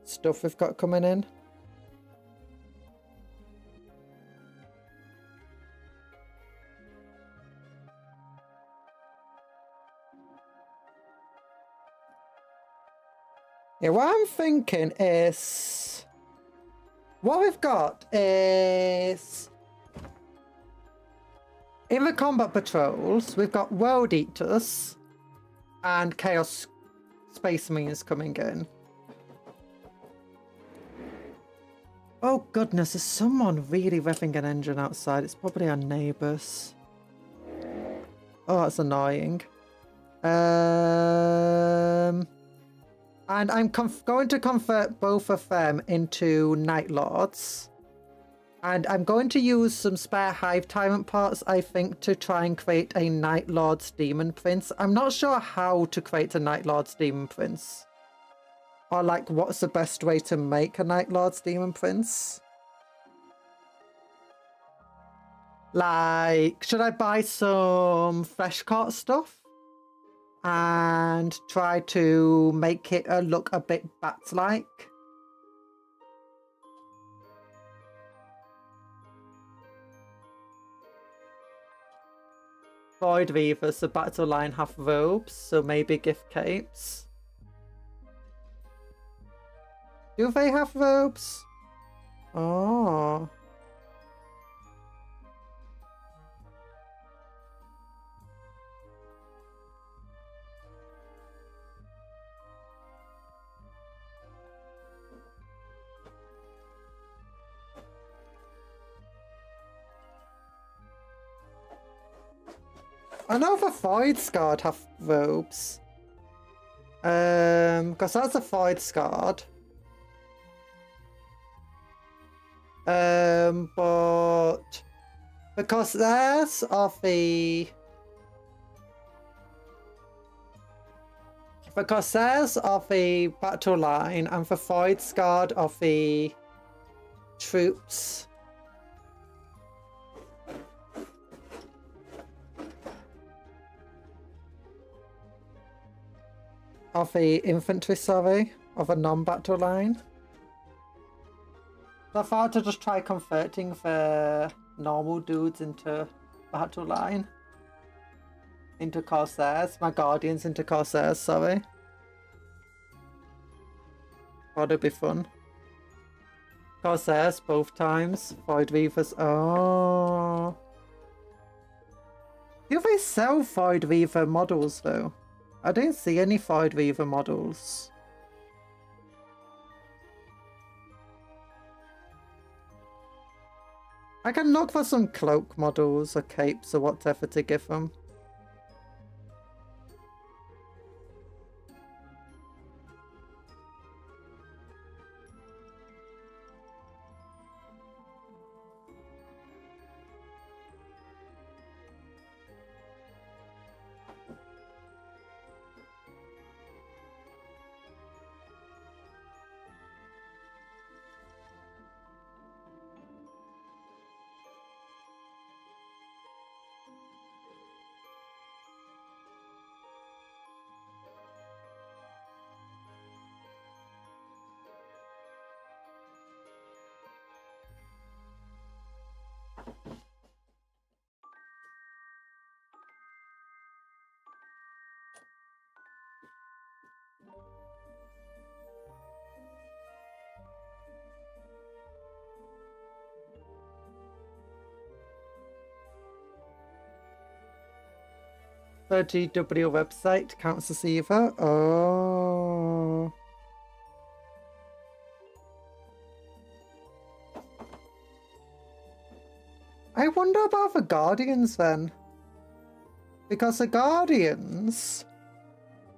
stuff we've got coming in. Yeah, what I'm thinking is... What we've got is... In the combat patrols, we've got World Eaters and Chaos Space Marines coming in. Oh goodness, there's someone really revving an engine outside. It's probably our neighbours. Oh, that's annoying. And I'm going to convert both of them into Night Lords. And I'm going to use some spare Hive Tyrant parts, I think, to try and create a Night Lord's Demon Prince. I'm not sure how to create a Night Lord's Demon Prince. Or, like, what's the best way to make a Night Lord's Demon Prince? Like, should I buy some fresh caught stuff? And try to make it look a bit bat-like? Void Reavers, the battle line have robes, so maybe gift capes. Do they have robes? Oh. I know the Void Scarred have robes. Because that's a Void Scarred. But because theirs of the battle line and the Void Scarred of the troops. Of the infantry, sorry, of a non-battle line. So I thought to just try converting the normal dudes into battle line. Into Corsairs. My Guardians into Corsairs, sorry. That'll be fun. Corsairs both times. Void Weavers. Oh. Do they sell Void Weaver models though? I didn't see any Void Weaver models. I can look for some cloak models or capes or whatever to give them. The GW website counts as either. Oh. I wonder about the Guardians then. Because the Guardians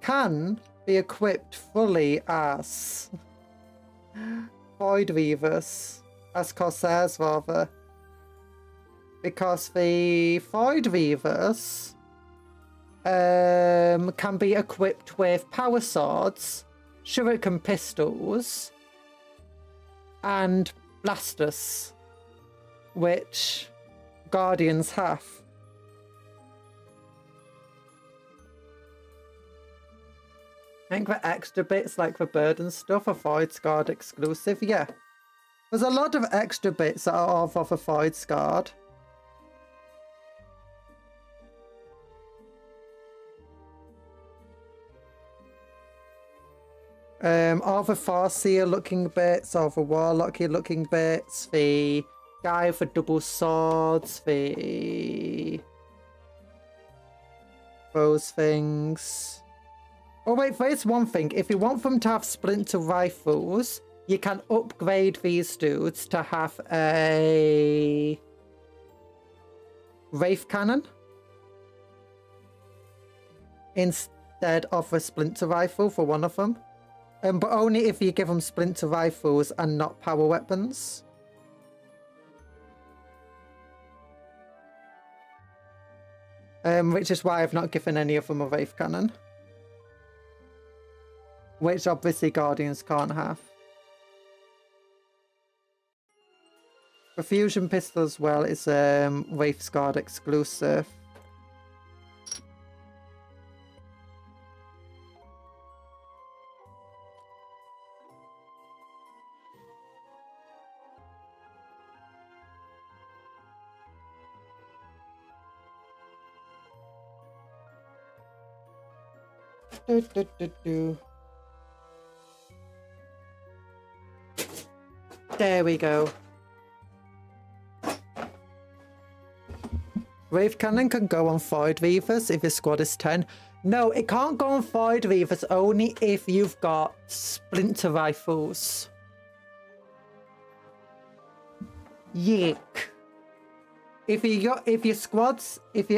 can be equipped fully as Void Weavers. As Corsairs rather. Because the Void Weavers can be equipped with power swords, shuriken pistols, and blasters, which Guardians have. I think the extra bits like the bird and stuff are Void Scarred exclusive, yeah. There's a lot of extra bits that are of a Void Scarred. All the Farseer looking bits, all the Warlocky looking bits, the guy with the double swords, those things. Oh wait, there's one thing. If you want them to have splinter rifles, you can upgrade these dudes to have a Wraith Cannon instead of a splinter rifle for one of them. But only if you give them splinter rifles and not power weapons. Which is why I've not given any of them a Wraith Cannon. Which obviously Guardians can't have. The Fusion Pistol as well is Wraith Scarred exclusive. There we go. Wraith Cannon can go on Void Weavers if your squad is 10. No, it can't go on Void Weavers only if you've got splinter rifles. Yuck. If you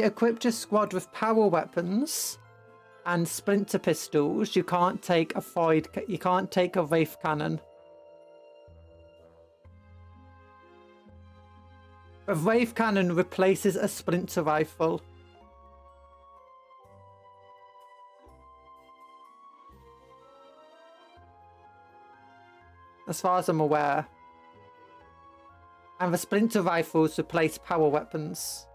equipped your squad with power weapons and splinter pistols, you can't take a Wraith Cannon. A Wraith Cannon replaces a splinter rifle. As far as I'm aware. And the splinter rifles replace power weapons.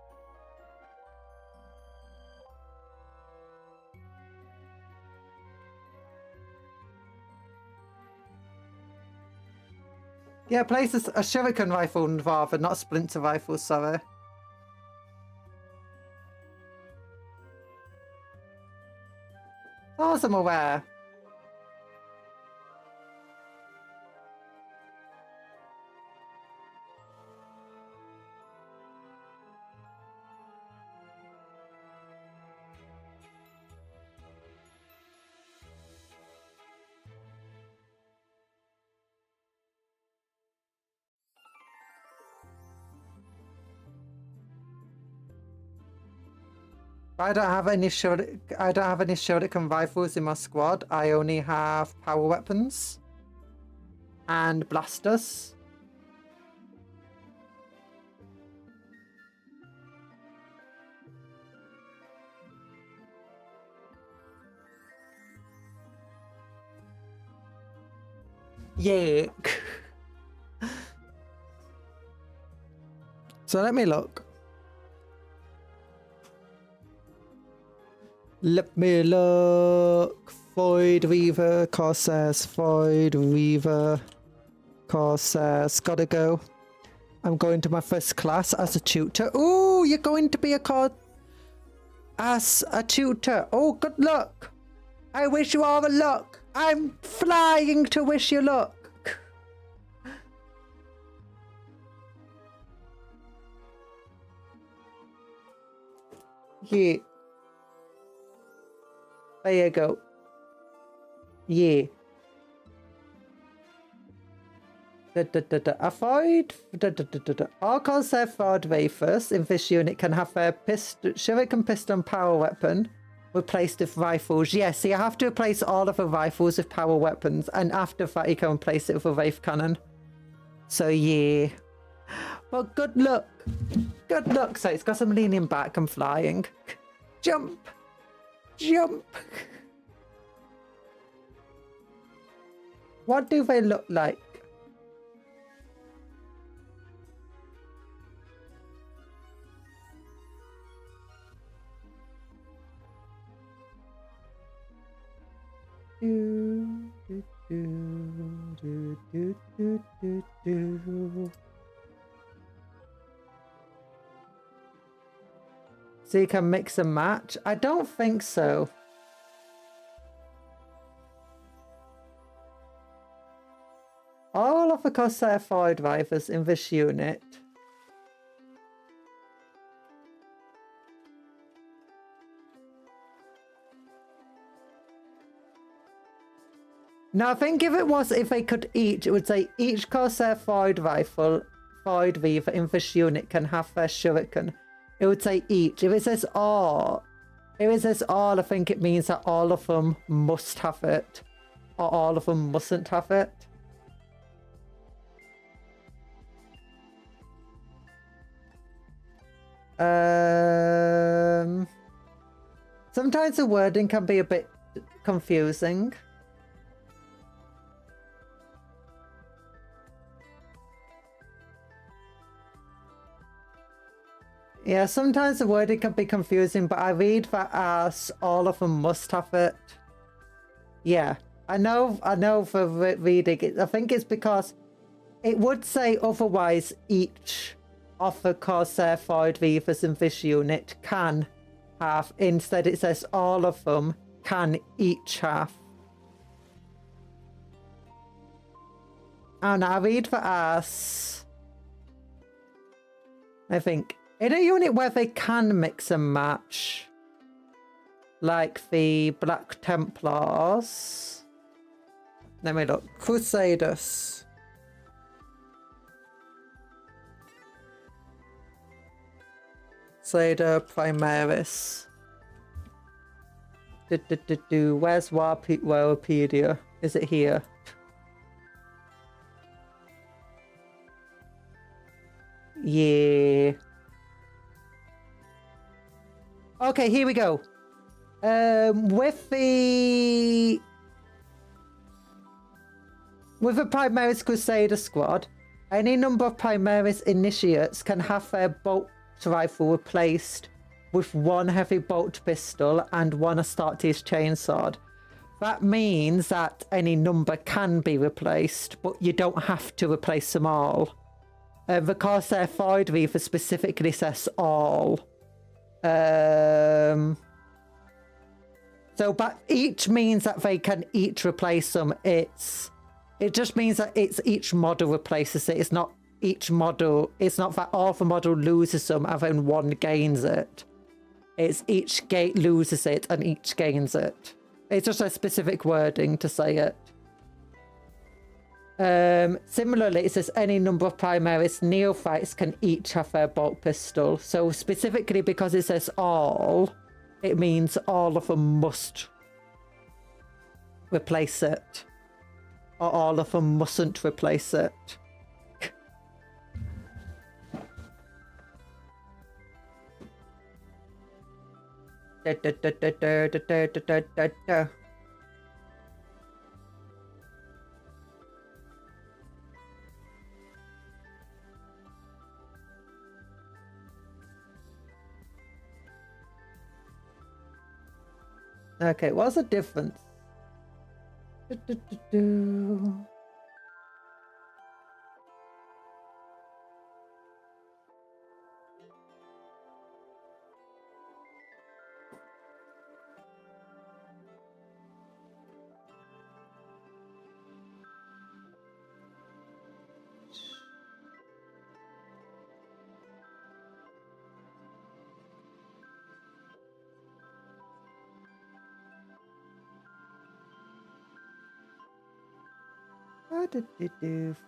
Yeah, places a shuriken rifle rather, not a splinter rifle, sorry. As far as I'm aware. I don't have any shuriken rifles in my squad. I only have power weapons and blasters. Yuck. So let me look. Let me look. Void Reaver, Corsairs, Void Reaver, Corsairs. Gotta go. I'm going to my first class as a tutor. Oh, you're going to be as a tutor. Oh, good luck. I wish you all the luck. I'm flying to wish you luck. Yeah. There you go. Yeah. Avoid. All Corsair Ford Wraithers in this unit can have their shuriken piston power weapon replaced with rifles. Yes, so you have to replace all of the rifles with power weapons, and after that you can replace it with a Wraith Cannon. So yeah. Well, good luck. Good luck. So it's got some leaning back and flying. Jump. Jump. What do they look like? So you can mix and match? I don't think so. All of the Corsair Fire Drivers in this unit now I think if they could each, it would say each Corsair Fire Rifle, Fire Weaver in this unit can have their shuriken. It would say each. If it says all, I think it means that all of them must have it, or all of them mustn't have it. Sometimes the wording can be a bit confusing. Yeah, sometimes the wording can be confusing, but I read that as all of them must have it. Yeah, I know for reading it. I think it's because it would say otherwise each of the Corsair Void Weavers in this unit can have. Instead it says all of them can each have. And I read that as, I think, in a unit where they can mix and match, like the Black Templars. Let me look. Crusaders. Crusader Primaris. Where's Warpedia? Is it here? Yeah. Okay, here we go. With the Primaris Crusader squad, any number of Primaris initiates can have their bolt rifle replaced with one heavy bolt pistol and one Astartes chainsword. That means that any number can be replaced, but you don't have to replace them all. The Corsair Void Reaver specifically says all. So, but each means that they can each replace them. It just means that it's each model replaces it. It's not each model. It's not that all the model loses them and then one gains it. It's each gate loses it and each gains it. It's just a specific wording to say it. Similarly, it says any number of Primaris neophytes can each have their bolt pistol. So specifically because it says all, it means all of them must replace it. Or all of them mustn't replace it. Da, da, da, da, da, da, da, da, da, da. Okay, what's the difference? Do, do, do, do.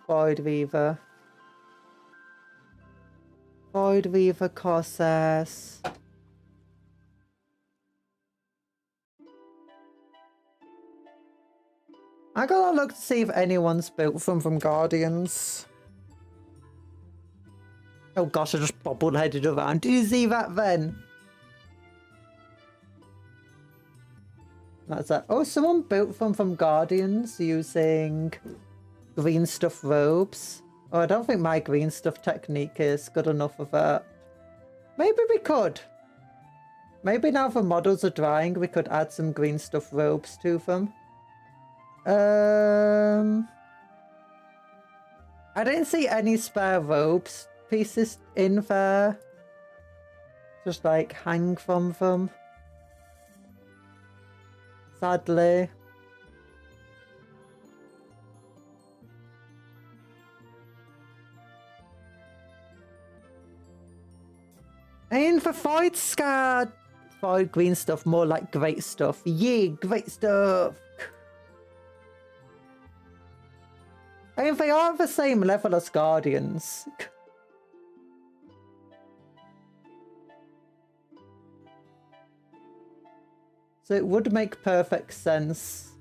Void Weaver. Void Weaver Corsairs. I gotta look to see if anyone's built them from Guardians. Oh gosh, I just bobble-headed around. Do you see that then? That's that. Oh, someone built them from Guardians using green stuff robes. Oh, I don't think my green stuff technique is good enough for that. Maybe we could. Maybe now the models are drying, we could add some green stuff robes to them. I didn't see any spare robes pieces in there. Just like hang from them. Sadly. And for Void Scar, Void green stuff, more like great stuff. Yeah, great stuff. I mean, they are the same level as Guardians. So it would make perfect sense.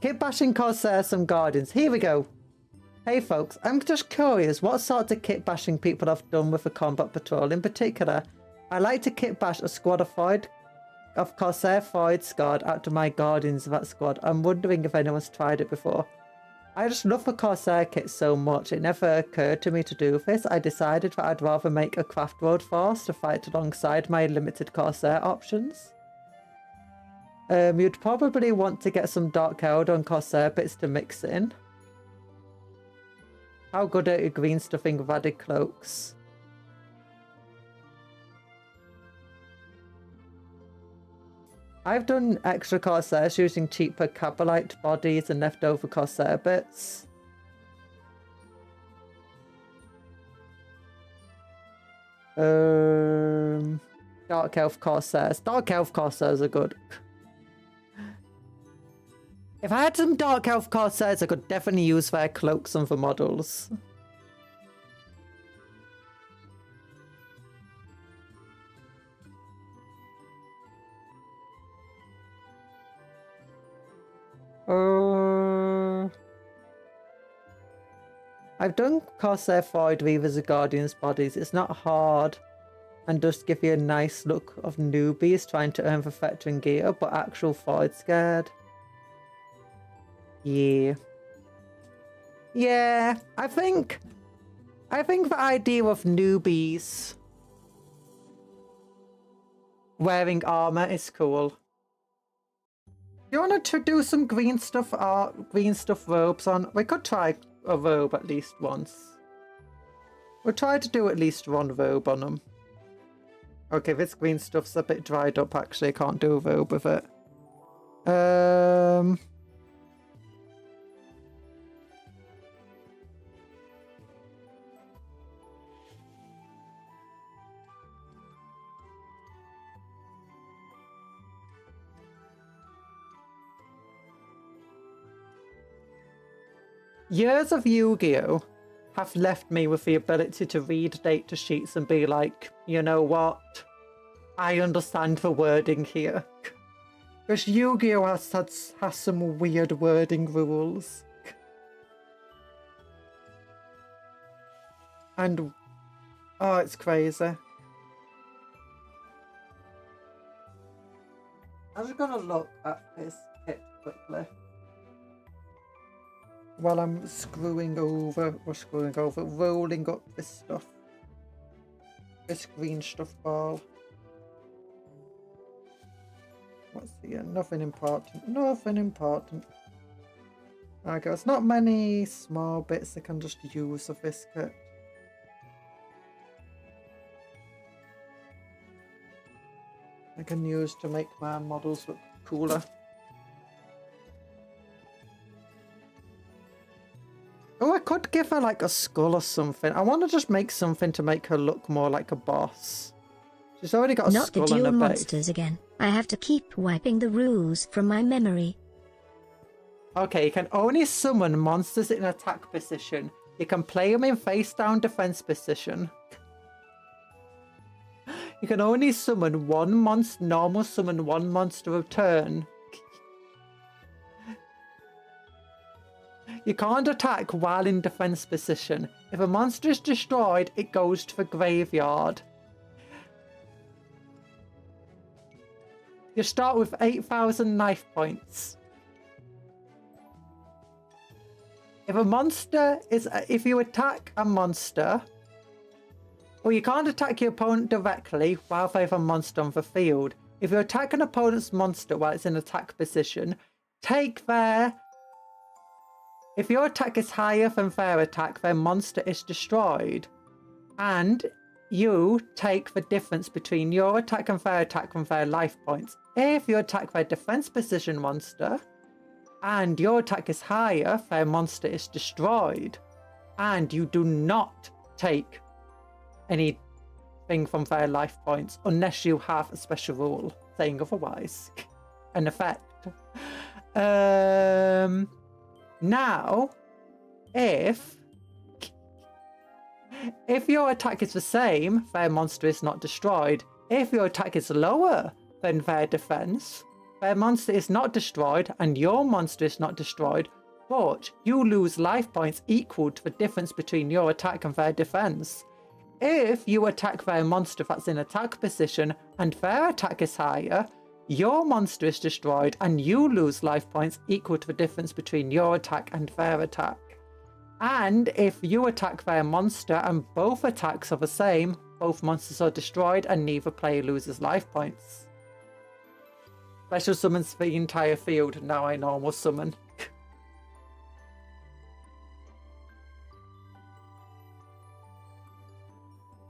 Keep bashing Corsairs and Guardians. Here we go. Hey folks, I'm just curious what sort of kit bashing people have done with the combat patrol. In particular, I like to kit bash a squad of Corsair Void Squad out to my Guardians of that squad. I'm wondering if anyone's tried it before. I just love the Corsair kit so much, it never occurred to me to do this. I decided that I'd rather make a craft road force to fight alongside my limited Corsair options. You'd probably want to get some Dark Elder and Corsair bits to mix in. How good are your green stuffing Radic cloaks? I've done extra Corsairs using cheaper Cabalite bodies and leftover Corsair bits. Dark Elf Corsairs. Dark Elf Corsairs are good. If I had some Dark Elf Corsairs, I could definitely use their cloaks on the models. I've done Corsair Void Weavers and Guardians bodies. It's not hard and does give you a nice look of newbies trying to earn the veteran gear, but actual Void scared. Yeah. Yeah, I think the idea of newbies wearing armor is cool. You want to do some green stuff robes on? We could try a robe at least once. We'll try to do at least one robe on them. Okay, this green stuff's a bit dried up actually, I can't do a robe with it. Years of Yu-Gi-Oh! have left me with the ability to read data sheets and be like, you know what? I understand the wording here. Because Yu-Gi-Oh! has some weird wording rules. And, oh, it's crazy. I'm just gonna look at this kit quickly. While I'm rolling up this stuff. This green stuff ball. What's here? Nothing important. Nothing important. Okay, there's not many small bits I can just use of this kit. I can use to make my models look cooler. Oh, I could give her like a skull or something. I want to just make something to make her look more like a boss. She's already got a skull on her base. Not the dual monsters again. I have to keep wiping the rules from my memory. Okay, you can only summon monsters in attack position. You can play them in face down defense position. You can only summon one monster, normal summon one monster a turn. You can't attack while in defense position. If a monster is destroyed, it goes to the graveyard. You start with 8,000 knife points. If you attack a monster, well, you can't attack your opponent directly while they have a monster on the field. If you attack an opponent's monster while it's in attack position, if your attack is higher than their attack, their monster is destroyed. And you take the difference between your attack and their life points. If you attack their defense position monster, and your attack is higher, their monster is destroyed. And you do not take anything from their life points unless you have a special rule saying otherwise. An effect. Now, if your attack is the same, their monster is not destroyed. If your attack is lower than their defense, their monster is not destroyed and your monster is not destroyed, but you lose life points equal to the difference between your attack and their defense. If you attack their monster that's in attack position and their attack is higher, your monster is destroyed and you lose life points equal to the difference between your attack and their attack. And if you attack their monster and both attacks are the same, both monsters are destroyed and neither player loses life points. Special summons the entire field. Now I normal summon.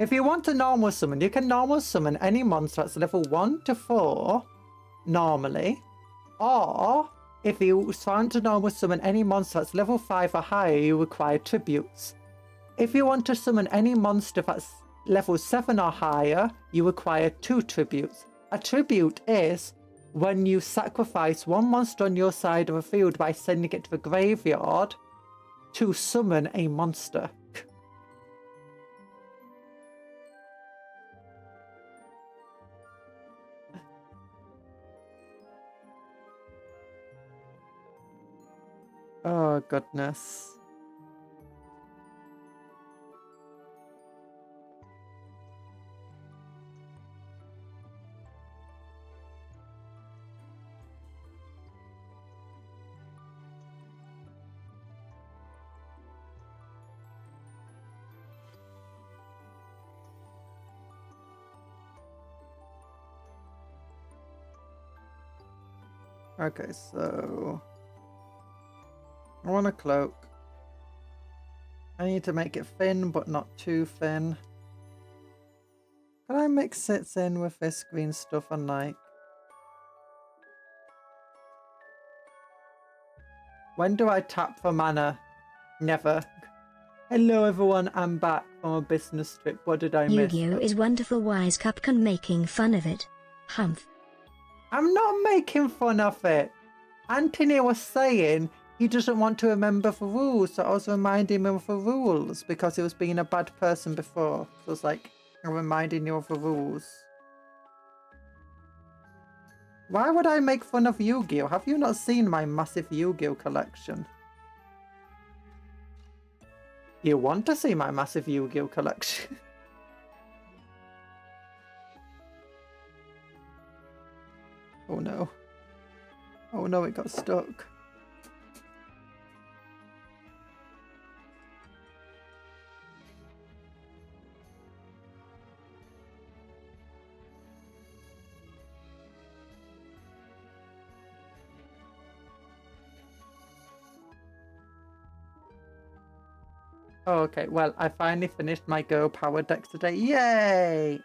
If you want to normal summon, you can normal summon any monster that's level 1 to 4 normally. Or if you want to normal summon any monster that's level 5 or higher, you require tributes. If you want to summon any monster that's level 7 or higher, you require 2 tributes. A tribute is when you sacrifice one monster on your side of a field by sending it to the graveyard to summon a monster. Oh, goodness. Okay, so I want a cloak. I need to make it thin, but not too thin. Can I mix it in with this green stuff and like... When do I tap for mana? Never. Hello everyone, I'm back from a business trip. What did I miss? Yu-Gi-Oh! Is wonderful wise Cupcake making fun of it. Humph. I'm not making fun of it. Anthony was saying he doesn't want to remember the rules, so I was reminding him of the rules because he was being a bad person before. So it's like, I'm reminding you of the rules. Why would I make fun of Yu-Gi-Oh? Have you not seen my massive Yu-Gi-Oh collection? You want to see my massive Yu-Gi-Oh collection? Oh no. Oh no, it got stuck. Oh, okay, well, I finally finished my Go Power deck today. Yay!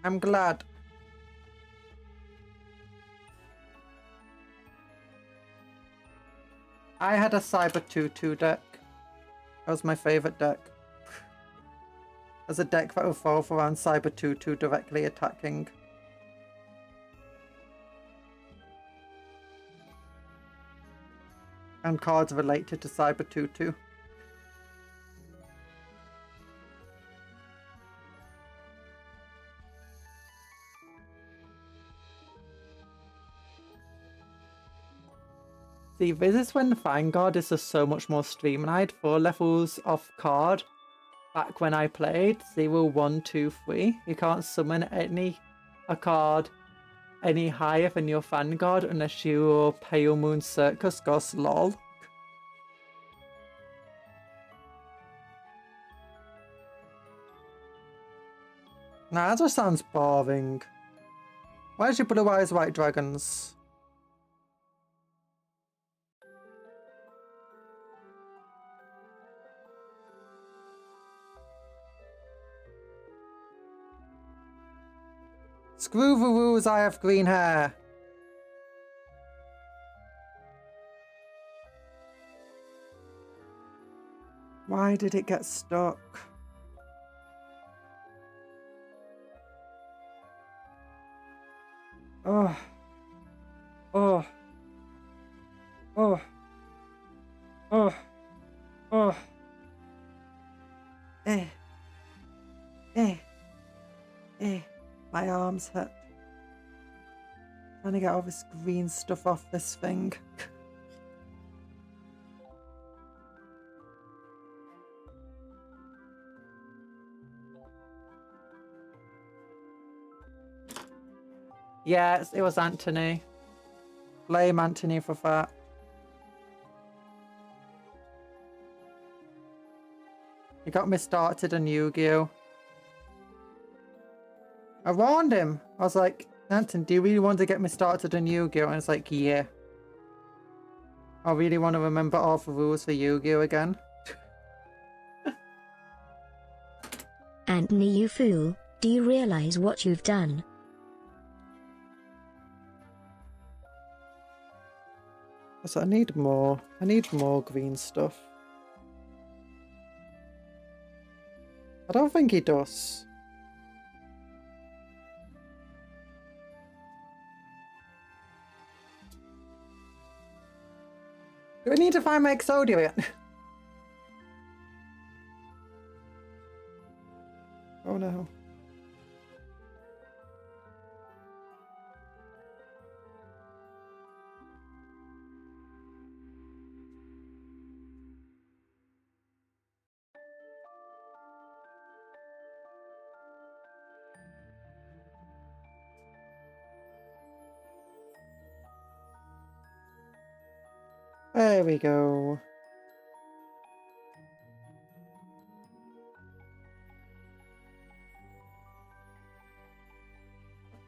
I'm glad. I had a Cyber 2-2 deck. That was my favourite deck. As a deck that revolved around Cyber 2-2 directly attacking. And cards related to Cyber 2-2. See, this is when Vanguard is just so much more streamlined. 4 levels of card back when I played. 0, 1, 2, 3. You can't summon a card any higher than your Vanguard unless your Pale Moon Circus goes lol. Nah, that just sounds boring. Where's your Blue Eyes White Dragons? Screw the rules, I have green hair. Why did it get stuck? Oh. Oh. Oh. Oh. Oh. Eh. My arms hurt. Trying to get all this green stuff off this thing. Yes, it was Anthony. Blame Anthony for that. He got me started on Yu-Gi-Oh! I warned him. I was like, Anton, do you really want to get me started on Yu-Gi-Oh? And it's like, yeah. I really want to remember all the rules for Yu-Gi-Oh! Again. Anthony, you fool, do you realize what you've done? So I need more. I need more green stuff. I don't think he does. Do I need to find my Exodia yet? Oh no. There we go.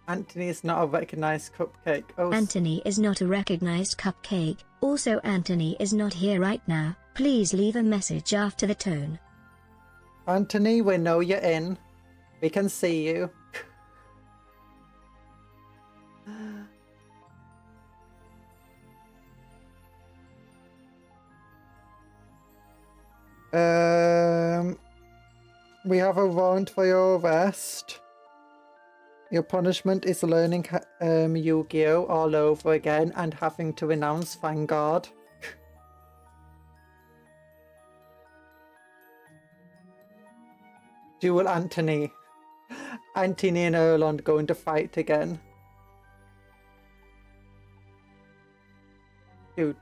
Anthony is not a recognized cupcake. Oh, Anthony is not a recognized cupcake. Also, Anthony is not here right now. Please leave a message after the tone. Anthony, we know you're in. We can see you. We have a warrant for your arrest. Your punishment is learning Yu-Gi-Oh! All over again and having to renounce Vanguard. Duel Anthony. Anthony and Erland going to fight again. You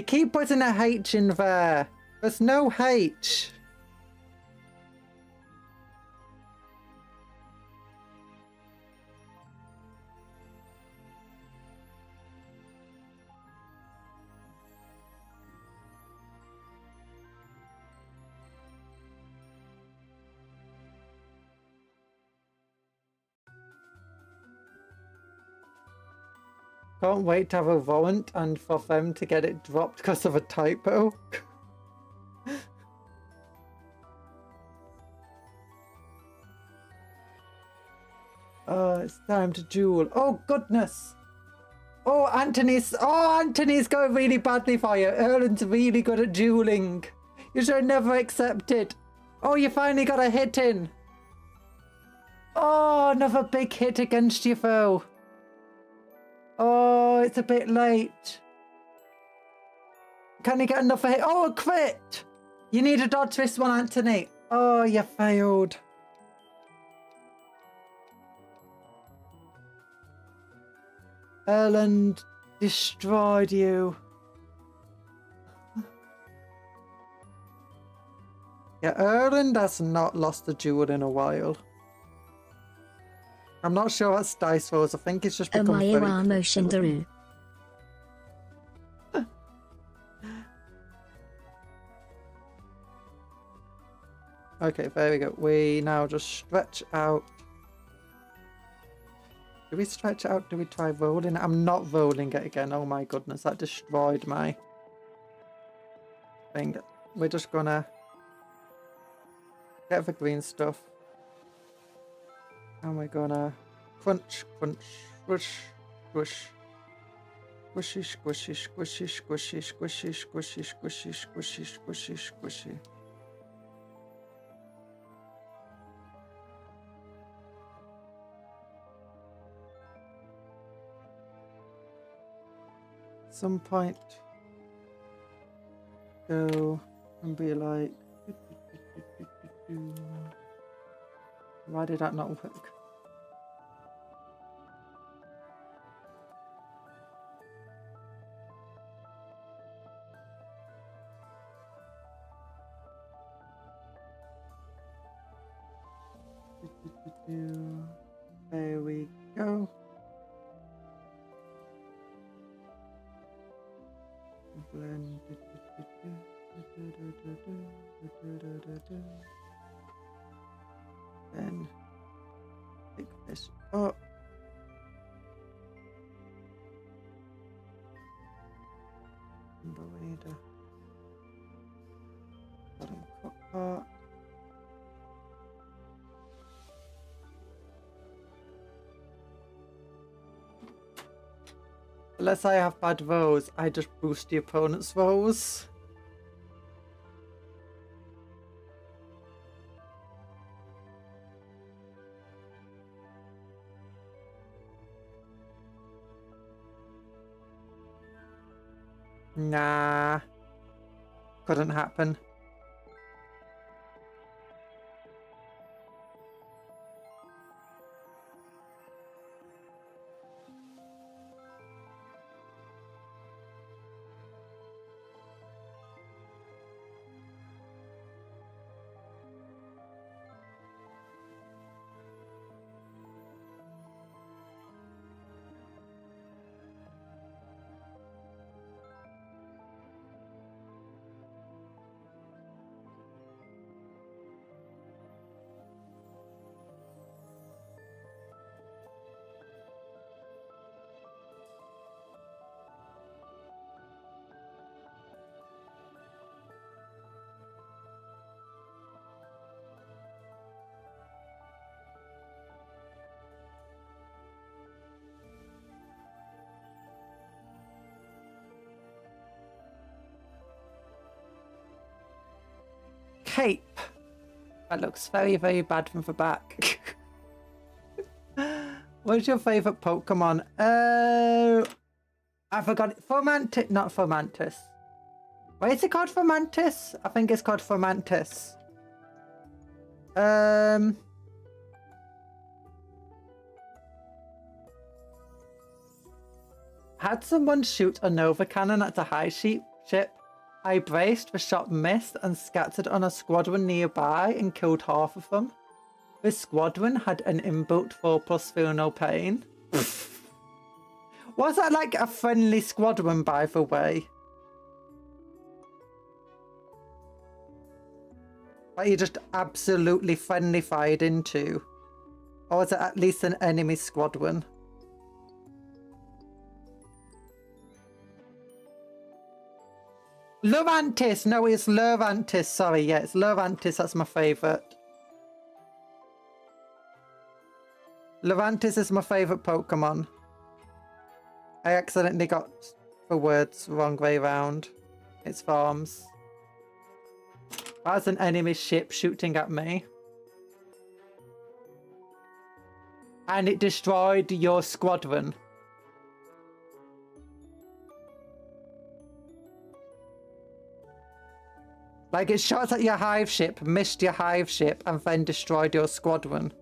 keep putting a H in there. There's no H. Can't wait to have a warrant and for them to get it dropped because of a typo. Oh, it's time to duel. Oh, goodness. Oh, Anthony's going really badly for you. Erlen's really good at dueling. You should have never accepted. Oh, you finally got a hit in. Oh, another big hit against your foe. Oh, it's a bit late. Can you get another hit? Oh, a crit! You need to dodge this one, Anthony. Oh, you failed. Erland destroyed you. Yeah, Erland has not lost a duel in a while. I'm not sure what's dice rolls. I think it's just become very Shindaru. Okay, there we go. We now just stretch out. Do we stretch it out? Do we try rolling it? I'm not rolling it again. Oh my goodness, that destroyed my thing. We're just gonna get the green stuff. And we're gonna crunch, crunch, squish, squish. Squishy, squishy, squishy, squishy, squishy, squishy, squishy, squishy, squishy, squishy. Some point go and be like, why did that not work? There we go. Blend. Then pick this up. Burrito. Bottom cook part. Unless I have bad rolls, I just boost the opponent's rolls. Nah. Couldn't happen. cape. That looks very, very bad from the back. What's your favourite Pokemon? I forgot it. Fomantis, not Fomantis. Why is it called Fomantis? I think it's called Fomantis. Had someone shoot a Nova Cannon at a high ship. I braced, the shot missed and scattered on a squadron nearby and killed half of them. This squadron had an inbuilt 4+ feel no pain. Was that like a friendly squadron, by the way? Like you just absolutely friendly fired into? Or was it at least an enemy squadron? Lurantis! No, it's Lurantis. Sorry, yeah, it's Lurantis. That's my favourite. Lurantis is my favourite Pokemon. I accidentally got the words wrong way round. It's farms. That's an enemy ship shooting at me. And it destroyed your squadron. Like it shot at your hive ship, missed your hive ship, and then destroyed your squadron.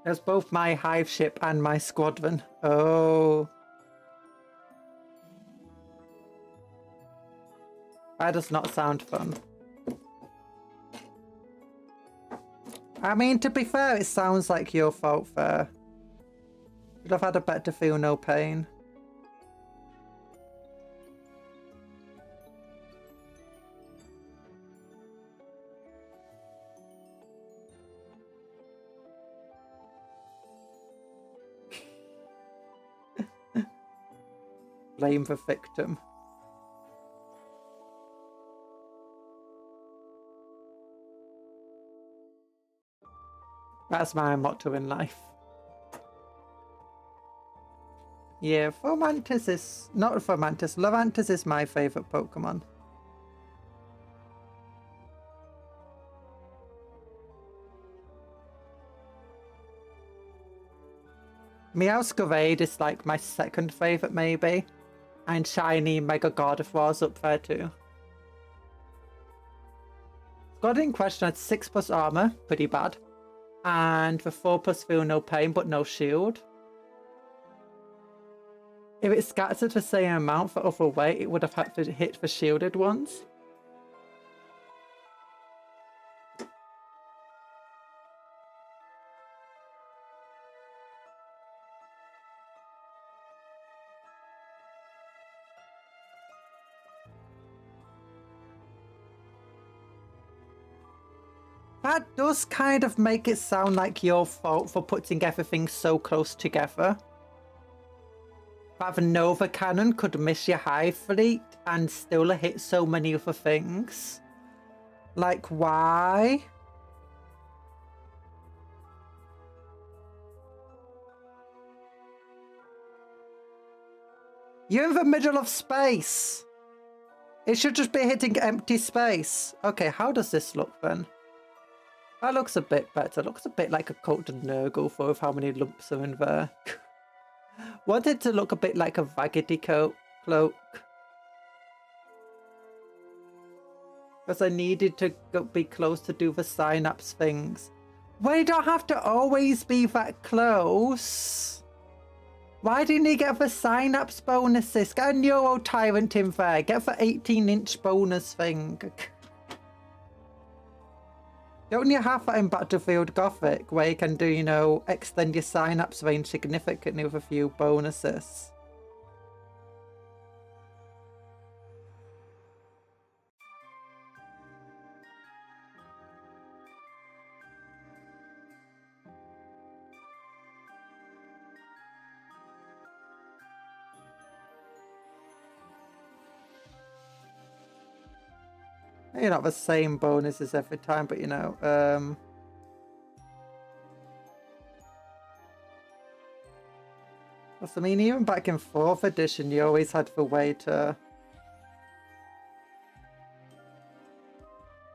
There's both my hive ship and my squadron. Oh. That does not sound fun. I mean, to be fair, it sounds like your fault there. Should have had a better feel no pain. Blame the victim. That's my motto in life. Yeah, Fomantis is... Not Fomantis, Lurantis is my favourite Pokemon. Meowscarade is like my second favourite maybe. And Shiny Mega Gardevoir's up there too. Squad in question had 6+ armour, pretty bad. And the 4+ feel no pain but no shield. If it scattered the same amount the other way, it would have had to hit the shielded ones. That does kind of make it sound like your fault for putting everything so close together. That the Nova Cannon could miss your hive fleet and still hit so many other things. Like, why? You're in the middle of space. It should just be hitting empty space. Okay, how does this look then? That looks a bit better. Looks a bit like a coated Nurgle for how many lumps are in there. Want it to look a bit like a Raggedy cloak. Because I needed to be close to do the synapse things. Well, you don't have to always be that close. Why didn't you get the synapse bonuses? Get a Neuro Tyrant in there. Get the 18-inch bonus thing. Don't you have that in Battlefield Gothic, where you can do, you know, extend your synapse range significantly with a few bonuses? Maybe not the same bonuses every time, but you know, I mean, even back in 4th edition, you always had the way to...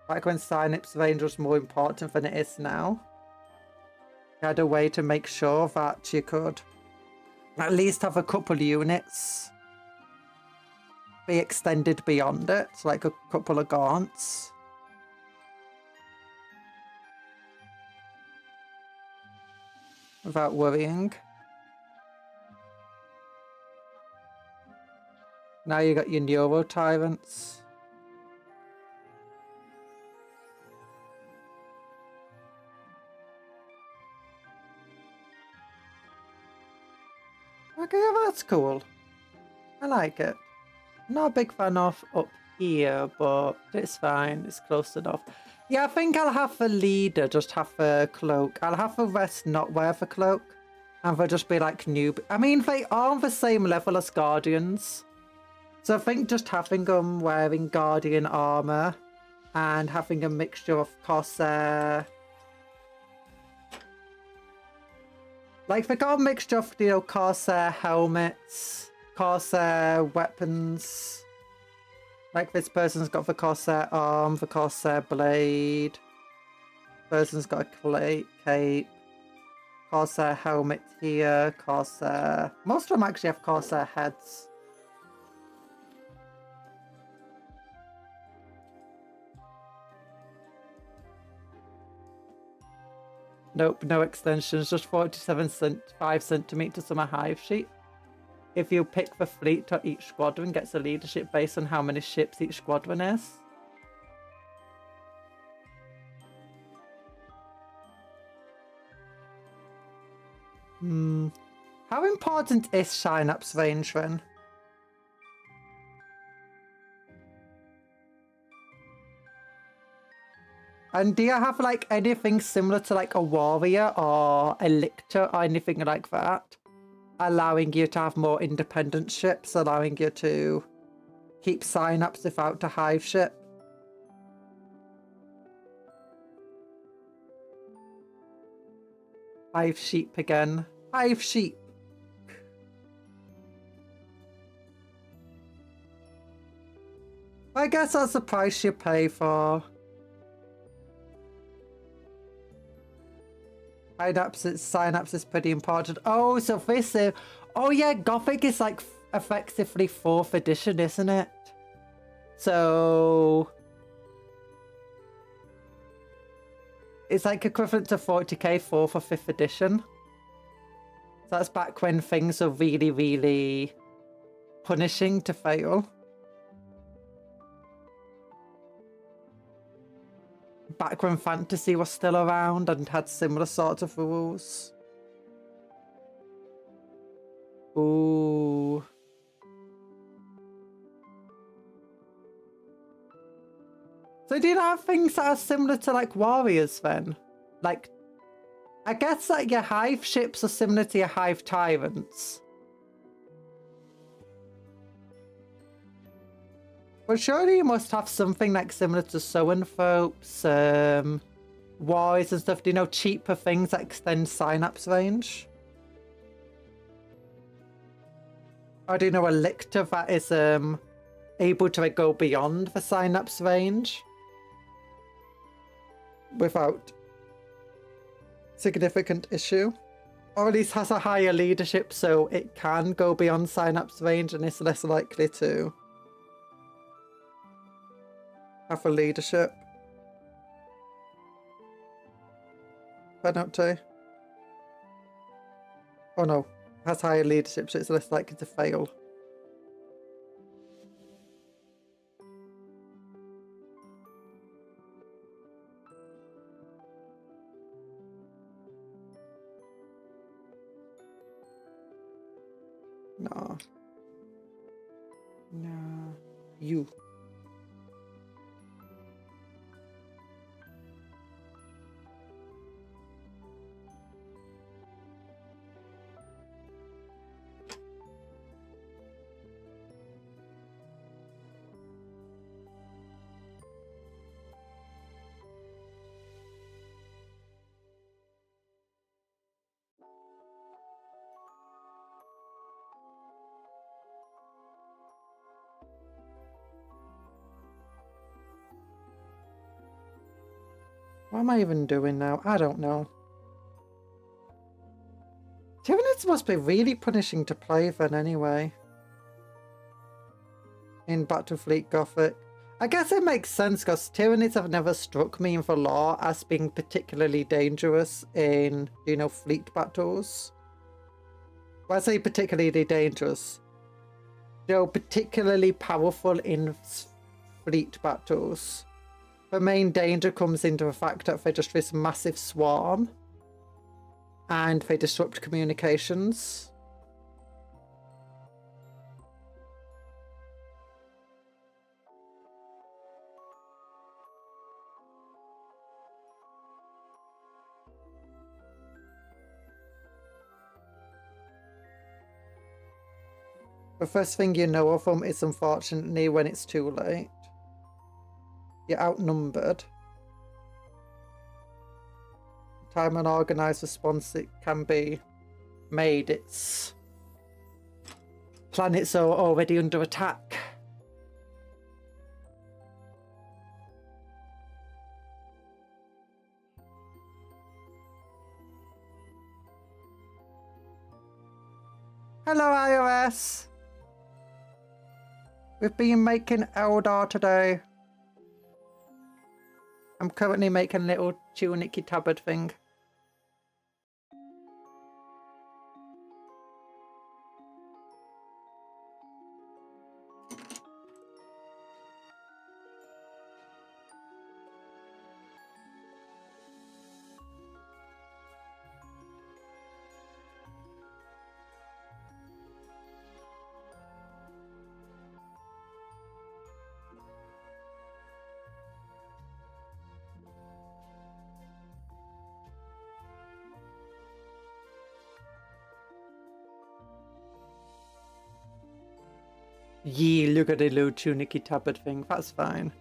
Back when Synapse range was more important than it is now. You had a way to make sure that you could at least have a couple units be extended beyond it, so like a couple of gaunts. Without worrying. Now you got your Neuro Tyrants. Okay, that's cool. I like it. Not a big fan of up here, but it's fine. It's close enough. Yeah, I think I'll have the leader just have the cloak. I'll have the rest not wear the cloak. And they'll just be like noob. I mean, they are on the same level as Guardians. So I think just having them wearing Guardian armor and having a mixture of Corsair. Like, they got a mixture of, you know, Corsair helmets, Corsair weapons. Like, this person's got the Corsair arm, the Corsair blade. Person's got a cape. Corsair helmet here, Corsair. Most of them actually have Corsair heads. Nope, no extensions, just 5 centimeters on my hive sheet. If you pick the fleet, each squadron gets a leadership based on how many ships each squadron is. How important is Synapse range then? And do you have like anything similar to like a warrior or a lictor or anything like that? Allowing you to have more independent ships, allowing you to keep Synapse without a hive ship? Hive sheep again. Hive sheep. I guess that's the price you pay for. Synapse is pretty important. Oh, so this is... Oh yeah, Gothic is like effectively 4th edition, isn't it? So... It's like equivalent to 40k 4th or 5th edition. So that's back when things are really, really punishing to fail. Back when fantasy was still around and had similar sorts of rules. Ooh. So do you have things that are similar to like warriors then? Like, I guess that your hive ships are similar to your hive tyrants. But surely you must have something like similar to Zoanthropes, warriors and stuff. Do you know cheaper things that extend Synapse range? Or do you know a lictor that is able to go beyond the Synapse range without significant issue? Or at least has a higher leadership so it can go beyond Synapse range and is less likely to have a leadership penalty. Oh no, has higher leadership so it's less likely to fail. No. No. You. What am I even doing now? I don't know. Tyranids must be really punishing to play then anyway. In Battlefleet Gothic. I guess it makes sense because Tyranids have never struck me in the lore as being particularly dangerous in, you know, fleet battles. When I say particularly dangerous, they're particularly powerful in fleet battles. The main danger comes into the fact that they're just this massive swarm and they disrupt communications. The first thing you know of them is unfortunately when it's too late. You're outnumbered. Time an organised response it can be made, its planets are already under attack. Hello iOS! We've been making Eldar today. I'm currently making a little tunicky tabard thing. Yee, look at the little tunicky tabard thing. That's fine.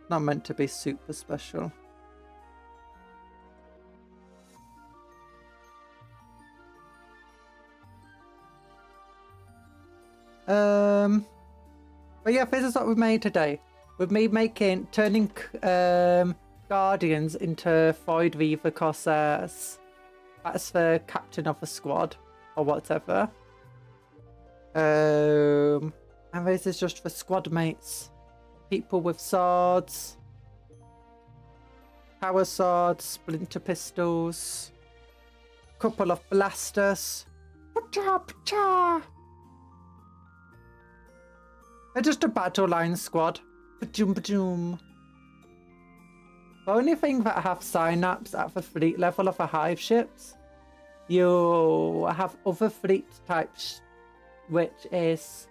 Not meant to be super special. But yeah, this is what we've made today. We've made turning Guardians into Void Reaver Corsairs. That's the captain of the squad, or whatever. And this is just for squad mates. People with swords. Power swords, splinter pistols. Couple of blasters. Pacha, pacha. They're just a battle line squad. Pajoom, pajoom. The only thing that have synapse at the fleet level of the hive ships, you have other fleet types which is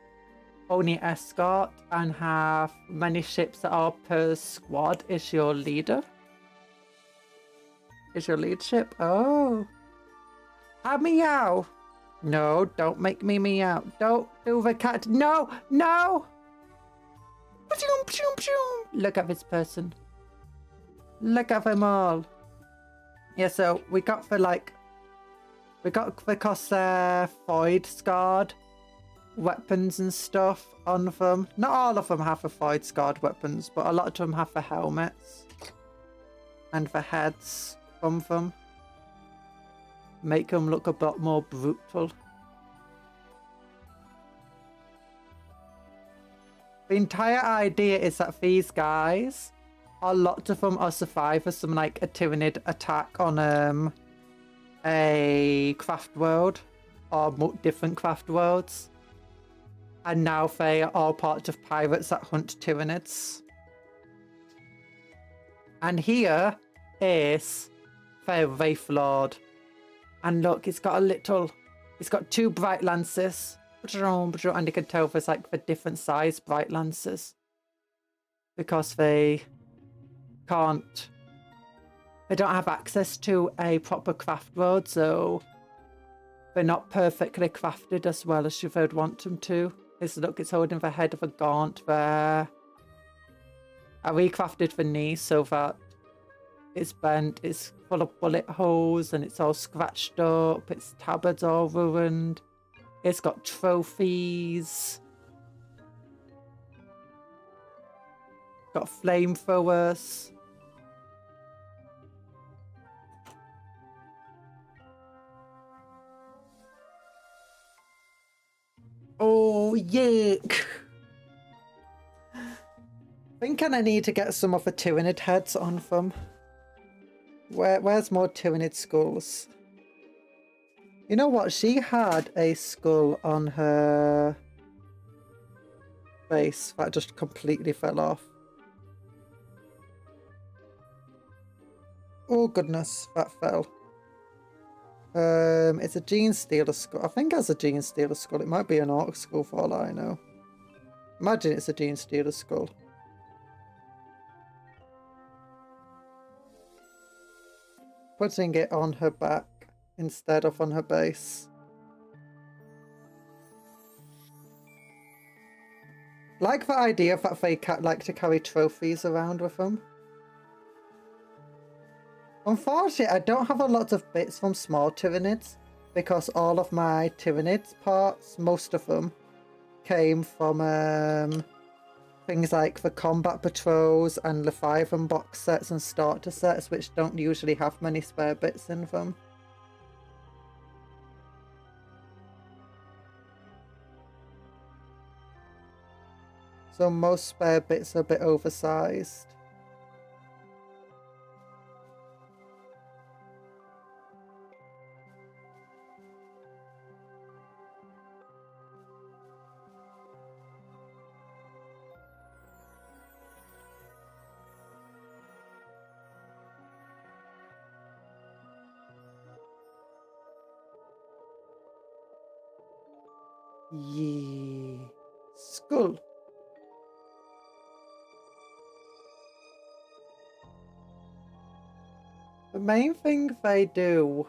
only escort and have many ships that are per squad is your leader. Is your leadership? Oh. Ah, meow. No, don't make me meow. Don't do the cat. No, no. Look at this person. Look at them all. Yeah, so we got the Corsair Void Scarred weapons and stuff on them. Not all of them have the Void Scarred weapons, but a lot of them have the helmets and the heads from them. Make them look a bit more brutal. The entire idea is that these guys, a lot of them are survivors from like a Tyranid attack on a craft world or different craft worlds. And now they are all part of pirates that hunt Tyranids. And here is the Wraithlord. And look, it's got two bright lances. And you can tell there's like the different size bright lances. Because they don't have access to a proper craft world, so they're not perfectly crafted as well as you would want them to. Look, it's holding the head of a gaunt there. I recrafted the knee so that it's bent, it's full of bullet holes, and it's all scratched up, its tabard's all ruined. It's got trophies. got flamethrowers. Oh, yuck. Thinking I need to get some of the Tyranid heads on them. Where's more Tyranid skulls? You know what? She had a skull on her base that just completely fell off. Oh goodness, that fell. It's a Gene Stealer skull. I think it's a Gene Stealer skull. It might be an Orc skull for all I know. Imagine it's a Gene Stealer skull. Putting it on her back instead of on her base. Like the idea that they like to carry trophies around with them. Unfortunately, I don't have a lot of bits from small Tyranids because all of my Tyranids parts, most of them, came from things like the Combat Patrols and Leviathan box sets and starter sets, which don't usually have many spare bits in them. So most spare bits are a bit oversized. Yeah. Skull. The main thing they do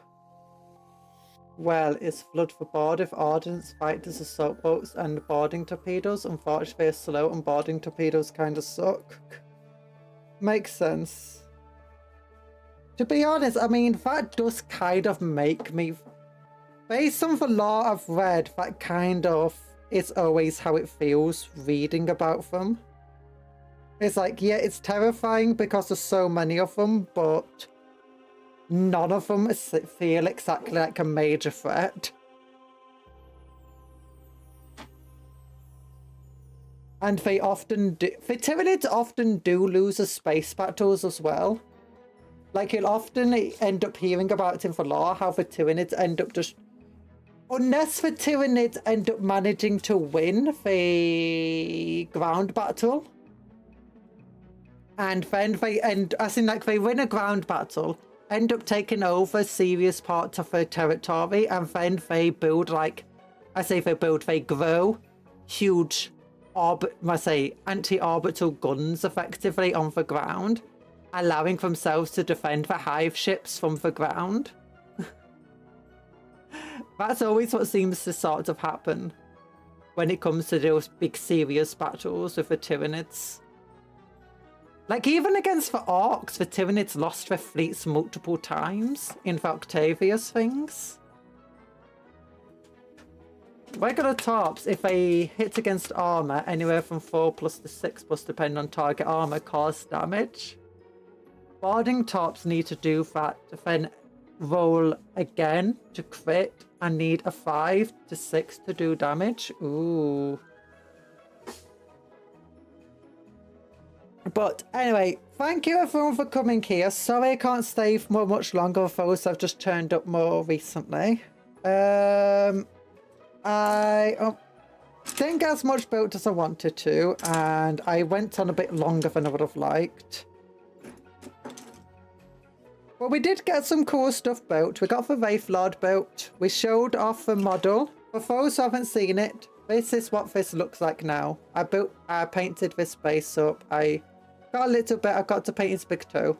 well is flood the board with ordnance, fighters, assault boats, and boarding torpedoes. Unfortunately, they're slow and boarding torpedoes kind of suck. Makes sense. To be honest, I mean, that does kind of make me... Based on the lore I've read, that kind of is always how it feels reading about them. It's like, yeah, it's terrifying because there's so many of them, but none of them feel exactly like a major threat. And they often do... The Tyranids often do lose the space battles as well. Like, you'll often end up hearing about it in the lore, how the Tyranids end up just... Unless the Tyranids end up managing to win the ground battle. And then they end... As in, like, they win a ground battle, end up taking over serious parts of their territory, and then they build, like... I say they build, they grow huge... anti-orbital guns effectively on the ground, allowing themselves to defend the hive ships from the ground. That's always what seems to sort of happen when it comes to those big serious battles with the Tyranids. Like, even against the Orcs, the Tyranids lost their fleets multiple times in the Octavius things. Regular Torps, if they hit against armor, anywhere from 4 plus to 6 plus depending on target armor, cause damage. Boarding Torps need to do that, then roll again to crit and need a 5 to 6 to do damage. Ooh. But anyway, thank you everyone for coming here. Sorry I can't stay for much longer for those I've just turned up more recently. I didn't get as much built as I wanted to, and I went on a bit longer than I would have liked. But we did get some cool stuff built. We got the Wraithlord built. We showed off the model. For those who haven't seen it, this is what this looks like now. I painted this base up. I got a little bit. I got to paint his big toe.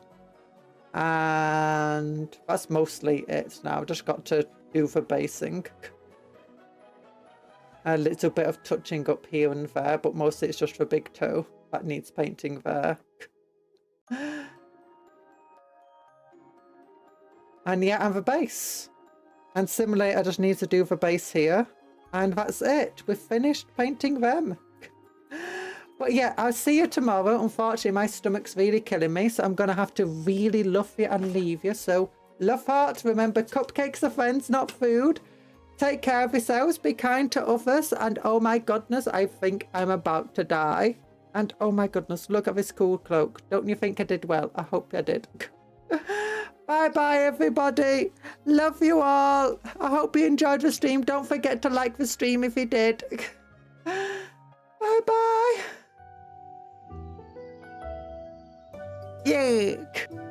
And that's mostly it now. Just got to do the basing. A little bit of touching up here and there, but mostly it's just the big toe that needs painting there. And yeah, and the base. And similarly, I just need to do the base here. And that's it. We've finished painting them. But But yeah, I'll see you tomorrow. Unfortunately, my stomach's really killing me, so I'm going to have to really love you and leave you. So, love hearts. Remember, cupcakes are friends, not food. Take care of yourselves. Be kind to others. And oh my goodness, I think I'm about to die. And oh my goodness, look at this cool cloak. Don't you think I did well? I hope I did. Bye-bye, everybody. Love you all. I hope you enjoyed the stream. Don't forget to like the stream if you did. Bye-bye. Yuck.